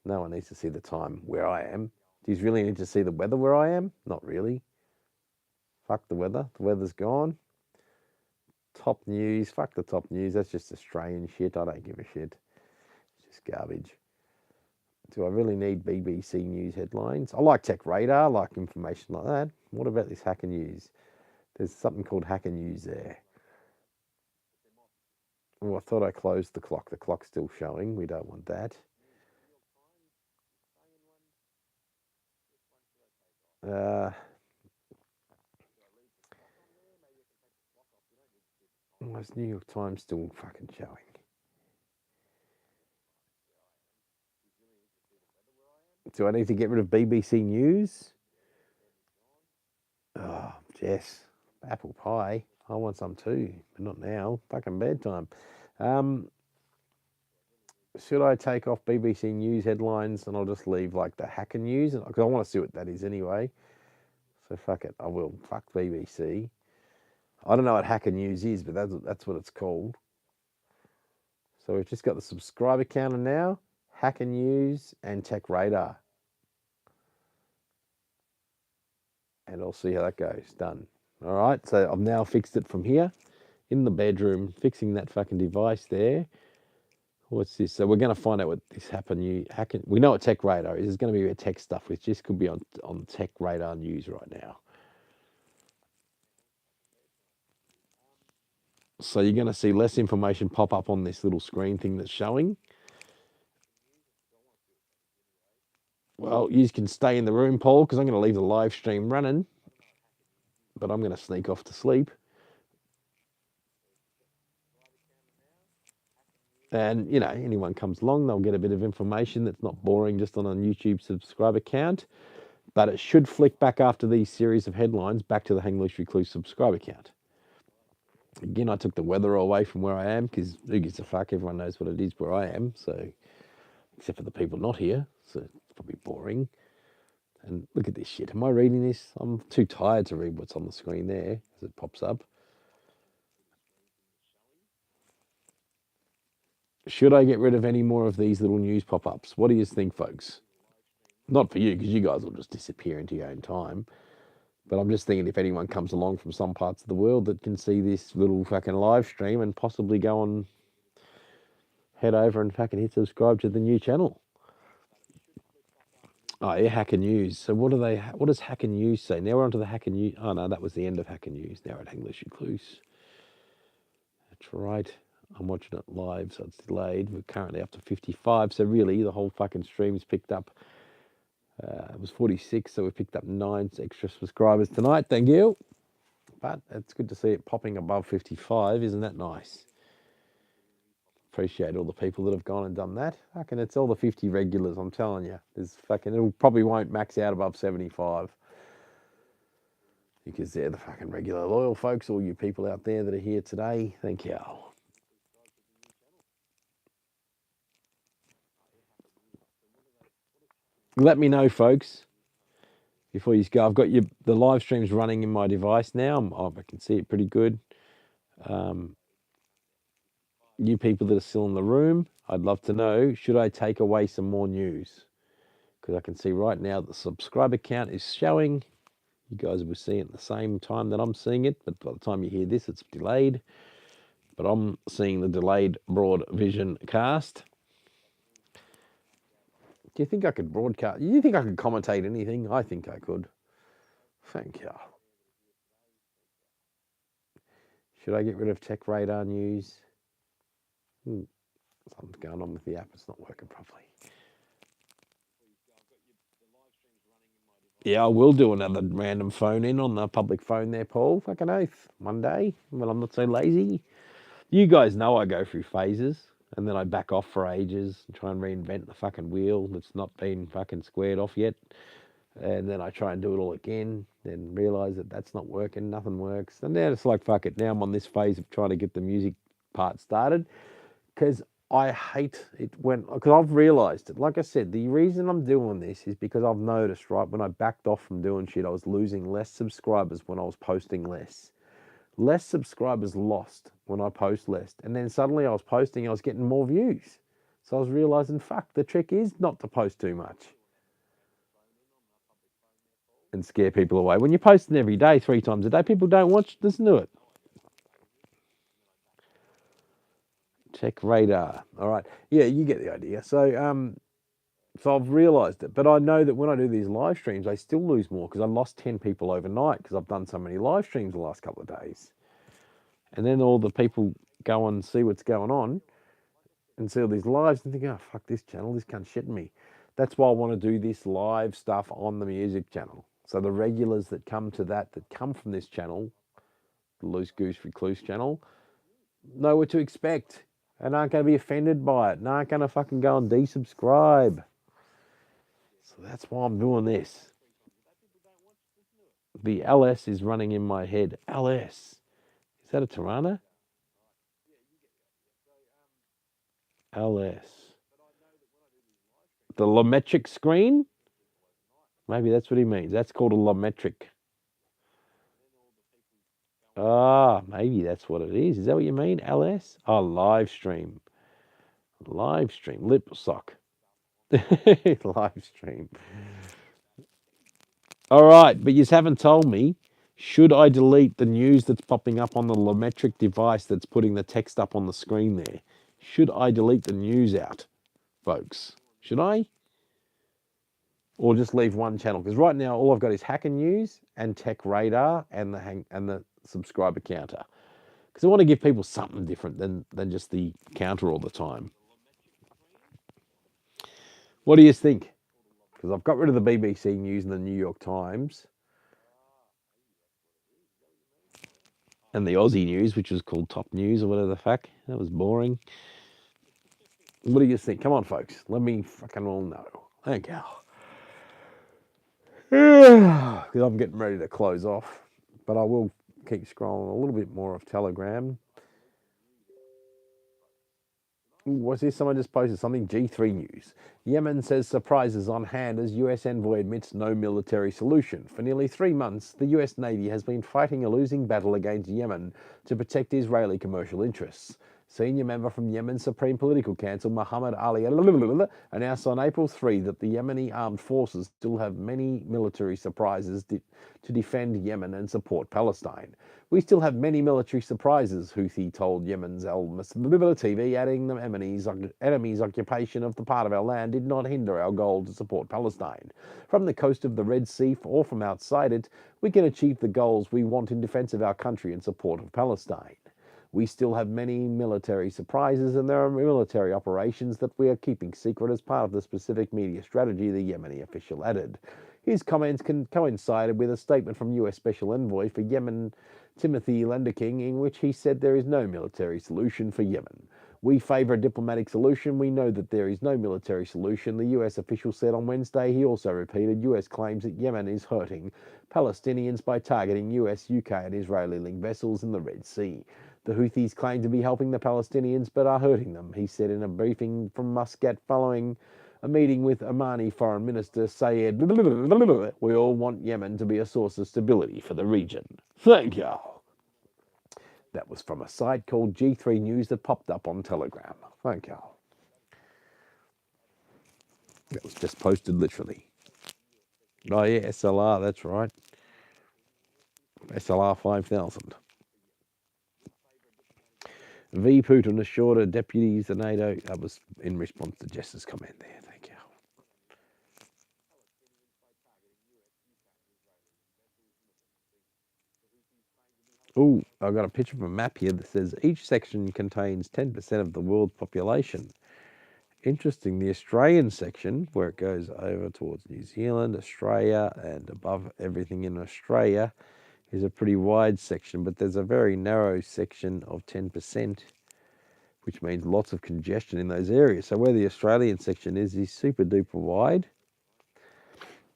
No one needs to see the time where I am. Do you really need to see the weather where I am? Not really. Fuck the weather. The weather's gone. Top news. Fuck the top news. That's just Australian shit. I don't give a shit. It's just garbage. Do I really need BBC News headlines? I like Tech Radar, I like information like that. What about this Hacker News? There's something called Hacker News there. Oh, I thought I closed the clock. The clock's still showing. We don't want that. Why is New York Times still fucking showing? Do I need to get rid of BBC News? Oh, Jess, apple pie. I want some too, but not now. Fucking bedtime. Should I take off BBC News headlines and I'll just leave like the Hacker News? Because I want to see what that is anyway. So fuck it, I will. Fuck BBC. I don't know what Hacker News is, but that's what it's called. So we've just got the subscriber counter now, Hacker News, and Tech Radar. And I'll see how that goes. Done. All right, so I've now fixed it from here in the bedroom, fixing that fucking device there. What's this? So we're going to find out what this we know what Tech Radar is. It's going to be tech stuff, which just could be on Tech Radar News right now. So you're going to see less information pop up on this little screen thing that's showing. Well, you can stay in the room, Paul, because I'm going to leave the live stream running. But I'm going to sneak off to sleep. And, you know, anyone comes along, they'll get a bit of information that's not boring just on a YouTube subscriber count. But it should flick back after these series of headlines back to the Hang Loose Recluse subscriber count. Again, I took the weather away from where I am because who gives a fuck? Everyone knows what it is where I am. So, except for the people not here. So it's probably boring. And look at this shit. Am I reading this? I'm too tired to read what's on the screen there as it pops up. Should I get rid of any more of these little news pop-ups? What do you think, folks? Not for you, because you guys will just disappear into your own time. But I'm just thinking if anyone comes along from some parts of the world that can see this little fucking live stream and possibly go and head over and fucking hit subscribe to the new channel. Oh, yeah, Hacker News. So what does Hacker News say? Now we're onto the Hacker News. Oh, no, that was the end of Hacker News. Now at Hang Loose Recluse. That's right. I'm watching it live, so it's delayed. We're currently up to 55. So really, the whole fucking stream's picked up. It was 46, so we picked up 9 extra subscribers tonight. Thank you. But it's good to see it popping above 55. Isn't that nice? Appreciate all the people that have gone and done that. Fucking, it's all the 50 regulars, I'm telling you. It probably won't max out above 75. Because they're the fucking regular loyal folks, all you people out there that are here today. Thank you. Let me know, folks, before you go. I've got the live streams running in my device now. I can see it pretty good. You people that are still in the room, I'd love to know, should I take away some more news? Because I can see right now the subscriber count is showing. You guys will see it at the same time that I'm seeing it, but by the time you hear this, it's delayed. But I'm seeing the delayed broad vision cast. Do you think I could broadcast? Do you think I could commentate anything? I think I could. Thank you. Should I get rid of Tech Radar News? Something's going on with the app. It's not working properly. Yeah, I will do another random phone in on the public phone there, Paul. Fucking oath. One day, when I'm not so lazy. You guys know I go through phases. And then I back off for ages and try and reinvent the fucking wheel that's not been fucking squared off yet. And then I try and do it all again, then realise that that's not working, nothing works. And then it's like, fuck it, now I'm on this phase of trying to get the music part started. Because I hate it because I've realised it. Like I said, the reason I'm doing this is because I've noticed, right, when I backed off from doing shit, I was losing less subscribers when I was posting less. Less subscribers lost when I post less. And then suddenly I was posting, I was getting more views. So I was realising, fuck, the trick is not to post too much. And scare people away. When you're posting every day, 3 times a day, people don't listen to it. Tech Radar. All right. Yeah, you get the idea. So I've realised it, but I know that when I do these live streams, I still lose more because I lost 10 people overnight because I've done so many live streams the last couple of days. And then all the people go and see what's going on and see all these lives and think, oh, fuck this channel, this cunt's shitting me. That's why I want to do this live stuff on the music channel. So the regulars that come to that come from this channel, the Loose Goose Recluse channel, know what to expect and aren't going to be offended by it and aren't going to fucking go and desubscribe. So that's why I'm doing this. The LS is running in my head. LS. Is that a Tirana? LS. The Lometric screen? Maybe that's what he means. That's called a Lometric. Ah, maybe that's what it is. Is that what you mean, LS? Oh, live stream. Live stream. Lip sock. Live stream. All right, but you haven't told me, should I delete the news that's popping up on the Lometric device that's putting the text up on the screen there? Should I delete the news out, folks? Should I? Or just leave one channel? Because right now all I've got is Hacker News and Tech Radar and the subscriber counter. Because I want to give people something different than just the counter all the time. What do you think? Because I've got rid of the BBC News and the New York Times and the Aussie News, which was called Top News or whatever the fuck. That was boring. What do you think? Come on, folks. Let me fucking all know. Thank you. Because I'm getting ready to close off. But I will keep scrolling a little bit more of Telegram. Ooh, what's this? Someone just posted something. G3 News. Yemen says surprises on hand as US envoy admits no military solution. For nearly 3 months, the US Navy has been fighting a losing battle against Yemen to protect Israeli commercial interests. Senior member from Yemen's Supreme Political Council, Muhammad Ali, announced on April 3 that the Yemeni armed forces still have many military surprises to defend Yemen and support Palestine. We still have many military surprises, Houthi told Yemen's Al Masdar TV, adding the enemy's occupation of the part of our land did not hinder our goal to support Palestine. From the coast of the Red Sea or from outside it, we can achieve the goals we want in defense of our country and support of Palestine. We still have many military surprises and there are military operations that we are keeping secret as part of the specific media strategy, the Yemeni official added. His comments coincided with a statement from US Special Envoy for Yemen, Timothy Lenderking, in which he said there is no military solution for Yemen. We favour a diplomatic solution. We know that there is no military solution, the US official said on Wednesday. He also repeated US claims that Yemen is hurting Palestinians by targeting US, UK and Israeli-linked vessels in the Red Sea. The Houthis claim to be helping the Palestinians but are hurting them, he said in a briefing from Muscat following a meeting with Omani Foreign Minister Sayed. We all want Yemen to be a source of stability for the region. Thank you. That was from a site called G3 News that popped up on Telegram. Thank you. That was just posted literally. Oh yeah, SLR, that's right. SLR 5000. V. Putin assured deputies the NATO. That was in response to Jess's comment there. Thank you. Oh, I've got a picture of a map here that says each section contains 10% of the world's population. Interesting. The Australian section, where it goes over towards New Zealand, Australia, and above everything in Australia, is a pretty wide section, but there's a very narrow section of 10%, which means lots of congestion in those areas. So where the Australian section is super duper wide.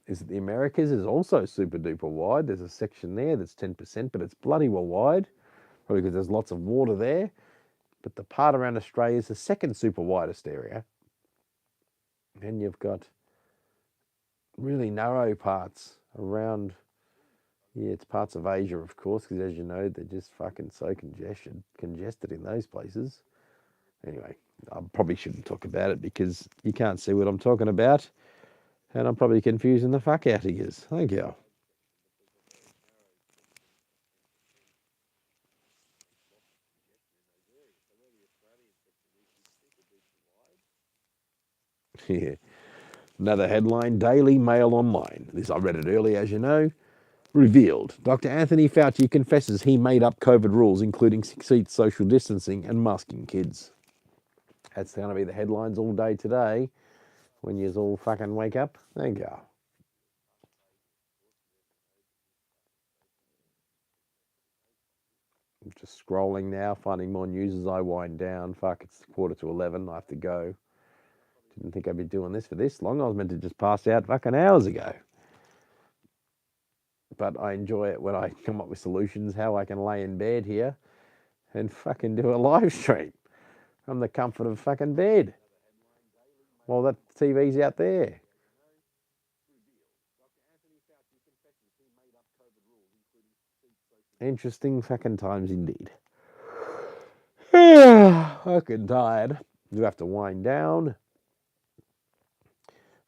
Is that the Americas is also super duper wide. There's a section there that's 10%, but it's bloody well wide, probably because there's lots of water there. But the part around Australia is the second super widest area. And you've got really narrow parts around, yeah, it's parts of Asia, of course, because as you know, they're just fucking so congested in those places. Anyway, I probably shouldn't talk about it because you can't see what I'm talking about. And I'm probably confusing the fuck out of you. Thank you. Yeah. Another headline, Daily Mail Online. This, I read it earlier, as you know. Revealed. Dr. Anthony Fauci confesses he made up COVID rules, including 6 feet social distancing and masking kids. That's going to be the headlines all day today when you all fucking wake up. There you go. I'm just scrolling now, finding more news as I wind down. Fuck, it's 11:15. I have to go. Didn't think I'd be doing this for this long. I was meant to just pass out fucking hours ago. But I enjoy it when I come up with solutions, how I can lay in bed here and fucking do a live stream from the comfort of fucking bed while that TV's out there. Interesting fucking times indeed. Fucking tired. Do have to wind down.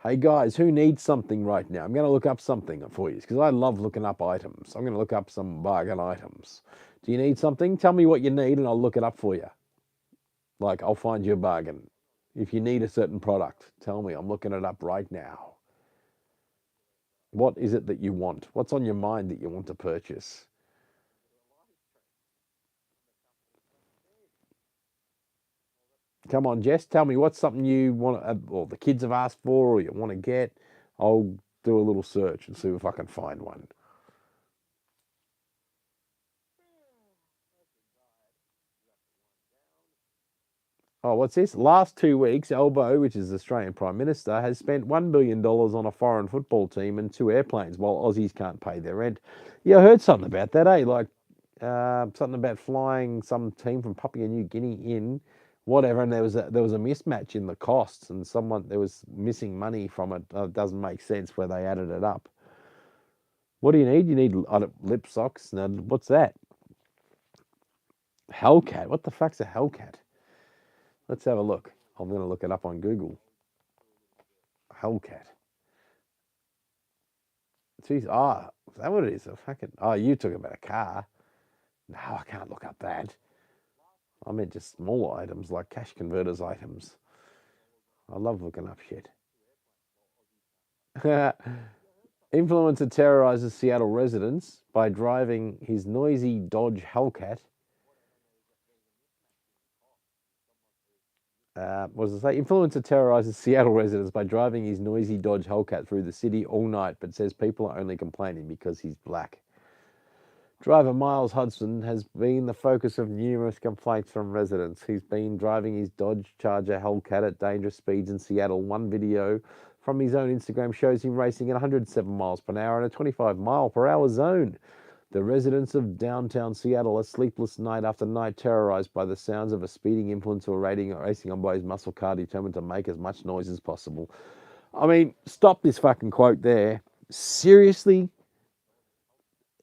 Hey guys, who needs something right now? I'm going to look up something for you because I love looking up items. I'm going to look up some bargain items. Do you need something? Tell me what you need and I'll look it up for you. Like, I'll find you a bargain. If you need a certain product, tell me. I'm looking it up right now. What is it that you want? What's on your mind that you want to purchase? Come on, Jess, tell me what's something you want, or the kids have asked for, or you want to get. I'll do a little search and see if I can find one. Oh, what's this? Last 2 weeks, Albo, which is the Australian Prime Minister, has spent $1 billion on a foreign football team and 2 airplanes while Aussies can't pay their rent. Yeah, I heard something about that, eh? Like something about flying some team from Papua New Guinea in, whatever, and there was a mismatch in the costs, and there was missing money from it. It doesn't make sense where they added it up. What do you need? You need lip socks. Now, what's that? Hellcat. What the fuck's a Hellcat? Let's have a look. I'm going to look it up on Google. Hellcat. Jeez, is that what it is? You talking about a car. No, I can't look up that. I meant just smaller items like cash converters items. I love looking up shit. Influencer terrorizes Seattle residents by driving his noisy Dodge Hellcat. What does it say? Influencer terrorizes Seattle residents by driving his noisy Dodge Hellcat through the city all night, but says people are only complaining because he's black. Driver Miles Hudson has been the focus of numerous complaints from residents. He's been driving his Dodge Charger Hellcat at dangerous speeds in Seattle. One video from his own Instagram shows him racing at 107 miles per hour in a 25 mile per hour zone. The residents of downtown Seattle are sleepless night after night, terrorized by the sounds of a speeding influencer racing on by his muscle car, determined to make as much noise as possible. I mean, stop this fucking quote there. Seriously?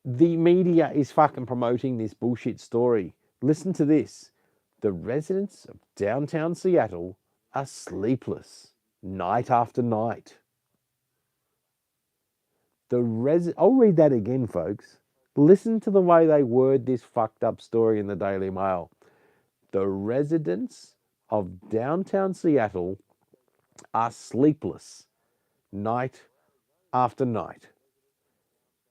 The media is fucking promoting this bullshit story. Listen to this. The residents of downtown Seattle are sleepless night after night. I'll read that again, folks. Listen to the way they word this fucked up story in the Daily Mail. The residents of downtown Seattle are sleepless night after night.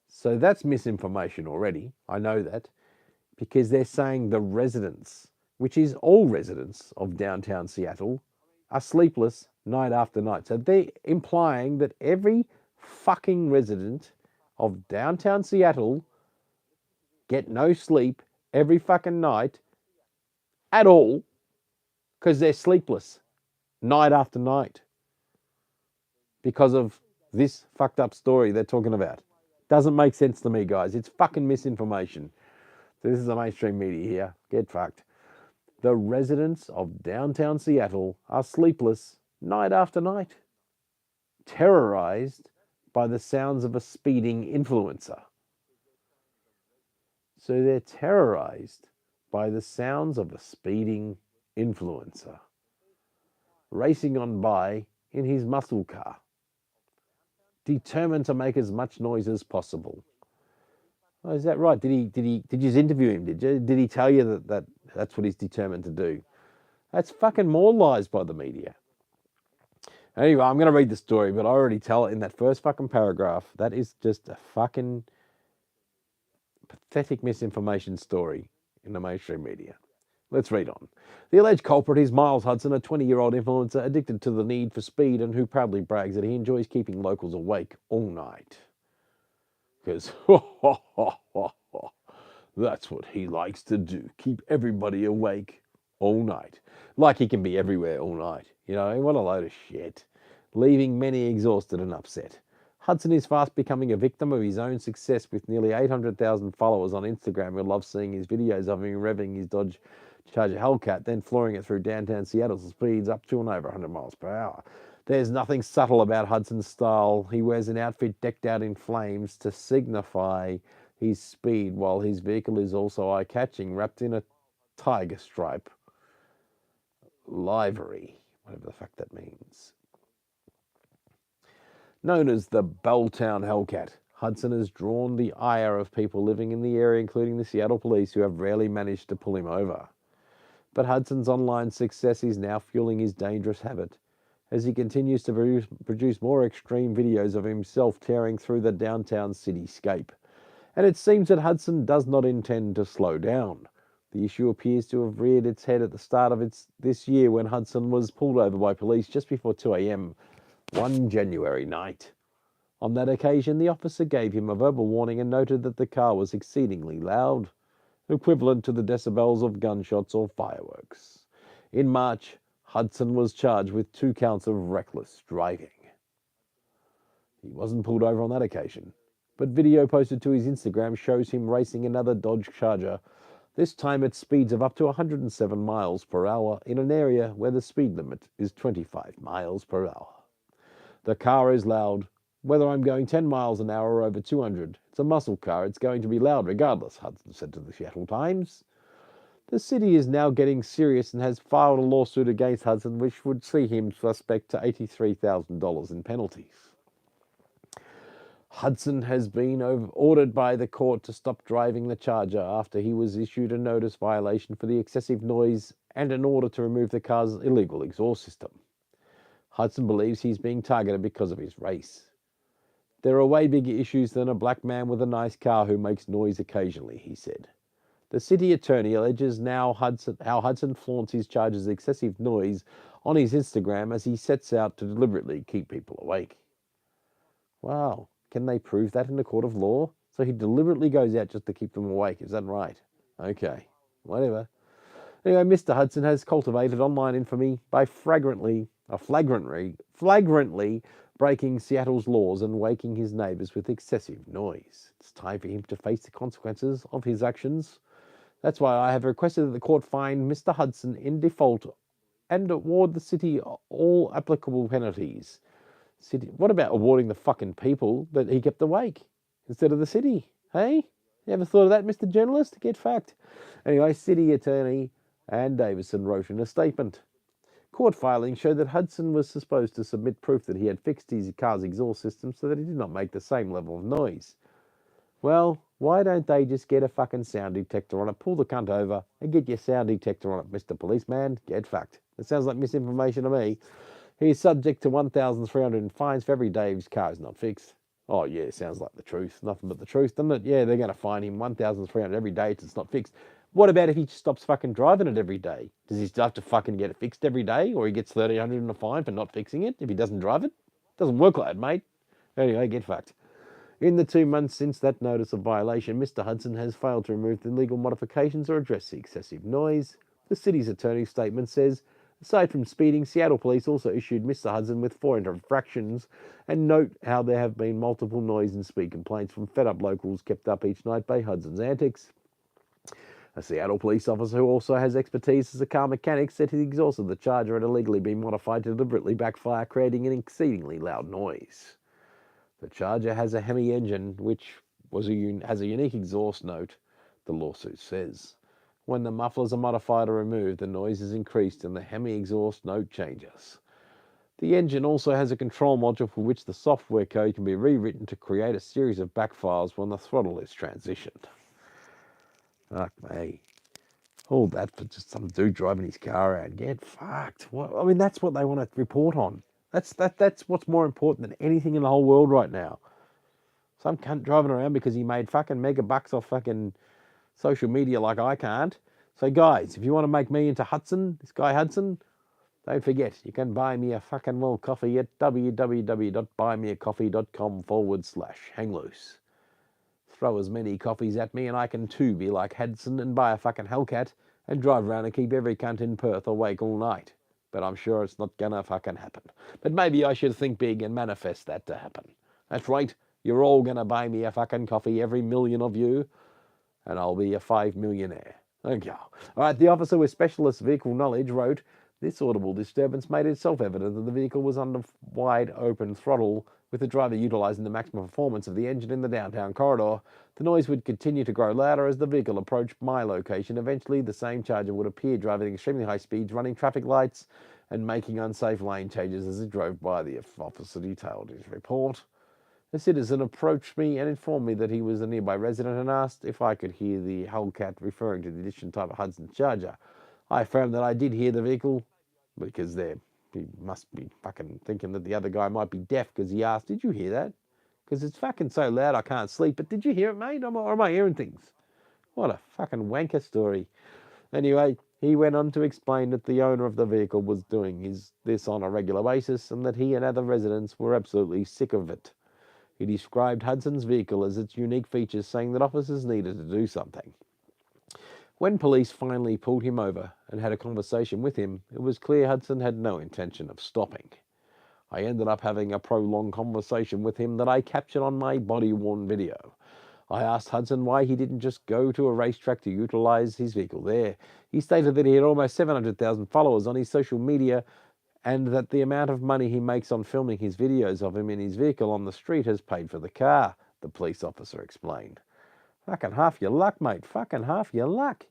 So that's misinformation already. I know that, because they're saying the residents, which is all residents of downtown Seattle, are sleepless night after night. So they're implying that every fucking resident of downtown Seattle get no sleep every fucking night at all because they're sleepless night after night because of this fucked up story they're talking about. Doesn't make sense to me, guys. It's fucking misinformation. So this is the mainstream media here. Get fucked. The residents of downtown Seattle are sleepless night after night, terrorized by the sounds of a speeding influencer. So they're terrorized by the sounds of a speeding influencer racing on by in his muscle car, determined to make as much noise as possible. Oh, is that right? Did you interview him? Did he tell you that that's what he's determined to do? That's fucking more lies by the media. Anyway, I'm going to read the story, but I already tell it in that first fucking paragraph. That is just a fucking pathetic misinformation story in the mainstream media. Let's read on. The alleged culprit is Miles Hudson, a 20-year-old influencer addicted to the need for speed and who proudly brags that he enjoys keeping locals awake all night. Because, that's what he likes to do, keep everybody awake all night. Like he can be everywhere all night. You know, what a load of shit. Leaving many exhausted and upset. Hudson is fast becoming a victim of his own success with nearly 800,000 followers on Instagram who love seeing his videos of him revving his Dodge Charger Hellcat, then flooring it through downtown Seattle at speeds up to and over 100 miles per hour. There's nothing subtle about Hudson's style. He wears an outfit decked out in flames to signify his speed, while his vehicle is also eye-catching, wrapped in a tiger stripe livery, whatever the fuck that means. Known as the Belltown Hellcat, Hudson has drawn the ire of people living in the area, including the Seattle police, who have rarely managed to pull him over. But Hudson's online success is now fueling his dangerous habit, as he continues to produce more extreme videos of himself tearing through the downtown cityscape. And it seems that Hudson does not intend to slow down. The issue appears to have reared its head at the start of this year when Hudson was pulled over by police just before 2 a.m. one January night. On that occasion, the officer gave him a verbal warning and noted that the car was exceedingly loud, equivalent to the decibels of gunshots or fireworks. In March, Hudson was charged with 2 counts of reckless driving. He wasn't pulled over on that occasion, but video posted to his Instagram shows him racing another Dodge Charger, this time at speeds of up to 107 miles per hour in an area where the speed limit is 25 miles per hour. The car is loud. Whether I'm going 10 miles an hour or over 200, it's a muscle car. It's going to be loud regardless, Hudson said to the Seattle Times. The city is now getting serious and has filed a lawsuit against Hudson, which would see him suspect to $83,000 in penalties. Hudson has been ordered by the court to stop driving the Charger after he was issued a notice violation for the excessive noise and an order to remove the car's illegal exhaust system. Hudson believes he's being targeted because of his race. There are way bigger issues than a black man with a nice car who makes noise occasionally, he said. The city attorney alleges now how Hudson flaunts his charges of excessive noise on his Instagram as he sets out to deliberately keep people awake. Wow, can they prove that in a court of law? So he deliberately goes out just to keep them awake, is that right? Okay, whatever. Anyway, Mr. Hudson has cultivated online infamy by flagrantly breaking Seattle's laws and waking his neighbors with excessive noise. It's time for him to face the consequences of his actions. That's why I have requested that the court find Mr. Hudson in default and award the city all applicable penalties. What about awarding the fucking people that he kept awake instead of the city? Hey? You ever thought of that, Mr. Journalist? Get fact. Anyway, city attorney Ann Davison wrote in a statement. Court filings showed that Hudson was supposed to submit proof that he had fixed his car's exhaust system so that it did not make the same level of noise. Well, why don't they just get a fucking sound detector on it, pull the cunt over, and get your sound detector on it, Mr. Policeman? Get fucked. That sounds like misinformation to me. He is subject to 1,300 in fines for every day his car is not fixed. Oh yeah, sounds like the truth. Nothing but the truth, doesn't it? Yeah, they're going to fine him 1,300 every day till it's not fixed. What about if he stops fucking driving it every day? Does he still have to fucking get it fixed every day? Or he gets 1,300 in a fine for not fixing it if he doesn't drive it? Doesn't work like that, mate. Anyway, get fucked. In the 2 months since that notice of violation, Mr. Hudson has failed to remove the legal modifications or address the excessive noise. The city's attorney's statement says, aside from speeding, Seattle police also issued Mr. Hudson with 4 infractions and note how there have been multiple noise and speed complaints from fed-up locals kept up each night by Hudson's antics. A Seattle police officer who also has expertise as a car mechanic said the exhaust of the Charger had illegally been modified to deliberately backfire, creating an exceedingly loud noise. The Charger has a Hemi engine, which has a unique exhaust note, the lawsuit says. When the mufflers are modified or removed, the noise is increased and the Hemi exhaust note changes. The engine also has a control module for which the software code can be rewritten to create a series of backfires when the throttle is transitioned. Fuck me. All that for just some dude driving his car around. Get fucked. What? I mean, that's what they want to report on. That's what's more important than anything in the whole world right now. Some cunt driving around because he made fucking mega bucks off fucking social media like I can't. So guys, if you want to make me into Hudson, this guy Hudson, don't forget, you can buy me a fucking well coffee at www.buymeacoffee.com/hangloose. Throw as many coffees at me and I can too be like Hudson and buy a fucking Hellcat and drive around and keep every cunt in Perth awake all night. But I'm sure it's not gonna fucking happen. But maybe I should think big and manifest that to happen. That's right, you're all gonna buy me a fucking coffee, every million of you, and I'll be a 5 millionaire. Okay. All right, the officer with specialist vehicle knowledge wrote, this audible disturbance made it self-evident that the vehicle was under wide open throttle, with the driver utilising the maximum performance of the engine in the downtown corridor. The noise would continue to grow louder as the vehicle approached my location. Eventually, the same charger would appear driving at extremely high speeds, running traffic lights and making unsafe lane changes as it drove by, the officer detailed his report. A citizen approached me and informed me that he was a nearby resident and asked if I could hear the Hellcat, referring to the edition type of Hudson Charger. I affirmed that I did hear the vehicle, because he must be fucking thinking that the other guy might be deaf, because he asked, did you hear that? Because it's fucking so loud I can't sleep. But did you hear it, mate? Or am I hearing things? What a fucking wanker story. Anyway, he went on to explain that the owner of the vehicle was doing this on a regular basis and that he and other residents were absolutely sick of it. He described Hudson's vehicle as its unique features, saying that officers needed to do something. When police finally pulled him over and had a conversation with him, it was clear Hudson had no intention of stopping. I ended up having a prolonged conversation with him that I captured on my body-worn video. I asked Hudson why he didn't just go to a racetrack to utilise his vehicle there. He stated that he had almost 700,000 followers on his social media and that the amount of money he makes on filming his videos of him in his vehicle on the street has paid for the car, the police officer explained. Fucking half your luck, mate. Fucking half your luck.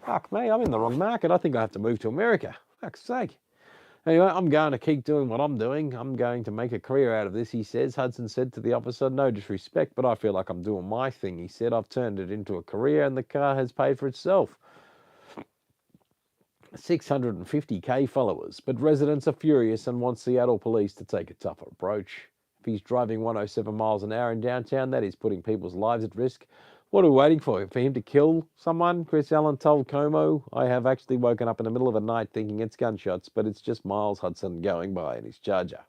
Fuck me, I'm in the wrong market. I think I have to move to America. Fuck's sake. Anyway, I'm going to keep doing what I'm doing. I'm going to make a career out of this, he says. Hudson said to the officer, no disrespect, but I feel like I'm doing my thing. He said, I've turned it into a career and the car has paid for itself. 650k followers, but residents are furious and want Seattle police to take a tougher approach. If he's driving 107 miles an hour in downtown, that is putting people's lives at risk. What are we waiting for? For him to kill someone? Chris Allen told Como. I have actually woken up in the middle of the night thinking it's gunshots, but it's just Miles Hudson going by in his Charger.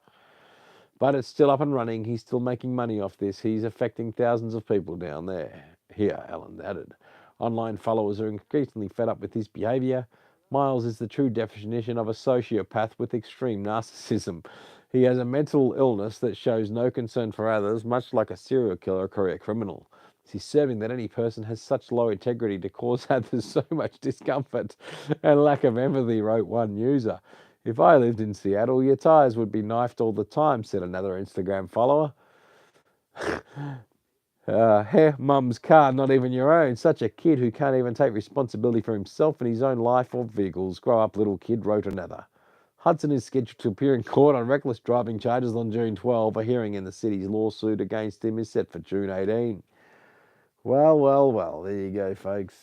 But it's still up and running. He's still making money off this. He's affecting thousands of people down there. Here, Allen added. Online followers are increasingly fed up with his behaviour. Miles is the true definition of a sociopath with extreme narcissism. He has a mental illness that shows no concern for others, much like a serial killer or career criminal. It's disturbing that any person has such low integrity to cause others so much discomfort and lack of empathy, wrote one user. If I lived in Seattle, your tyres would be knifed all the time, said another Instagram follower. Mum's car, not even your own. Such a kid who can't even take responsibility for himself and his own life or vehicles. Grow up, little kid, wrote another. Hudson is scheduled to appear in court on reckless driving charges on June 12. A hearing in the city's lawsuit against him is set for June 18. Well, there you go, folks.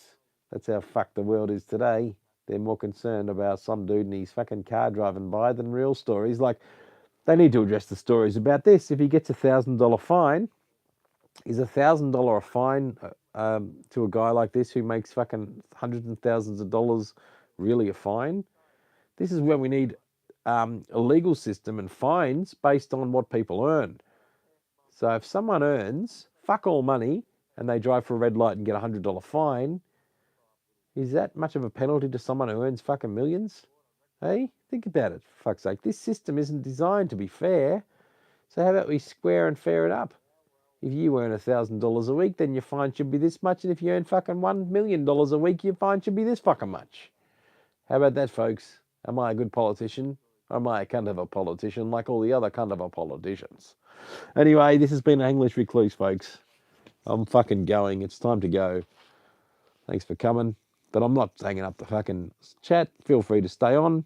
That's how fucked the world is today. They're more concerned about some dude in his fucking car driving by than real stories. Like, they need to address the stories about this. If he gets a $1,000 fine, is $1,000 a fine to a guy like this who makes fucking hundreds of thousands of dollars really a fine? This is where we need a legal system and fines based on what people earn. So if someone earns fuck all money and they drive for a red light and get a $100 fine, is that much of a penalty to someone who earns fucking millions? Hey, think about it, for fuck's sake. This system isn't designed to be fair. So how about we square and fair it up? If you earn $1,000 a week, then your fine should be this much. And if you earn fucking $1 million a week, your fine should be this fucking much. How about that, folks? Am I a good politician? Or am I a cunt of a politician like all the other cunt of a politicians? Anyway, this has been an English Recluse, folks. I'm fucking going. It's time to go. Thanks for coming. But I'm not hanging up the fucking chat. Feel free to stay on.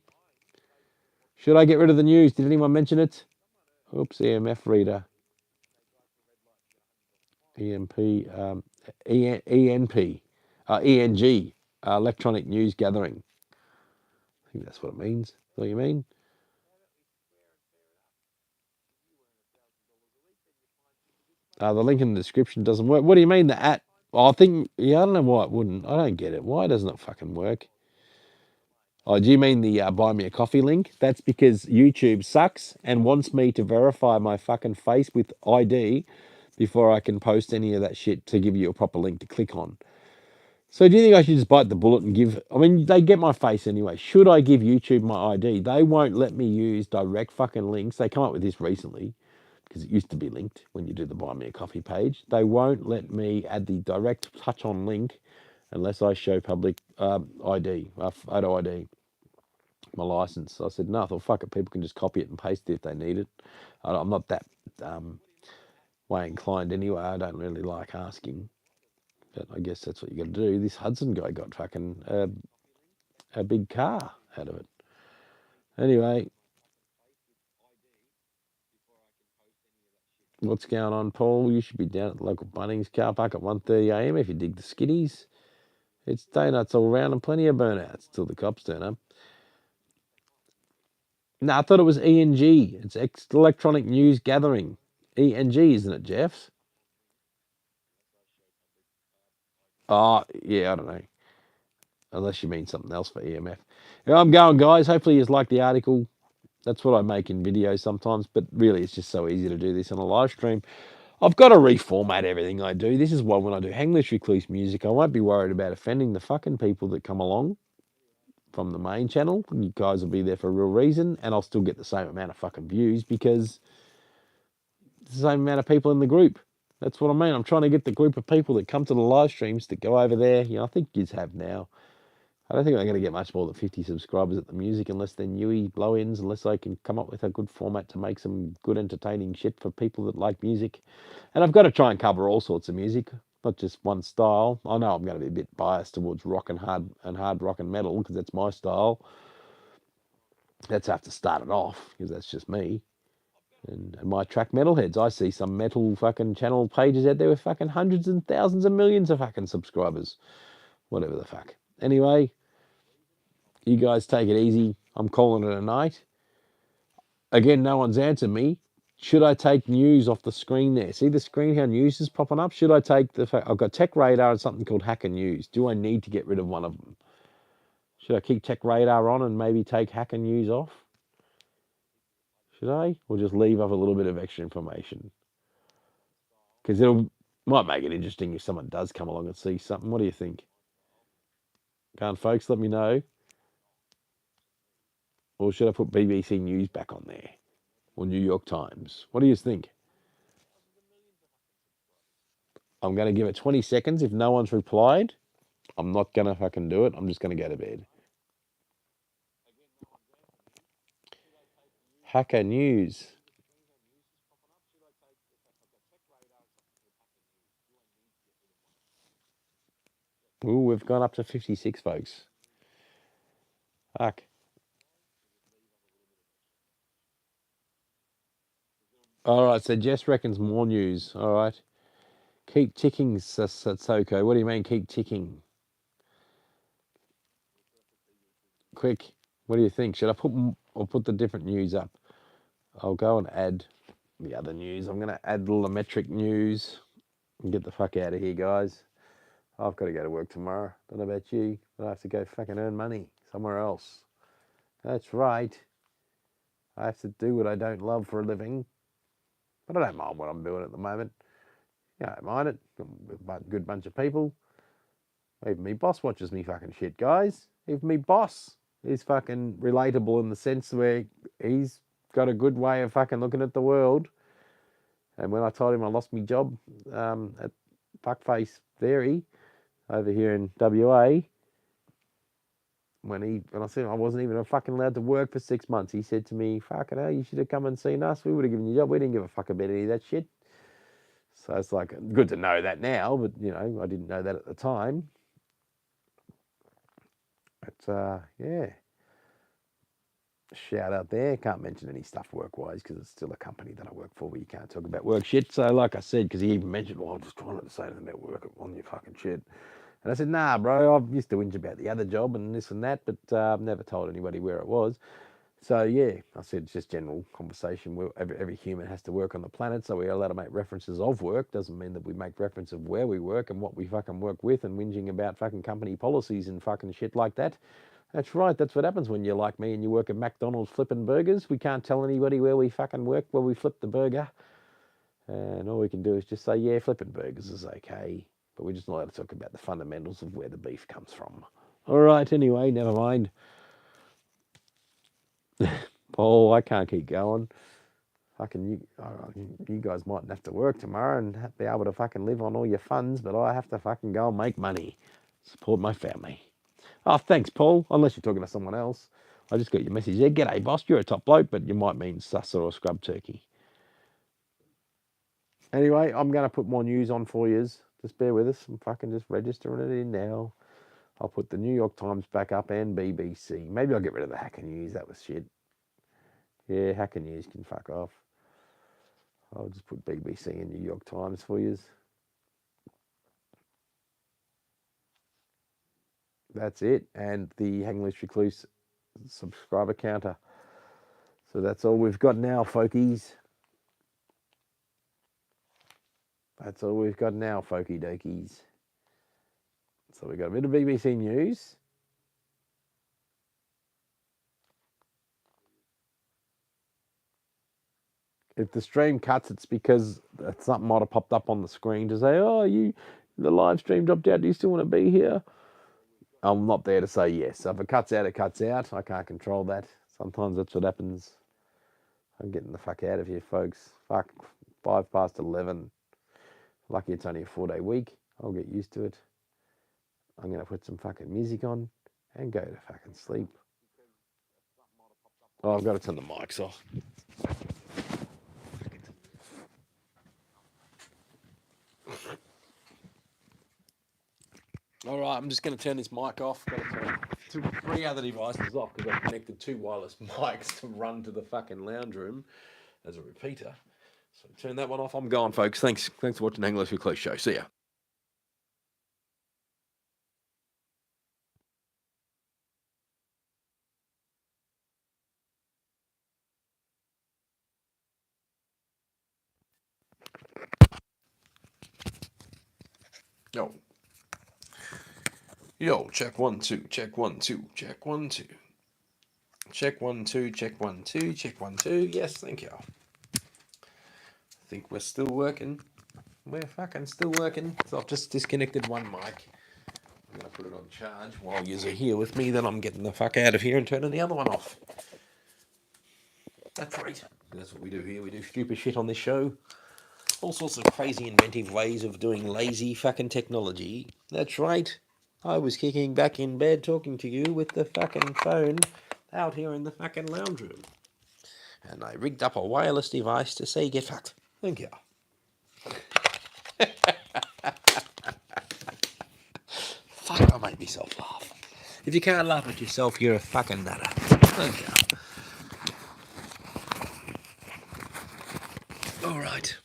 Should I get rid of the news? Did anyone mention it? Oops, EMF reader. ENP, ENG, electronic news gathering. I think that's what it means. Is that what you mean? The link in the description doesn't work. What do you mean the at? I think, yeah, I don't know why it wouldn't. I don't get it. Why doesn't it fucking work? Oh, do you mean the buy me a coffee link? That's because YouTube sucks and wants me to verify my fucking face with ID before I can post any of that shit to give you a proper link to click on. So do you think I should just bite the bullet and give... I mean, they get my face anyway. Should I give YouTube my ID? They won't let me use direct fucking links. They come up with this recently because it used to be linked when you do the buy me a coffee page. They won't let me add the direct touch on link unless I show public ID, photo ID, my license. I said, no, I thought, fuck it, people can just copy it and paste it if they need it. I'm not that way inclined anyway. I don't really like asking, but I guess that's what you got to do. This Hudson guy got fucking a big car out of it. Anyway, what's going on, Paul? You should be down at the local Bunnings car park at 1:30 a.m. if you dig the skiddies. It's donuts all around and plenty of burnouts till the cops turn up. No, I thought it was ENG. It's Electronic News Gathering. ENG, isn't it, Jeffs? Oh, yeah, I don't know. Unless you mean something else for EMF. Yeah, I'm going, guys. Hopefully you like the article. That's what I make in videos sometimes, but really it's just so easy to do this on a live stream. I've got to reformat everything I do. This is why when I do Hanglish Recluse music, I won't be worried about offending the fucking people that come along from the main channel. You guys will be there for a real reason, and I'll still get the same amount of fucking views because it's the same amount of people in the group. That's what I mean. I'm trying to get the group of people that come to the live streams to go over there. You know, I think kids have now. I don't think I'm going to get much more than 50 subscribers at the music unless they're newy blow-ins, unless I can come up with a good format to make some good entertaining shit for people that like music. And I've got to try and cover all sorts of music, not just one style. I know I'm going to be a bit biased towards rock and hard rock and metal because that's my style. That's have to start it off because that's just me. And my track metalheads, I see some metal fucking channel pages out there with fucking hundreds and thousands and millions of fucking subscribers. Whatever the fuck. Anyway, you guys take it easy. I'm calling it a night. Again, no one's answered me. Should I take news off the screen there? See the screen, how news is popping up? Should I take the fact I've got Tech Radar and something called Hacker News? Do I need to get rid of one of them? Should I keep Tech Radar on and maybe take Hacker News off? Should I? Or just leave up a little bit of extra information? Because might make it interesting if someone does come along and see something. What do you think? Go on, folks, let me know. Or should I put BBC News back on there? Or New York Times? What do you think? I'm going to give it 20 seconds. If no one's replied, I'm not going to fucking do it. I'm just going to go to bed. Hacker News. Ooh, we've gone up to 56, folks. Fuck. All right, so Jess reckons more news. All right. Keep ticking, Satsoko. What do you mean keep ticking? Quick. What do you think? Should I put the different news up? I'll go and add the other news. I'm going to add the Lumetric news and get the fuck out of here, guys. I've got to go to work tomorrow. Don't know about you, but I have to go fucking earn money somewhere else. That's right. I have to do what I don't love for a living. But I don't mind what I'm doing at the moment. Yeah, I don't mind it. A good bunch of people. Even me boss watches me fucking shit, guys. Even me boss is fucking relatable in the sense where he's got a good way of fucking looking at the world. And when I told him I lost my job at Fuckface Dairy over here in WA, when I said I wasn't even fucking allowed to work for 6 months, he said to me, fucking hell, you should have come and seen us. We would have given you a job. We didn't give a fuck about any of that shit. So it's like good to know that now, but you know, I didn't know that at the time. But yeah, shout out there. Can't mention any stuff work-wise because it's still a company that I work for where you can't talk about work shit. So like I said, because he even mentioned, well, I'm just trying not to say anything about work on your fucking shit. And I said, nah, bro, I've used to whinge about the other job and this and that, but I've never told anybody where it was. So yeah, I said it's just general conversation. Every human has to work on the planet, so we're allowed to make references of work. Doesn't mean that we make reference of where we work and what we fucking work with and whinging about fucking company policies and fucking shit like that. That's right. That's what happens when you're like me and you work at McDonald's flipping burgers. We can't tell anybody where we fucking work, where we flip the burger. And all we can do is just say, yeah, flipping burgers is okay. But we're just not allowed to talk about the fundamentals of where the beef comes from. All right, anyway, never mind. Paul, I can't keep going. Fucking you guys mightn't have to work tomorrow and be able to fucking live on all your funds, but I have to fucking go and make money. Support my family. Oh, thanks, Paul. Unless you're talking to someone else. I just got your message there. G'day, boss. You're a top bloke, but you might mean susser or scrub turkey. Anyway, I'm going to put more news on for yous. Just bear with us. I'm fucking just registering it in now. I'll put the New York Times back up and BBC. Maybe I'll get rid of the Hacker News. That was shit. Yeah, Hacker News can fuck off. I'll just put BBC and New York Times for yous. That's it. And the Hang Loose Recluse subscriber counter. So that's all we've got now, folkies. That's all we've got now, folky dokies. So we've got a bit of BBC News. If the stream cuts, it's because something might have popped up on the screen to say, oh, the live stream dropped out. Do you still want to be here? I'm not there to say yes. So if it cuts out, it cuts out. I can't control that. Sometimes that's what happens. I'm getting the fuck out of here, folks. Fuck, 11:05. Lucky it's only a 4-day week. I'll get used to it. I'm going to put some fucking music on and go to fucking sleep. Oh, I've got to turn the mics off. All right, I'm just going to turn this mic off. Got to turn 3 other devices off because I've connected 2 wireless mics to run to the fucking lounge room as a repeater. So turn that one off. I'm gone, folks. Thanks for watching the Hang Loose Recluse show. See ya. Yo, check 1 2, check 1 2, check 1 2. Check 1 2, check 1 2, check 1 2. Yes, thank you. I think we're still working. We're fucking still working. So I've just disconnected one mic. I'm going to put it on charge while you are here with me. Then I'm getting the fuck out of here and turning the other one off. That's right. That's what we do here. We do stupid shit on this show. All sorts of crazy inventive ways of doing lazy fucking technology. That's right. I was kicking back in bed talking to you with the fucking phone out here in the fucking lounge room. And I rigged up a wireless device to say get fucked. Thank you. Fuck, I made myself laugh. If you can't laugh at yourself, you're a fucking nutter. Thank you. Alright.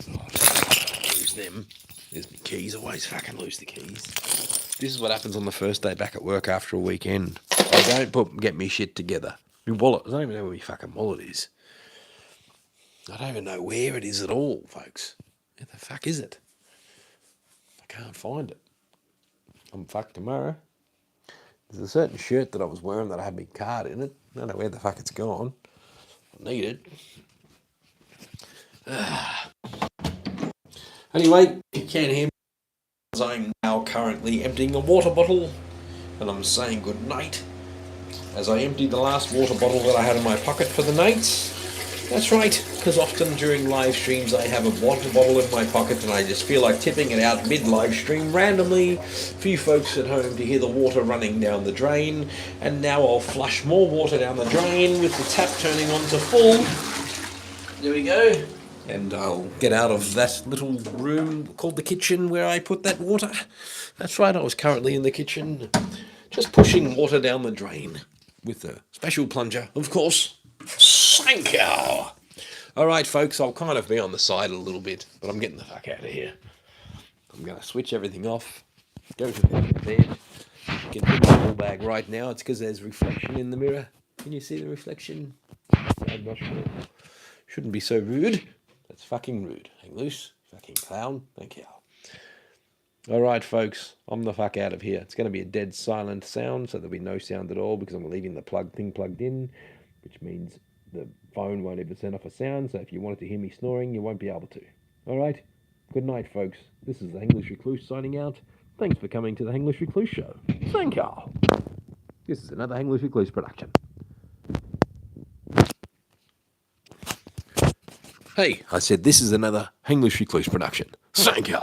Lose them. There's my keys. Always fucking lose the keys. This is what happens on the first day back at work after a weekend. I don't get me shit together. My wallet. I don't even know where my fucking wallet is. I don't even know where it is at all, folks. Where the fuck is it? I can't find it. I'm fucked tomorrow. There's a certain shirt that I was wearing that I had my card in it. I don't know where the fuck it's gone. I need it. Anyway, you can't hear me. I'm now currently emptying a water bottle, and I'm saying good night as I empty the last water bottle that I had in my pocket for the night. That's right, because often during live streams I have a water bottle in my pocket and I just feel like tipping it out mid-live stream randomly for you folks at home to hear the water running down the drain. And now I'll flush more water down the drain with the tap turning on to full. There we go. And I'll get out of that little room called the kitchen where I put that water. That's right, I was currently in the kitchen just pushing water down the drain with a special plunger, of course. Thank you. All right, folks, I'll kind of be on the side a little bit, but I'm getting the fuck out of here. I'm going to switch everything off, go to bed, get in my ball bag right now. It's because there's reflection in the mirror. Can you see the reflection? I'm not sure. Shouldn't be so rude. That's fucking rude. Hang loose. Fucking clown. Thank you. All right, folks. I'm the fuck out of here. It's going to be a dead silent sound, so there'll be no sound at all because I'm leaving the thing plugged in, which means the phone won't even send off a sound. So if you wanted to hear me snoring, you won't be able to. All right. Good night, folks. This is the English Recluse signing out. Thanks for coming to the English Recluse Show. Thank you. This is another English Recluse production. Hey, I said this is another English Recluse production. Thank you.